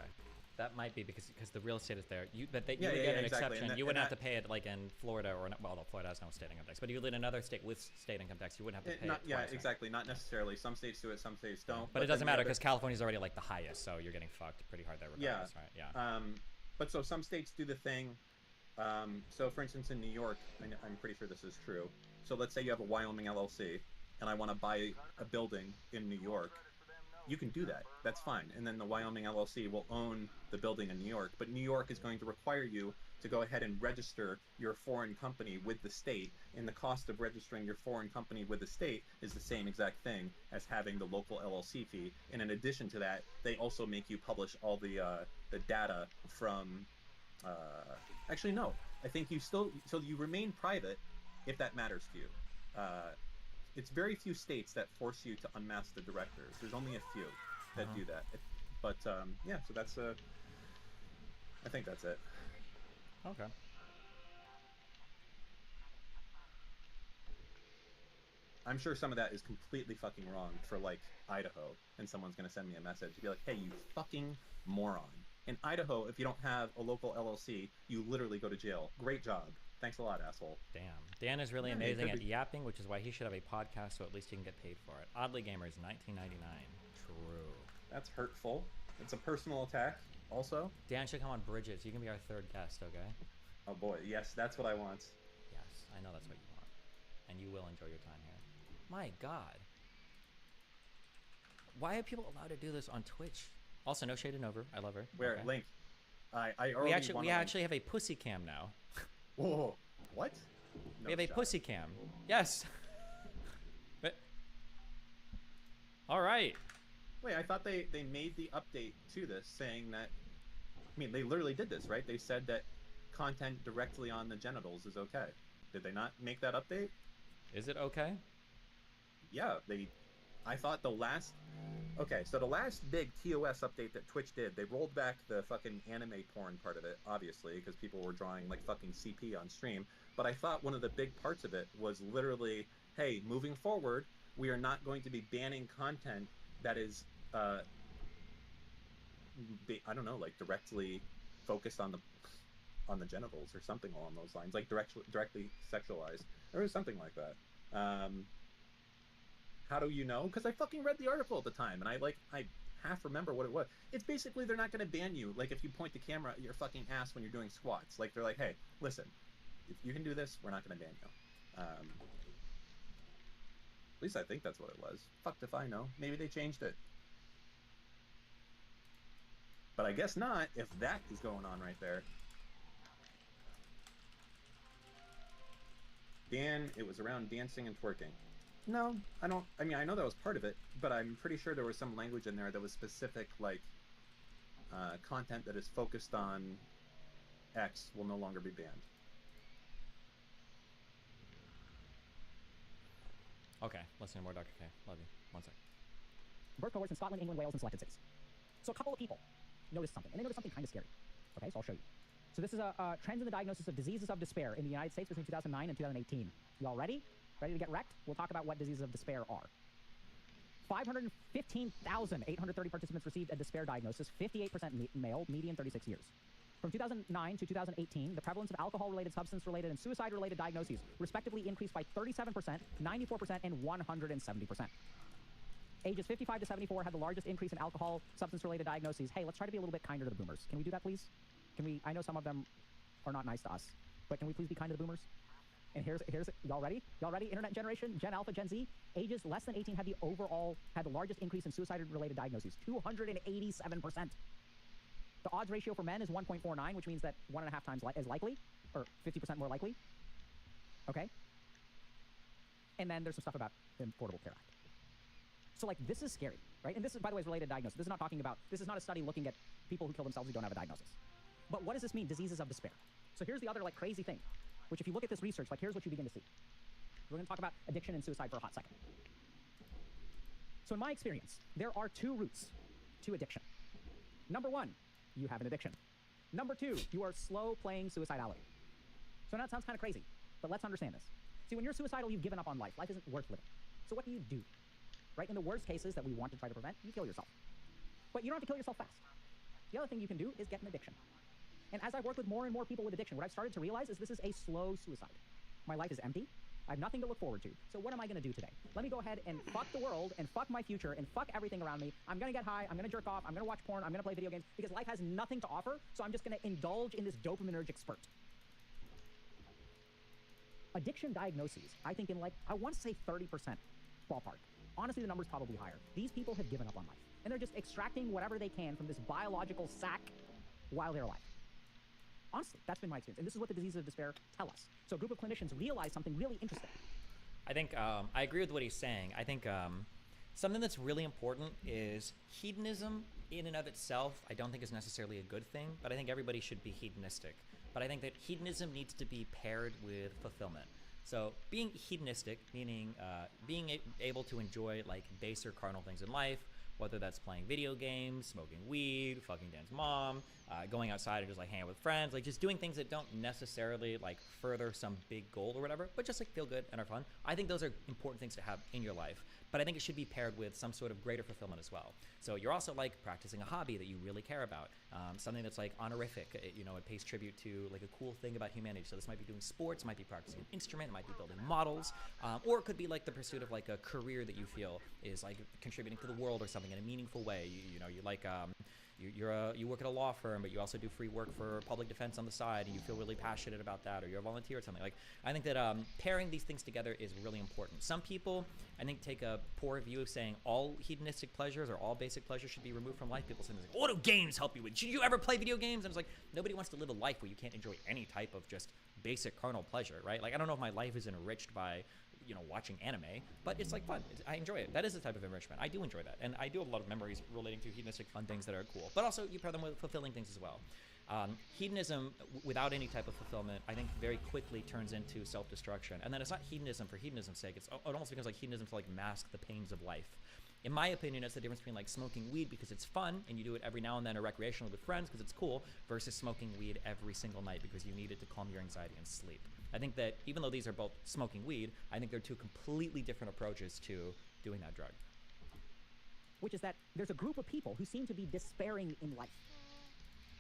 That might be because the real estate is there. You would get an exactly. exception. And you wouldn't have that- to pay it like in Florida or well, Florida has no state income tax. But you live in another state with state income tax, you wouldn't have to pay it twice, right? Exactly. Not necessarily. Some states do it, some states don't. But it doesn't then matter the because California's already like the highest, so you're getting fucked pretty hard there regardless, right? Yeah. But so some states do the thing. So for instance, in New York, I'm pretty sure this is true. So let's say you have a Wyoming LLC, and I want to buy a building in New York. You can do that. That's fine. And then the Wyoming LLC will own the building in New York. But New York is going to require you to go ahead and register your foreign company with the state. And the cost of registering your foreign company with the state is the same exact thing as having the local LLC fee. And in addition to that, they also make you publish all the data from. Actually, no. I think so you remain private if that matters to you. It's very few states that force you to unmask the directors. There's only a few that do that. But yeah, so that's I think that's it. Okay. I'm sure some of that is completely fucking wrong for like Idaho, and someone's gonna send me a message to be like, "Hey, you fucking moron! In Idaho, if you don't have a local LLC, you literally go to jail. Great job. Thanks a lot, asshole." Damn. Dan is really Yeah, it amazing could at be. yapping, which is why he should have a podcast so at least he can get paid for it. Oddly Gamers, 1999. True. That's hurtful. It's a personal attack. Also, Dan should come on Bridges. You can be our 3rd guest, okay? oh boy, yes, that's what I want. Yes, I know that's what you want. And you will enjoy your time here. My God. Why are people allowed to do this on Twitch? Also, no shade and over. I love her. Where Okay. Link? I We already actually wanna, we actually have a pussy cam now. Whoa, what? We have No a shot. pussy cam. Yes. But- all right. Wait, I thought they made the update to this saying that. I mean, they literally did this, right? They said that content directly on the genitals is okay. Did they not make that update? Is it okay? Yeah, I thought the last. Okay, so the last big TOS update that Twitch did, they rolled back the fucking anime porn part of it, obviously, because people were drawing like fucking CP on stream. But I thought one of the big parts of it was literally, hey, moving forward, we are not going to be banning content that is, I don't know, like directly focused on the genitals or something along those lines, like directly sexualized, or something like that. How do you know? Because I fucking read the article at the time, and I half remember what it was. It's basically they're not going to ban you. Like if you point the camera at your fucking ass when you're doing squats, like they're like, hey, listen, if you can do this, we're not going to ban you. At least I think that's what it was. Fucked if I know. Maybe they changed it. But I guess not, if that is going on right there. Dan, it was around dancing and twerking. No, I don't. I mean, I know that was part of it, but I'm pretty sure there was some language in there that was specific, like content that is focused on X will no longer be banned. Okay, listen to more Dr. K. Love you. One sec. Birth cohorts in Scotland, England, Wales, and selected cities. So a couple of people noticed something, and they noticed something kind of scary. Okay, so I'll show you. So this is a trends in the diagnosis of diseases of despair in the United States between 2009 and 2018. Y'all ready? Ready to get wrecked? We'll talk about what diseases of despair are. 515,830 participants received a despair diagnosis, 58% male, median 36 years. From 2009 to 2018, the prevalence of alcohol-related, substance-related, and suicide-related diagnoses respectively increased by 37%, 94%, and 170%. Ages 55 to 74 had the largest increase in alcohol, substance-related diagnoses. Hey, let's try to be a little bit kinder to the boomers. Can we do that, please? Can we? I know some of them are not nice to us, but can we please be kind to the boomers? And here's y'all ready? Y'all ready? Internet generation, Gen Alpha, Gen Z, ages less than 18 had the largest increase in suicide-related diagnoses, 287%. The odds ratio for men is 1.49, which means that 1.5 times as likely, or 50% more likely. Okay. And then there's some stuff about the Affordable Care Act. So like this is scary, right? And this is, by the way, is related diagnosis. This is not a study looking at people who kill themselves who don't have a diagnosis. But what does this mean? Diseases of despair. So here's the other like crazy thing, which if you look at this research, like here's what you begin to see. We're going to talk about addiction and suicide for a hot second. So in my experience, there are 2 routes to addiction. Number 1, you have an addiction. Number 2, you are slow playing suicidality. So now it sounds kind of crazy, but let's understand this. See, when you're suicidal, you've given up on life. Life isn't worth living. So what do? Right? In the worst cases that we want to try to prevent, you kill yourself. But you don't have to kill yourself fast. The other thing you can do is get an addiction. And as I've worked with more and more people with addiction, what I've started to realize is this is a slow suicide. My life is empty. I have nothing to look forward to. So what am I going to do today? Let me go ahead and fuck the world and fuck my future and fuck everything around me. I'm going to get high. I'm going to jerk off. I'm going to watch porn. I'm going to play video games because life has nothing to offer. So I'm just going to indulge in this dopaminergic spurt. Addiction diagnoses, I think in like, I want to say 30% ballpark. Honestly, the number's probably higher. These people have given up on life. And they're just extracting whatever they can from this biological sack while they're alive. Honestly, that's been my experience. And this is what the diseases of despair tell us. So a group of clinicians realized something really interesting. I think I agree with what he's saying. I think something that's really important is hedonism in and of itself. I don't think is necessarily a good thing, but I think everybody should be hedonistic. But I think that hedonism needs to be paired with fulfillment. So being hedonistic, meaning being able to enjoy like baser carnal things in life, whether that's playing video games, smoking weed, fucking Dan's mom, going outside and just like hanging out with friends, like just doing things that don't necessarily like further some big goal or whatever, but just like feel good and are fun. I think those are important things to have in your life, but I think it should be paired with some sort of greater fulfillment as well. So you're also like practicing a hobby that you really care about, something that's like honorific, it pays tribute to like a cool thing about humanity. So this might be doing sports, might be practicing an instrument, it might be building models, or it could be like the pursuit of like a career that you feel is like contributing to the world or something in a meaningful way. You work at a law firm, but you also do free work for public defense on the side, and you feel really passionate about that, or you're a volunteer or something. Like, I think that pairing these things together is really important. Some people, I think, take a poor view of saying all hedonistic pleasures or all basic pleasures should be removed from life. People say, like, what do games help you with? Should you ever play video games? And it's like, nobody wants to live a life where you can't enjoy any type of just basic carnal pleasure, right? Like, I don't know if my life is enriched by watching anime, but it's like fun. I enjoy it. That is a type of enrichment. I do enjoy that, and I do have a lot of memories relating to hedonistic fun things that are cool, but also you pair them with fulfilling things as well. Hedonism without any type of fulfillment, I think, very quickly turns into self-destruction. And then it's not hedonism for hedonism's sake. It almost becomes like hedonism to like mask the pains of life. In my opinion, it's the difference between like smoking weed because it's fun and you do it every now and then or recreationally with friends because it's cool, versus smoking weed every single night because you need it to calm your anxiety and sleep. I think that even though these are both smoking weed, I think they're 2 completely different approaches to doing that drug. Which is that there's a group of people who seem to be despairing in life.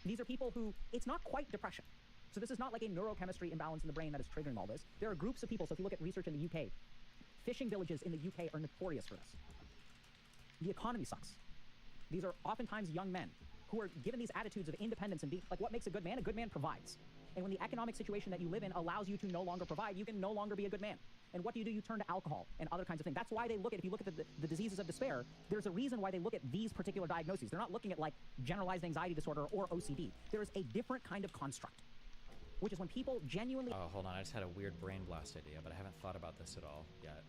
These are people who, it's not quite depression. So this is not like a neurochemistry imbalance in the brain that is triggering all this. There are groups of people, so if you look at research in the UK, fishing villages in the UK are notorious for this. The economy sucks. These are oftentimes young men who are given these attitudes of independence and being like, what makes a good man? A good man provides. And when the economic situation that you live in allows you to no longer provide, you can no longer be a good man. And what do? You turn to alcohol and other kinds of things. That's why they look at, if you look at the diseases of despair, there's a reason why they look at these particular diagnoses. They're not looking at like generalized anxiety disorder or OCD. There is a different kind of construct, which is when people genuinely... Oh, hold on. I just had a weird brain blast idea, but I haven't thought about this at all yet.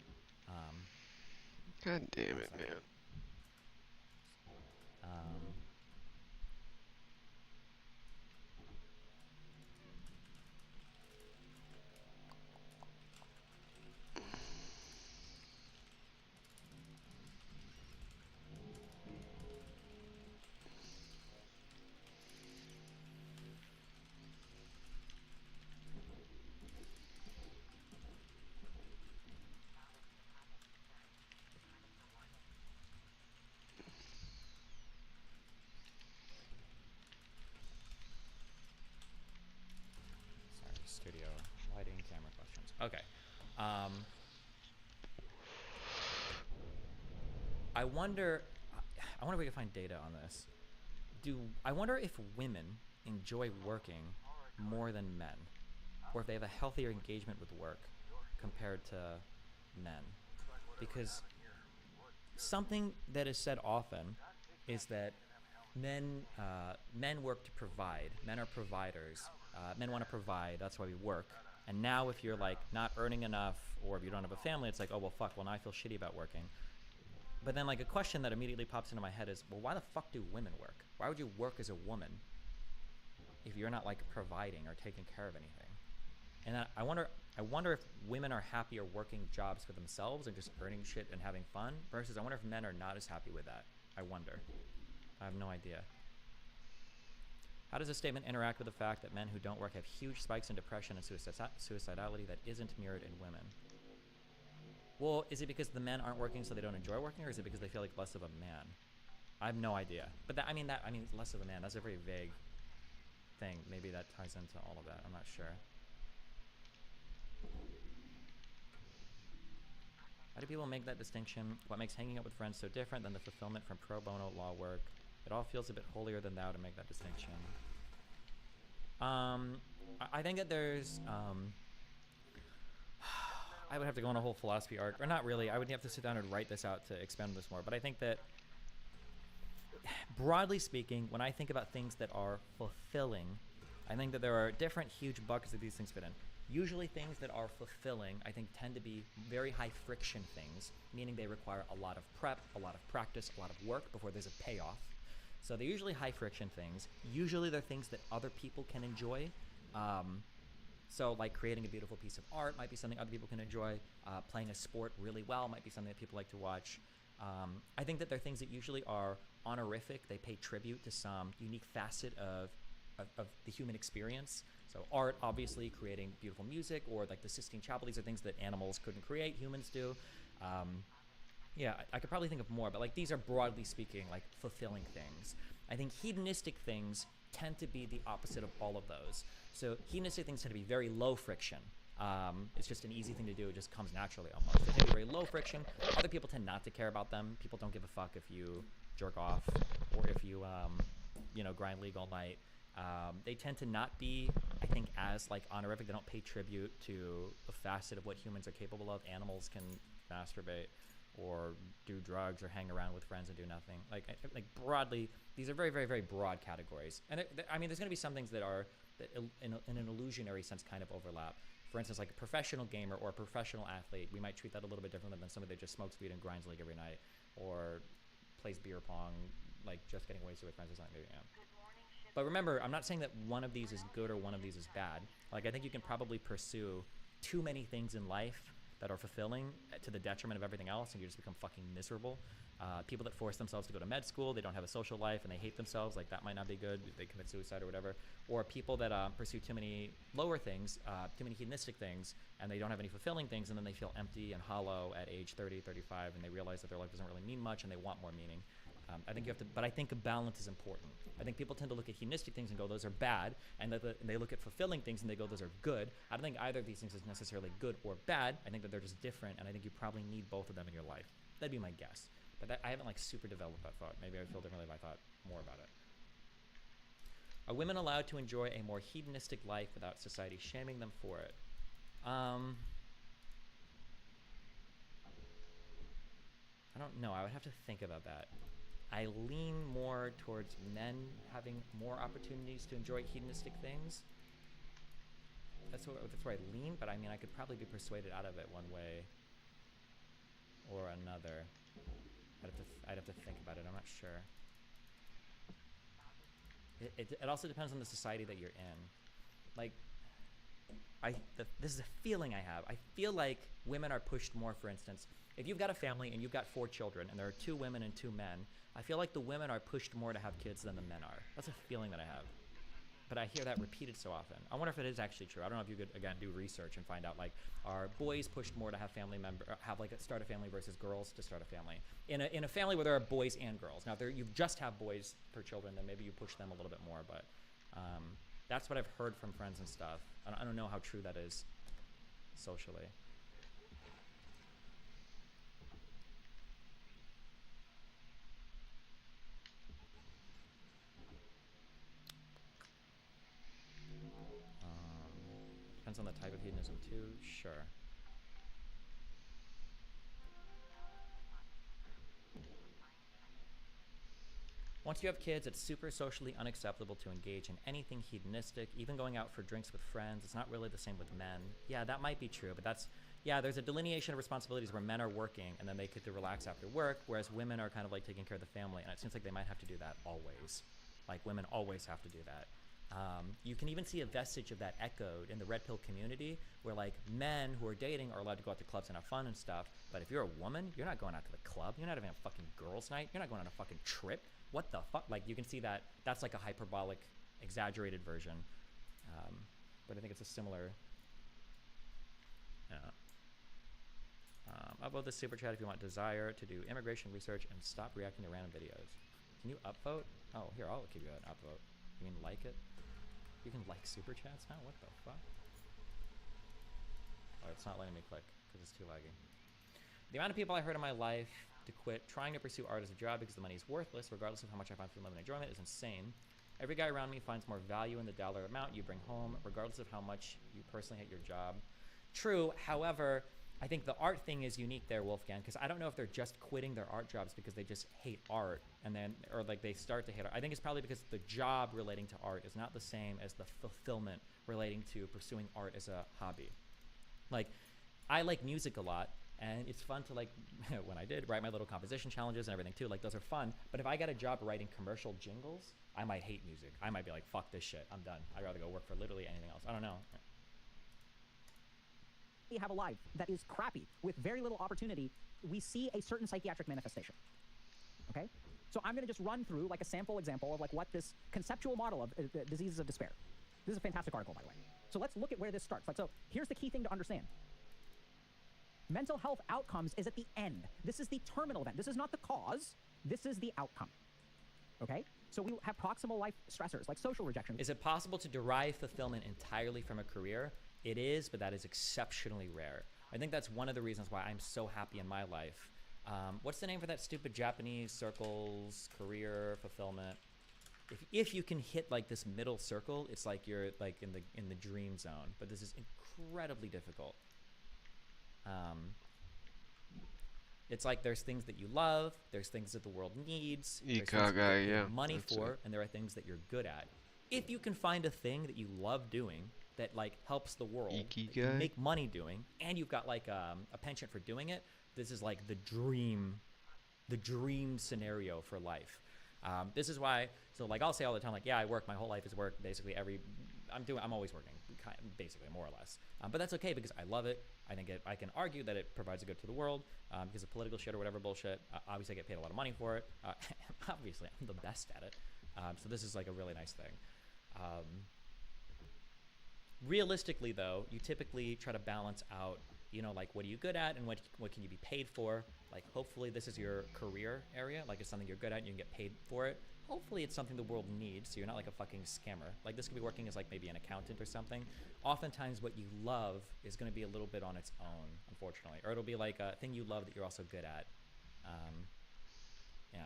God damn it, man. I wonder if we can find data on this. I wonder if women enjoy working more than men, or if they have a healthier engagement with work compared to men. Because something that is said often is that men work to provide. Men are providers. Men want to provide. That's why we work. And now if you're like not earning enough, or if you don't have a family, it's like, oh, well, fuck, well, now I feel shitty about working. But then like a question that immediately pops into my head is, well, why the fuck do women work? Why would you work as a woman if you're not like providing or taking care of anything? And I wonder if women are happier working jobs for themselves and just earning shit and having fun, versus I wonder if men are not as happy with that. I wonder. I have no idea. How does this statement interact with the fact that men who don't work have huge spikes in depression and suicidality that isn't mirrored in women? Well, is it because the men aren't working so they don't enjoy working, or is it because they feel like less of a man? I have no idea. But I mean less of a man. That's a very vague thing. Maybe that ties into all of that. I'm not sure. How do people make that distinction? What makes hanging out with friends so different than the fulfillment from pro bono law work? It all feels a bit holier than thou to make that distinction. I think that there's I would have to go on a whole philosophy arc, or not really. I would have to sit down and write this out to expand on this more. But I think that, broadly speaking, when I think about things that are fulfilling, I think that there are different huge buckets that these things fit in. Usually things that are fulfilling, I think, tend to be very high friction things, meaning they require a lot of prep, a lot of practice, a lot of work before there's a payoff. So they're usually high friction things. Usually they're things that other people can enjoy. So like creating a beautiful piece of art might be something other people can enjoy. Playing a sport really well might be something that people like to watch. I think that they're things that usually are honorific. They pay tribute to some unique facet of the human experience. So art, obviously, creating beautiful music, or like the Sistine Chapel. These are things that animals couldn't create, humans do. Yeah, I could probably think of more, but like these are broadly speaking like fulfilling things. I think hedonistic things tend to be the opposite of all of those. So hedonistic things tend to be very low friction. It's just an easy thing to do. It just comes naturally almost. They tend to be very low friction. Other people tend not to care about them. People don't give a fuck if you jerk off or if you, grind league all night. They tend to not be, I think, as like honorific. They don't pay tribute to a facet of what humans are capable of. Animals can masturbate or do drugs or hang around with friends and do nothing. Like broadly, these are very, very, very broad categories. And there's going to be some things that are that in an illusionary sense kind of overlap. For instance, like a professional gamer or a professional athlete, we might treat that a little bit differently than somebody that just smokes weed and grinds league every night, or plays beer pong, like just getting wasted with friends or something. Yeah. But remember, I'm not saying that one of these is good or one of these is bad. Like I think you can probably pursue too many things in life that are fulfilling to the detriment of everything else, and you just become fucking miserable. People that force themselves to go to med school, they don't have a social life, and they hate themselves, like that might not be good. They commit suicide or whatever. Or people that pursue too many lower things, too many hedonistic things, and they don't have any fulfilling things, and then they feel empty and hollow at age 30, 35, and they realize that their life doesn't really mean much, and they want more meaning. I think you have to, but I think a balance is important. I think people tend to look at hedonistic things and go, those are bad, and they look at fulfilling things and they go, those are good. I don't think either of these things is necessarily good or bad. I think that they're just different, and I think you probably need both of them in your life. That'd be my guess. But I haven't like super developed that thought. Maybe I would feel differently if I thought more about it. Are women allowed to enjoy a more hedonistic life without society shaming them for it? I don't know. I would have to think about that. I lean more towards men having more opportunities to enjoy hedonistic things. That's where I lean, but I mean, I could probably be persuaded out of it one way or another. I'd have to think about it. I'm not sure. It also depends on the society that you're in. Like, this is a feeling I have. I feel like women are pushed more, for instance. If you've got a family and you've got 4 children and there are 2 women and 2 men, I feel like the women are pushed more to have kids than the men are. That's a feeling that I have. But I hear that repeated so often. I wonder if it is actually true. I don't know if you could, again, do research and find out, like, are boys pushed more to have start a family versus girls to start a family? In a family where there are boys and girls. Now, if you just have boys per children, then maybe you push them a little bit more. But that's what I've heard from friends and stuff. I don't know how true that is socially. depends on the type of hedonism too. Sure. Once you have kids, it's super socially unacceptable to engage in anything hedonistic, even going out for drinks with friends. It's not really the same with men. Yeah, that might be true, but that's, yeah, there's a delineation of responsibilities where men are working and then they get to relax after work, whereas women are kind of like taking care of the family, and it seems like they might have to do that always. Like, women always have to do that. You can even see a vestige of that echoed in the red pill community, where like men who are dating are allowed to go out to clubs and have fun and stuff, but if you're a woman, you're not going out to the club, you're not having a fucking girls' night, you're not going on a fucking trip. What the fuck? Like, you can see that that's like a hyperbolic, exaggerated version. But I think it's a similar. Upvote the super chat if you want desire to do immigration research and stop reacting to random videos. Can you upvote? Oh, here, I'll give you an upvote. You mean like it? You can like super chats now? What the fuck? Oh, it's not letting me click because it's too laggy. The amount of people I heard in my life to quit trying to pursue art as a job because the money is worthless, regardless of how much I find from love and enjoyment, is insane. Every guy around me finds more value in the dollar amount you bring home, regardless of how much you personally hate your job. True, however, I think the art thing is unique there, Wolfgang, because I don't know if they're just quitting their art jobs because they just hate art, and then, or like they start to hate art. I think it's probably because the job relating to art is not the same as the fulfillment relating to pursuing art as a hobby. Like, I like music a lot, and it's fun to, like, when I did write my little composition challenges and everything too, like those are fun. But if I got a job writing commercial jingles, I might hate music. I might be like, fuck this shit, I'm done. I'd rather go work for literally anything else. I don't know. We have a life that is crappy with very little opportunity. We see a certain psychiatric manifestation. Okay? So I'm going to just run through like a sample example of like what this conceptual model of diseases of despair. This is a fantastic article, by the way. So let's look at where this starts. Like, so here's the key thing to understand. Mental health outcomes is at the end. This is the terminal event. This is not the cause. This is the outcome. Okay? So we have proximal life stressors like social rejection. Is it possible to derive fulfillment entirely from a career? It is, but that is exceptionally rare. I think that's one of the reasons why I'm so happy in my life. What's the name for that stupid Japanese circles, career, fulfillment? If you can hit like this middle circle, it's like you're like in the dream zone. But this is incredibly difficult. It's like there's things that you love, there's things that the world needs, there's things that you pay money for, and there are things that you're good at. If you can find a thing that you love doing that like helps the world, that you make money doing, and you've got like a penchant for doing it, this is like the dream scenario for life. This is why, so like I'll say all the time, like, yeah, I work, my whole life is work, basically I'm always working, basically, more or less. But that's okay because I love it. I think I can argue that it provides a good to the world because of political shit or whatever bullshit. Obviously, I get paid a lot of money for it. Obviously, I'm the best at it. So this is like a really nice thing. Realistically, though, you typically try to balance out, you know, like what are you good at and what can you be paid for? Like, hopefully this is your career area, like it's something you're good at and you can get paid for it. Hopefully it's something the world needs, so you're not like a fucking scammer. Like, this could be working as like maybe an accountant or something. Oftentimes what you love is going to be a little bit on its own, unfortunately. Or it'll be like a thing you love that you're also good at. Yeah.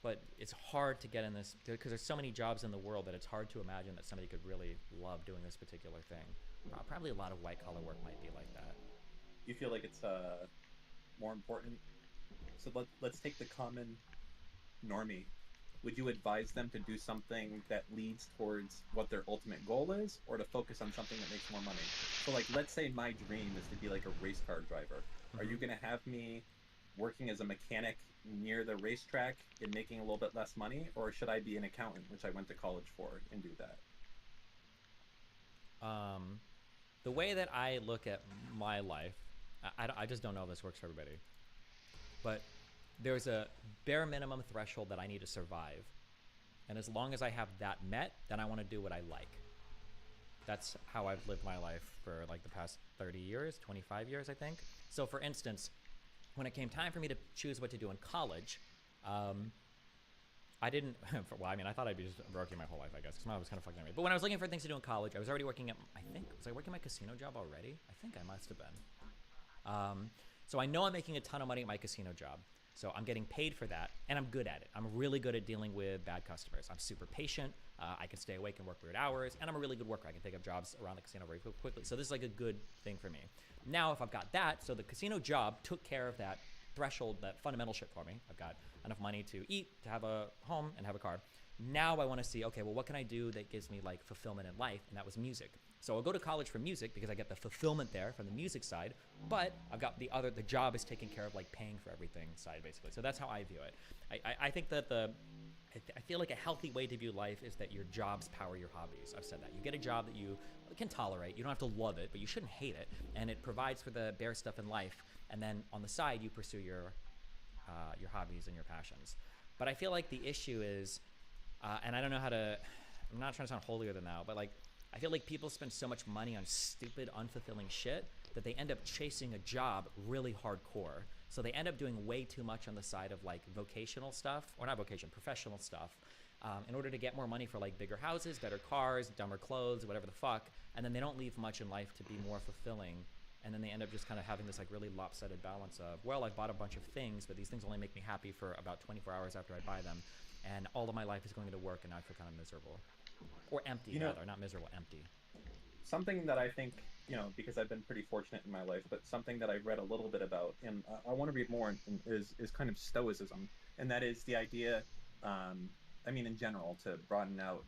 But it's hard to get in this, because there's so many jobs in the world that it's hard to imagine that somebody could really love doing this particular thing. Probably a lot of white-collar work might be like that. You feel like it's more important? So let's take the common normie. Would you advise them to do something that leads towards what their ultimate goal is, or to focus on something that makes more money? So like, let's say my dream is to be like a race car driver. Are you going to have me working as a mechanic near the racetrack and making a little bit less money, or should I be an accountant, which I went to college for, and do that? The way that I look at my life, I just don't know if this works for everybody, but there's a bare minimum threshold that I need to survive. And as long as I have that met, then I want to do what I like. That's how I've lived my life for like the past 30 years, 25 years, I think. So for instance, when it came time for me to choose what to do in college, I didn't, well, I mean, I thought I'd be just working my whole life, I guess, because mom was kind of fucking at me. But when I was looking for things to do in college, I was already working at, was I working my casino job already? I think I must have been. So I know I'm making a ton of money at my casino job. So I'm getting paid for that, and I'm good at it. I'm really good at dealing with bad customers. I'm super patient. I can stay awake and work weird hours, and I'm a really good worker. I can pick up jobs around the casino very quickly. So this is like a good thing for me. Now, if I've got that, so the casino job took care of that threshold, that fundamental shit for me. I've got enough money to eat, to have a home, and have a car. Now I want to see, okay, well, what can I do that gives me like fulfillment in life? And that was music. So I'll go to college for music because I get the fulfillment there from the music side, but I've got the job is taking care of like paying for everything side, basically. So that's how I view it. I think that I feel like a healthy way to view life is that your jobs power your hobbies. I've said that. You get a job that you can tolerate. You don't have to love it, but you shouldn't hate it. And it provides for the bare stuff in life. And then on the side, you pursue your hobbies and your passions. But I feel like the issue is, and I don't know how to, I'm not trying to sound holier than thou, but like, I feel like people spend so much money on stupid, unfulfilling shit that they end up chasing a job really hardcore. So they end up doing way too much on the side of like vocational stuff, or not vocation, professional stuff, in order to get more money for like bigger houses, better cars, dumber clothes, whatever the fuck. And then they don't leave much in life to be more fulfilling. And then they end up just kind of having this like really lopsided balance of, well, I've bought a bunch of things, but these things only make me happy for about 24 hours after I buy them. And all of my life is going into work, and now I feel kind of miserable. Or empty, rather, not miserable, empty. Something that I think, because I've been pretty fortunate in my life, but something that I've read a little bit about, and I want to read more, is kind of stoicism. And that is the idea, in general, to broaden out,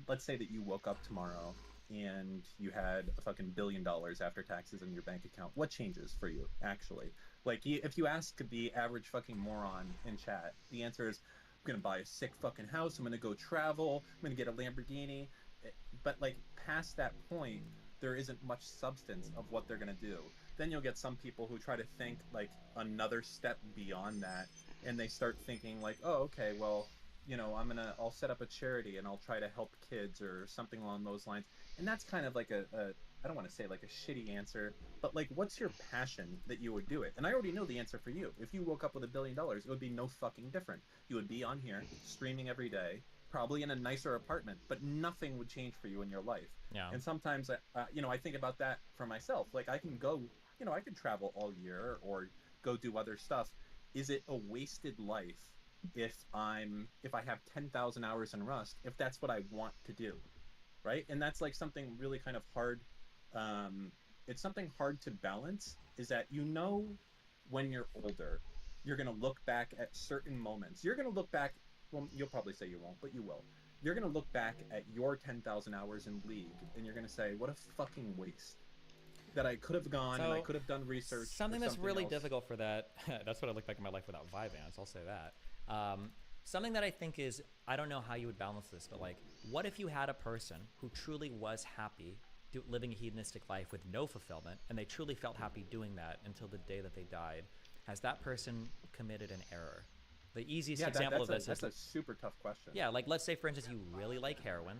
let's say that you woke up tomorrow and you had a fucking $1 billion after taxes in your bank account. What changes for you, actually? Like, if you ask the average fucking moron in chat, the answer is, I'm gonna buy a sick fucking house, I'm gonna go travel, I'm gonna get a Lamborghini. But like past that point, there isn't much substance of what they're gonna do. Then you'll get some people who try to think like another step beyond that, and they start thinking like, oh, okay, well, I'll set up a charity and I'll try to help kids or something along those lines. And that's kind of like I don't want to say like a shitty answer, but like, what's your passion that you would do it? And I already know the answer for you. If you woke up with $1 billion, it would be no fucking different. You would be on here streaming every day, probably in a nicer apartment, but nothing would change for you in your life. Yeah. And sometimes, I think about that for myself. Like I can go, I could travel all year or go do other stuff. Is it a wasted life if I have 10,000 hours in Rust, if that's what I want to do? Right? And that's like something really kind of hard. It's something hard to balance, is that when you're older, you're going to look back at certain moments. You're going to look back, well, you'll probably say you won't, but you will. You're going to look back at your 10,000 hours in League, and you're going to say, what a fucking waste. That I could have gone and I could have done research. Something that's really else. difficult for that, that's what I look back in my life without Vyvanse, I'll say that. Something that I think is, I don't know how you would balance this, but like, what if you had a person who truly was happy living a hedonistic life with no fulfillment, and they truly felt happy doing that until the day that they died? Has that person committed an error? The easiest example of this is... That's a super tough question. Yeah, like let's say, for instance, you really like heroin.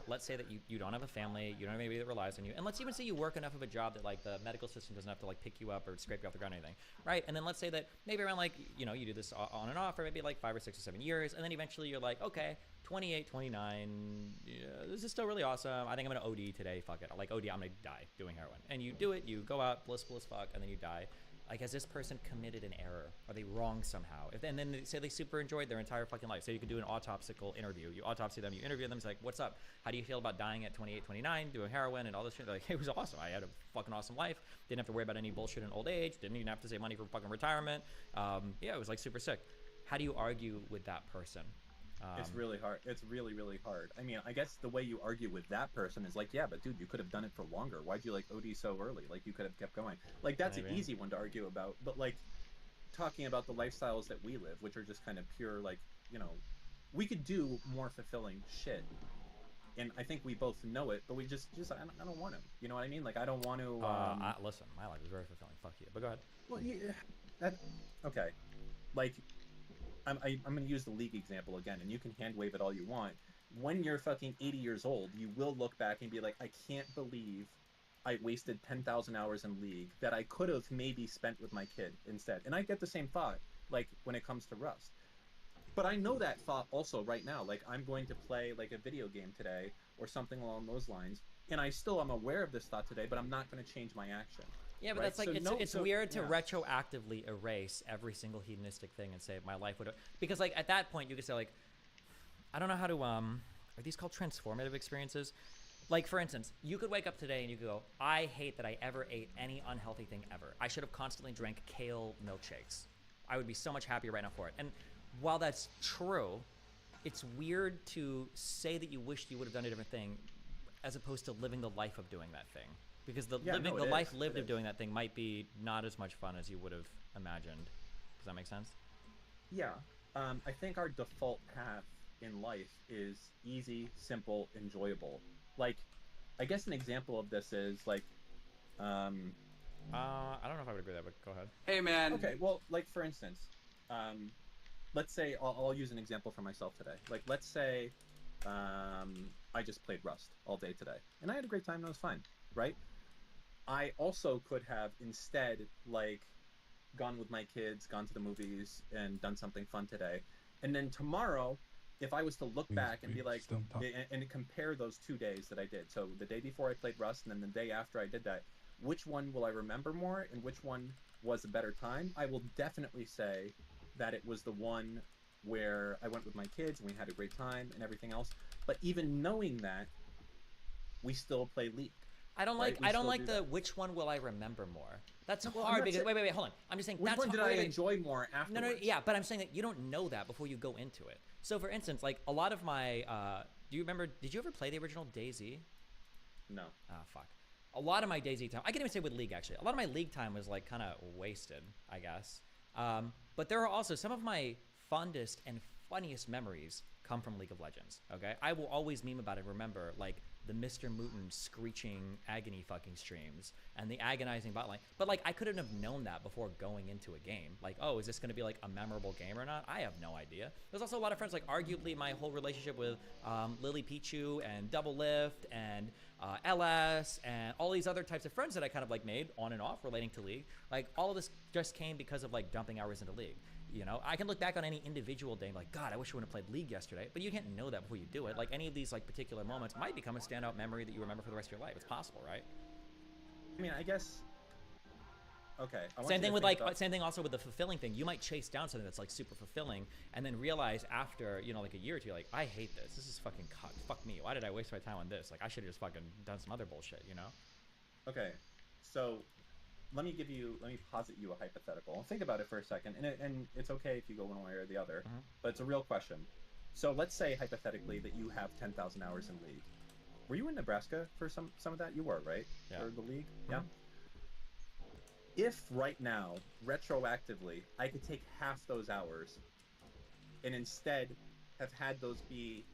Let's say that you don't have a family, you don't have anybody that relies on you. And let's even say you work enough of a job that like the medical system doesn't have to like pick you up or scrape you off the ground or anything, right? And then let's say that maybe around like, you do this on and off for maybe like 5 or 6 or 7 years. And then eventually you're like, okay, 28, 29, yeah, this is still really awesome. I think I'm going to OD today. Fuck it. I'm like, OD, I'm going to die doing heroin. And you do it, you go out blissful as fuck, and then you die. Like, has this person committed an error? Are they wrong somehow? And then they say they super enjoyed their entire fucking life. So you could do an autopsical interview. You autopsy them, you interview them. It's like, what's up? How do you feel about dying at 28, 29, doing heroin and all this shit? They're like, hey, it was awesome. I had a fucking awesome life. Didn't have to worry about any bullshit in old age. Didn't even have to save money for fucking retirement. Yeah, it was like super sick. How do you argue with that person? It's really hard. It's really, really hard. I mean, I guess the way you argue with that person is like, yeah, but dude, you could have done it for longer. Why'd you like OD so early? Like, you could have kept going. Like, that's an easy one to argue about. But like, talking about the lifestyles that we live, which are just kind of pure, like, we could do more fulfilling shit. And I think we both know it, but we just I don't want to. You know what I mean? Like, I don't want to. Listen, my life is very fulfilling. Fuck you. But go ahead. Well, yeah. Okay. Like, I'm going to use the League example again, and you can hand wave it all you want. When you're fucking 80 years old, you will look back and be like, I can't believe I wasted 10,000 hours in League that I could have maybe spent with my kid instead. And I get the same thought, like, when it comes to Rust. But I know that thought also right now. Like, I'm going to play, like, a video game today or something along those lines, and I still am aware of this thought today, but I'm not going to change my action. Yeah, but right? that's like, it's weird to retroactively erase every single hedonistic thing and say my life would have, because like at that point you could say like, I don't know how to are these called transformative experiences? Like, for instance, you could wake up today and you could go, I hate that I ever ate any unhealthy thing ever. I should have constantly drank kale milkshakes. I would be so much happier right now for it. And while that's true, it's weird to say that you wished you would have done a different thing as opposed to living the life of doing that thing. Because the life lived of doing that thing might be not as much fun as you would have imagined. Does that make sense? Yeah. I think our default path in life is easy, simple, enjoyable. Like, I guess an example of this is like, I don't know if I would agree with that, but go ahead. Hey, man. Okay, well, like for instance, let's say I'll use an example for myself today. Like, let's say I just played Rust all day today, and I had a great time and it was fine, right? I also could have instead like gone with my kids, gone to the movies, and done something fun today, and then tomorrow, if I was to look back and be like, and compare those 2 days that I did, so the day before I played Rust and then the day after I did that, which one will I remember more and which one was a better time? I will definitely say that it was the one where I went with my kids and we had a great time and everything else. But even knowing that, we still play League. I don't like the which one will I remember more. That's hard because wait, hold on. I'm just saying which that's one did I enjoy more afterwards? No, yeah, but I'm saying that you don't know that before you go into it. So for instance, like a lot of my do you remember, did you ever play the original DayZ? No. Ah, fuck. A lot of my DayZ time, I can even say with League actually, a lot of my League time was like kind of wasted, I guess. But there are also some of my fondest and funniest memories come from League of Legends, okay? I will always meme about it, remember, like, the Mr. Mooten screeching agony fucking streams and the agonizing botline. But, like, I couldn't have known that before going into a game. Like, oh, is this going to be, like, a memorable game or not? I have no idea. There's also a lot of friends, like, arguably my whole relationship with Lily Pichu and Double Lift and LS and all these other types of friends that I kind of, like, made on and off relating to League. Like, all of this just came because of, like, dumping hours into League. You know, I can look back on any individual day and be like, God, I wish I would have played League yesterday. But you can't know that before you do it. Like, any of these, like, particular moments might become a standout memory that you remember for the rest of your life. It's possible, right? I mean, I guess. Okay. Same thing with, like, same thing also with the fulfilling thing. You might chase down something that's, like, super fulfilling and then realize after, you know, like, a year or two, you're like, I hate this. This is fucking fuck me. Why did I waste my time on this? Like, I should have just fucking done some other bullshit, you know? Okay. So. Let me posit you a hypothetical. Think about it for a second, and it's okay if you go one way or the other, but it's a real question. So let's say hypothetically that you have 10,000 hours in League. Were you in Nebraska for some of that? You were, right? Yeah. For the League? Yeah. If right now, retroactively, I could take half those hours and instead have had those be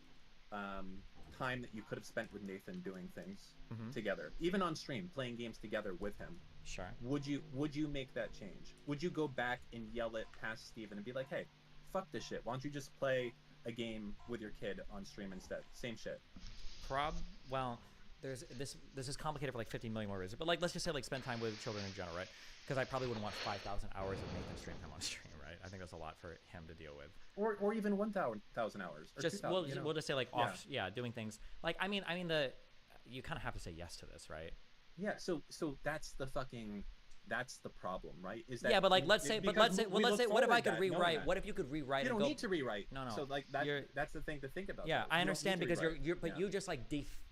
time that you could have spent with Nathan doing things together, even on stream, playing games together with him. Sure. Would you make that change? Would you go back and yell it past Steven and be like, hey, fuck this shit. Why don't you just play a game with your kid on stream instead? Same shit. Well, this is complicated for like 50 million more reasons. But like, let's just say like spend time with children in general, right? Because I probably wouldn't want 5,000 hours of Nathan stream time on stream, right? I think that's a lot for him to deal with. Or even 1,000 hours. Or just 2,000, we'll just say like doing things like I mean you kind of have to say yes to this, right? Yeah. So that's the problem, right? Is that but like let's say what if I could rewrite? What if you could rewrite? You don't need to rewrite. No. So like that's the thing to think about. Yeah, I understand because you just like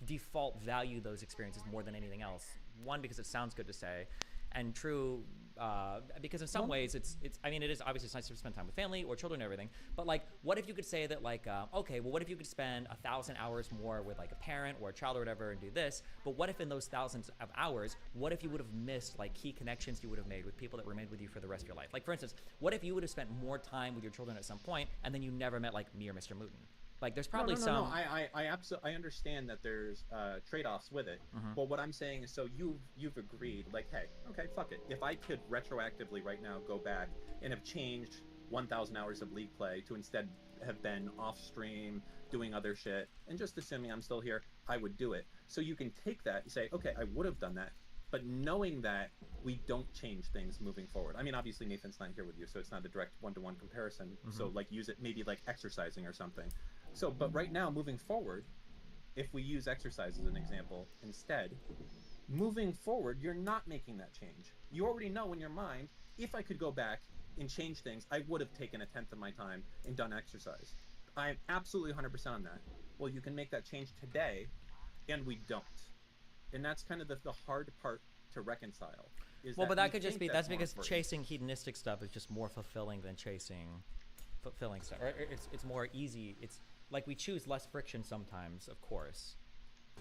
default value those experiences more than anything else. One, because it sounds good to say, and true, because in some ways it's I mean it is obviously it's nice to spend time with family or children and everything, but like what if you could say that like okay, well what if you could spend 1,000 hours more with like a parent or a child or whatever and do this, but what if in those thousands of hours, what if you would have missed like key connections you would have made with people that remained with you for the rest of your life? Like for instance, what if you would have spent more time with your children at some point and then you never met like me or Mr. Mooten? Like there's probably some. I absolutely understand that there's trade-offs with it. But what I'm saying is, so you've agreed, like, hey, okay, fuck it. If I could retroactively right now go back and have changed 1,000 hours of League play to instead have been off stream doing other shit, and just assuming I'm still here, I would do it. So you can take that and say, okay, I would have done that, but knowing that we don't change things moving forward. I mean, obviously Nathan's not here with you, so it's not a direct one-to-one comparison. So like use it maybe like exercising or something. So, but right now, moving forward, if we use exercise as an example instead, moving forward, you're not making that change. You already know in your mind, if I could go back and change things, I would have taken 1/10 of my time and done exercise. I'm absolutely 100% on that. well, you can make that change today, and we don't. And that's kind of the hard part to reconcile. Well, but that could just think be, that's more because important. chasing hedonistic stuff is just more fulfilling than chasing fulfilling stuff. Or it's more easy. It's like we choose less friction sometimes, of course.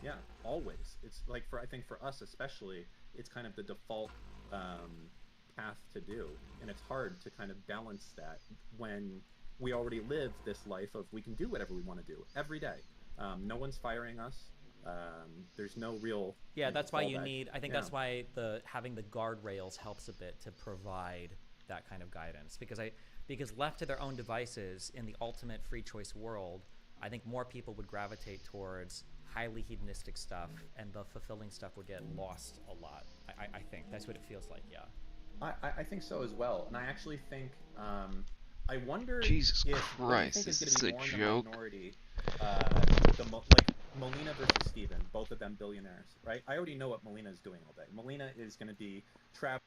Yeah, always. It's like I think for us especially, it's kind of the default path to do, and it's hard to kind of balance that when we already live this life of we can do whatever we want to do every day. No one's firing us. There's no real that's why you fallback. need, I think that's why having the guardrails helps a bit to provide that kind of guidance, because left to their own devices in the ultimate free choice world, I think more people would gravitate towards highly hedonistic stuff, and the fulfilling stuff would get lost a lot. I think that's what it feels like. I think so as well, and I actually think I wonder Jesus if Christ, is is going this to a be more in joke? the minority, like Molina versus Steven, both of them billionaires, right? I already know what Molina is doing all day. Molina is going to be traveling.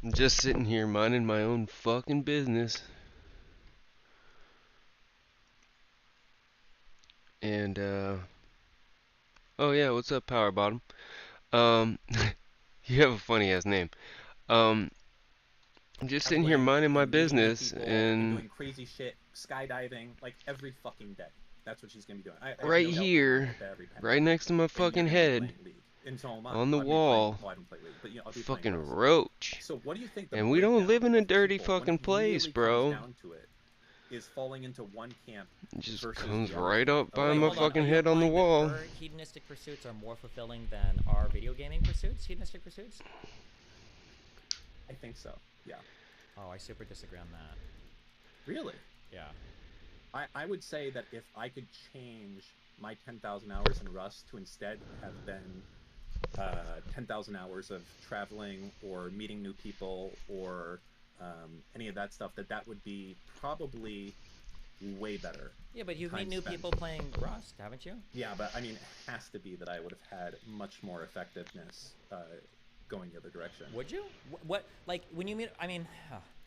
I'm just sitting here minding my own fucking business. And, oh yeah, what's up, Power Bottom? Um, you have a funny ass name. Um, I'm just sitting here minding my and meeting new business, people and and doing crazy shit, skydiving, like every fucking day. That's what she's gonna be doing. I have right no doubt here, that every penny. right next to my And you're fucking gonna be head, playing League. And so am I. on the I'll be wall, playing, well, I don't play League, but I'll be fucking playing Rust. roach. So what do you think the And we don't breakdown live in a of dirty people, when fucking it place, really bro. comes down to it, is falling into one camp It just versus comes the other right camp? up by Wait, my hold on. fucking Are you head on the implying wall. that her hedonistic pursuits are more fulfilling than our video gaming pursuits? Hedonistic pursuits? I think so. Yeah. Oh, I super disagree on that. Really? Yeah. I would say that if I could change my 10,000 hours in Rust to instead have been 10,000 hours of traveling or meeting new people or any of that stuff, that would be probably way better. Yeah, but you've time met new spent. people playing Rust, haven't you? Yeah, but I mean, it has to be that I would have had much more effectiveness going the other direction. Would you? What like when you meet? I mean,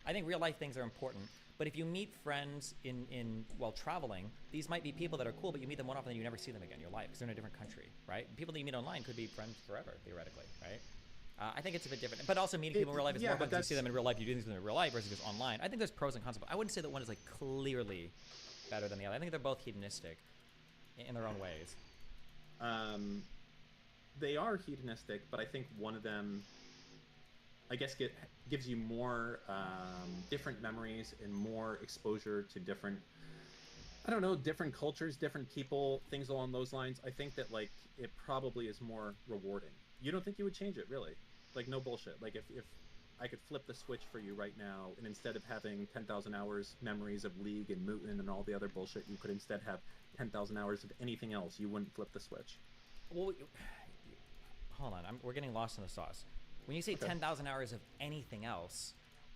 I think real life things are important. But if you meet friends while traveling, these might be people that are cool, but you meet them one off and then you never see them again in your life because they're in a different country, right? People that you meet online could be friends forever, theoretically, right? I think it's a bit different. But also meeting people in real life is more fun because you see them in real life, you do things with them in real life versus just online. I think there's pros and cons, but I wouldn't say that one is like clearly better than the other. I think they're both hedonistic in their own ways. They are hedonistic, but I think one of them, I guess, gives you more different memories and more exposure to different, I don't know, different cultures, different people, things along those lines. I think that, like, it probably is more rewarding. You don't think you would change it, really? Like, no bullshit. Like, if I could flip the switch for you right now, and instead of having 10,000 hours memories of League and Mutant and all the other bullshit, you could instead have 10,000 hours of anything else, you wouldn't flip the switch. Well, hold on. We're getting lost in the sauce. When you say Okay. 10,000 hours of anything else,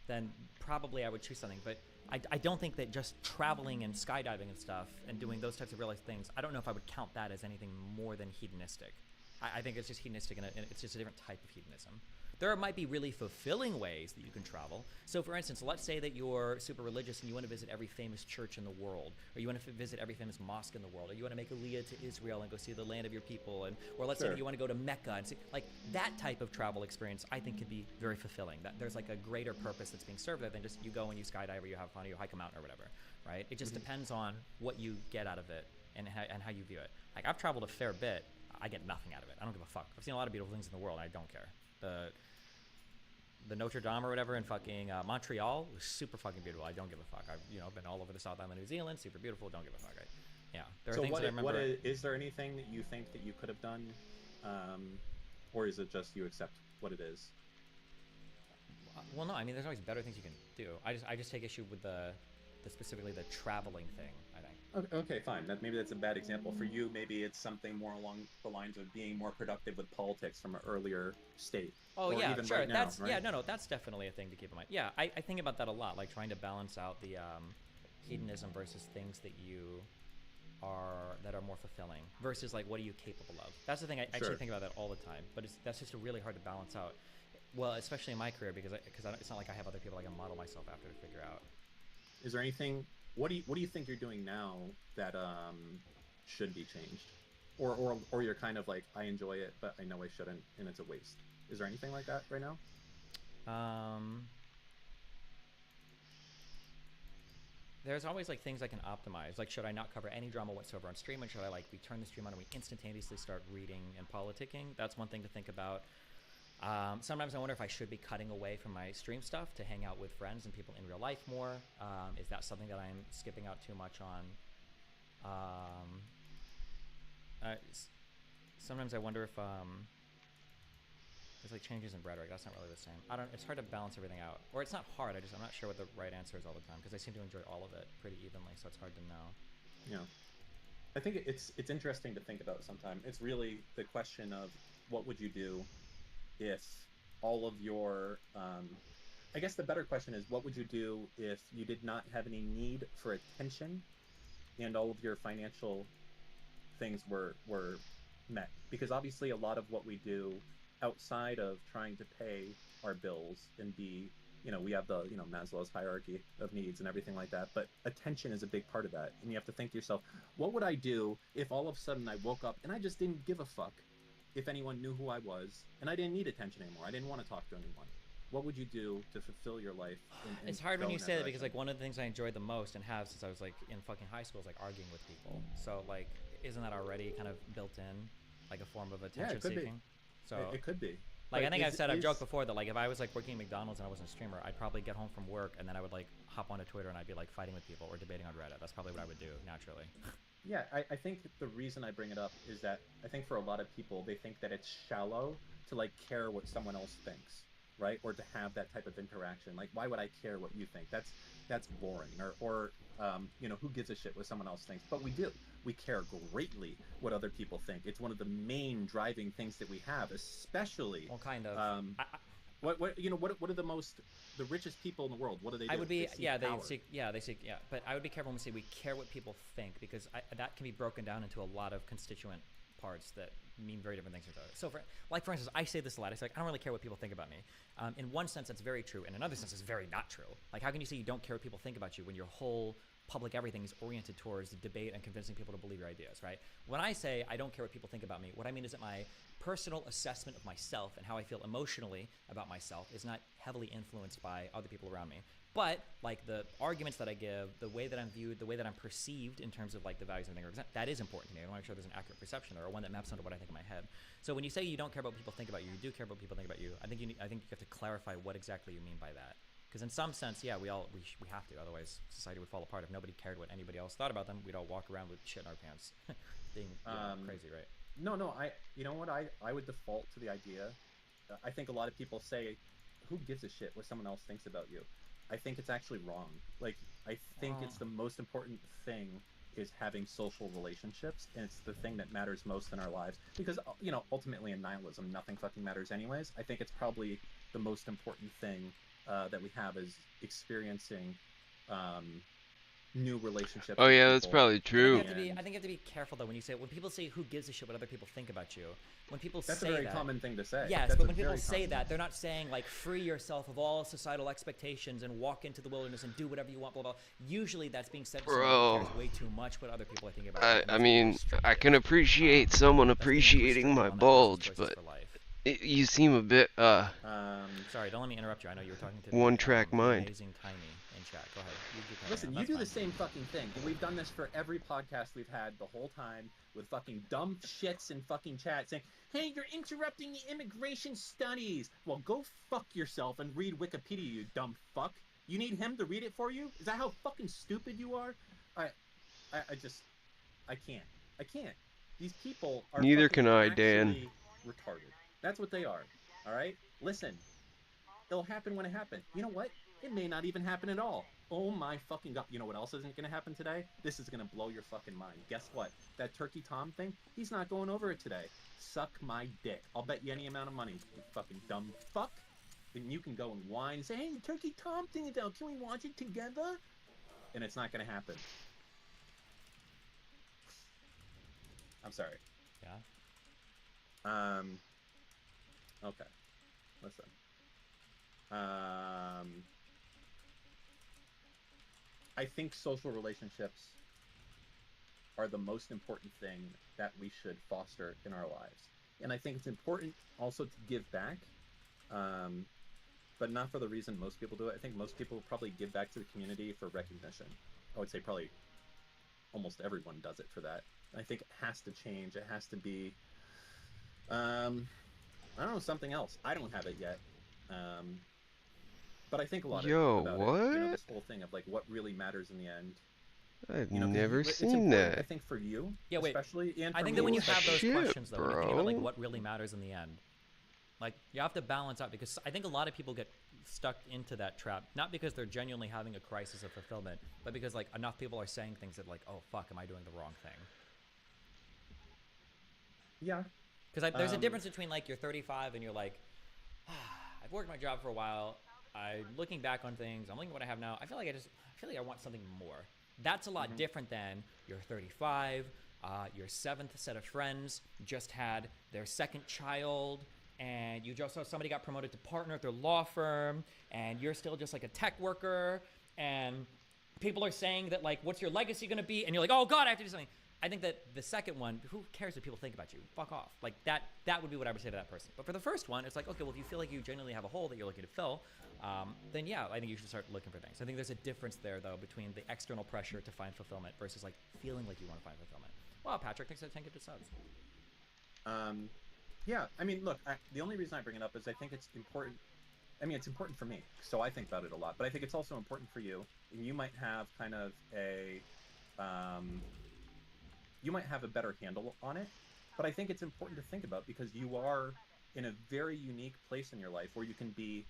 then probably I would choose something. But I don't think that just traveling and skydiving and stuff and doing those types of real life things, I don't know if I would count that as anything more than hedonistic. I think it's just hedonistic, and it's just a different type of hedonism. There might be really fulfilling ways that you can travel. So, for instance, let's say that you're super religious and you want to visit every famous church in the world, or you want to visit every famous mosque in the world, or you want to make Aliyah to Israel and go see the land of your people, or let's say that you want to go to Mecca and see, like, that type of travel experience, I think could be very fulfilling. That there's like a greater purpose that's being served there than just you go and you skydive, or you have fun, or you hike a mountain or whatever, right? It just depends on what you get out of it and how you view it. Like, I've traveled a fair bit. I get nothing out of it. I don't give a fuck. I've seen a lot of beautiful things in the world, and I don't care. The Notre Dame or whatever in fucking Montreal was super fucking beautiful. I don't give a fuck. I've been all over the South Island of New Zealand, super beautiful. Don't give a fuck. Yeah, there are So things that I remember. is there anything that you think that you could have done, or is it just you accept what it is? Well, no. I mean, there's always better things you can do. I just take issue with the specifically the traveling thing, I think. Okay, fine. Maybe that's a bad example for you. Maybe it's something more along the lines of being more productive with politics from an earlier state. Oh, or yeah, even sure. Right now, That's right? no, that's definitely a thing to keep in mind. Yeah, I think about that a lot, like trying to balance out the hedonism versus things that are more fulfilling versus like what are you capable of. That's the thing. I actually think about that all the time, but that's just really hard to balance out. Well, especially in my career because it's not like I have other people I can model myself after to figure out. Is there anything? What do you think you're doing now that should be changed, or you're kind of like, I enjoy it, but I know I shouldn't, and it's a waste? Is there anything like that right now? There's always like things I can optimize. Like, should I not cover any drama whatsoever on stream, and should I like we turn the stream on and we instantaneously start reading and politicking? That's one thing to think about. Sometimes I wonder if I should be cutting away from my stream stuff to hang out with friends and people in real life more. Is that something that I'm skipping out too much on? Sometimes I wonder if there's like changes in rhetoric. That's not really the same. It's hard to balance everything out. Or it's not hard. I'm not sure what the right answer is all the time because I seem to enjoy all of it pretty evenly, so it's hard to know. Yeah. I think it's interesting to think about sometimes. It's really the question of what would you do if all of your I guess the better question is, what would you do if you did not have any need for attention and all of your financial things were met? Because obviously a lot of what we do outside of trying to pay our bills and be, we have the, Maslow's hierarchy of needs and everything like that, but attention is a big part of that. And you have to think to yourself, what would I do if all of a sudden I woke up and I just didn't give a fuck if anyone knew who I was, and I didn't need attention anymore? I didn't want to talk to anyone. What would you do to fulfill your life? It's hard when you say that because like one of the things I enjoyed the most and have since I was like in fucking high school is like arguing with people. So like, isn't that already kind of built in, like a form of attention seeking? So it could be. Like, I think I've joked before that like if I was like working at McDonald's and I wasn't a streamer, I'd probably get home from work and then I would like hop onto Twitter and I'd be like fighting with people or debating on Reddit. That's probably what I would do naturally. Yeah, I think the reason I bring it up is that I think for a lot of people, they think that it's shallow to like care what someone else thinks, right? Or to have that type of interaction. Like, why would I care what you think? That's boring. Or who gives a shit what someone else thinks? But we do. We care greatly what other people think. It's one of the main driving things that we have, especially. Well, kind of. What are the richest people in the world? What do they do? I would be they seek but I would be careful when we say we care what people think because that can be broken down into a lot of constituent parts that mean very different things to each other. So for instance, I say this a lot. I say like, I don't really care what people think about me. In one sense, that's very true. In another sense, it's very not true. Like, how can you say you don't care what people think about you when your whole public everything is oriented towards debate and convincing people to believe your ideas, right? When I say I don't care what people think about me, what I mean is that my personal assessment of myself and how I feel emotionally about myself is not heavily influenced by other people around me. But like the arguments that I give, the way that I'm viewed, the way that I'm perceived in terms of like the values and everything, that is important to me. I want to make sure there's an accurate perception there, or one that maps onto what I think in my head. So when you say you don't care about what people think about you, you do care about what people think about you. I think you have to clarify what exactly you mean by that. Because in some sense, yeah, we have to. Otherwise, society would fall apart. If nobody cared what anybody else thought about them, we'd all walk around with shit in our pants, being crazy, right? No, I would default to the idea. I think a lot of people say, who gives a shit what someone else thinks about you? I think it's actually wrong. Like, I think it's the most important thing is having social relationships, and it's the thing that matters most in our lives. Because, you know, ultimately in nihilism, nothing fucking matters anyways. I think it's probably the most important thing that we have is experiencing new relationships. Oh with yeah, that's people. probably true. I think you have to be careful though when people say who gives a shit what other people think about you. When people That's say a very that, common thing to say. Yes, That's but a when people very say common that, thing. they're not saying like free yourself of all societal expectations and walk into the wilderness and do whatever you want. Blah blah. Usually that's being said to somebody who Bro. cares way too much what other people are thinking about. you, and I that's being mean, I restrictive. can appreciate someone That's being appreciating my restrictive on that person's bulge, choices but for life. you seem a bit Sorry, don't let me interrupt you. I know you were talking to the, one-track the mind. amazing Tiny in chat. Go ahead. You keep talking. Listen, you That's do fine. the same fucking thing, and we've done this for every podcast we've had the whole time with fucking dumb shits in fucking chat saying, "Hey, you're interrupting the immigration studies." Well, go fuck yourself and read Wikipedia, you dumb fuck. You need him to read it for you? Is that how fucking stupid you are? I can't. I can't. These people are Neither fucking can I, Dan. actually retarded. That's what they are. All right? Listen, it'll happen when it happens. You know what? It may not even happen at all. Oh my fucking god. You know what else isn't going to happen today? This is going to blow your fucking mind. Guess what? That Turkey Tom thing, he's not going over it today. Suck my dick. I'll bet you any amount of money, you fucking dumb fuck. And you can go and whine and say, "Hey, the Turkey Tom thing is out. Can we watch it together?" And it's not going to happen. I'm sorry. Yeah. Okay. Listen. I think social relationships are the most important thing that we should foster in our lives. And I think it's important also to give back, but not for the reason most people do it. I think most people probably give back to the community for recognition. I would say probably almost everyone does it for that. I think it has to change. It has to be, I don't know, something else. I don't have it yet. But I think a lot about what? it. You know, this whole thing of like what really matters in the end. I've You know, never it's seen important, that. I think for you, Yeah, wait. especially, and for I think me that when you have especially. those Shit, questions, though, when you think about like bro. what really matters in the end, like you have to balance out because I think a lot of people get stuck into that trap, not because they're genuinely having a crisis of fulfillment, but because like enough people are saying things that like, oh fuck, am I doing the wrong thing? Yeah. Because there's a difference between like you're 35 and you're like, I've worked my job for a while. I'm looking back on things. I'm looking at what I have now. I feel like I want something more. That's a lot different than you're 35. Your seventh set of friends just had their second child, and you just saw somebody got promoted to partner at their law firm, and you're still just like a tech worker, and people are saying that like, what's your legacy going to be? And you're like, oh God, I have to do something. I think that the second one, who cares what people think about you? Fuck off. Like that would be what I would say to that person. But for the first one, it's like, okay, well, if you feel like you genuinely have a hole that you're looking to fill, then yeah, I think you should start looking for things. I think there's a difference there, though, between the external pressure to find fulfillment versus like feeling like you want to find fulfillment. Well, Patrick thinks that 10 gifted subs. Yeah, I mean, look, the only reason I bring it up is I think it's important. I mean, it's important for me, so I think about it a lot. But I think it's also important for you, and you might have kind of you might have a better handle on it. But I think it's important to think about because you are in a very unique place in your life where you can be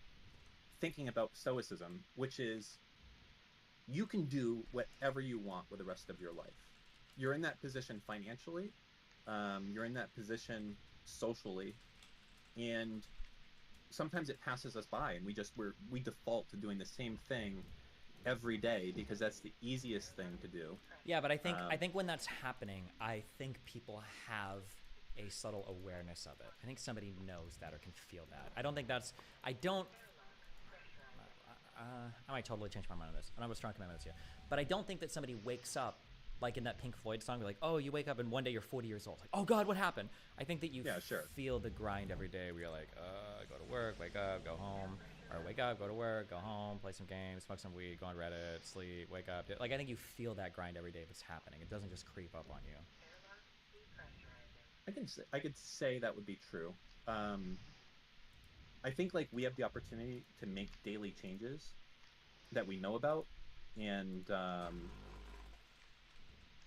thinking about stoicism, which is you can do whatever you want with the rest of your life. You're in that position financially, you're in that position socially, and sometimes it passes us by and we default to doing the same thing every day because that's the easiest thing to do. Yeah, but I think when that's happening, I think people have a subtle awareness of it. I think somebody knows that or can feel that. I might totally change my mind on this. I don't have a strong commitment here. But I don't think that somebody wakes up, like in that Pink Floyd song, like, oh, you wake up and one day you're 40 years old. Like, oh God, what happened? I think that you feel the grind every day where you're like, go to work, wake up, go home. Or wake up, go to work, go home, play some games, smoke some weed, go on Reddit, sleep, wake up. Like, I think you feel that grind every day if it's happening. It doesn't just creep up on you. I could say that would be true. I think like we have the opportunity to make daily changes that we know about, and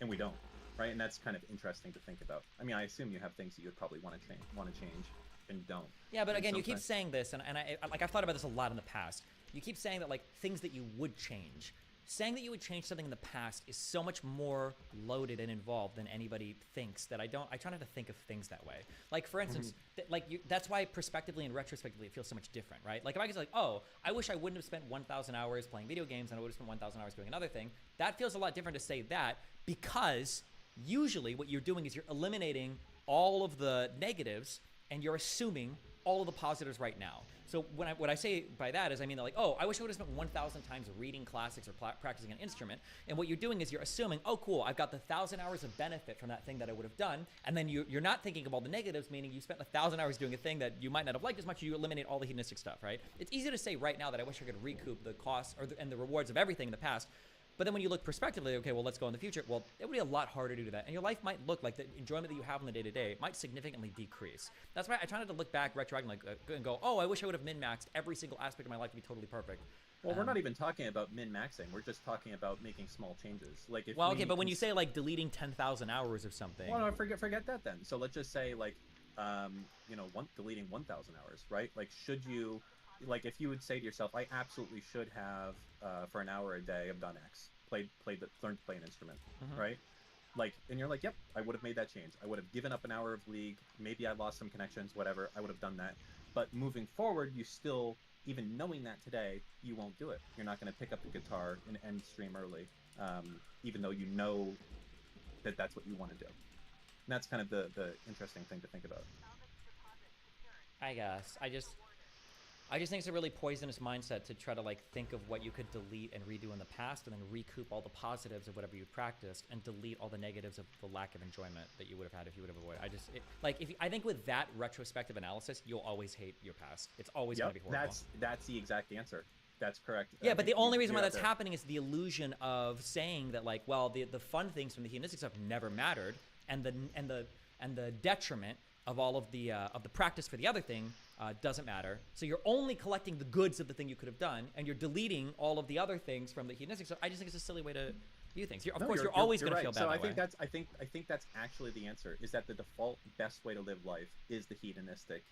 we don't, right? And that's kind of interesting to think about. I mean, I assume you have things that you'd probably want to change and don't. Yeah, but And again, you keep sometimes- saying this, and like I've thought about this a lot in the past. You keep saying that like things that you would change. Saying that you would change something in the past is so much more loaded and involved than anybody thinks that I try not to think of things that way. Like for instance, that's why prospectively and retrospectively it feels so much different, right? Like if I was like, oh, I wish I wouldn't have spent 1,000 hours playing video games and I would have spent 1,000 hours doing another thing. That feels a lot different to say that, because usually what you're doing is you're eliminating all of the negatives and you're assuming all of the positives right now. So what I say by that is I mean like, oh, I wish I would have spent 1,000 times reading classics or practicing an instrument. And what you're doing is you're assuming, oh, cool, I've got the 1,000 hours of benefit from that thing that I would have done. And then you're not thinking of all the negatives, meaning you spent 1,000 hours doing a thing that you might not have liked as much. You eliminate all the hedonistic stuff, right? It's easy to say right now that I wish I could recoup the costs and the rewards of everything in the past. But then when you look prospectively, okay, well, let's go in the future. Well, it would be a lot harder to do that. And your life might look like the enjoyment that you have in the day-to-day might significantly decrease. That's why I try not to look back retroactively and go, oh, I wish I would have min-maxed every single aspect of my life to be totally perfect. Well, we're not even talking about min-maxing. We're just talking about making small changes. Like if well, okay, but when you say like deleting 10,000 hours of something. Well, no, forget that then. So let's just say like, deleting 1,000 hours, right? Like, should you, like, if you would say to yourself, I absolutely should have for an hour a day have done X, learned to play an instrument, right? Like, and you're like, yep, I would have made that change. I would have given up an hour of League. Maybe I lost some connections, whatever. I would have done that. But moving forward, you still, even knowing that today, you won't do it. You're not going to pick up the guitar and end stream early, even though you know that that's what you want to do. And that's kind of the interesting thing to think about. I guess. I just think it's a really poisonous mindset to try to like think of what you could delete and redo in the past and then recoup all the positives of whatever you practiced and delete all the negatives of the lack of enjoyment that you would have had if you would have avoided. I think with that retrospective analysis, you'll always hate your past. It's always going to be horrible. That's the exact answer. That's correct. Yeah, but the only reason why that's happening is the illusion of saying that like, well, the fun things from the hedonistic stuff never mattered, and the detriment of all of the practice for the other thing doesn't matter. So you're only collecting the goods of the thing you could have done, and you're deleting all of the other things from the hedonistic. So I just think it's a silly way to view things. You're always going to feel bad. So I think that's actually the answer. Is that the default best way to live life is the hedonistic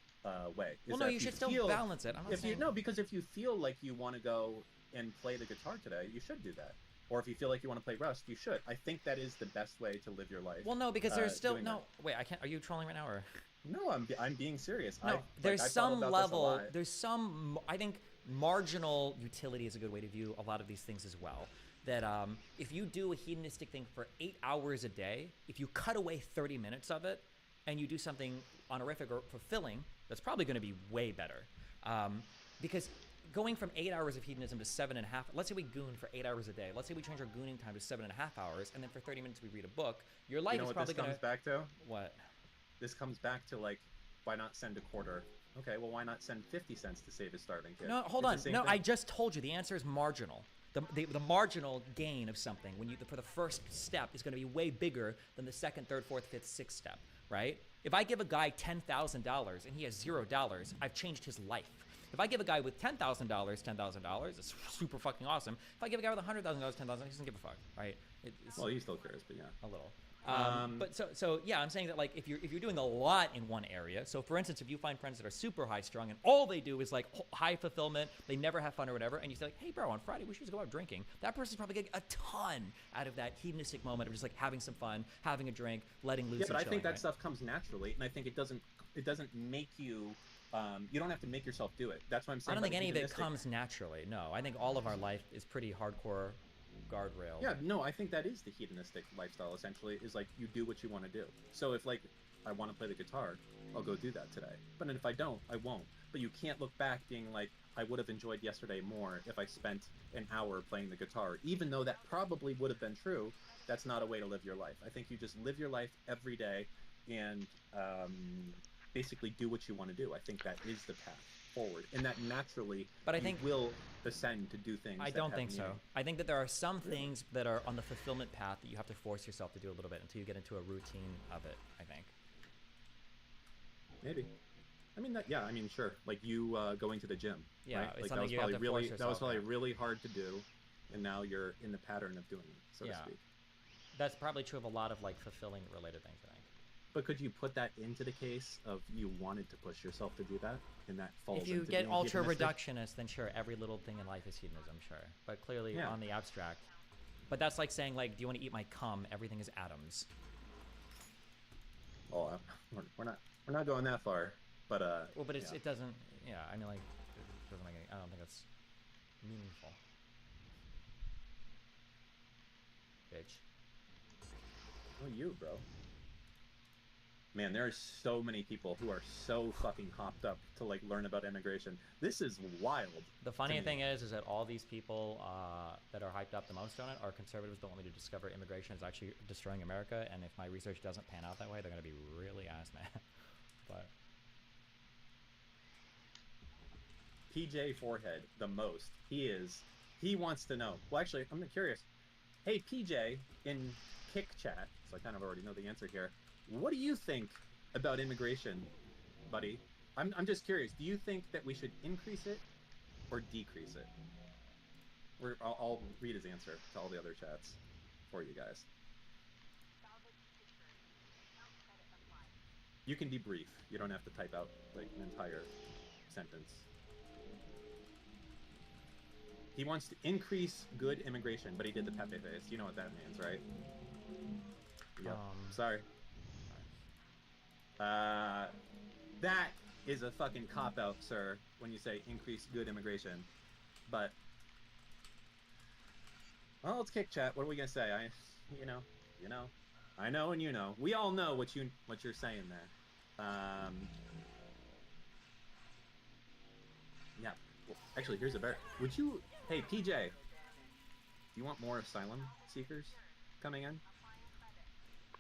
way? Well, no, you should still balance it. Because if you feel like you want to go and play the guitar today, you should do that. Or if you feel like you want to play Rust, you should. I think that is the best way to live your life. Well, no, because there's still no. Wait, I can't. Are you trolling right now, or? No, I'm being serious. No, there's some level. There's some. I think marginal utility is a good way to view a lot of these things as well. That if you do a hedonistic thing for 8 hours a day, if you cut away 30 minutes of it, and you do something honorific or fulfilling, that's probably going to be way better. Because going from 8 hours of hedonism to 7.5, let's say we goon for 8 hours a day. Let's say we change our gooning time to 7.5 hours, and then for 30 minutes we read a book. Your life is probably going to... comes back to? What? This comes back to, like, why not send a quarter? Okay, well, why not send 50 cents to save a starving kid? No, hold on. No, I just told you the answer is marginal. The marginal gain of something for the first step is going to be way bigger than the second, third, fourth, fifth, sixth step, right? If I give a guy $10,000 and he has $0, I've changed his life. If I give a guy with $10,000, it's super fucking awesome. If I give a guy with $100,000, $10,000, he doesn't give a fuck, right? Well, he still cares, but yeah, a little. But so yeah, I'm saying that like if you're doing a lot in one area. So for instance, if you find friends that are super high strung and all they do is like high fulfillment, they never have fun or whatever, and you say like, hey bro, on Friday we should just go out drinking. That person's probably getting a ton out of that hedonistic moment of just like having some fun, having a drink, letting loose. Yeah, but I think that right? stuff comes naturally, and I think it doesn't make you. You don't have to make yourself do it. That's what I'm saying. I don't think any of it comes naturally. No, I think all of our life is pretty hardcore guardrail. Yeah, no, I think that is the hedonistic lifestyle. Essentially, is like you do what you want to do. So if like I want to play the guitar, I'll go do that today. But if I don't, I won't. But you can't look back being like, I would have enjoyed yesterday more if I spent an hour playing the guitar, even though that probably would have been true. That's not a way to live your life. I think you just live your life every day and basically do what you want to do. I think that is the path forward, and that naturally will descend to do things. I don't think so. I think that there are some things that are on the fulfillment path that you have to force yourself to do a little bit until you get into a routine of it, I think. Maybe. I mean, sure. Like you going to the gym. Yeah, right? it's like something you have to force yourself. That was probably really hard to do, and now you're in the pattern of doing it, so to speak. That's probably true of a lot of like fulfilling related things, I think. But could you put that into the case of you wanted to push yourself to do that, and that falls If you into get being ultra hedonistic? reductionist, then sure, every little thing in life is hedonism, sure. But clearly Yeah. on the abstract. But that's like saying, like, do you want to eat my cum? Everything is atoms. Oh, we're not going that far, but Well, but yeah. it doesn't. Yeah, I mean, like, it doesn't make any. I don't think that's meaningful. Bitch. Oh, you, bro. Man, there are so many people who are so fucking hopped up to like learn about immigration. This is wild. The funny to me. thing is that all these people that are hyped up the most on it are conservatives that want me to discover immigration is actually destroying America, and if my research doesn't pan out that way, they're going to be really ass mad. But PJ Forehead, the most. He wants to know. Well, actually, I'm curious. Hey, PJ, in Kick Chat, so I kind of already know the answer here. What do you think about immigration, buddy? I'm just curious. Do you think that we should increase it or decrease it? I'll read his answer to all the other chats for you guys. You can be brief. You don't have to type out like an entire sentence. He wants to increase good immigration, but he did the Pepe face. You know what that means, right? Yep. Sorry. That is a fucking cop-out, sir, when you say increase good immigration. But, well, let's kick chat. What are we gonna say? You know, I know, and you know. We all know what you're saying there. Yeah. Well, actually, here's a better. Would you? Hey, PJ. Do you want more asylum seekers coming in?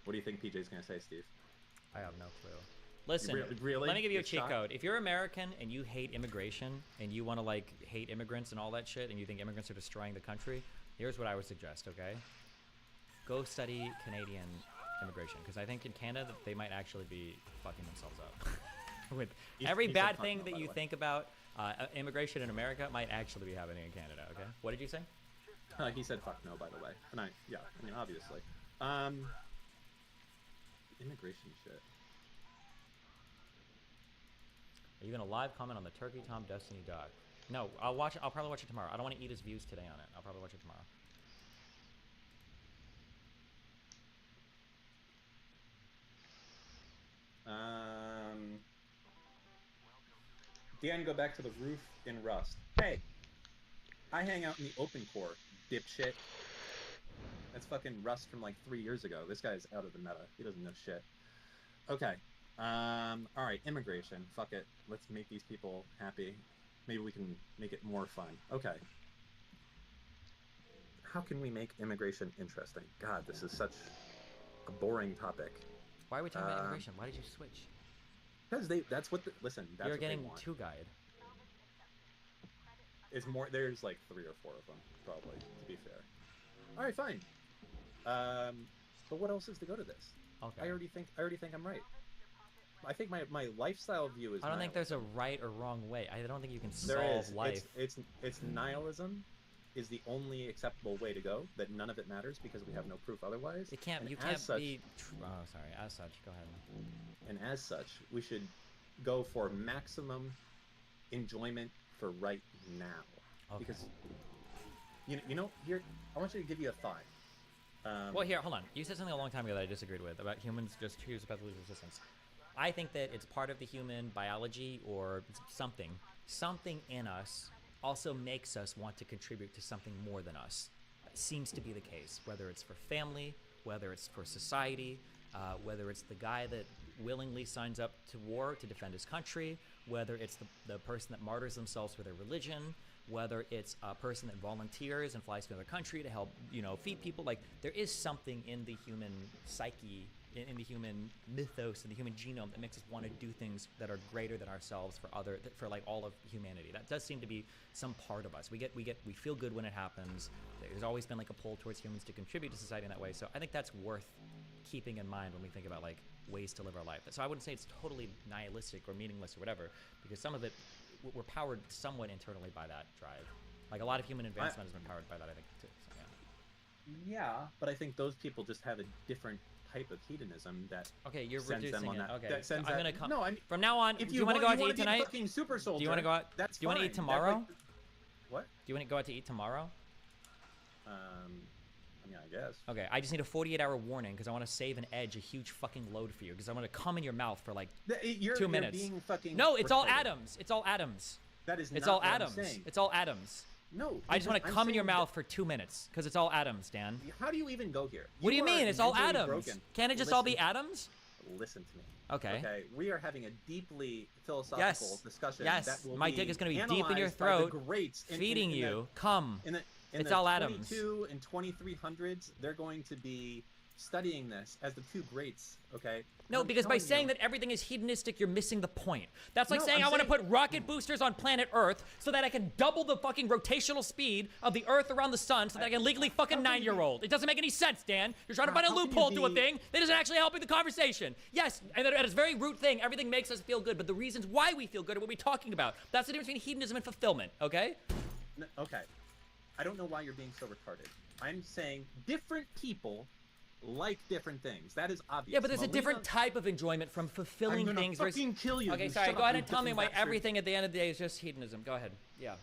What do you think PJ's gonna say, Steve? I have no clue. Listen, really? let me give you a You're cheat shocked? code. If you're American and you hate immigration and you want to like hate immigrants and all that shit and you think immigrants are destroying the country, here's what I would suggest, okay? Go study Canadian immigration, because I think in Canada they might actually be fucking themselves up. With every he said bad fuck thing no, that by you the way. think about immigration in America might actually be happening in Canada, okay? What did you say? He said fuck no, by the way. And I mean, obviously. Immigration shit. Are you gonna live comment on the Turkey Tom Destiny doc? No, I'll watch it. I'll probably watch it tomorrow. I don't want to eat his views today on it. I'll probably watch it tomorrow. Dan, go back to the roof in Rust. Hey, I hang out in the open core, dipshit. That's fucking Rust from like 3 years ago. This guy's out of the meta. He doesn't know shit. Okay. All right, immigration. Fuck it. Let's make these people happy. Maybe we can make it more fun. Okay. How can we make immigration interesting? God, this is such a boring topic. Why are we talking about immigration? Why did you switch? Because that's what listen, that's You're what getting they want. two guide. It's more, there's like 3 or 4 of them, probably, to be fair. All right, fine. But what else is to go to this? Okay. I already think I'm right. I think my lifestyle view is I don't think nihilism. there's a right or wrong way. I don't think you can There solve is. life. It's nihilism is the only acceptable way to go, that none of it matters because we have no proof otherwise. It can't. And You as can't such, be. Oh, sorry. As such, go ahead. And as such, we should go for maximum enjoyment for right now. Okay. Because you know, here I want you to give you a thought. Well, here, hold on. You said something a long time ago that I disagreed with about humans just choose pathologic resistance. I think that it's part of the human biology or something. Something in us also makes us want to contribute to something more than us. It seems to be the case, whether it's for family, whether it's for society, whether it's the guy that willingly signs up to war to defend his country, whether it's the person that martyrs themselves for their religion, whether it's a person that volunteers and flies to another country to help, feed people. Like, there is something in the human psyche, in the human mythos, in the human genome that makes us want to do things that are greater than ourselves for like all of humanity. That does seem to be some part of us. We feel good when it happens. There's always been like a pull towards humans to contribute to society in that way. So I think that's worth keeping in mind when we think about like ways to live our life. So I wouldn't say it's totally nihilistic or meaningless or whatever, because some of it, we're powered somewhat internally by that drive. Like a lot of human advancement has been powered by that, I think, too. So, Yeah, but I think those people just have a different type of hedonism that Okay, you're sends them reducing on it. that. Okay, That so sends I'm that, gonna come. No, I mean, From now on, if do you want to go out to wanna eat be a tonight? fucking super soldier, Do you want to go out? That's Do you want to eat fine. tomorrow? What? Do you want to go out to eat tomorrow? I mean, I guess. Okay, I just need a 48-hour warning because I want to save an edge, a huge fucking load for you because I want to come in your mouth for like You're, 2 minutes. You're being fucking No, it's all retarded. atoms. It's all atoms. That is It's not all what I'm atoms. saying. It's all atoms. No. I just want to I'm come in your saying mouth for 2 minutes because it's all atoms, Dan. How do you even go here? What do you are mean? It's all mentally atoms. broken. Can't it just all be atoms? Listen to me. Okay. Okay. We are having a deeply philosophical discussion. Yes. That will My be dick is going to be deep in your analyzed by the throat, greats feeding in you. Come. In It's the all atoms. 22 and 2300s, they're going to be studying this as the two greats. Okay. No, I'm because by telling saying you- that everything is hedonistic, you're missing the point. That's like No, saying I'm I want to saying- put rocket boosters on planet Earth so that I can double the fucking rotational speed of the Earth around the sun so that I can legally fuck a How can you be- 9-year-old. It doesn't make any sense, Dan. You're trying to find a How can you loophole to a be- thing that isn't actually helping the conversation. Yes, and at its very root thing, everything makes us feel good, but the reasons why we feel good are what we're talking about. That's the difference between hedonism and fulfillment, okay? Okay. I don't know why you're being so retarded. I'm saying different people like different things. That is obvious. Yeah, but there's a Melina- different type of enjoyment from fulfilling I'm gonna things fucking kill you. Okay, You sorry, shut go up, ahead you and tell me fucking why bastard. everything at the end of the day is just hedonism. Go ahead. Yeah.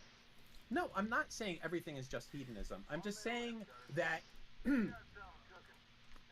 No, I'm not saying everything is just hedonism. I'm just saying that.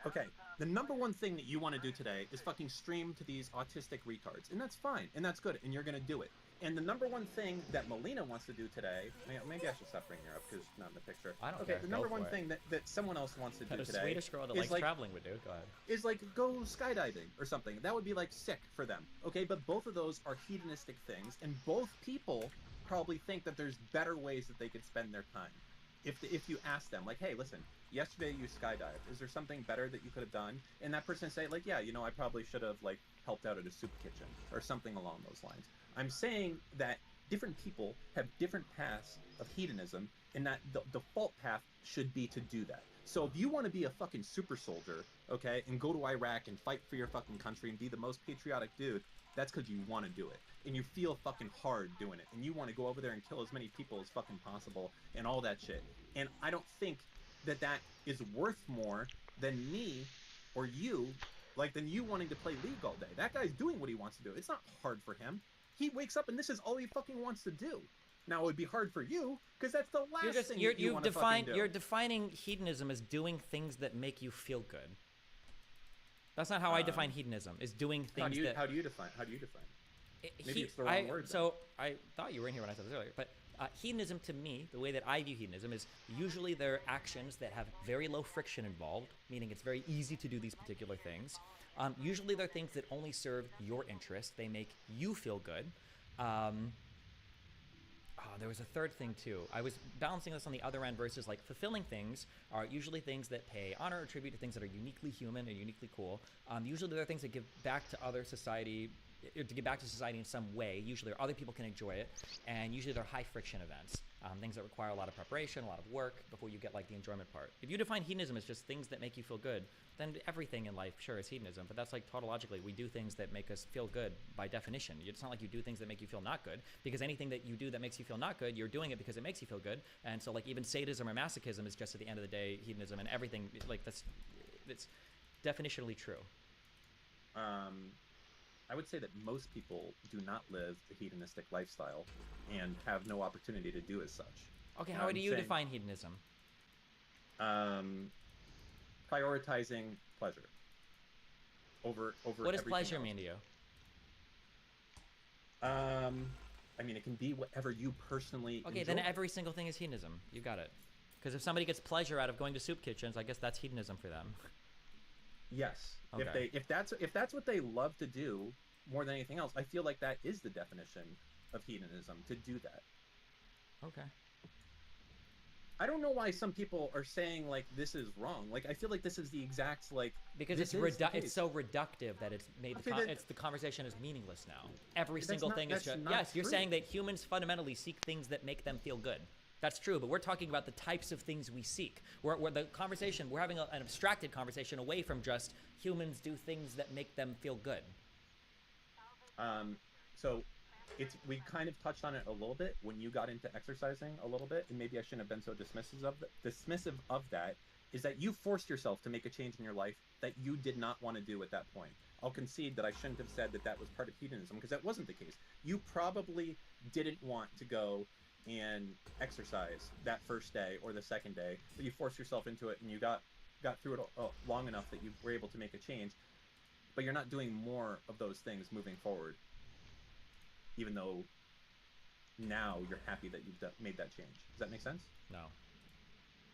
Okay, the number one thing that you want to do today is fucking stream to these autistic retards, and that's fine, and that's good, and you're gonna do it. And the number one thing that Melina wants to do today, maybe I should stop bringing her up because she's not in the picture. I don't Okay, care. the Go number for one it. thing that someone else wants to do A today Swedish girl that is likes like traveling would do. Go ahead. is like go skydiving or something. That would be like sick for them. Okay, but both of those are hedonistic things, and both people probably think that there's better ways that they could spend their time. If you ask them, like, hey, listen, yesterday you skydived. Is there something better that you could have done? And that person say, like, yeah, I probably should have like helped out at a soup kitchen or something along those lines. I'm saying that different people have different paths of hedonism, and that the default path should be to do that. So if you want to be a fucking super soldier, okay, and go to Iraq and fight for your fucking country and be the most patriotic dude, that's because you want to do it. And you feel fucking hard doing it. And you want to go over there and kill as many people as fucking possible and all that shit. And I don't think that that is worth more than me or you, like, than you wanting to play League all day. That guy's doing what he wants to do. It's not hard for him. He wakes up and this is all he fucking wants to do. Now it would be hard for you because that's the last thing that you want to fucking do. You're defining hedonism as doing things that make you feel good. That's not how I define hedonism. Is doing things How do you define it? Maybe it's the wrong word. So I thought you were in here when I said this earlier, but hedonism to me, the way that I view hedonism is usually they're actions that have very low friction involved, meaning it's very easy to do these particular things. Usually they're things that only serve your interest. They make you feel good. There was a third thing too. I was balancing this on the other end versus like fulfilling things are usually things that pay honor or tribute to things that are uniquely human and uniquely cool. Usually they're things that give back to other society, to give back to society in some way. Usually other people can enjoy it, and usually they're high friction events. Things that require a lot of preparation, a lot of work before you get like the enjoyment part. If you define hedonism as just things that make you feel good, then everything in life, sure, is hedonism. But that's like tautologically, we do things that make us feel good by definition. It's not like you do things that make you feel not good, because anything that you do that makes you feel not good, you're doing it because it makes you feel good. And so like even sadism or masochism is just at the end of the day hedonism, and everything like that's definitionally true. I would say that most people do not live the hedonistic lifestyle and have no opportunity to do as such. Okay, how do you define hedonism? Prioritizing pleasure over what does pleasure mean to you? I mean, it can be whatever you personally Okay, enjoy. then every single thing is hedonism. You got it. Because if somebody gets pleasure out of going to soup kitchens, I guess that's hedonism for them. Yes. Okay. If that's what they love to do more than anything else, I feel like that is the definition of hedonism, to do that. Okay. I don't know why some people are saying like this is wrong. Like I feel like this is the exact like because it's so reductive that it's made the conversation is meaningless now. Every single thing is just yes. You're saying that humans fundamentally seek things that make them feel good. That's true, but we're talking about the types of things we seek. We're having an abstracted conversation away from just humans do things that make them feel good. So we kind of touched on it a little bit when you got into exercising a little bit, and maybe I shouldn't have been so dismissive of that. is that you forced yourself to make a change in your life that you did not want to do at that point. I'll concede that I shouldn't have said that that was part of hedonism, because that wasn't the case. You probably didn't want to go and exercise that first day or the second day, but you forced yourself into it, and you got through it long enough that you were able to make a change. But you're not doing more of those things moving forward, even though now you're happy that you've made that change. Does that make sense? No.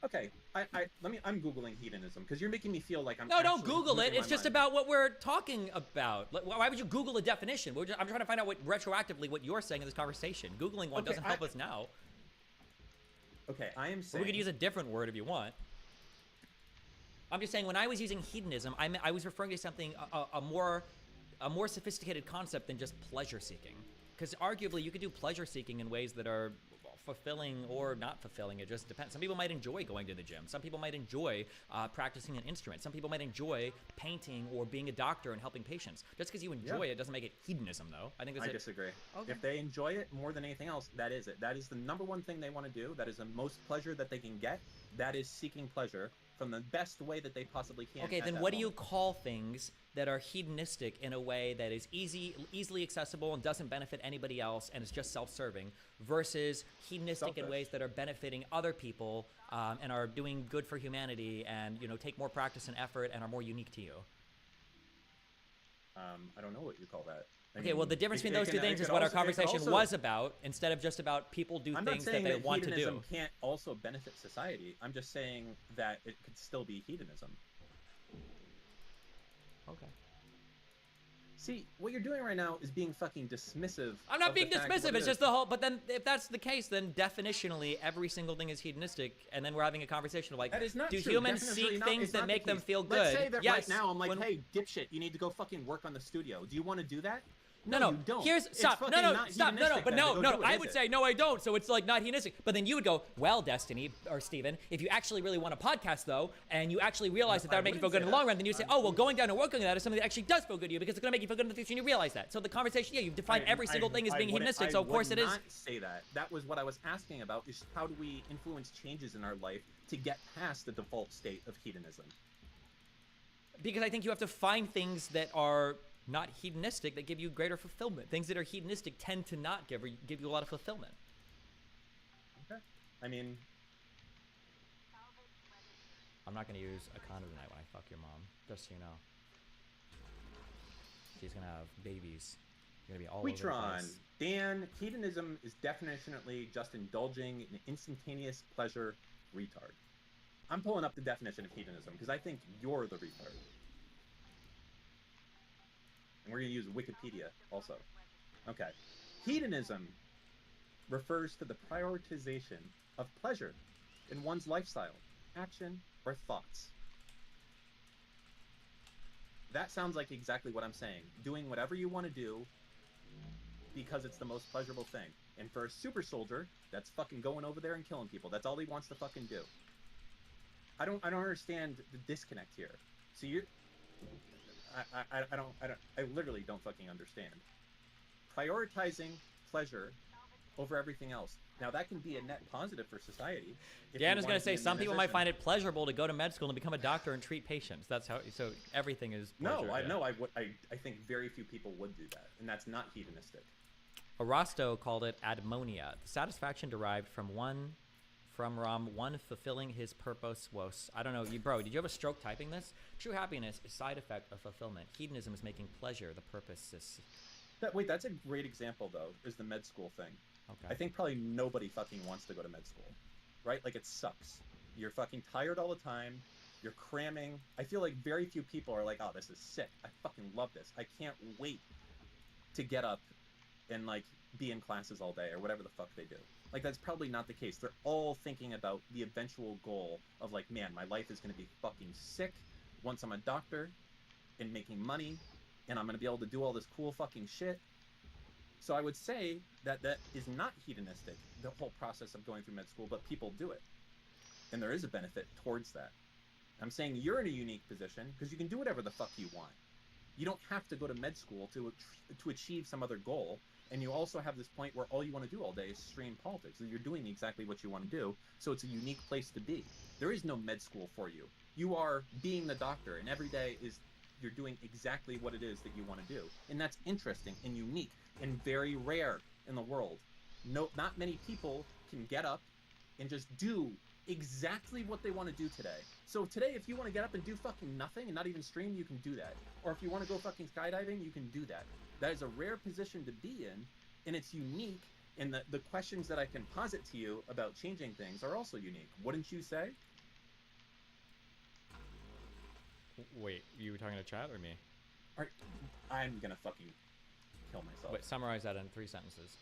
Okay, I'm Googling hedonism, because you're making me feel like I'm No, don't actually Google it. losing It's my just mind. about what we're talking about. Why would you Google a definition? I'm trying to find out retroactively what you're saying in this conversation. Googling one doesn't help us now. Okay, I am Or saying... we could use a different word if you want. I'm just saying, when I was using hedonism, I was referring to something, a more sophisticated concept than just pleasure seeking. Because arguably, you could do pleasure seeking in ways that are fulfilling or not fulfilling. It just depends. Some people might enjoy going to the gym. Some people might enjoy practicing an instrument. Some people might enjoy painting or being a doctor and helping patients. Just because you enjoy it doesn't make it hedonism, though. I disagree. Okay. If they enjoy it more than anything else, that is it. That is the number one thing they want to do. That is the most pleasure that they can get. That is seeking pleasure from the best way that they possibly can. Okay, then what do you call things that are hedonistic in a way that is easily accessible and doesn't benefit anybody else and is just self-serving, versus hedonistic in ways that are benefiting other people and are doing good for humanity and, you know, take more practice and effort and are more unique to you? I don't know what you call that. Okay, well, the difference between those two things is what our conversation was about, instead of just about people do things that they want to do. Hedonism can't also benefit society. I'm just saying that it could still be hedonism. Okay. See, what you're doing right now is being fucking dismissive. I'm not being dismissive. It's just the whole. But then, if that's the case, then definitionally, every single thing is hedonistic, and then we're having a conversation of like, that is not do true. humans Definitely seek not. things It's that not make the them case. feel good? Let's say that yes. right now I'm like, hey, dipshit, you need to go fucking work on the studio. Do you want to do that? No, you don't. Stop. It's No, fucking stop. not No, hedonistic but then no, to go no. do it, I is would it? say no, I don't. So it's like not hedonistic. But then you would go, well, Destiny or Steven, if you actually really want a podcast though, and you actually realize that would make you feel good in the long run, then you say, oh, well, going down and working on that is something that actually does feel good to you because it's going to make you feel good in the future, and you realize that. So the conversation, yeah, you've defined every single thing as being hedonistic. So of course it is. I would not say that. That was what I was asking about. Is how do we influence changes in our life to get past the default state of hedonism? Because I think you have to find things that are not hedonistic that give you greater fulfillment. Things that are hedonistic tend to not give you a lot of fulfillment. Okay. I mean, I'm not going to use a condom tonight when I fuck your mom, just so you know. She's going to have babies. You're going to be all over the place. Dan, hedonism is definitionally just indulging in instantaneous pleasure retard. I'm pulling up the definition of hedonism because I think you're the retard. And we're going to use Wikipedia also. Okay. Hedonism refers to the prioritization of pleasure in one's lifestyle, action, or thoughts. That sounds like exactly what I'm saying. Doing whatever you want to do because it's the most pleasurable thing. And for a super soldier, that's fucking going over there and killing people. That's all he wants to fucking do. I don't understand the disconnect here. So you're I literally don't fucking understand. Prioritizing pleasure over everything else. Now that can be a net positive for society. Dan is going to say some people might find it pleasurable to go to med school and become a doctor and treat patients. That's how. So everything is pleasure. No, I think very few people would do that, and that's not hedonistic. Arasto called it admonia, the satisfaction derived from one fulfilling his purpose was. I don't know, bro, did you have a stroke typing this? True happiness is side effect of fulfillment. Hedonism is making pleasure the purpose. That's a great example, though, is the med school thing. Okay. I think probably nobody fucking wants to go to med school, right? Like, it sucks. You're fucking tired all the time. You're cramming. I feel like very few people are like, oh, this is sick. I fucking love this. I can't wait to get up and, like, be in classes all day or whatever the fuck they do. Like, that's probably not the case. They're all thinking about the eventual goal of, like, man, my life is going to be fucking sick once I'm a doctor and making money, and I'm going to be able to do all this cool fucking shit. So I would say that that is not hedonistic, the whole process of going through med school, but people do it. And there is a benefit towards that. I'm saying you're in a unique position because you can do whatever the fuck you want. You don't have to go to med school to achieve some other goal. And you also have this point where all you want to do all day is stream politics. And you're doing exactly what you want to do. So it's a unique place to be. There is no med school for you. You are being the doctor, and every day you're doing exactly what it is that you want to do. And that's interesting and unique and very rare in the world. No, not many people can get up and just do exactly what they want to do today. So today, if you want to get up and do fucking nothing and not even stream, you can do that. Or if you want to go fucking skydiving, you can do that. That is a rare position to be in, and it's unique. And the questions that I can posit to you about changing things are also unique. Wouldn't you say? Wait, you were talking to chat or me? All right, I'm gonna fucking kill myself. Wait, summarize that in 3 sentences.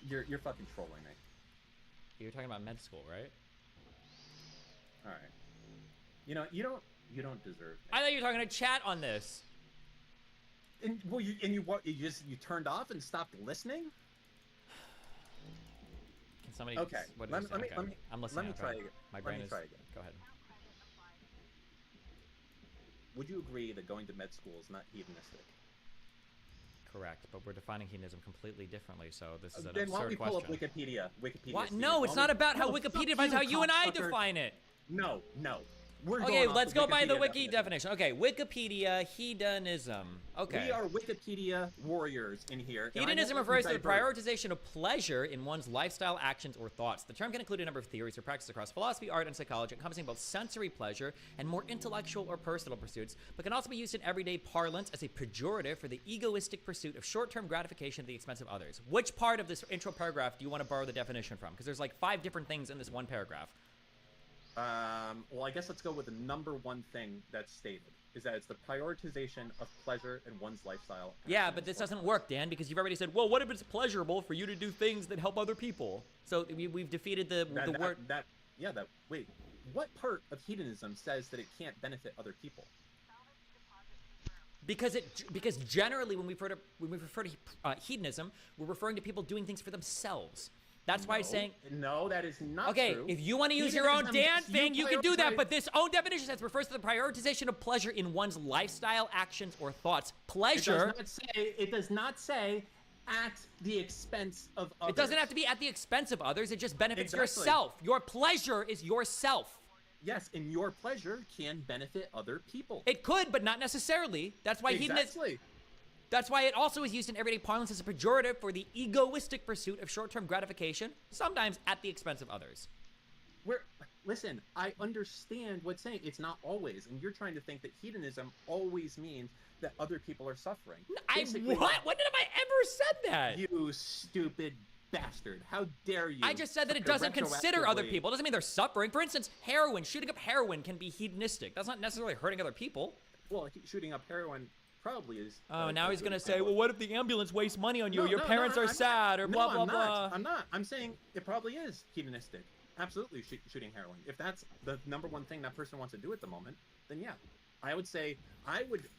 You're fucking trolling me. You're talking about med school, right? All right. You know, you don't deserve me. I thought you were talking to chat on this. And you turned off and stopped listening? Can somebody? Okay. What Let is me, it? Okay. let me, I'm listening. let me try again. My brain let me is. try again. Go ahead. Would you agree that going to med school is not hedonistic? Correct, but we're defining hedonism completely differently, so this is an Then why don't absurd we pull up question. Wikipedia. What? Steve. No, it's not about how No, Wikipedia fuck defines you, how you and I cocksucker. define it. No. We're Okay, going off let's the go by the Wikipedia wiki definition. Okay, Wikipedia, hedonism. Okay. We are Wikipedia warriors in here. and I Hedonism won't refers to the divert. prioritization of pleasure in one's lifestyle, actions, or thoughts. The term can include a number of theories or practices across philosophy, art, and psychology, encompassing both sensory pleasure and more intellectual or personal pursuits, but can also be used in everyday parlance as a pejorative for the egoistic pursuit of short-term gratification at the expense of others. Which part of this intro paragraph do you want to borrow the definition from? Because there's like 5 different things in this one paragraph. Well, I guess let's go with the number one thing that's stated, is that it's the prioritization of pleasure in one's lifestyle. Yeah, but this doesn't work, Dan, because you've already said, well, what if it's pleasurable for you to do things that help other people? So we've defeated the word. Wait, what part of hedonism says that it can't benefit other people? Because generally when we refer to hedonism, we're referring to people doing things for themselves. That's why I'm saying. No, that is not okay, true. if you want to use your own Hedonism, Dan thing, you can do that. prioritize- But this own definition says refers to the prioritization of pleasure in one's lifestyle, actions, or thoughts. Pleasure. It does not say at the expense of others. It doesn't have to be at the expense of others. It just benefits Exactly. yourself. Your pleasure is yourself. Yes, and your pleasure can benefit other people. It could, but not necessarily. That's why Exactly. That's why it also is used in everyday parlance as a pejorative for the egoistic pursuit of short-term gratification, sometimes at the expense of others. Listen, I understand what's saying. It's not always, and you're trying to think that hedonism always means that other people are suffering. What? When have I ever said that? You stupid bastard! How dare you? I just said that it doesn't consider other people. It doesn't mean they're suffering. For instance, heroin, shooting up heroin can be hedonistic. That's not necessarily hurting other people. Well, shooting up heroin probably is. Oh, now he's gonna say, well, what if the ambulance wastes money on you? Your parents are I'm sad, or blah, blah, blah. I'm not. I'm saying it probably is hedonistic. Absolutely, shooting heroin. If that's the number one thing that person wants to do at the moment, then yeah, I would say I would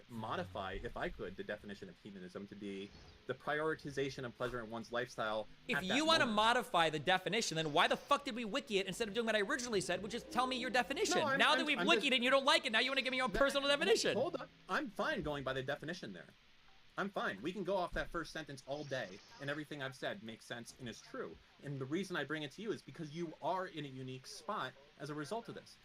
modify, if I could, the definition of hedonism to be the prioritization of pleasure in one's lifestyle. If you want to modify the definition, then why the fuck did we wiki it instead of doing what I originally said, which is tell me your definition? No, now that we've wikied it and you don't like it, now you want to give me your own personal definition. Hold up. I'm fine going by the definition there. I'm fine. We can go off that first sentence all day, and everything I've said makes sense and is true. And the reason I bring it to you is because you are in a unique spot as a result of this.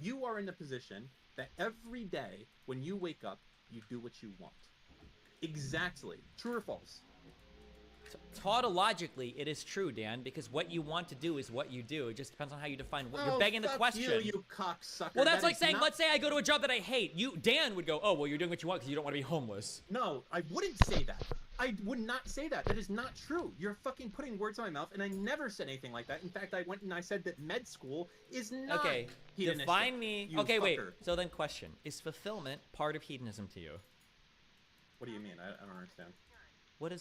You are in the position that every day when you wake up, you do what you want. Exactly. True or false? Tautologically, it is true, Dan, because what you want to do is what you do. It just depends on how you define what you're begging the question. You cocksucker. Well, that's like saying, let's say I go to a job that I hate. Dan would go, oh, well, you're doing what you want because you don't want to be homeless. No, I wouldn't say that. I would not say that. That is not true. You're fucking putting words in my mouth, and I never said anything like that. In fact, I went and I said that med school is not hedonistic. Define me. You okay, wait. fucker. So then question, is fulfillment part of hedonism to you? What do you mean? I don't understand. What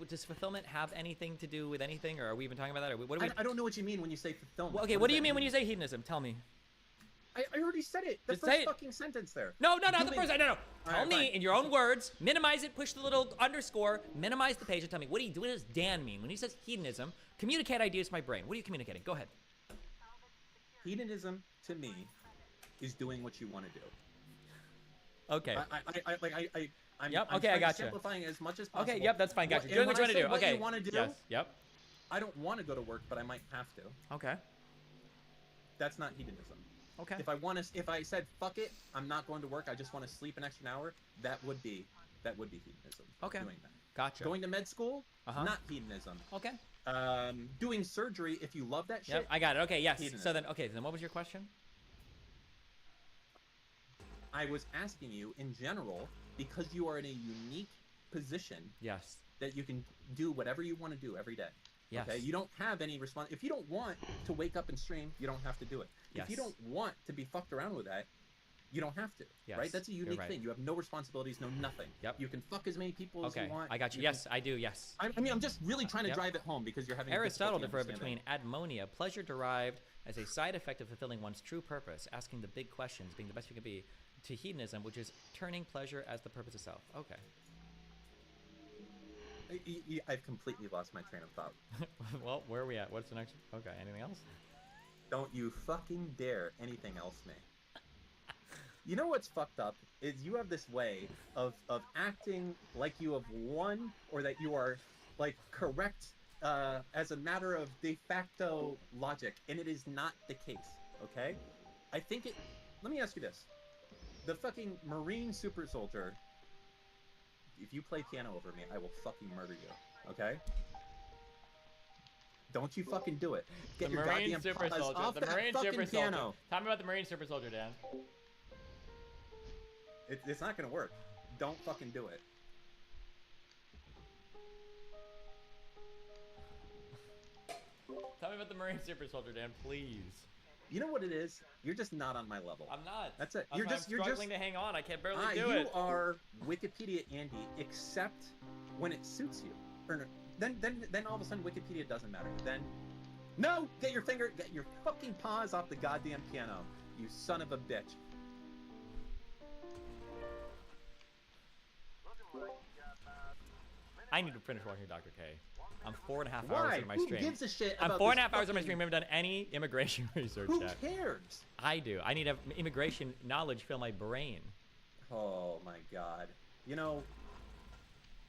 does fulfillment have anything to do with anything, or are we even talking about that? Or what do we? I don't know what you mean when you say fulfillment. Well, okay, what do you mean when you say hedonism? Tell me. I already said it. The Just first say it. fucking sentence there. No, not the first. No. All Tell right, me fine. in your own words. Minimize it. Push the little underscore. Minimize the page and tell me what does Dan mean when he says hedonism? Communicate ideas to my brain. What are you communicating? Go ahead. Hedonism to me is doing what you want to do. Okay. I'm Yep, I'm okay, I trying to gotcha. simplifying as much as possible. Okay, yep, that's fine. Gotcha. And Doing when what you're I trying to say do. what Okay. you want to do, Yes. Yep. I don't want to go to work, but I might have to. Okay. That's not hedonism. Okay. If I said fuck it, I'm not going to work. I just want to sleep an extra hour. That would be hedonism. Okay. Doing that. Gotcha. Going to med school, Uh-huh. not hedonism. Okay. Doing surgery, if you love that shit. Yep, I got it. Okay, yes. Hedonism. So then, okay, then what was your question? I was asking you in general because you are in a unique position. Yes. That you can do whatever you want to do every day. Yes. Okay. You don't have any response. If you don't want to wake up and stream, you don't have to do it. Yes. If you don't want to be fucked around with that, you don't have to. Yes, Right? That's a you're unique right. thing. You have no responsibilities, no nothing. Yep. You can fuck as many people as Okay, you want. I got you. can- Yes, I do. Yes. I mean, I'm just really trying to Yep. drive it home because you're having Aristotle difficulty differed between understanding. admonia, pleasure derived as a side effect of fulfilling one's true purpose, asking the big questions, being the best you can be, to hedonism, which is turning pleasure as the purpose itself. Okay. I've completely lost my train of thought. Well, where are we at? What's the next? Okay, anything else? Don't you fucking dare anything else, me. You know what's fucked up is you have this way of acting like you have won or that you are like correct as a matter of de facto logic, and it is not the case. Okay, I think it. Let me ask you this: the fucking Marine super soldier. If you play piano over me, I will fucking murder you. Okay. Don't you fucking do it. Get your goddamn paws off that fucking piano. Tell me about the Marine super soldier, Dan. It's not gonna work. Don't fucking do it. Tell me about the Marine super soldier, Dan, please. You know what it is? You're just not on my level. I'm not. That's it. I'm struggling to hang on. I can't barely do it. You are Wikipedia Andy, except when it suits you. Or no, then all of a sudden Wikipedia doesn't matter. Then, no, get your fucking paws off the goddamn piano, you son of a bitch. I need to finish watching Dr. K. I'm 4.5 hours Why? into my Who stream. gives a shit I'm about 4.5 this hours into my fucking- stream. I haven't done any immigration research Who yet. cares? I do. I need to have immigration knowledge fill my brain. Oh my god. You know,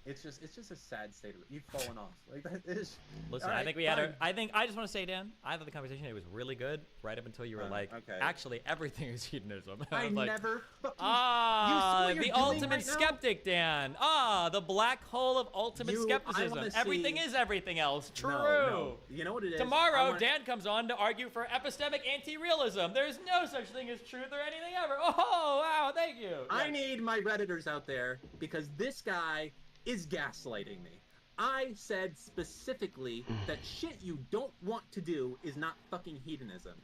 it's just a sad state of it. You've fallen off. Like that is. Listen, All I right, think we had fine. I just want to say, Dan, I thought the conversation today was really good, right up until you were like, okay. actually, everything is hedonism. I was like, never fucking. ah, you see what the you're doing ultimate right now? skeptic, Dan. Ah, the black hole of ultimate I skepticism. wanna Everything see- is everything else. True. No. You know what it is? Tomorrow, I want- Dan comes on to argue for epistemic anti-realism. There's no such thing as truth or anything ever. Oh, wow, thank you. I Yes. need my Redditors out there because this guy is gaslighting me. I said specifically that shit you don't want to do is not fucking hedonism.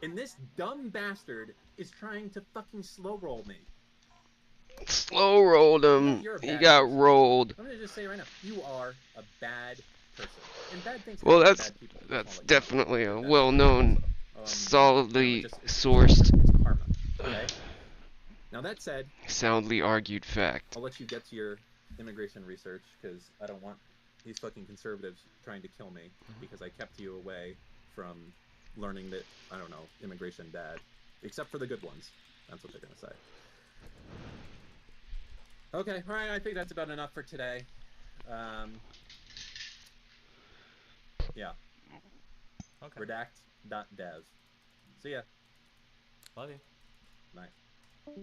And this dumb bastard is trying to fucking slow roll me. Slow rolled him. You're a He bad got person. rolled. I'm gonna just say right now, you are a bad person. And bad things Well, happen to that's bad people. Just that's wanna let you know. definitely a That's well-known, also, solidly it's sourced, it's karma. Okay. Now that said, soundly argued fact. I'll let you get to your immigration research because I don't want these fucking conservatives trying to kill me because I kept you away from learning that, I don't know, immigration bad. Except for the good ones. That's what they're going to say. Okay, alright, I think that's about enough for today. Yeah. Okay. Redact.dev. See ya. Love you. Bye. Okay.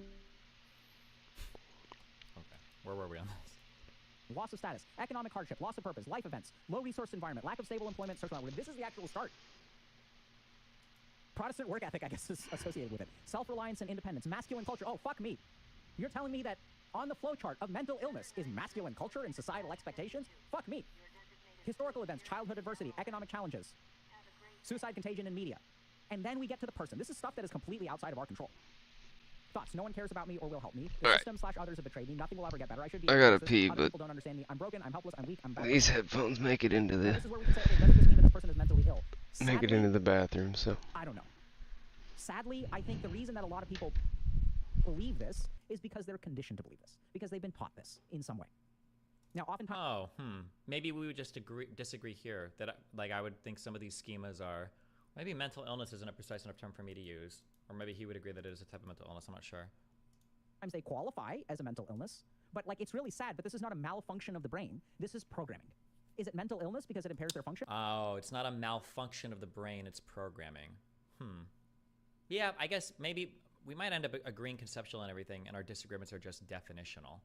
Where were we on this? Loss of status, economic hardship, loss of purpose, life events, low resource environment, lack of stable employment, social network. This is the actual start. Protestant work ethic, I guess, is associated with it. Self-reliance and independence, masculine culture. Oh, fuck me. You're telling me that on the flowchart of mental illness is masculine culture and societal expectations? Fuck me. Historical events, childhood adversity, economic challenges, suicide, contagion, and media. And then we get to the person. This is stuff that is completely outside of our control. Thoughts. No one cares about me or will help me. The Alright. system / others have betrayed me. Nothing will ever get better. I should be. I gotta racist. pee, Other but people don't understand me. I'm broken. I'm helpless. I'm weak. I'm bad. these headphones make it into the This is where we can say, okay, doesn't this mean that this person is mentally ill? make it Sadly, into the bathroom. So I don't know. Sadly, I think the reason that a lot of people believe this is because they're conditioned to believe this, because they've been taught this in some way. Now, oftentimes, Maybe we would just disagree here. That I would think some of these schemas are maybe mental illness isn't a precise enough term for me to use, or maybe he would agree that it is a type of mental illness. I'm not sure. Sometimes they qualify as a mental illness, but like it's really sad, but this is not a malfunction of the brain. This is programming. Is it mental illness because it impairs their function? Oh, it's not a malfunction of the brain, it's programming. Yeah, I guess maybe we might end up agreeing conceptual and everything, and our disagreements are just definitional.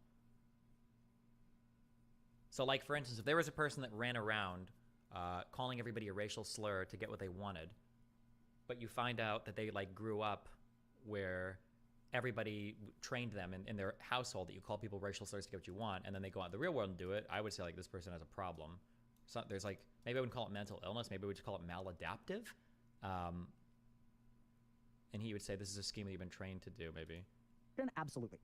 So like, for instance, if there was a person that ran around calling everybody a racial slur to get what they wanted, but you find out that they like grew up where everybody trained them in their household that you call people racial slurs to get what you want, and then they go out in the real world and do it, I would say like this person has a problem. So there's like, maybe I wouldn't call it mental illness, maybe we would just call it maladaptive. And he would say this is a scheme that you've been trained to do, maybe. Absolutely.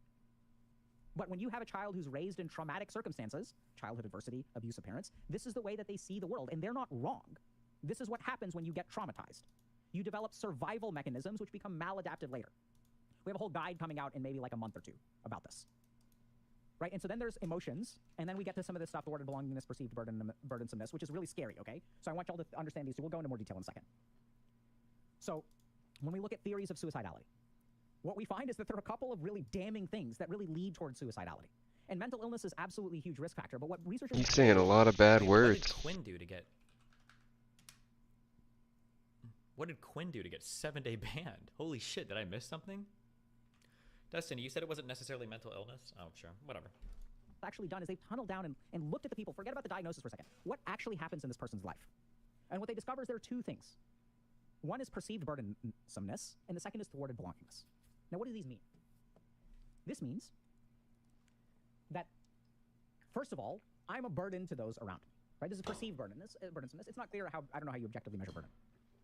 But when you have a child who's raised in traumatic circumstances, childhood adversity, abusive parents, this is the way that they see the world, and they're not wrong. This is what happens when you get traumatized. You develop survival mechanisms which become maladaptive later. We have a whole guide coming out in maybe like a month or two about this. Right? And so then there's emotions, and then we get to some of this stuff, ordered belongingness, perceived burdensomeness, which is really scary, okay? So I want y'all to understand these two. We'll go into more detail in a second. So when we look at theories of suicidality, what we find is that there are a couple of really damning things that really lead towards suicidality. And mental illness is absolutely a huge risk factor, but what researchers... He's saying a lot of bad words. What did Quinn do to get... What did Quinn do to get 7-day banned? Holy shit, did I miss something? Dustin, you said it wasn't necessarily mental illness? Oh, sure. Whatever. Actually done is they've tunneled down and looked at the people. Forget about the diagnosis for a second. What actually happens in this person's life? And what they discover is there are two things. One is perceived burdensomeness, and the second is thwarted belongingness. Now, what do these mean? This means that, first of all, I'm a burden to those around me, right? This is perceived burdensomeness. It's not clear how, I don't know how you objectively measure burden.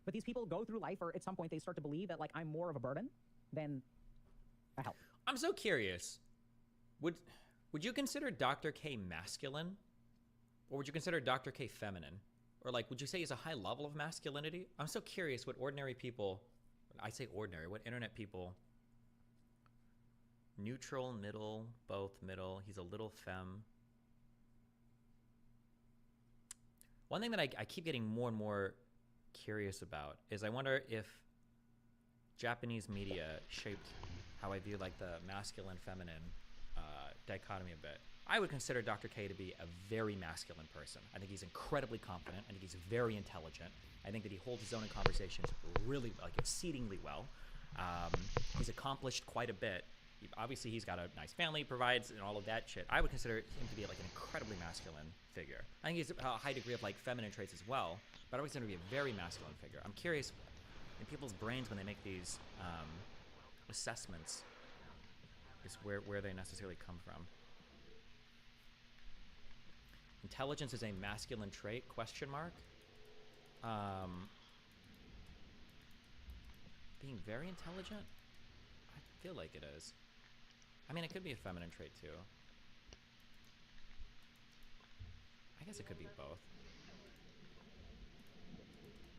But these people go through life, or at some point they start to believe that, like, I'm more of a burden than a help. I'm so curious. Would you consider Dr. K masculine? Or would you consider Dr. K feminine? Or, like, would you say he's a high level of masculinity? I'm so curious what ordinary people, I say ordinary, what internet people, neutral, middle, both middle, he's a little femme. One thing that I keep getting more and more curious about is I wonder if Japanese media shaped how I view like the masculine feminine dichotomy a bit. I would consider Dr. K to be a very masculine person. I think he's incredibly confident. I think he's very intelligent. I think that he holds his own in conversations really, like, exceedingly well. He's accomplished quite a bit. Obviously, he's got a nice family, he provides, and all of that shit. I would consider him to be like an incredibly masculine figure. I think he's a high degree of like feminine traits as well, but I would consider him to be a very masculine figure. I'm curious in people's brains when they make these assessments, is where they necessarily come from. Intelligence is a masculine trait? Question mark. Being very intelligent? I feel like it is. I mean, it could be a feminine trait too. I guess it could be both.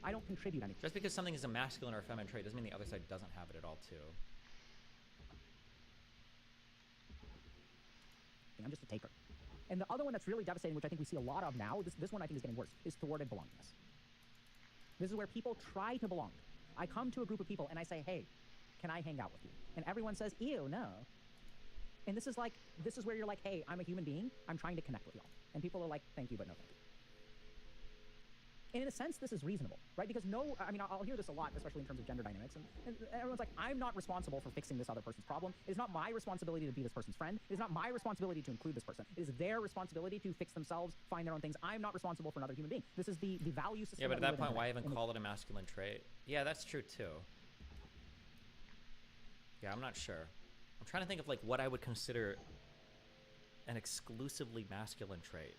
I don't contribute anything. Just because something is a masculine or a feminine trait doesn't mean the other side doesn't have it at all too. I'm just a taker. And the other one that's really devastating, which I think we see a lot of now, this one I think is getting worse, is thwarted belongingness. This is where people try to belong. I come to a group of people and I say, hey, can I hang out with you? And everyone says, ew, no. And this is where you're like, hey, I'm a human being. I'm trying to connect with y'all. And people are like, thank you, but no thank you. And in a sense, this is reasonable, right? Because I'll hear this a lot, especially in terms of gender dynamics. And everyone's like, I'm not responsible for fixing this other person's problem. It is not my responsibility to be this person's friend. It is not my responsibility to include this person. It is their responsibility to fix themselves, find their own things. I'm not responsible for another human being. This is the value system. Yeah, but at that point, why even call it a masculine trait? Yeah, that's true too. Yeah, I'm not sure. I'm trying to think of like what I would consider an exclusively masculine trait.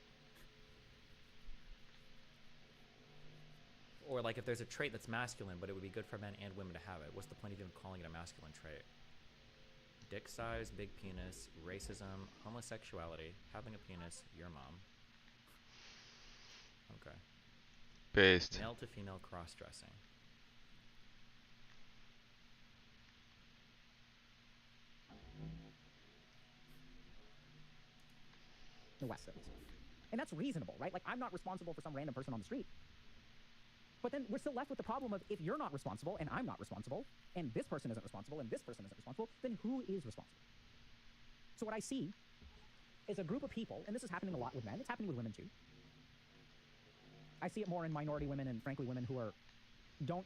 Or like if there's a trait that's masculine, but it would be good for men and women to have it. What's the point of even calling it a masculine trait? Dick size, big penis, racism, homosexuality, having a penis, your mom. Okay. Based. Male to female cross-dressing. The West, at least. And that's reasonable, right? Like, I'm not responsible for some random person on the street. But then we're still left with the problem of if you're not responsible and I'm not responsible, and this person isn't responsible and this person isn't responsible, then who is responsible? So what I see is a group of people, and this is happening a lot with men, it's happening with women too. I see it more in minority women and frankly women who don't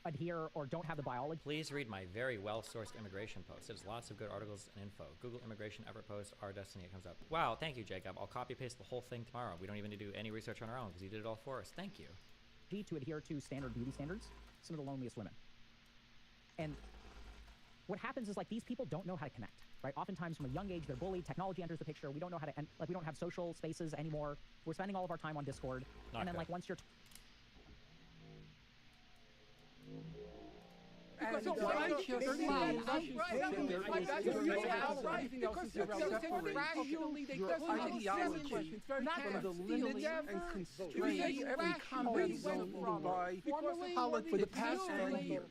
adhere or don't have the biology. Please read my very well-sourced immigration post. It has lots of good articles and info. Google immigration effort post, Our Destiny, it comes up. Wow, thank you, Jacob. I'll copy-paste the whole thing tomorrow. We don't even need to do any research on our own because you did it all for us. Thank you. To adhere to standard beauty standards, some of the loneliest women. And what happens is like these people don't know how to connect, right? Oftentimes from a young age, they're bullied. Technology enters the picture. We don't know how to, we don't have social spaces anymore. We're spending all of our time on Discord. Not and then good. like once you're for the past 30 years.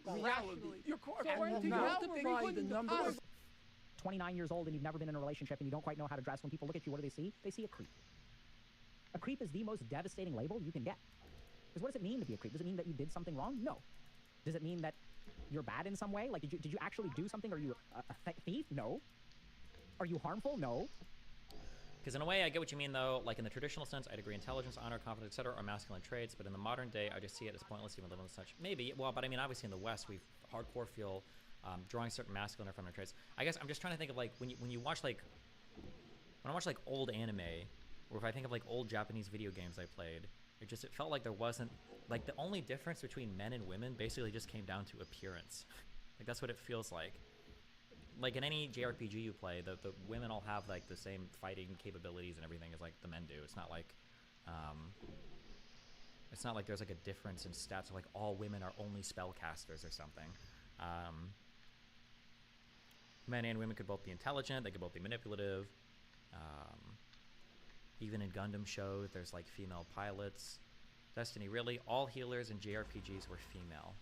29 years old and you've never been in a relationship and you don't quite know how to dress, when people look at you, what do they see? They see a creep. A creep is the most devastating label you can get. Because what does it mean to be a creep? Does it mean that you did something wrong? No. Does it mean that you're bad in some way? Like, did you actually do something? Are you a thief? No. Are you harmful? No. Because in a way, I get what you mean, though. Like, in the traditional sense, I'd agree intelligence, honor, confidence, etc. are masculine traits. But in the modern day, I just see it as pointless, even living with such. Maybe. Well, but I mean, obviously in the West, we hardcore feel drawing certain masculine or feminine traits. I guess I'm just trying to think of, like, when you watch, like, when I watch, like, old anime, or if I think of, like, old Japanese video games I played, it felt like there wasn't, like, the only difference between men and women basically just came down to appearance. Like, that's what it feels like. Like, in any JRPG you play, the women all have, like, the same fighting capabilities and everything as, like, the men do. It's not like there's, like, a difference in stats, or, like, all women are only spellcasters or something. Men and women could both be intelligent, they could both be manipulative. Even in Gundam shows, there's, like, female pilots. Destiny, really? All healers in JRPGs were female.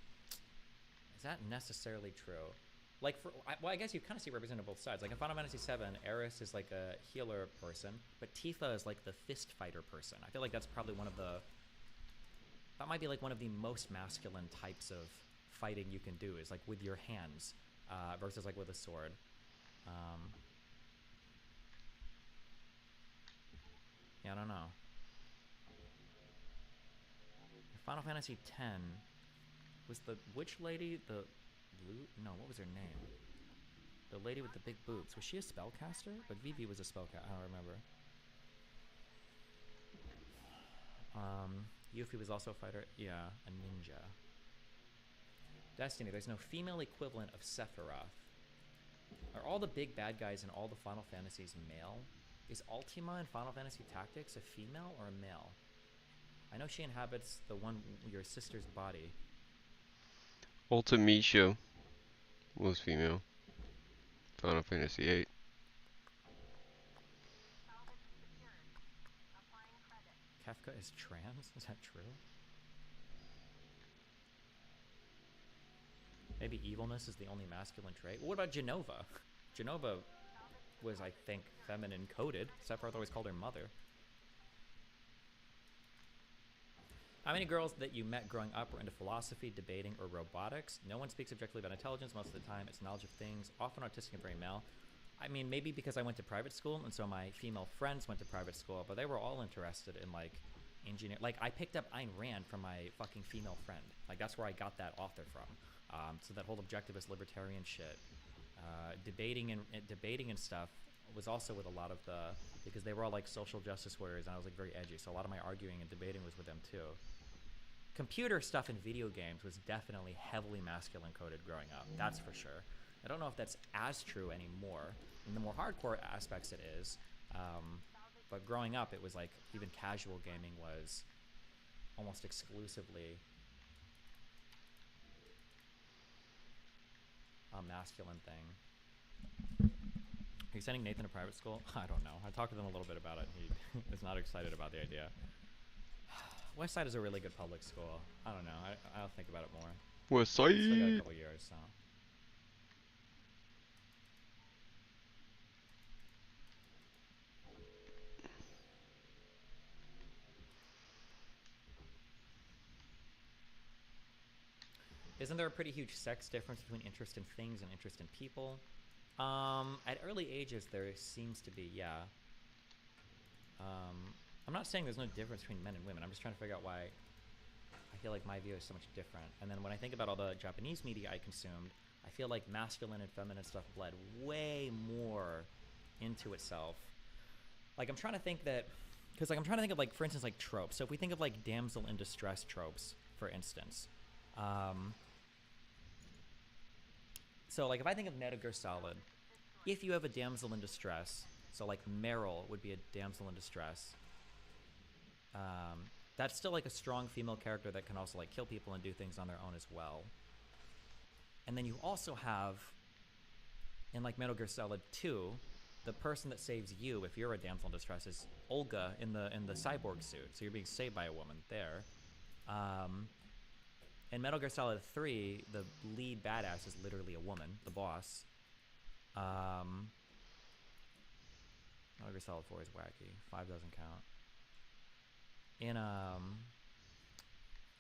Is that necessarily true? Like, well, I guess you kind of see it represented on both sides. Like, in Final Fantasy VII, Eris is, like, a healer person, but Tifa is, like, the fist fighter person. I feel like that's probably that might be, like, one of the most masculine types of fighting you can do, is, like, with your hands, versus, like, with a sword. Yeah, I don't know. Final Fantasy X was the witch lady, what was her name? The lady with the big boobs. Was she a spellcaster? But Vivi was a spellcaster. I don't remember. Yuffie was also a fighter. Yeah, a ninja. Destiny, there's no female equivalent of Sephiroth. Are all the big bad guys in all the Final Fantasies male? Is Ultima in Final Fantasy Tactics a female or a male? I know she inhabits your sister's body. Ultimisha was female. Final Fantasy VIII. Kefka is trans? Is that true? Maybe evilness is the only masculine trait. What about Genova? Genova was, I think, feminine coded. Sephiroth always called her mother. How many girls that you met growing up were into philosophy, debating, or robotics? No one speaks objectively about intelligence most of the time. It's knowledge of things, often autistic and very male. I mean, maybe because I went to private school, and so my female friends went to private school, but they were all interested in, like, engineer. Like, I picked up Ayn Rand from my fucking female friend. Like, that's where I got that author from. So that whole objectivist libertarian shit. Debating and stuff was also with a lot of because they were all, like, social justice warriors, and I was, like, very edgy, so a lot of my arguing and debating was with them too. Computer stuff in video games was definitely heavily masculine coded growing up. That's for sure. I don't know if that's as true anymore. In the more hardcore aspects, it is. But growing up, it was like even casual gaming was almost exclusively a masculine thing. Are you sending Nathan to private school? I don't know. I talked to them a little bit about it. He is not excited about the idea. Westside is a really good public school. I don't know. I'll think about it more. Westside! Still got a couple years, so. Isn't there a pretty huge sex difference between interest in things and interest in people? At early ages, there seems to be, yeah. I'm not saying there's no difference between men and women. I'm just trying to figure out why I feel like my view is so much different. And then when I think about all the Japanese media I consumed, I feel like masculine and feminine stuff bled way more into itself. Like, I'm trying to think that, because like I'm trying to think of like, for instance, like tropes. So if we think of like damsel in distress tropes, for instance, so like if I think of Metal Gear Solid, if you have a damsel in distress, so like Meryl would be a damsel in distress. That's still like a strong female character that can also like kill people and do things on their own as well. And then you also have, in like Metal Gear Solid 2, the person that saves you if you're a damsel in distress is Olga in the cyborg suit. So you're being saved by a woman there. In Metal Gear Solid 3, the lead badass is literally a woman, the boss. Metal Gear Solid 4 is wacky. 5 doesn't count. In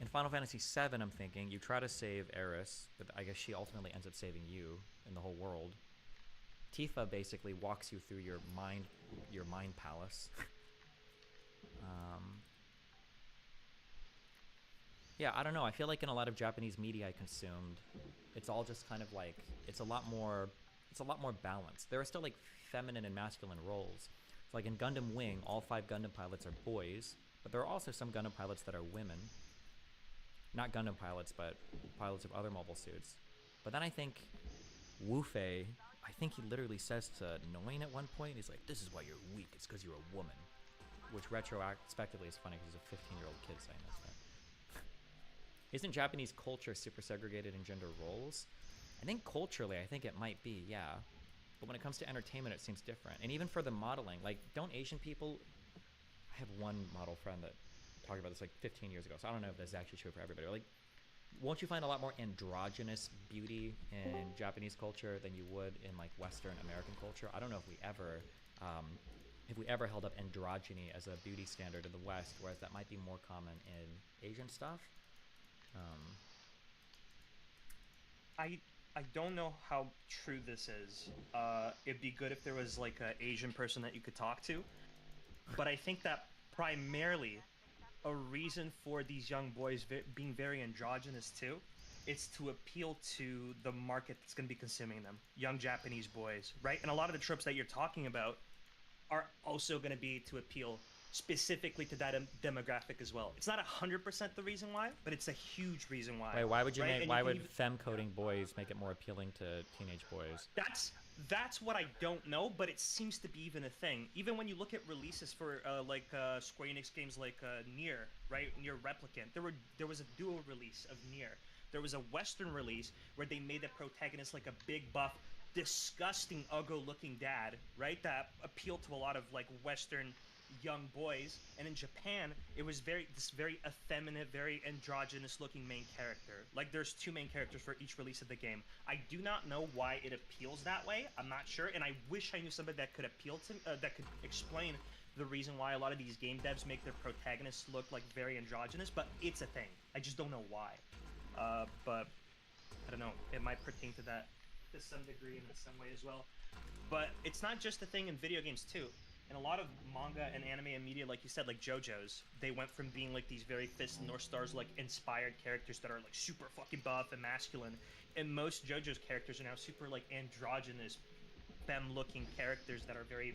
Final Fantasy VII, I'm thinking, you try to save Eris, but I guess she ultimately ends up saving you in the whole world. Tifa basically walks you through your mind palace. Yeah, I don't know. I feel like in a lot of Japanese media I consumed, it's all just kind of like, it's a lot more balanced. There are still like feminine and masculine roles. So like in Gundam Wing, all 5 Gundam pilots are boys, but there are also some Gundam pilots that are women. Not Gundam pilots, but pilots of other mobile suits. But then I think Wu Fei, I think he literally says to Noin at one point, he's like, "This is why you're weak, it's because you're a woman." Which retrospectively is funny because he's a 15-year-old kid saying this, right? Isn't Japanese culture super segregated in gender roles? I think culturally, I think it might be, yeah. But when it comes to entertainment, it seems different. And even for the modeling, like, don't Asian people... I have one model friend that talked about this like 15 years ago, so I don't know if that's actually true for everybody. Like, won't you find a lot more androgynous beauty in Japanese culture than you would in like Western American culture? I don't know if we ever held up androgyny as a beauty standard in the West, whereas that might be more common in Asian stuff. I don't know how true this is. It'd be good if there was like an Asian person that you could talk to, but I think that primarily a reason for these young boys being very androgynous too, it's to appeal to the market that's going to be consuming them, young Japanese boys, right? And a lot of the tropes that you're talking about are also going to be to appeal specifically to that demographic as well. It's not 100% the reason why, but it's a huge reason why. Wait, why would you right? make? Why would femme-coding boys make it more appealing to teenage boys? That's what I don't know, but it seems to be even a thing. Even when you look at releases for Square Enix games like Nier, right? Nier Replicant, there was a dual release of Nier. There was a Western release where they made the protagonist like a big buff, disgusting, uggo-looking dad, right? That appealed to a lot of like Western young boys, and in Japan it was this very effeminate, very androgynous looking main character. Like there's 2 main characters for each release of the game. I do not know why it appeals that way. I'm not sure, and I wish I knew somebody that could appeal to that could explain the reason why a lot of these game devs make their protagonists look like very androgynous, but it's a thing. I just don't know why. But I don't know, it might pertain to that to some degree and in some way as well. But it's not just a thing in video games too. In a lot of manga and anime and media, like you said, like JoJo's, they went from being like these very Fist and North Stars like inspired characters that are like super fucking buff and masculine, and most JoJo's characters are now super like androgynous, femme-looking characters that are very,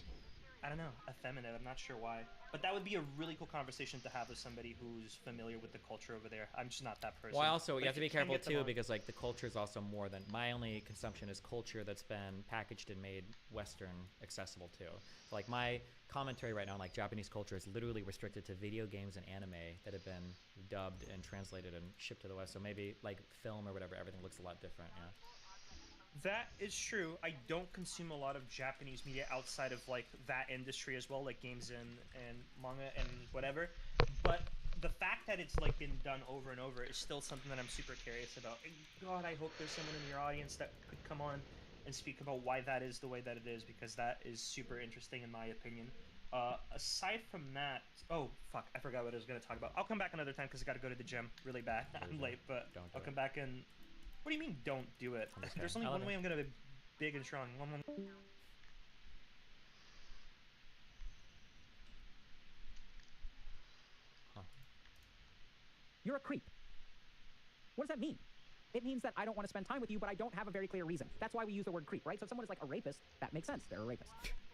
I don't know, effeminate. I'm not sure why. But that would be a really cool conversation to have with somebody who's familiar with the culture over there. I'm just not that person. Well, also, but you have to be careful too, on... because like the culture is also more than my only consumption is culture that's been packaged and made Western accessible too. So, like my commentary right now on like Japanese culture is literally restricted to video games and anime that have been dubbed and translated and shipped to the West. So maybe like film or whatever, everything looks a lot different. Yeah. That is true. I don't consume a lot of Japanese media outside of like that industry as well, like games and manga and whatever. But the fact that it's like been done over and over is still something that I'm super curious about. And God, I hope there's someone in your audience that could come on and speak about why that is the way that it is, because that is super interesting in my opinion. Aside from that, oh fuck, I forgot what I was gonna talk about. I'll come back another time because I gotta go to the gym really bad. I'm late, but I'll come back and. What do you mean, don't do it? There's only one way I'm gonna big and strong. You're a creep. What does that mean? It means that I don't want to spend time with you, but I don't have a very clear reason. That's why we use the word creep, right? So if someone is like a rapist, that makes sense. They're a rapist.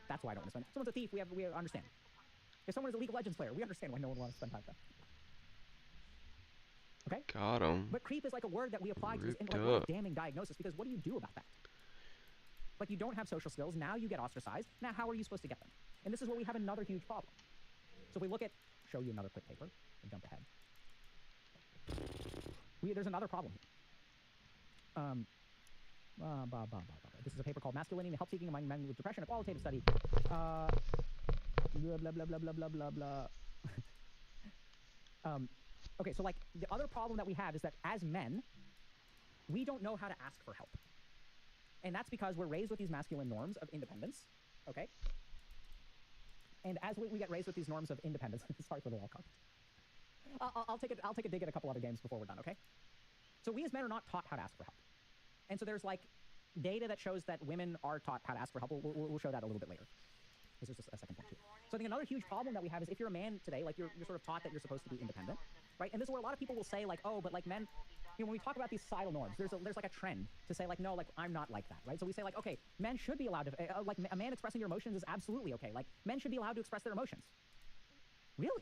That's why I don't want to spend. Someone's a thief, we understand. If someone is a League of Legends player, we understand why no one wants to spend time with them. Okay? Got him. But creep is like a word that we apply to this Ripped like, really up. damning diagnosis, because what do you do about that? Like, you don't have social skills, now you get ostracized, now how are you supposed to get them? And this is where we have another huge problem. So if we look at, show you another quick paper, and jump ahead. There's another problem here. This is a paper called Masculinity and Help Seeking Among Men with Depression, a qualitative study. Blah, blah, blah, blah, blah, blah, blah, blah. Okay, so like, the other problem that we have is that as men, we don't know how to ask for help. And that's because we're raised with these masculine norms of independence, okay? And as we get raised with these norms of independence, sorry for the wall comment. I'll take a dig at a couple other games before we're done, okay? So we as men are not taught how to ask for help. And so there's like data that shows that women are taught how to ask for help. We'll show that a little bit later. This is just a second point too. So I think another huge problem that we have is if you're a man today, like you're sort of taught that you're supposed to be independent, right? And this is where a lot of people will say like, oh, but like men, you know, when we talk about these societal norms, there's like a trend to say like, no, like I'm not like that, right? So we say like, okay, men should be allowed to, like a man expressing your emotions is absolutely okay. Like men should be allowed to express their emotions. Really?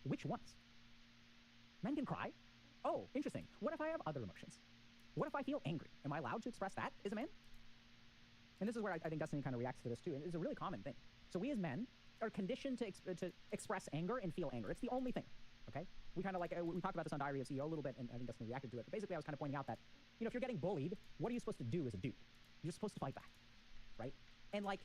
Which ones? Men can cry? Oh, interesting. What if I have other emotions? What if I feel angry? Am I allowed to express that as a man? And this is where I think Destiny kind of reacts to this too. And it's a really common thing. So we as men are conditioned to express anger and feel anger. It's the only thing, okay? We kind of like, we talked about this on Diary of CEO a little bit, and I think Destiny reacted to it. But basically I was kind of pointing out that, you know, if you're getting bullied, what are you supposed to do as a dude? You're supposed to fight back, right? And like,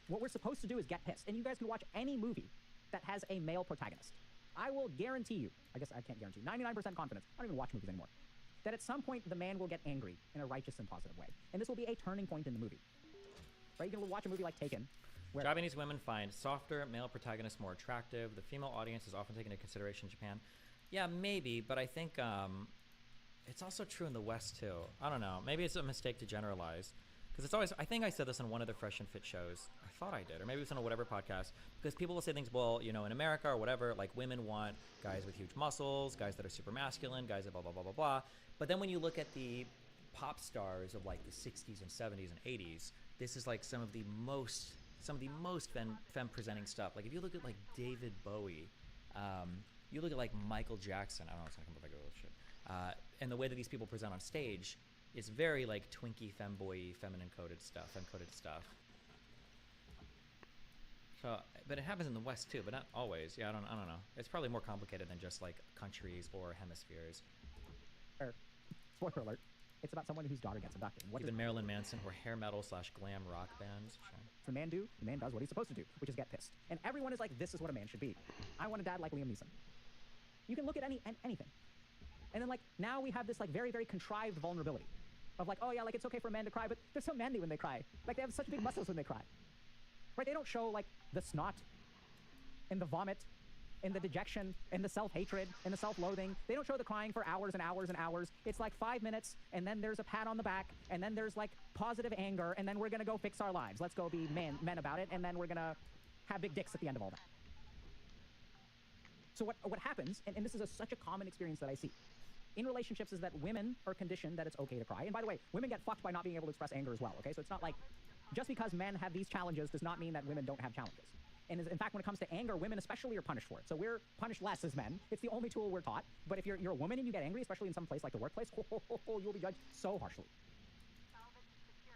what we're supposed to do is get pissed. And you guys can watch any movie that has a male protagonist. I will guarantee you, I guess I can't guarantee, 99% confidence, I don't even watch movies anymore, that at some point the man will get angry in a righteous and positive way. And this will be a turning point in the movie. Right? You can watch a movie like Taken, where Japanese women find softer male protagonists more attractive. The female audience is often taken into consideration in Japan. Yeah, maybe, but I think it's also true in the West too. I don't know. Maybe it's a mistake to generalize. Because it's always, I think I said this on one of the Fresh and Fit shows. I thought I did, or maybe it was on a whatever podcast. Because people will say things, well, you know, in America or whatever, like women want guys with huge muscles, guys that are super masculine, guys that blah, blah, blah, blah, blah. But then when you look at the pop stars of like the 60s and 70s and 80s, this is like some of the most femme presenting stuff. Like if you look at like David Bowie, you look at like Michael Jackson, I don't know, it's not gonna come up like shit. And the way that these people present on stage, it's very like twinky, femboy, feminine coded stuff. So, but it happens in the West too, but not always. Yeah, I don't know. It's probably more complicated than just like countries or hemispheres. Spoiler alert. It's about someone whose daughter gets abducted. Even Marilyn Manson or hair metal / glam rock bands. Sure. The man do? The man does what he's supposed to do, which is get pissed. And everyone is like, this is what a man should be. I want a dad like Liam Neeson. You can look at anything. And then like, now we have this like very, very contrived vulnerability. Of like, oh yeah, like it's okay for men to cry, but they're so manly when they cry. Like they have such big muscles when they cry. Right? They don't show like the snot and the vomit and the dejection and the self-hatred and the self-loathing. They don't show the crying for hours and hours and hours. It's like 5 minutes and then there's a pat on the back and then there's like positive anger and then we're gonna go fix our lives. Let's go be men about it, and then we're gonna have big dicks at the end of all that. So what happens, and this is such a common experience that I see in relationships, is that women are conditioned that it's okay to cry. And by the way, women get fucked by not being able to express anger as well, okay? So it's not like, just because men have these challenges does not mean that women don't have challenges. And in fact, when it comes to anger, women especially are punished for it. So we're punished less as men. It's the only tool we're taught. But if you're a woman and you get angry, especially in some place like the workplace, you'll be judged so harshly.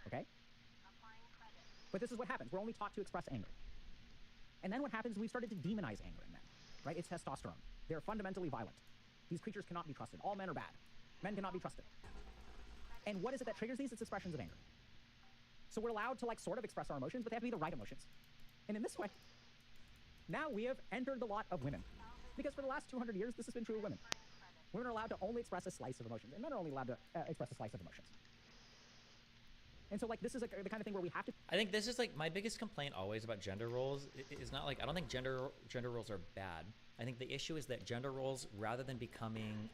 Okay? But this is what happens. We're only taught to express anger. And then what happens, we've started to demonize anger in men, right? It's testosterone. They're fundamentally violent. These creatures cannot be trusted. All men are bad. Men cannot be trusted. And what is it that triggers these? It's expressions of anger. So we're allowed to like sort of express our emotions, but they have to be the right emotions. And in this way, now we have entered the lot of women. Because for the last 200 years, this has been true of women. Women are allowed to only express a slice of emotions, and men are only allowed to express a slice of emotions. And so like this is the kind of thing where we have to... I think this is like my biggest complaint always about gender roles is not like, I don't think gender roles are bad. I think the issue is that gender roles, rather than becoming,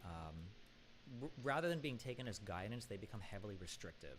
rather than being taken as guidance, they become heavily restrictive.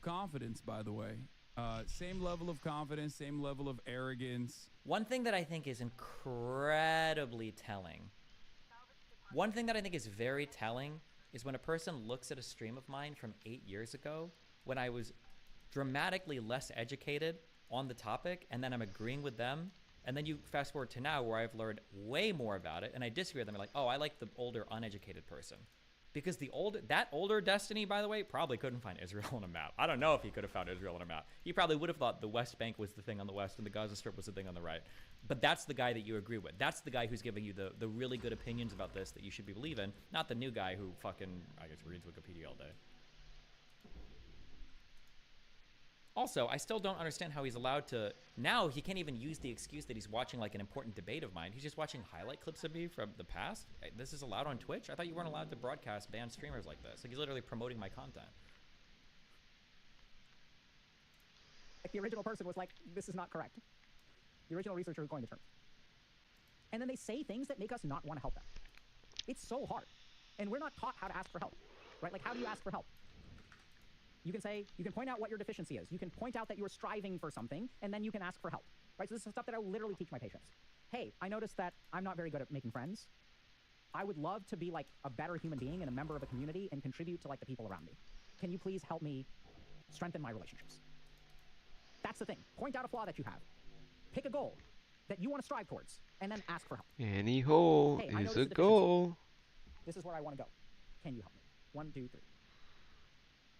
of confidence, by the way. Same level of confidence, same level of arrogance. One thing that I think is incredibly telling, one thing that I think is very telling is when a person looks at a stream of mine from 8 years ago, when I was dramatically less educated on the topic, and then I'm agreeing with them, and then you fast forward to now where I've learned way more about it, and I disagree with them, like, oh, I like the older, uneducated person. Because that older Destiny, by the way, probably couldn't find Israel on a map. I don't know if he could have found Israel on a map. He probably would have thought the West Bank was the thing on the west and the Gaza Strip was the thing on the right. But that's the guy that you agree with. That's the guy who's giving you the really good opinions about this that you should be believing, not the new guy who fucking, I guess, reads Wikipedia all day. Also, I still don't understand how he's allowed to... Now, he can't even use the excuse that he's watching, like, an important debate of mine. He's just watching highlight clips of me from the past. This is allowed on Twitch? I thought you weren't allowed to broadcast banned streamers like this. Like, he's literally promoting my content. Like, the original person was like, this is not correct. The original researcher was going the terms. And then they say things that make us not want to help them. It's so hard. And we're not taught how to ask for help, right? Like, how do you ask for help? You can say, you can point out what your deficiency is. You can point out that you're striving for something, and then you can ask for help, right? So this is stuff that I will literally teach my patients. Hey, I noticed that I'm not very good at making friends. I would love to be like a better human being and a member of a community and contribute to like the people around me. Can you please help me strengthen my relationships? That's the thing. Point out a flaw that you have. Pick a goal that you want to strive towards, and then ask for help. Any hole Hey, is a goal. This is where I want to go. Can you help me? 1, 2, 3.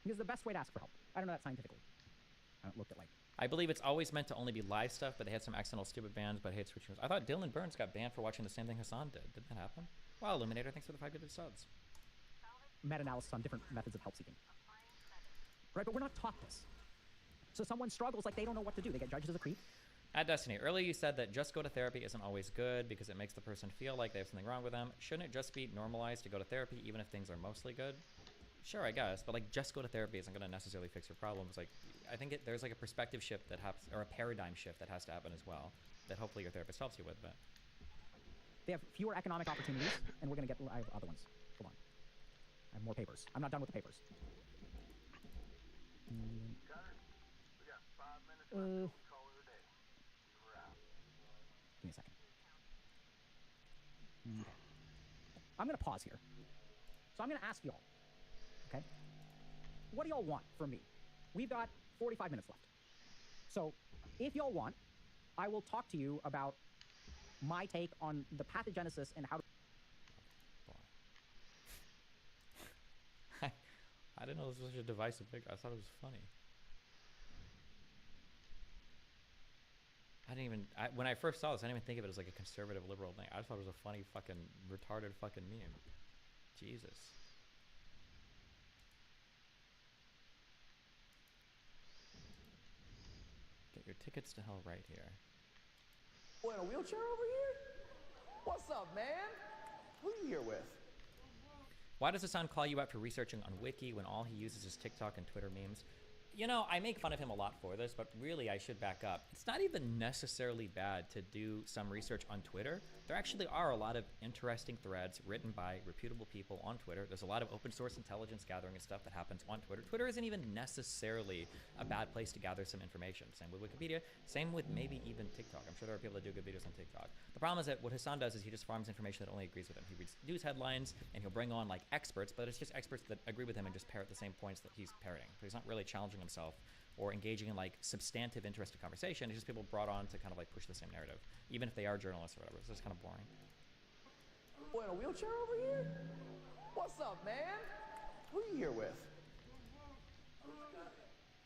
Because the best way to ask for help. I don't know that scientifically. I don't look at like... I believe it's always meant to only be live stuff, but they had some accidental stupid bans, but I hate switching. I thought Dylan Burns got banned for watching the same thing Hassan did. Did that happen? Wow, Illuminator, thanks for the 5 gifted subs. Meta-analysis on different methods of help seeking. Right, but we're not taught this. So someone struggles like they don't know what to do. They get judged as a creep. At Destiny, earlier you said that just go to therapy isn't always good because it makes the person feel like they have something wrong with them. Shouldn't it just be normalized to go to therapy even if things are mostly good? Sure, I guess, but like just go to therapy isn't going to necessarily fix your problems. Like, I think there's like a perspective shift that happens, or a paradigm shift that has to happen as well, that hopefully your therapist helps you with. But they have fewer economic opportunities, and we're going to get... I have other ones. Hold on. I have more papers. I'm not done with the papers. Give me a second. Okay. I'm going to pause here. So I'm going to ask y'all, okay? What do y'all want from me? We've got 45 minutes left. So if y'all want, I will talk to you about my take on the pathogenesis and how to... I didn't know this was such a divisive thing. I thought it was funny. When I first saw this, I didn't even think of it as like a conservative liberal thing. I just thought it was a funny fucking retarded fucking meme. Jesus. Get your tickets to hell right here. Boy, in a wheelchair over here? What's up, man? Who you here with? Why does Hassan call you out for researching on Wiki when all he uses is TikTok and Twitter memes? You know, I make fun of him a lot for this, but really I should back up. It's not even necessarily bad to do some research on Twitter. There actually are a lot of interesting threads written by reputable people on Twitter. There's a lot of open source intelligence gathering and stuff that happens on Twitter. Twitter isn't even necessarily a bad place to gather some information. Same with Wikipedia, same with maybe even TikTok. I'm sure there are people that do good videos on TikTok. The problem is that what Hassan does is he just farms information that only agrees with him. He reads news headlines and he'll bring on like experts, but it's just experts that agree with him and just parrot the same points that he's parroting. So he's not really challenging himself or engaging in like substantive, interesting conversation. It's just people brought on to kind of like push the same narrative, even if they are journalists or whatever. It's just kind of boring. Boy, in a wheelchair over here? What's up, man? Who you here with?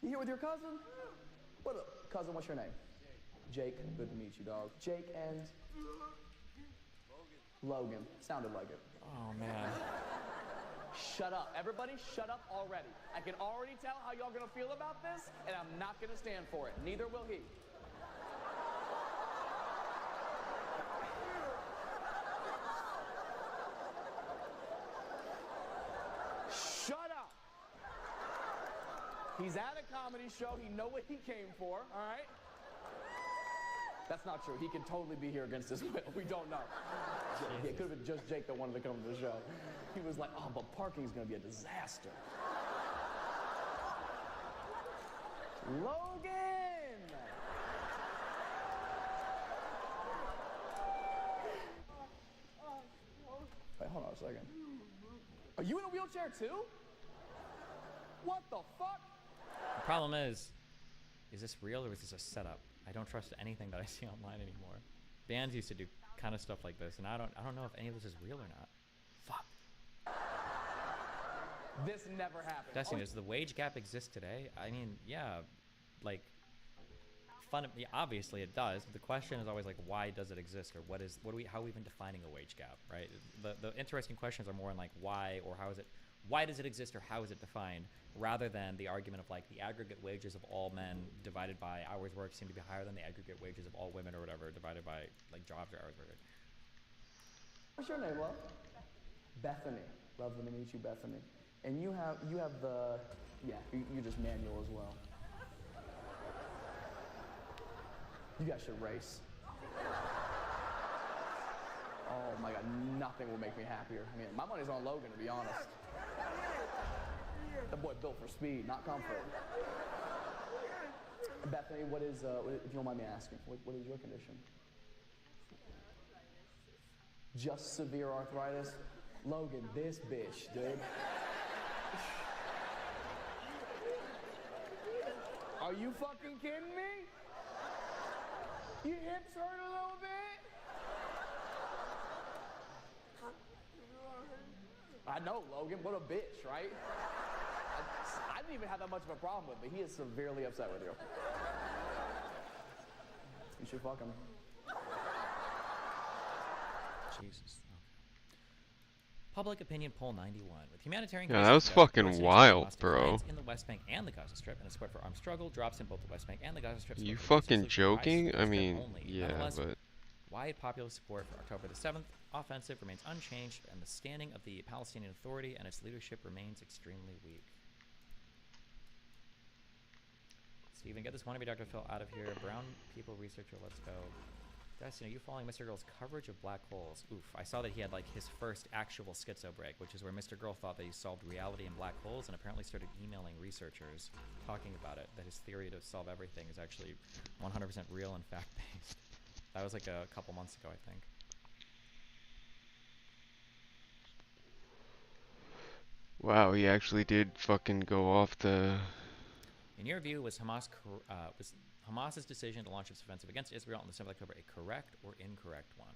You here with your cousin? What up, cousin? What's your name? Jake. Good to meet you, dog. Jake and Logan. Sounded like it. Oh man. Shut up. Everybody shut up already. I can already tell how y'all gonna feel about this, and I'm not gonna stand for it. Neither will he. Shut up. He's at a comedy show. He know what he came for, all right? That's not true. He could totally be here against his will. We don't know. It could have been just Jake that wanted to come to the show. He was like, oh, but parking's going to be a disaster. Logan! Wait, hold on a second. Are you in a wheelchair too? What the fuck? The problem is this real or is this a setup? I don't trust anything that I see online anymore. Bands used to do kind of stuff like this, and I don't know if any of this is real or not. Fuck. This never happened. Destiny, does the wage gap exist today? I mean, yeah, like, yeah, obviously it does. But the question is always like, why does it exist, or how are we even defining a wage gap, right? The interesting questions are more in like why or how is it, why does it exist or how is it defined, rather than the argument of like the aggregate wages of all men divided by hours worked seem to be higher than the aggregate wages of all women or whatever divided by like jobs or hours worked. What's your name, love? Bethany. Lovely to meet you, Bethany. And you have the, yeah, you're just manual as well. You guys should race. Oh my God, nothing will make me happier. I mean, my money's on Logan, to be honest. The boy built for speed, not comfort. Bethany, if you don't mind me asking, what is your condition? Just severe arthritis? Logan, this bitch, dude. Are you fucking kidding me? Your hips hurt a little bit? I know, Logan, what a bitch, right? I didn't even have that much of a problem with it, but he is severely upset with you. You should fuck him. Jesus. Public opinion poll 91. With humanitarian Yeah, that was fucking wild, bro. In the West Bank and the Gaza Strip, and the support for armed struggle drops in both the West Bank and the Gaza Strip. You fucking joking? I mean, yeah, but wide popular support for October the 7th offensive remains unchanged, and the standing of the Palestinian Authority and its leadership remains extremely weak. Steven, get this wannabe Dr. Phil out of here. Brown people researcher, let's go. Destiny, are you following Mr. Girl's coverage of black holes? Oof, I saw that he had like his first actual schizo break, which is where Mr. Girl thought that he solved reality in black holes and apparently started emailing researchers talking about it, that his theory to solve everything is actually 100% real and fact-based. That was like a couple months ago, I think. wow, he actually did fucking go off the... In your view, was Hamas's decision to launch its offensive against Israel on the 7th of October a correct or incorrect one?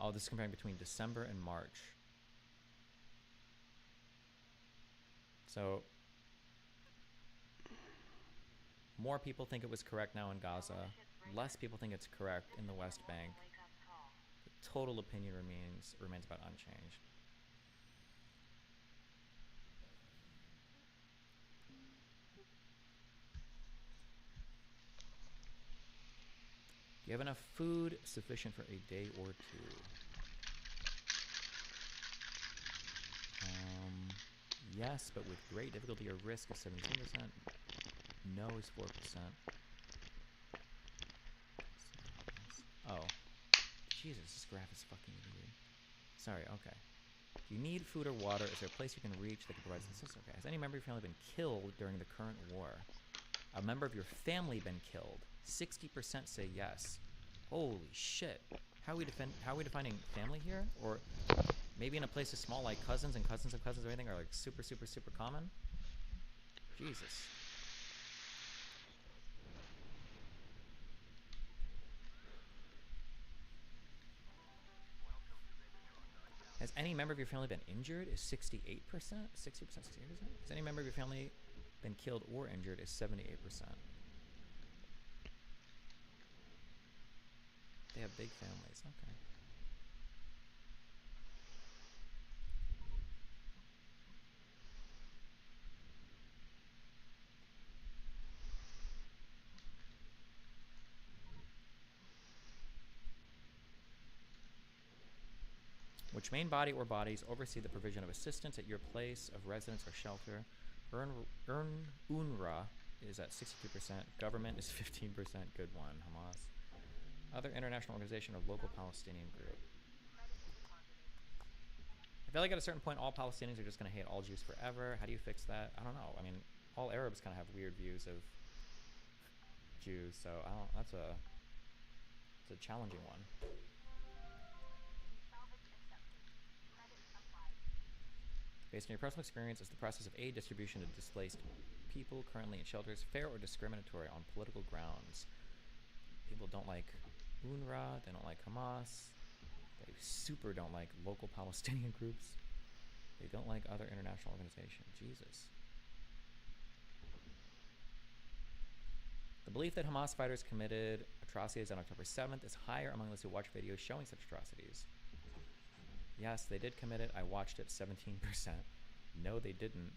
Oh, this is comparing between December and March. So, more people think it was correct now in Gaza. Less people think it's correct in the West Bank. The total opinion remains about unchanged. Do you have enough food sufficient for a day or two? Yes, but with great difficulty or risk is 17%. No is 4%. Oh. Jesus, this graph is fucking weird. Sorry, okay. Do you need food or water? Is there a place you can reach that can provide assistance? Okay. Has any member of your family been killed during the current war? A member of your family been killed? 60% say yes. Holy shit. How are we defining family here? Or maybe in a place as small like cousins and cousins of cousins or anything are like super, super, super common? Jesus. Has any member of your family been injured? Is 68%? 60%, 68%? Has any member of your family been killed or injured? Is 78%. They have big families. Okay. Which main body or bodies oversee the provision of assistance at your place of residence or shelter? UNRWA is at 62%. Government is 15%. Good one, Hamas. Other international organization or local Palestinian group. I feel like at a certain point, all Palestinians are just going to hate all Jews forever. How do you fix that? I don't know. I mean, all Arabs kind of have weird views of Jews, so I don't. It's a challenging one. Based on your personal experience, is the process of aid distribution to displaced people currently in shelters fair or discriminatory on political grounds? People don't like UNRWA, they don't like Hamas, they super don't like local Palestinian groups, they don't like other international organizations. Jesus. The belief that Hamas fighters committed atrocities on October 7th is higher among those who watch videos showing such atrocities. Yes, they did commit it. I watched it. 17%. No, they didn't.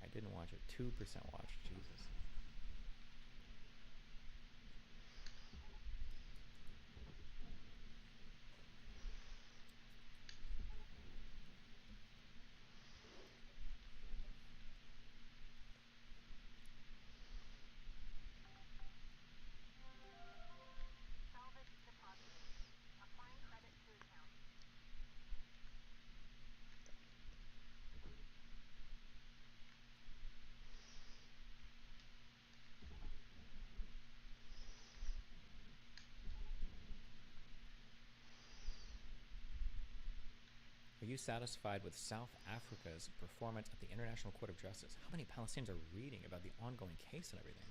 I didn't watch it. 2% watched. Jesus. Are you satisfied with South Africa's performance at the International Court of Justice? How many Palestinians are reading about the ongoing case and everything?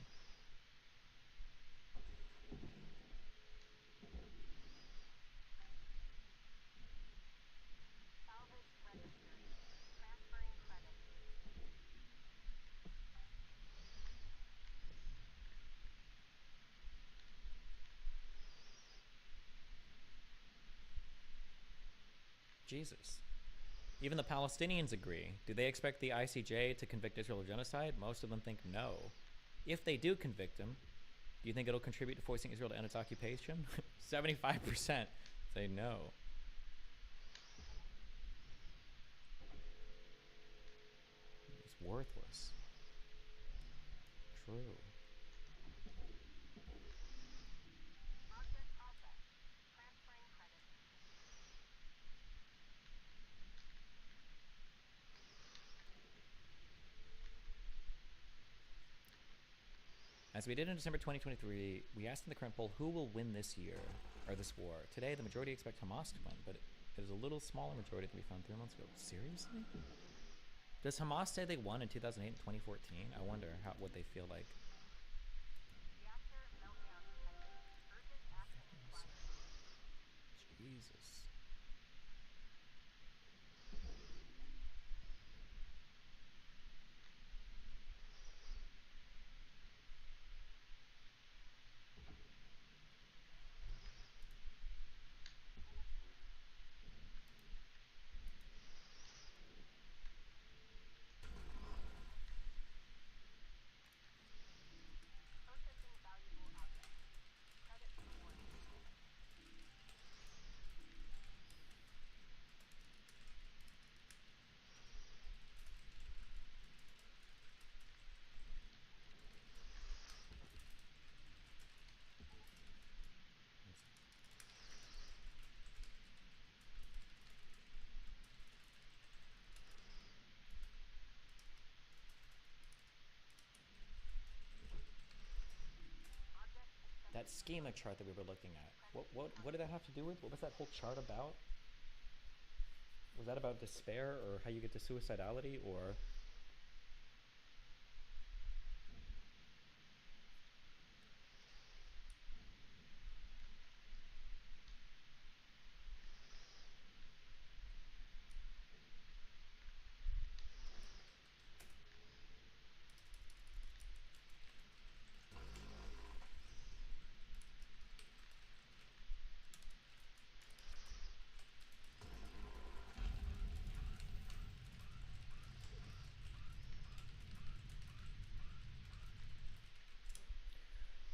Jesus. Even the Palestinians agree. Do they expect the ICJ to convict Israel of genocide? Most of them think no. If they do convict him, do you think it'll contribute to forcing Israel to end its occupation? 75% say no. It's worthless. True. As we did in December 2023, we asked in the current poll who will win this year, or this war. Today, the majority expect Hamas to win, but it is a little smaller majority than we found 3 months ago. Seriously? Does Hamas say they won in 2008 and 2014? I wonder what they feel like. Jesus. That schema chart that we were looking at, what did that have to do with? What was that whole chart about? Was that about despair or how you get to suicidality or?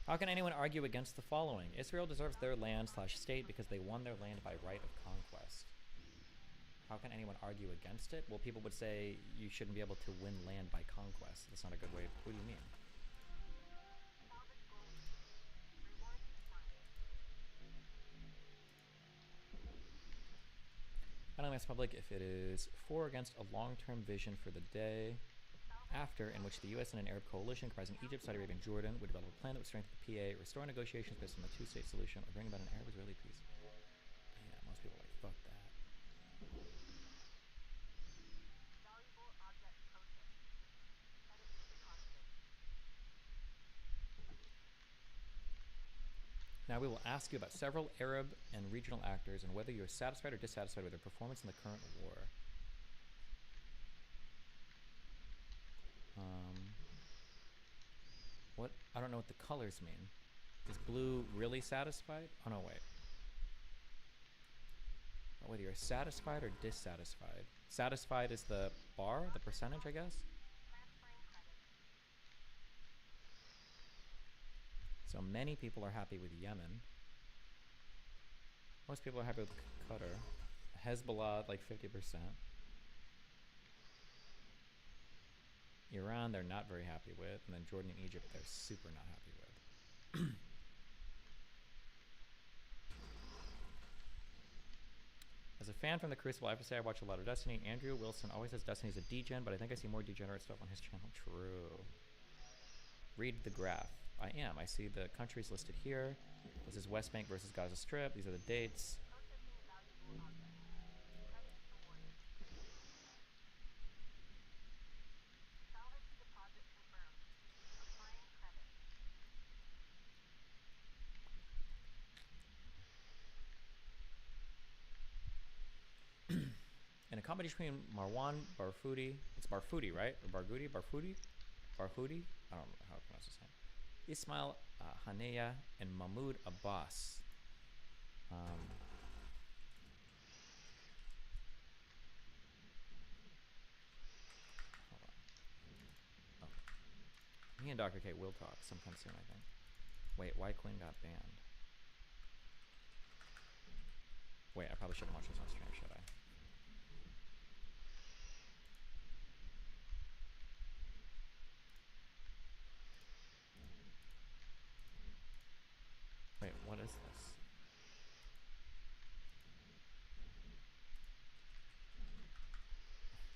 How can anyone argue against the following? Israel deserves their land/state because they won their land by right of conquest. How can anyone argue against it? Well, people would say you shouldn't be able to win land by conquest. That's not a good way. What do you mean? I don't against the public if it is for or against a long-term vision for the day after, in which the U.S. and an Arab coalition comprising Egypt, Saudi Arabia, and Jordan would develop a plan that would strengthen the PA, restore negotiations based on the two-state solution, or bring about an Arab-Israeli peace. Yeah, most people are like, fuck that. Now we will ask you about several Arab and regional actors and whether you are satisfied or dissatisfied with their performance in the current war. What? I don't know what the colors mean. Is blue really satisfied? Oh no, wait. Whether you're satisfied or dissatisfied. Satisfied is the bar, the percentage, I guess. So many people are happy with Yemen. Most people are happy with Qatar. Hezbollah, like 50%. Iran, they're not very happy with. And then Jordan and Egypt, they're super not happy with. As a fan from the Crucible, I have to say I watch a lot of Destiny. Andrew Wilson always says Destiny's a degen, but I think I see more degenerate stuff on his channel. True. Read the graph. I am. I see the countries listed here. This is West Bank versus Gaza Strip. These are the dates. In a combination between Marwan Barfoudi, it's Barfoudi, right? Or Barghouti? Barfoudi? Barhoudi? I don't know how to pronounce his name. Ismail Haniyeh and Mahmoud Abbas. Hold on. Oh. Me and Dr. K will talk sometime soon, I think. Wait, why Quinn got banned? Wait, I probably shouldn't watch this on stream, should I? Wait, what is this?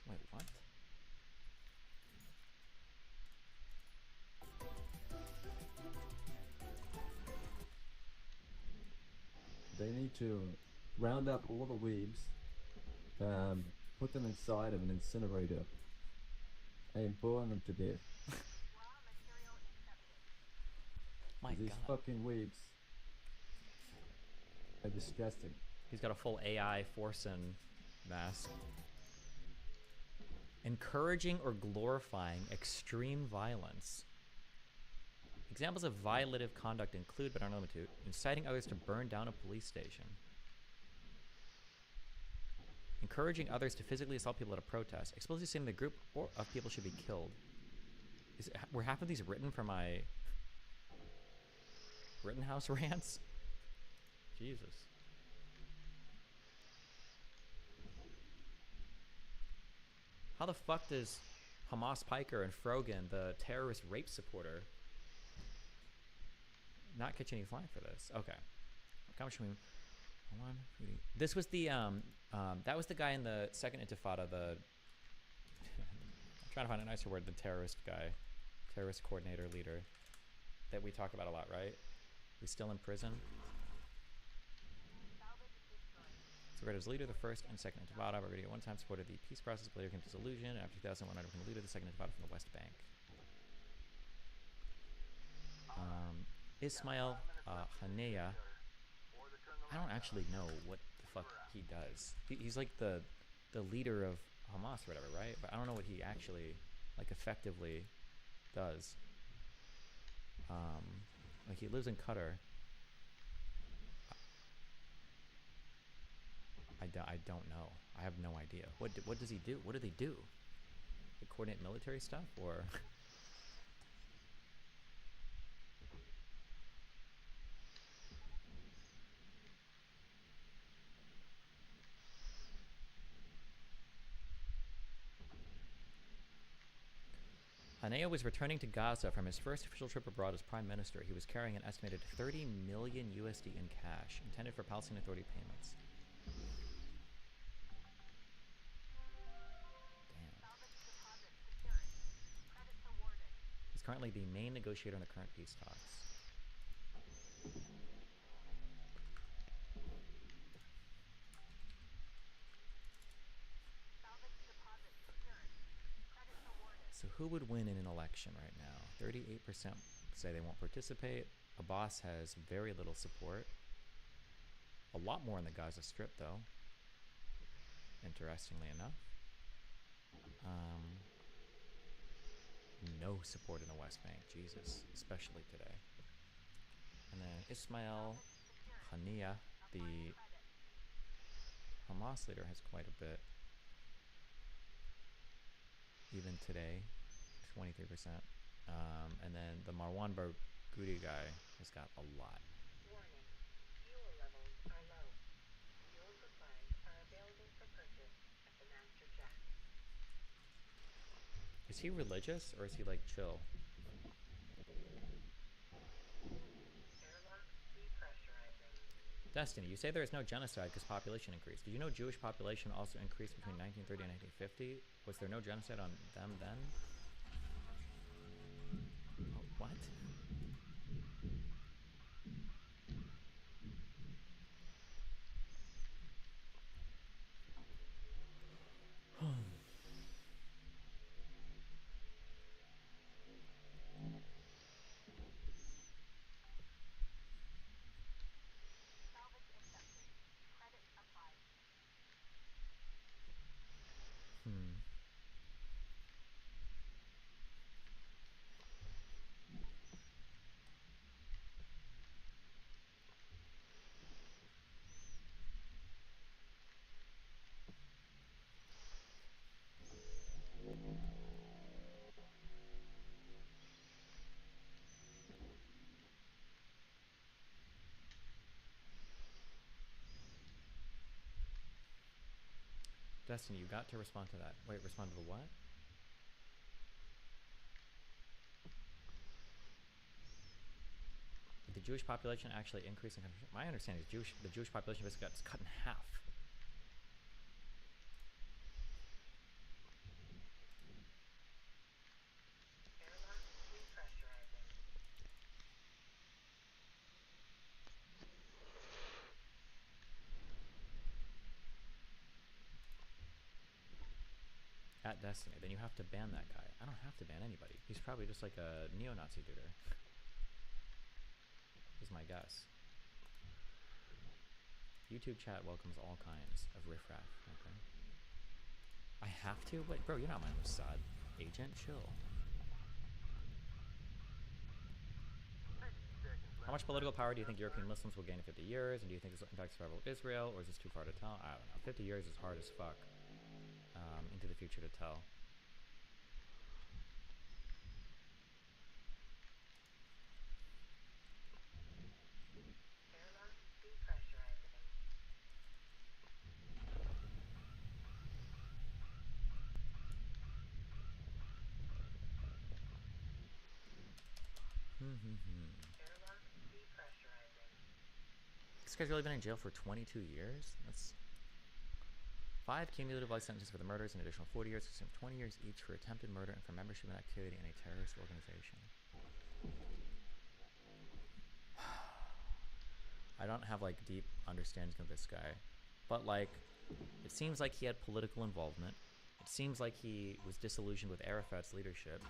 Wait, what? They need to round up all the weebs, put them inside of an incinerator, and burn them to death. My These God. fucking weebs are disgusting. He's got a full AI Forsen mask. Encouraging or glorifying extreme violence. Examples of violative conduct include, but aren't limited to, inciting others to burn down a police station. Encouraging others to physically assault people at a protest. Explicitly saying the group of people should be killed. Were half of these written for my Rittenhouse rants? Jesus. How the fuck does Hamas Piker and Frogan, the terrorist rape supporter, not catch any flack for this? Okay. This was the that was the guy in the second Intifada, the I'm trying to find a nicer word than terrorist guy, terrorist coordinator leader that we talk about a lot, right? He's still in prison. So as leader of the first and second Intifada, Barghouti at one time supported the peace process, but later came to disillusion, and after 2001 became the leader of the second Intifada from the West Bank. Ismail Haniyeh, I don't actually know what the fuck he does. He's like the leader of Hamas or whatever, right? But I don't know what he actually, like, effectively does. Like, he lives in Qatar. I don't know. I have no idea. What does he do? What do they do? They coordinate military stuff, or? Haniyeh was returning to Gaza from his first official trip abroad as prime minister. He was carrying an estimated 30 million USD in cash, intended for Palestinian Authority payments. currently the main negotiator in the current peace talks. So who would win in an election right now? 38% say they won't participate. Abbas has very little support. A lot more in the Gaza Strip, though, interestingly enough. No support in the West Bank, Jesus, especially today. And then Ismail Haniyeh, the Hamas leader, has quite a bit. Even today, 23%. And then the Marwan Barghouti guy has got a lot. Warning. Fuel levels are low. Fuel supplies are available for purchase at the Master Jack. Is he religious or is he like chill? Airlock depressurizing. Destiny, you say there is no genocide because population increased. Did you know Jewish population also increased between 1930 and 1950? Was there no genocide on them then? Oh, what? Destiny, you got to respond to that. Wait, respond to the what? Did the Jewish population actually increase in country? My understanding is the Jewish population basically got cut in half. Airlock depressurizing. At Destiny, then you have to ban that guy. I don't have to ban anybody. He's probably just like a neo-Nazi duder. Is my guess. YouTube chat welcomes all kinds of riffraff. Okay. I have to? Wait, bro, you're not my Mossad agent. Chill. How much political power do you think European Muslims will gain in 50 years? And do you think this will impact survival of Israel? Or is this too far to tell? I don't know. 50 years is hard as fuck. Into the future to tell. Airlock depressurizing. Airlock depressurizing. This guy's really been in jail for 22 years? That's 5 cumulative life sentences for the murders, an additional 40 years, consumed 20 years each for attempted murder and for membership and activity in a terrorist organization. I don't have like deep understanding of this guy, but like it seems like he had political involvement. It seems like he was disillusioned with Arafat's leadership.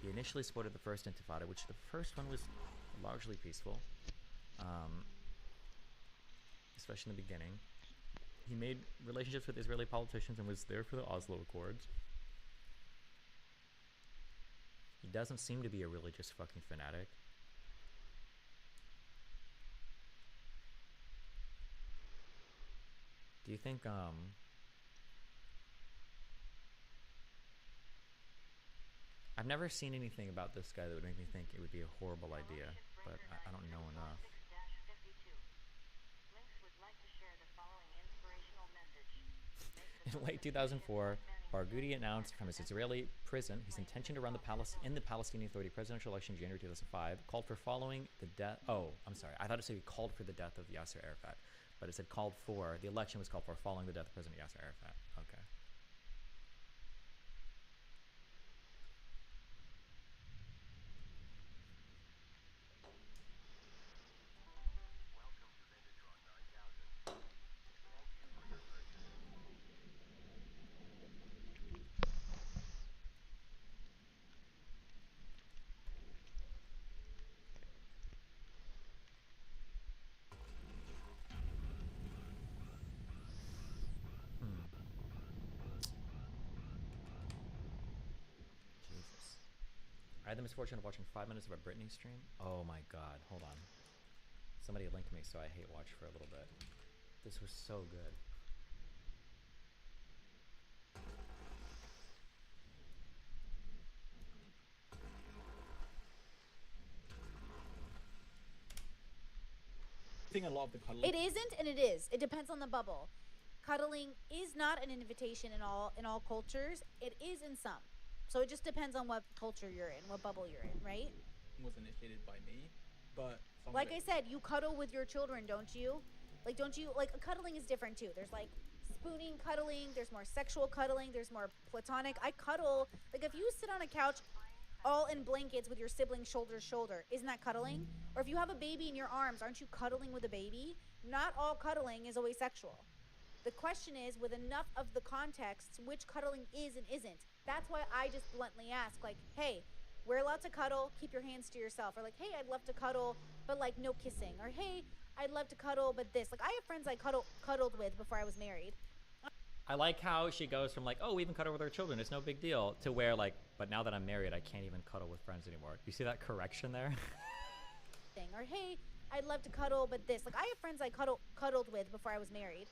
He initially supported the first Intifada, which the first one was largely peaceful, especially in the beginning. He made relationships with Israeli politicians and was there for the Oslo Accords. He doesn't seem to be a religious fucking fanatic. Do you think, I've never seen anything about this guy that would make me think it would be a horrible idea, but I don't know enough. In late 2004, Barghouti announced from his Israeli prison his intention to run in the Palestinian Authority presidential election in January 2005, called for following the death. Oh, I'm sorry. I thought it said he called for the death of Yasser Arafat, but it said called for. The election was called for following the death of President Yasser Arafat. Okay. had the misfortune of watching 5 minutes of a Britney stream. Oh my god, hold on. Somebody linked me, so I hate watch for a little bit. This was so good. I love the cuddling. It isn't, and it is. It depends on the bubble. Cuddling is not an invitation in all cultures. It is in some. So it just depends on what culture you're in, what bubble you're in, right? Was initiated by me, but like I said, you cuddle with your children, don't you? Like, don't you? Like, cuddling is different too. There's like spooning cuddling. There's more sexual cuddling. There's more platonic. I cuddle. Like, if you sit on a couch all in blankets with your sibling shoulder to shoulder, isn't that cuddling? Or if you have a baby in your arms, aren't you cuddling with a baby? Not all cuddling is always sexual. The question is, with enough of the contexts, which cuddling is and isn't. That's why I just bluntly ask, like, hey, we're allowed to cuddle, keep your hands to yourself. Or like, hey, I'd love to cuddle, but like no kissing. Or hey, I'd love to cuddle, but this. Like, I have friends I cuddled with before I was married. I like how she goes from like, oh, we even cuddle with our children, it's no big deal, to where like, but now that I'm married, I can't even cuddle with friends anymore. You see that correction there? Or hey, I'd love to cuddle, but this. Like, I have friends I cuddled with before I was married.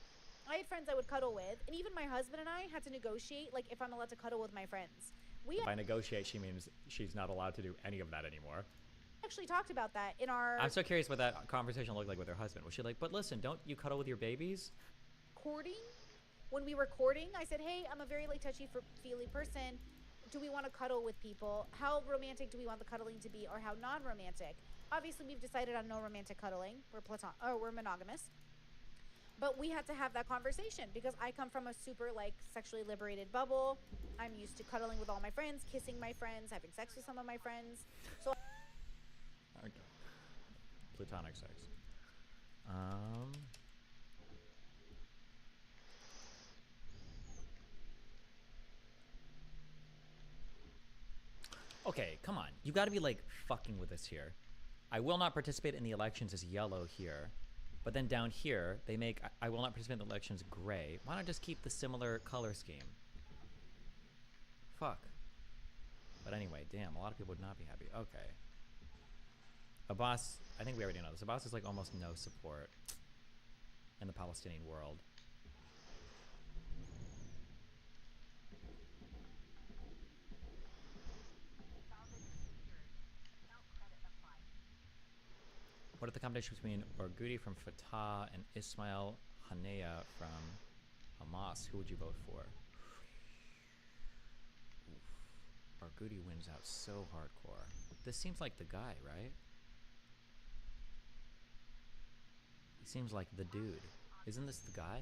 I had friends I would cuddle with, and even my husband and I had to negotiate, like, if I'm allowed to cuddle with my friends. By negotiate, she means she's not allowed to do any of that anymore. Actually talked about that in our I'm so curious what that conversation looked like with her husband. Was she like, but listen, don't you cuddle with your babies? courting. When we were courting, I said, hey, I'm a very like touchy-feely person. Do we want to cuddle with people? How romantic do we want the cuddling to be, or how non-romantic? Obviously, we've decided on no romantic cuddling. We're monogamous. But we had to have that conversation because I come from a super like sexually liberated bubble. I'm used to cuddling with all my friends, kissing my friends, having sex with some of my friends. So Okay. Platonic sex. Okay, come on. You gotta be like fucking with us here. I will not participate in the elections is yellow here. But then down here, they make I will not participate in the elections gray. Why not just keep the similar color scheme? Fuck. But anyway, damn, a lot of people would not be happy. Okay. Abbas, I think we already know this. Abbas is like almost no support in the Palestinian world. What are the combinations between Barghouti from Fatah and Ismail Haniyeh from Hamas? Who would you vote for? Barghouti wins out so hardcore. This seems like the guy, right? He seems like the dude. Isn't this the guy?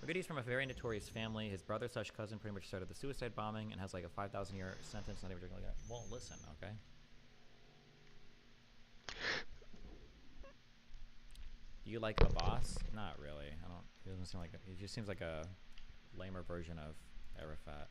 Barghouti's from a very notorious family. His brother slash cousin pretty much started the suicide bombing and has like a 5,000-year sentence. Not even joking like that. Well, listen, okay? Do you like Abbas? Not really. I don't. He doesn't seem like. He just seems like a lamer version of Arafat.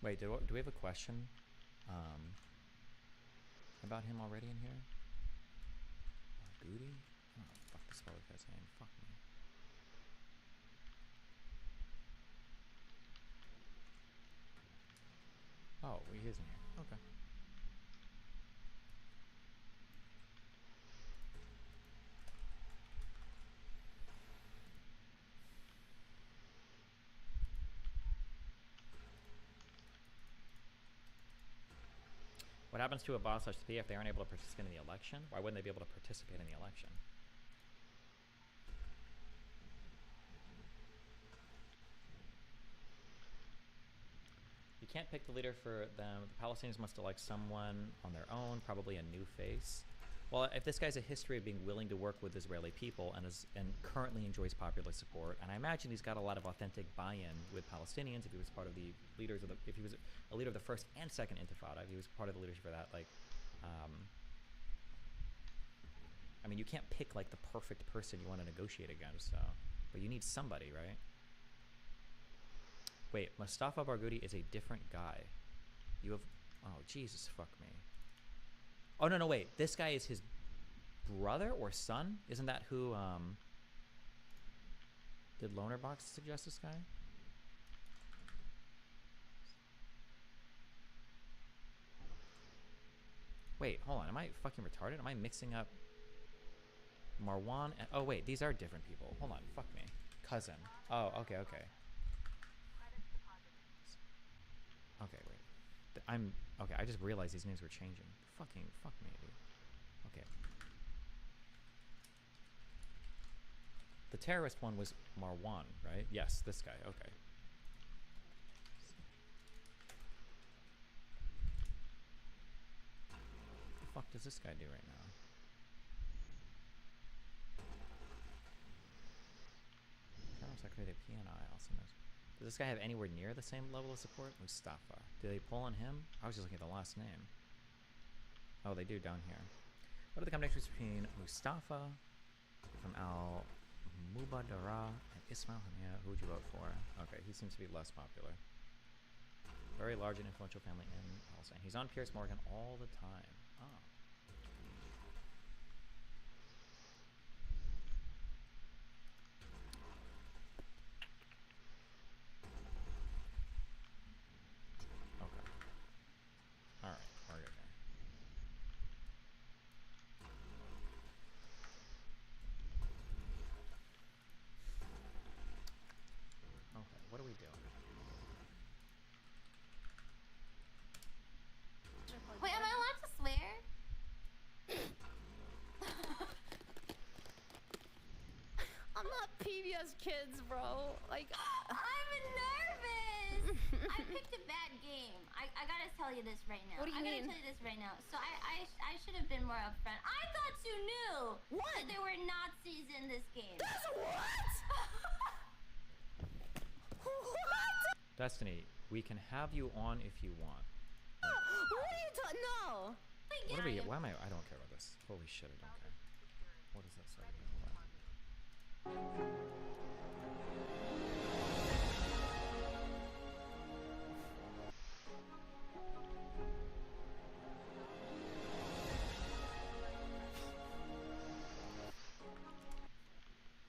Wait, do we have a question about him already in here? Barghouti? Oh, fuck the spell of guy's name. Fuck me. Oh, he is in here. Okay. What happens to Abbas slash P if they aren't able to participate in the election? Why wouldn't they be able to participate in the election? You can't pick the leader for them. The Palestinians must elect someone on their own, probably a new face. Well, if this guy's a history of being willing to work with Israeli people and currently enjoys popular support, and I imagine he's got a lot of authentic buy-in with Palestinians. If he was part of the leaders of if he was a leader of the first and second Intifada, if he was part of the leadership for that, like, I mean, you can't pick like the perfect person you want to negotiate against, so. But you need somebody, right? Wait, Mustafa Barghouti is a different guy. You have... Oh, Jesus, fuck me. Oh, no, wait. This guy is his brother or son? Isn't that who, Did Lonerbox suggest this guy? Wait, hold on. Am I fucking retarded? Am I mixing up Marwan and... Oh, wait. These are different people. Hold on. Fuck me. Cousin. Oh, okay. Okay, wait. Okay, I just realized these names were changing. Fucking... Fuck me, dude. Okay. The terrorist one was Marwan, right? Yes, this guy. Okay. What the fuck does this guy do right now? General Secretary of the PNI also knows. Does this guy have anywhere near the same level of support? Mustafa. Do they pull on him? I was just looking at the last name. Oh, they do down here. What are the combinations between Mustafa from Al Mubadara and Ismail Hania? Who would you vote for? Okay, he seems to be less popular. Very large and influential family in Palestine. He's on Piers Morgan all the time. Oh. Okay. Alright, we're good there. Okay, what are we doing? Wait, am I allowed to swear? I'm not PBS Kids, bro. Like, I'm nervous. I picked a bad game. I gotta tell you this right now. What do you mean? I gotta tell you this right now. So I should have been more upfront. I thought you knew that there were Nazis in this game. That's what? What? Destiny, we can have you on if you want. What are you talking? No. What are we? Why am I? I don't care about this. Holy shit, I don't care. What is this? Hold on.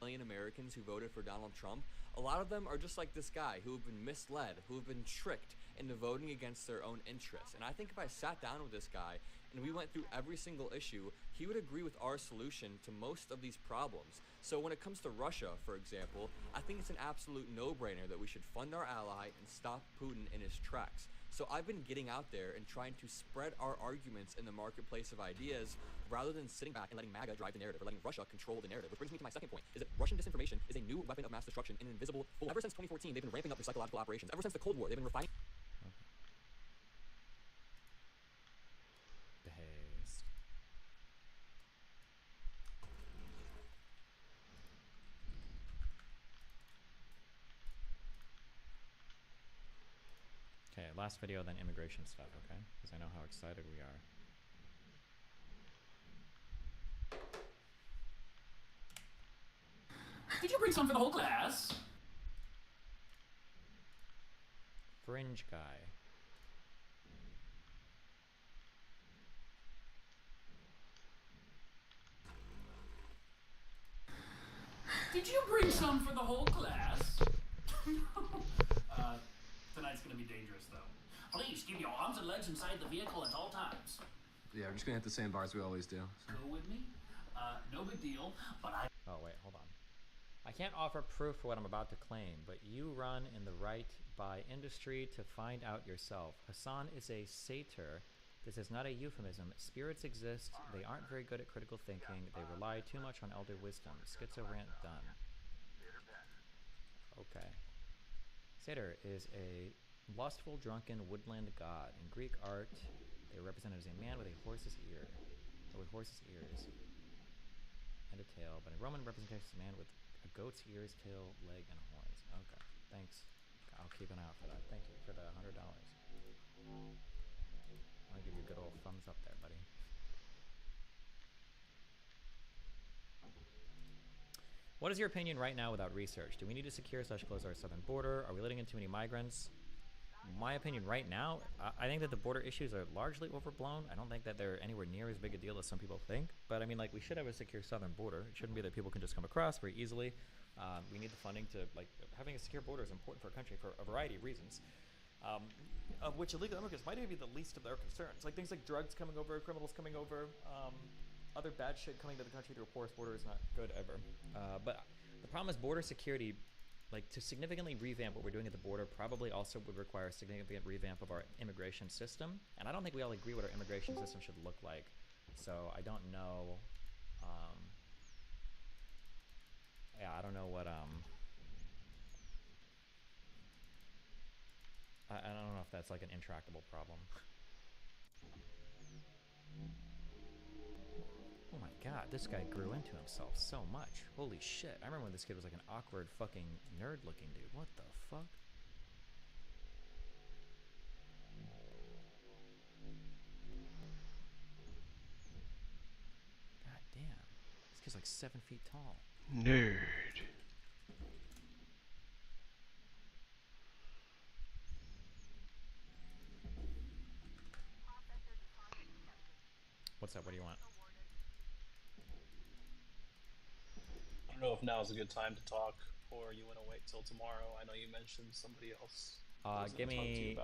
Million Americans who voted for Donald Trump, a lot of them are just like this guy who have been misled, who have been tricked into voting against their own interests. And I think if I sat down with this guy and we went through every single issue, he would agree with our solution to most of these problems. So when it comes to Russia, for example, I think it's an absolute no-brainer that we should fund our ally and stop Putin in his tracks. So I've been getting out there and trying to spread our arguments in the marketplace of ideas rather than sitting back and letting MAGA drive the narrative or letting Russia control the narrative. Which brings me to my second point, is that Russian disinformation is a new weapon of mass destruction, an invisible foe. Ever since 2014, they've been ramping up their psychological operations. Ever since the Cold War, they've been refining... Behest. Okay, last video, then immigration stuff, okay? Because I know how excited we are. Did you bring some for the whole class? Fringe guy. Did you bring some for the whole class? Tonight's gonna be dangerous, though. Please keep your arms and legs inside the vehicle at all times. Yeah, we're just gonna hit the same bars we always do. Go with me? No big deal, but I... Oh, wait, hold on. I can't offer proof for what I'm about to claim, but you run in the right by industry to find out yourself. Hassan is a satyr. This is not a euphemism. Spirits exist. They aren't very good at critical thinking. They rely too much on elder wisdom. Schizo rant done. Okay. Satyr is a lustful, drunken woodland god. In Greek art, they are represented as a man with a horse's ear, or with horse's ears and a tail. But in Roman representation, is a man with a goat's ears, tail, leg, and horns. Okay, thanks. I'll keep an eye out for that. Thank you for the $100. I'll give you a good old thumbs up there, buddy. What is your opinion right now without research? Do we need to secure/close our southern border? Are we letting in too many migrants? My opinion right now, I think that the border issues are largely overblown. I don't think that they're anywhere near as big a deal as some people think. But I mean, like, we should have a secure southern border. It shouldn't be that people can just come across very easily. We need the funding to, like, having a secure border is important for a country for a variety of reasons. Of which illegal immigrants might even be the least of their concerns. Like things like drugs coming over, criminals coming over, other bad shit coming to the country through a porous border is not good ever. But the problem is border security. Like, to significantly revamp what we're doing at the border probably also would require a significant revamp of our immigration system. And I don't think we all agree what our immigration system should look like. So I don't know. Yeah, I don't know what. I don't know if that's like an intractable problem. Oh my god, this guy grew into himself so much. Holy shit. I remember when this kid was like an awkward fucking nerd looking dude. What the fuck? God damn. This kid's like 7 feet tall. Nerd. What's up? What do you want? I don't know if now is a good time to talk, or you want to wait till tomorrow. I know you mentioned somebody else. Give me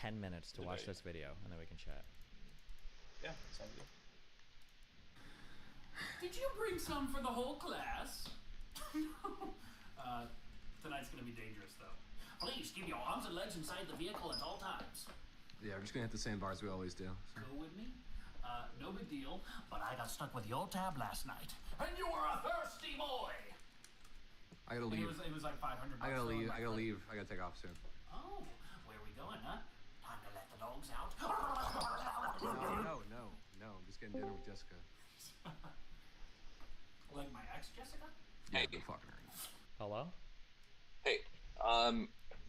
10 minutes to watch this video, and then we can chat. Yeah, sounds good. Did you bring some for the whole class? Tonight's gonna be dangerous, though. Please keep your arms and legs inside the vehicle at all times. Yeah, we're just gonna hit the same bars we always do. So. Go with me? No big deal, but I got stuck with your tab last night. And you were a thirsty boy! I gotta leave. It was like 500 bucks. I gotta leave. I gotta leave. I gotta take off soon. Oh, where are we going, huh? Time to let the dogs out. No. I'm just getting dinner with Jessica. Like my ex, Jessica? Yeah, go fucking her. Hello? Hey,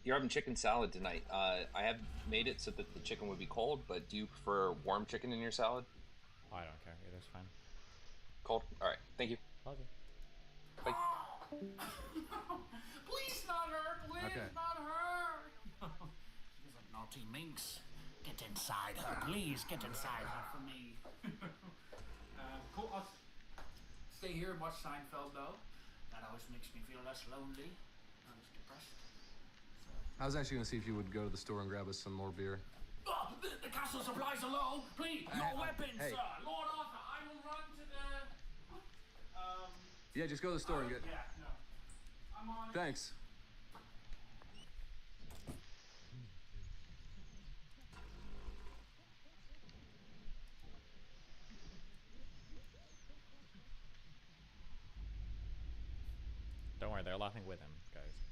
you're having chicken salad tonight. I have made it so that the chicken would be cold, but do you prefer warm chicken in your salad? Oh, I don't care. Either's fine. Cold? Alright, thank you. Okay. Bye. Please not her! Please Okay. not her! She's a naughty minx. Get inside her. Please get inside her for me. Cool. I'll stay here and watch Seinfeld, though. That always makes me feel less lonely. I was depressed. I was actually gonna see if you would go to the store and grab us some more beer. Oh, the castle supplies are low. Please, no weapons, hey. sir. Lord Arthur, I will run to the... Yeah, just go to the store and get. Yeah, no. I'm on. Thanks. Don't worry, they're laughing with him, guys.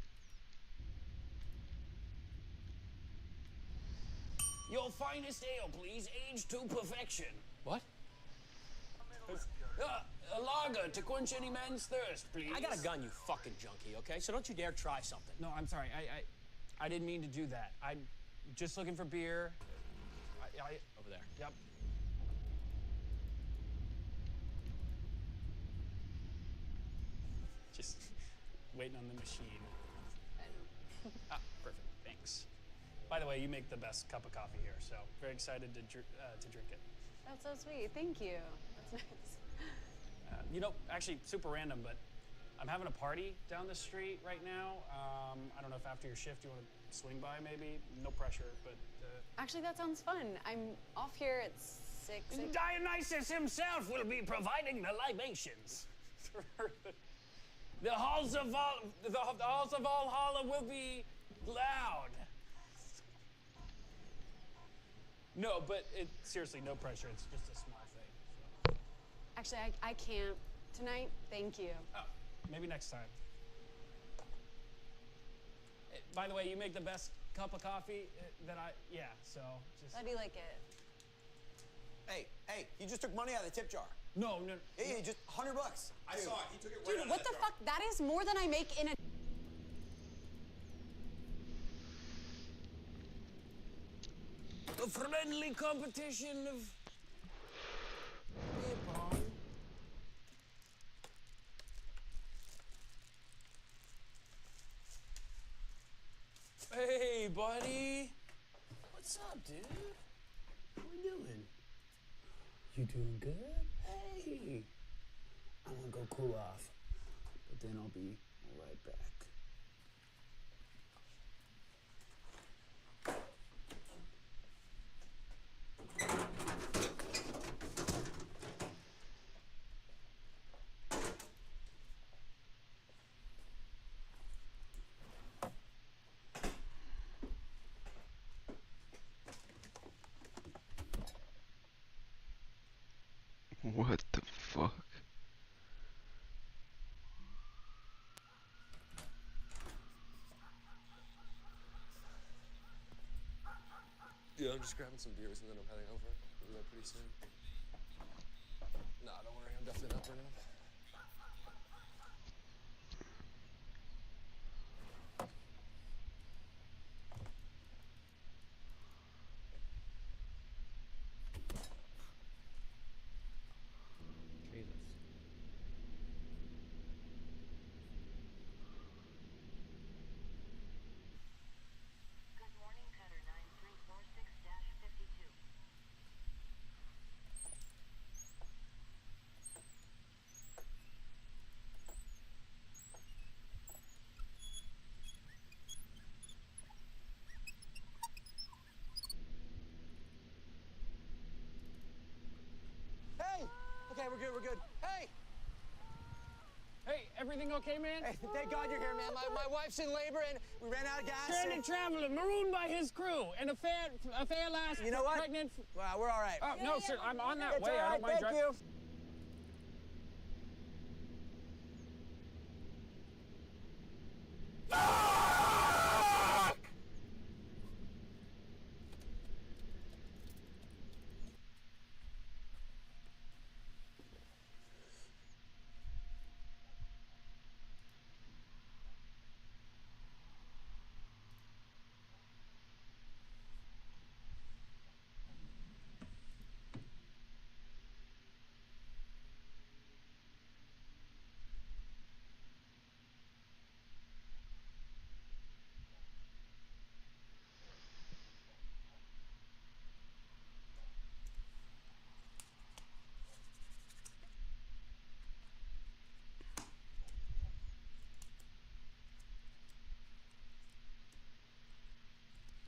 Your finest ale, please, aged to perfection. What? A lager to quench any man's thirst, please. I got a gun, you fucking junkie, okay? So don't you dare try something. No, I'm sorry. I didn't mean to do that. I'm just looking for beer. Over there. Yep. Just waiting on the machine. Perfect. Thanks. By the way, you make the best cup of coffee here, so very excited to drink it. That's so sweet. Thank you. That's nice. You know, actually, super random, but I'm having a party down the street right now. I don't know if after your shift you want to swing by, maybe. No pressure, but... Actually, that sounds fun. I'm off here at 6. Dionysus himself will be providing the libations. The halls of Valhalla will be loud. No, but seriously, no pressure. It's just a small thing. So. Actually, I can't tonight. Thank you. Oh, maybe next time. By the way, you make the best cup of coffee so just... How do you like it? Hey, you just took money out of the tip jar. No. Hey, just $100. I saw it. He took it right out Dude, of what that the jar. fuck? That is more than I make in a... A friendly competition of beer pong. buddy. What's up, dude? What we doing? You doing good? Hey. I'm gonna go cool off, but then I'll be right back. What the fuck? Yeah, I'm just grabbing some beers and then I'm heading over. We'll be there pretty soon. Nah, don't worry, I'm definitely not burning up. Jesus. Hey! Okay, we're good, we're good. Hey! Hey, everything okay, man? Hey, thank God you're here, man. My wife's in labor and we ran out of gas. Stranded traveler, marooned by his crew, and a fair lass. You know what? Pregnant. Wow, we're all right. Oh, no, sir, I'm on that It's way. all I right, don't mind thank driving. you.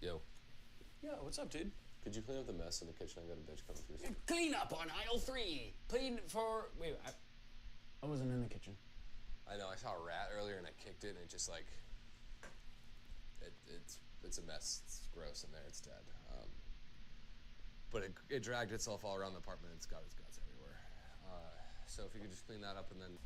Yo, Yeah, what's up, dude? could you clean up the mess in the kitchen? I got a bitch coming through soon. Clean up on aisle 3. Clean for. Wait, I wasn't in the kitchen. I know, I saw a rat earlier and I kicked it and it just like, it's a mess. It's gross in there, it's dead. But it dragged itself all around the apartment and it's got its guts everywhere. So if you could just clean that up and then...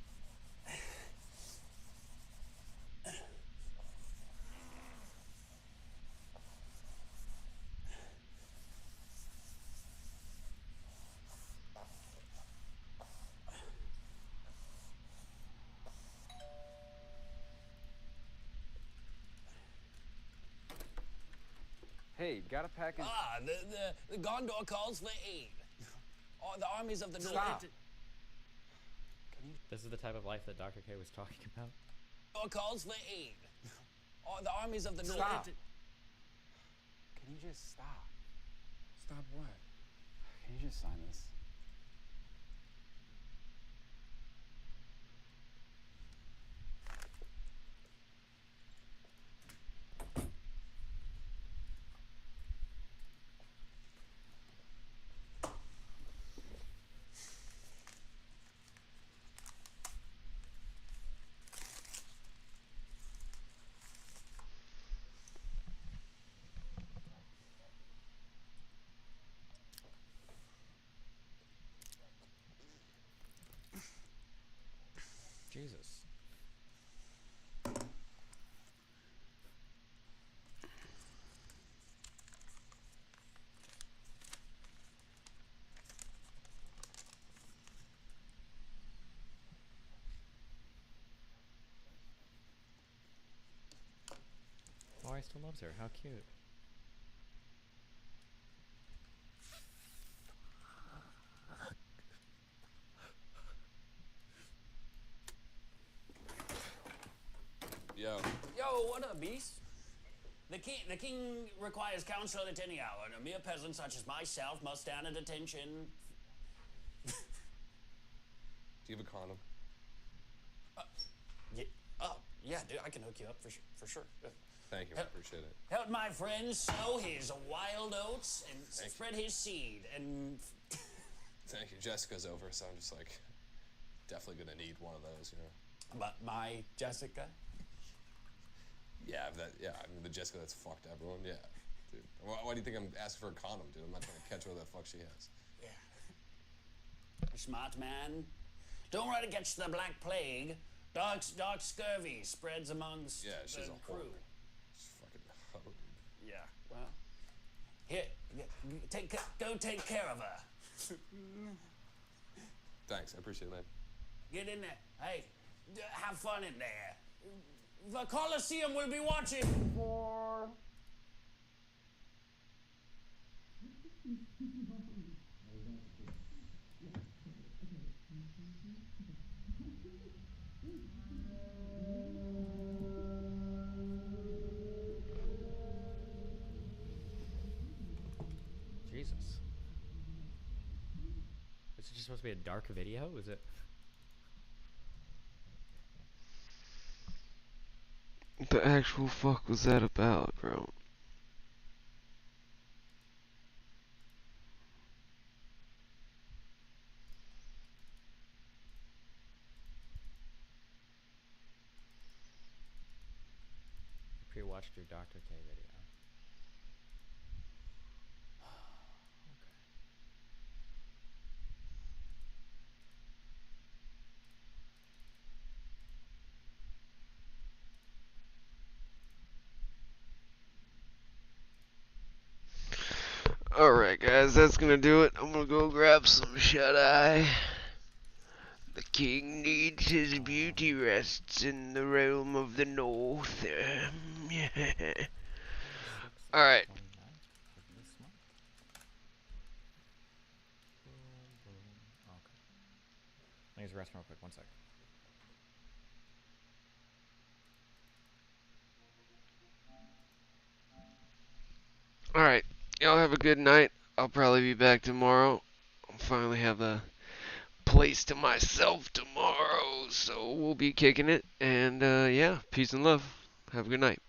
Hey, got a package? Ah, the Gondor calls for aid. Oh, the armies of the North. Stop. This is the type of life that Dr. K was talking about. Gondor calls for aid. Oh, the armies of the North. Stop. Can you just stop? Stop what? Can you just sign this? Jesus. Oh, he still loves her. How cute. Yo. Yo, what up, beast? The king requires counsel at any hour, and a mere peasant such as myself must stand at attention. Do you have a condom? Yeah, yeah, dude, I can hook you up for sure. Thank you, I appreciate it. Help my friend sow his wild oats and spread his seed. And thank you. Jessica's over, so I'm just like definitely gonna need one of those, you know. But my Jessica? Yeah, I mean the Jessica that's fucked everyone. Yeah, dude. Why do you think I'm asking for a condom, dude? I'm not trying to catch whatever the fuck she has. Yeah. Smart man. Don't run against the Black Plague. Dark scurvy spreads amongst Yeah, she's the a crew. whore. She's fucking hoe, dude. Yeah, well, here, go take care of her. Thanks, I appreciate it, man. Get in there. Hey, have fun in there. The Colosseum will be watching for... Jesus. Is it just supposed to be a dark video? Is it? What the actual fuck was that about, bro? Pre-watched your Dr. K video. Alright guys, that's gonna do it. I'm gonna go grab some shut-eye. The king needs his beauty rests in the realm of the north. Yeah. Alright. Let me use the restroom real quick, 1 sec. Alright. Y'all have a good night. I'll probably be back tomorrow. I'll finally have a place to myself tomorrow, so we'll be kicking it. And yeah, peace and love. Have a good night.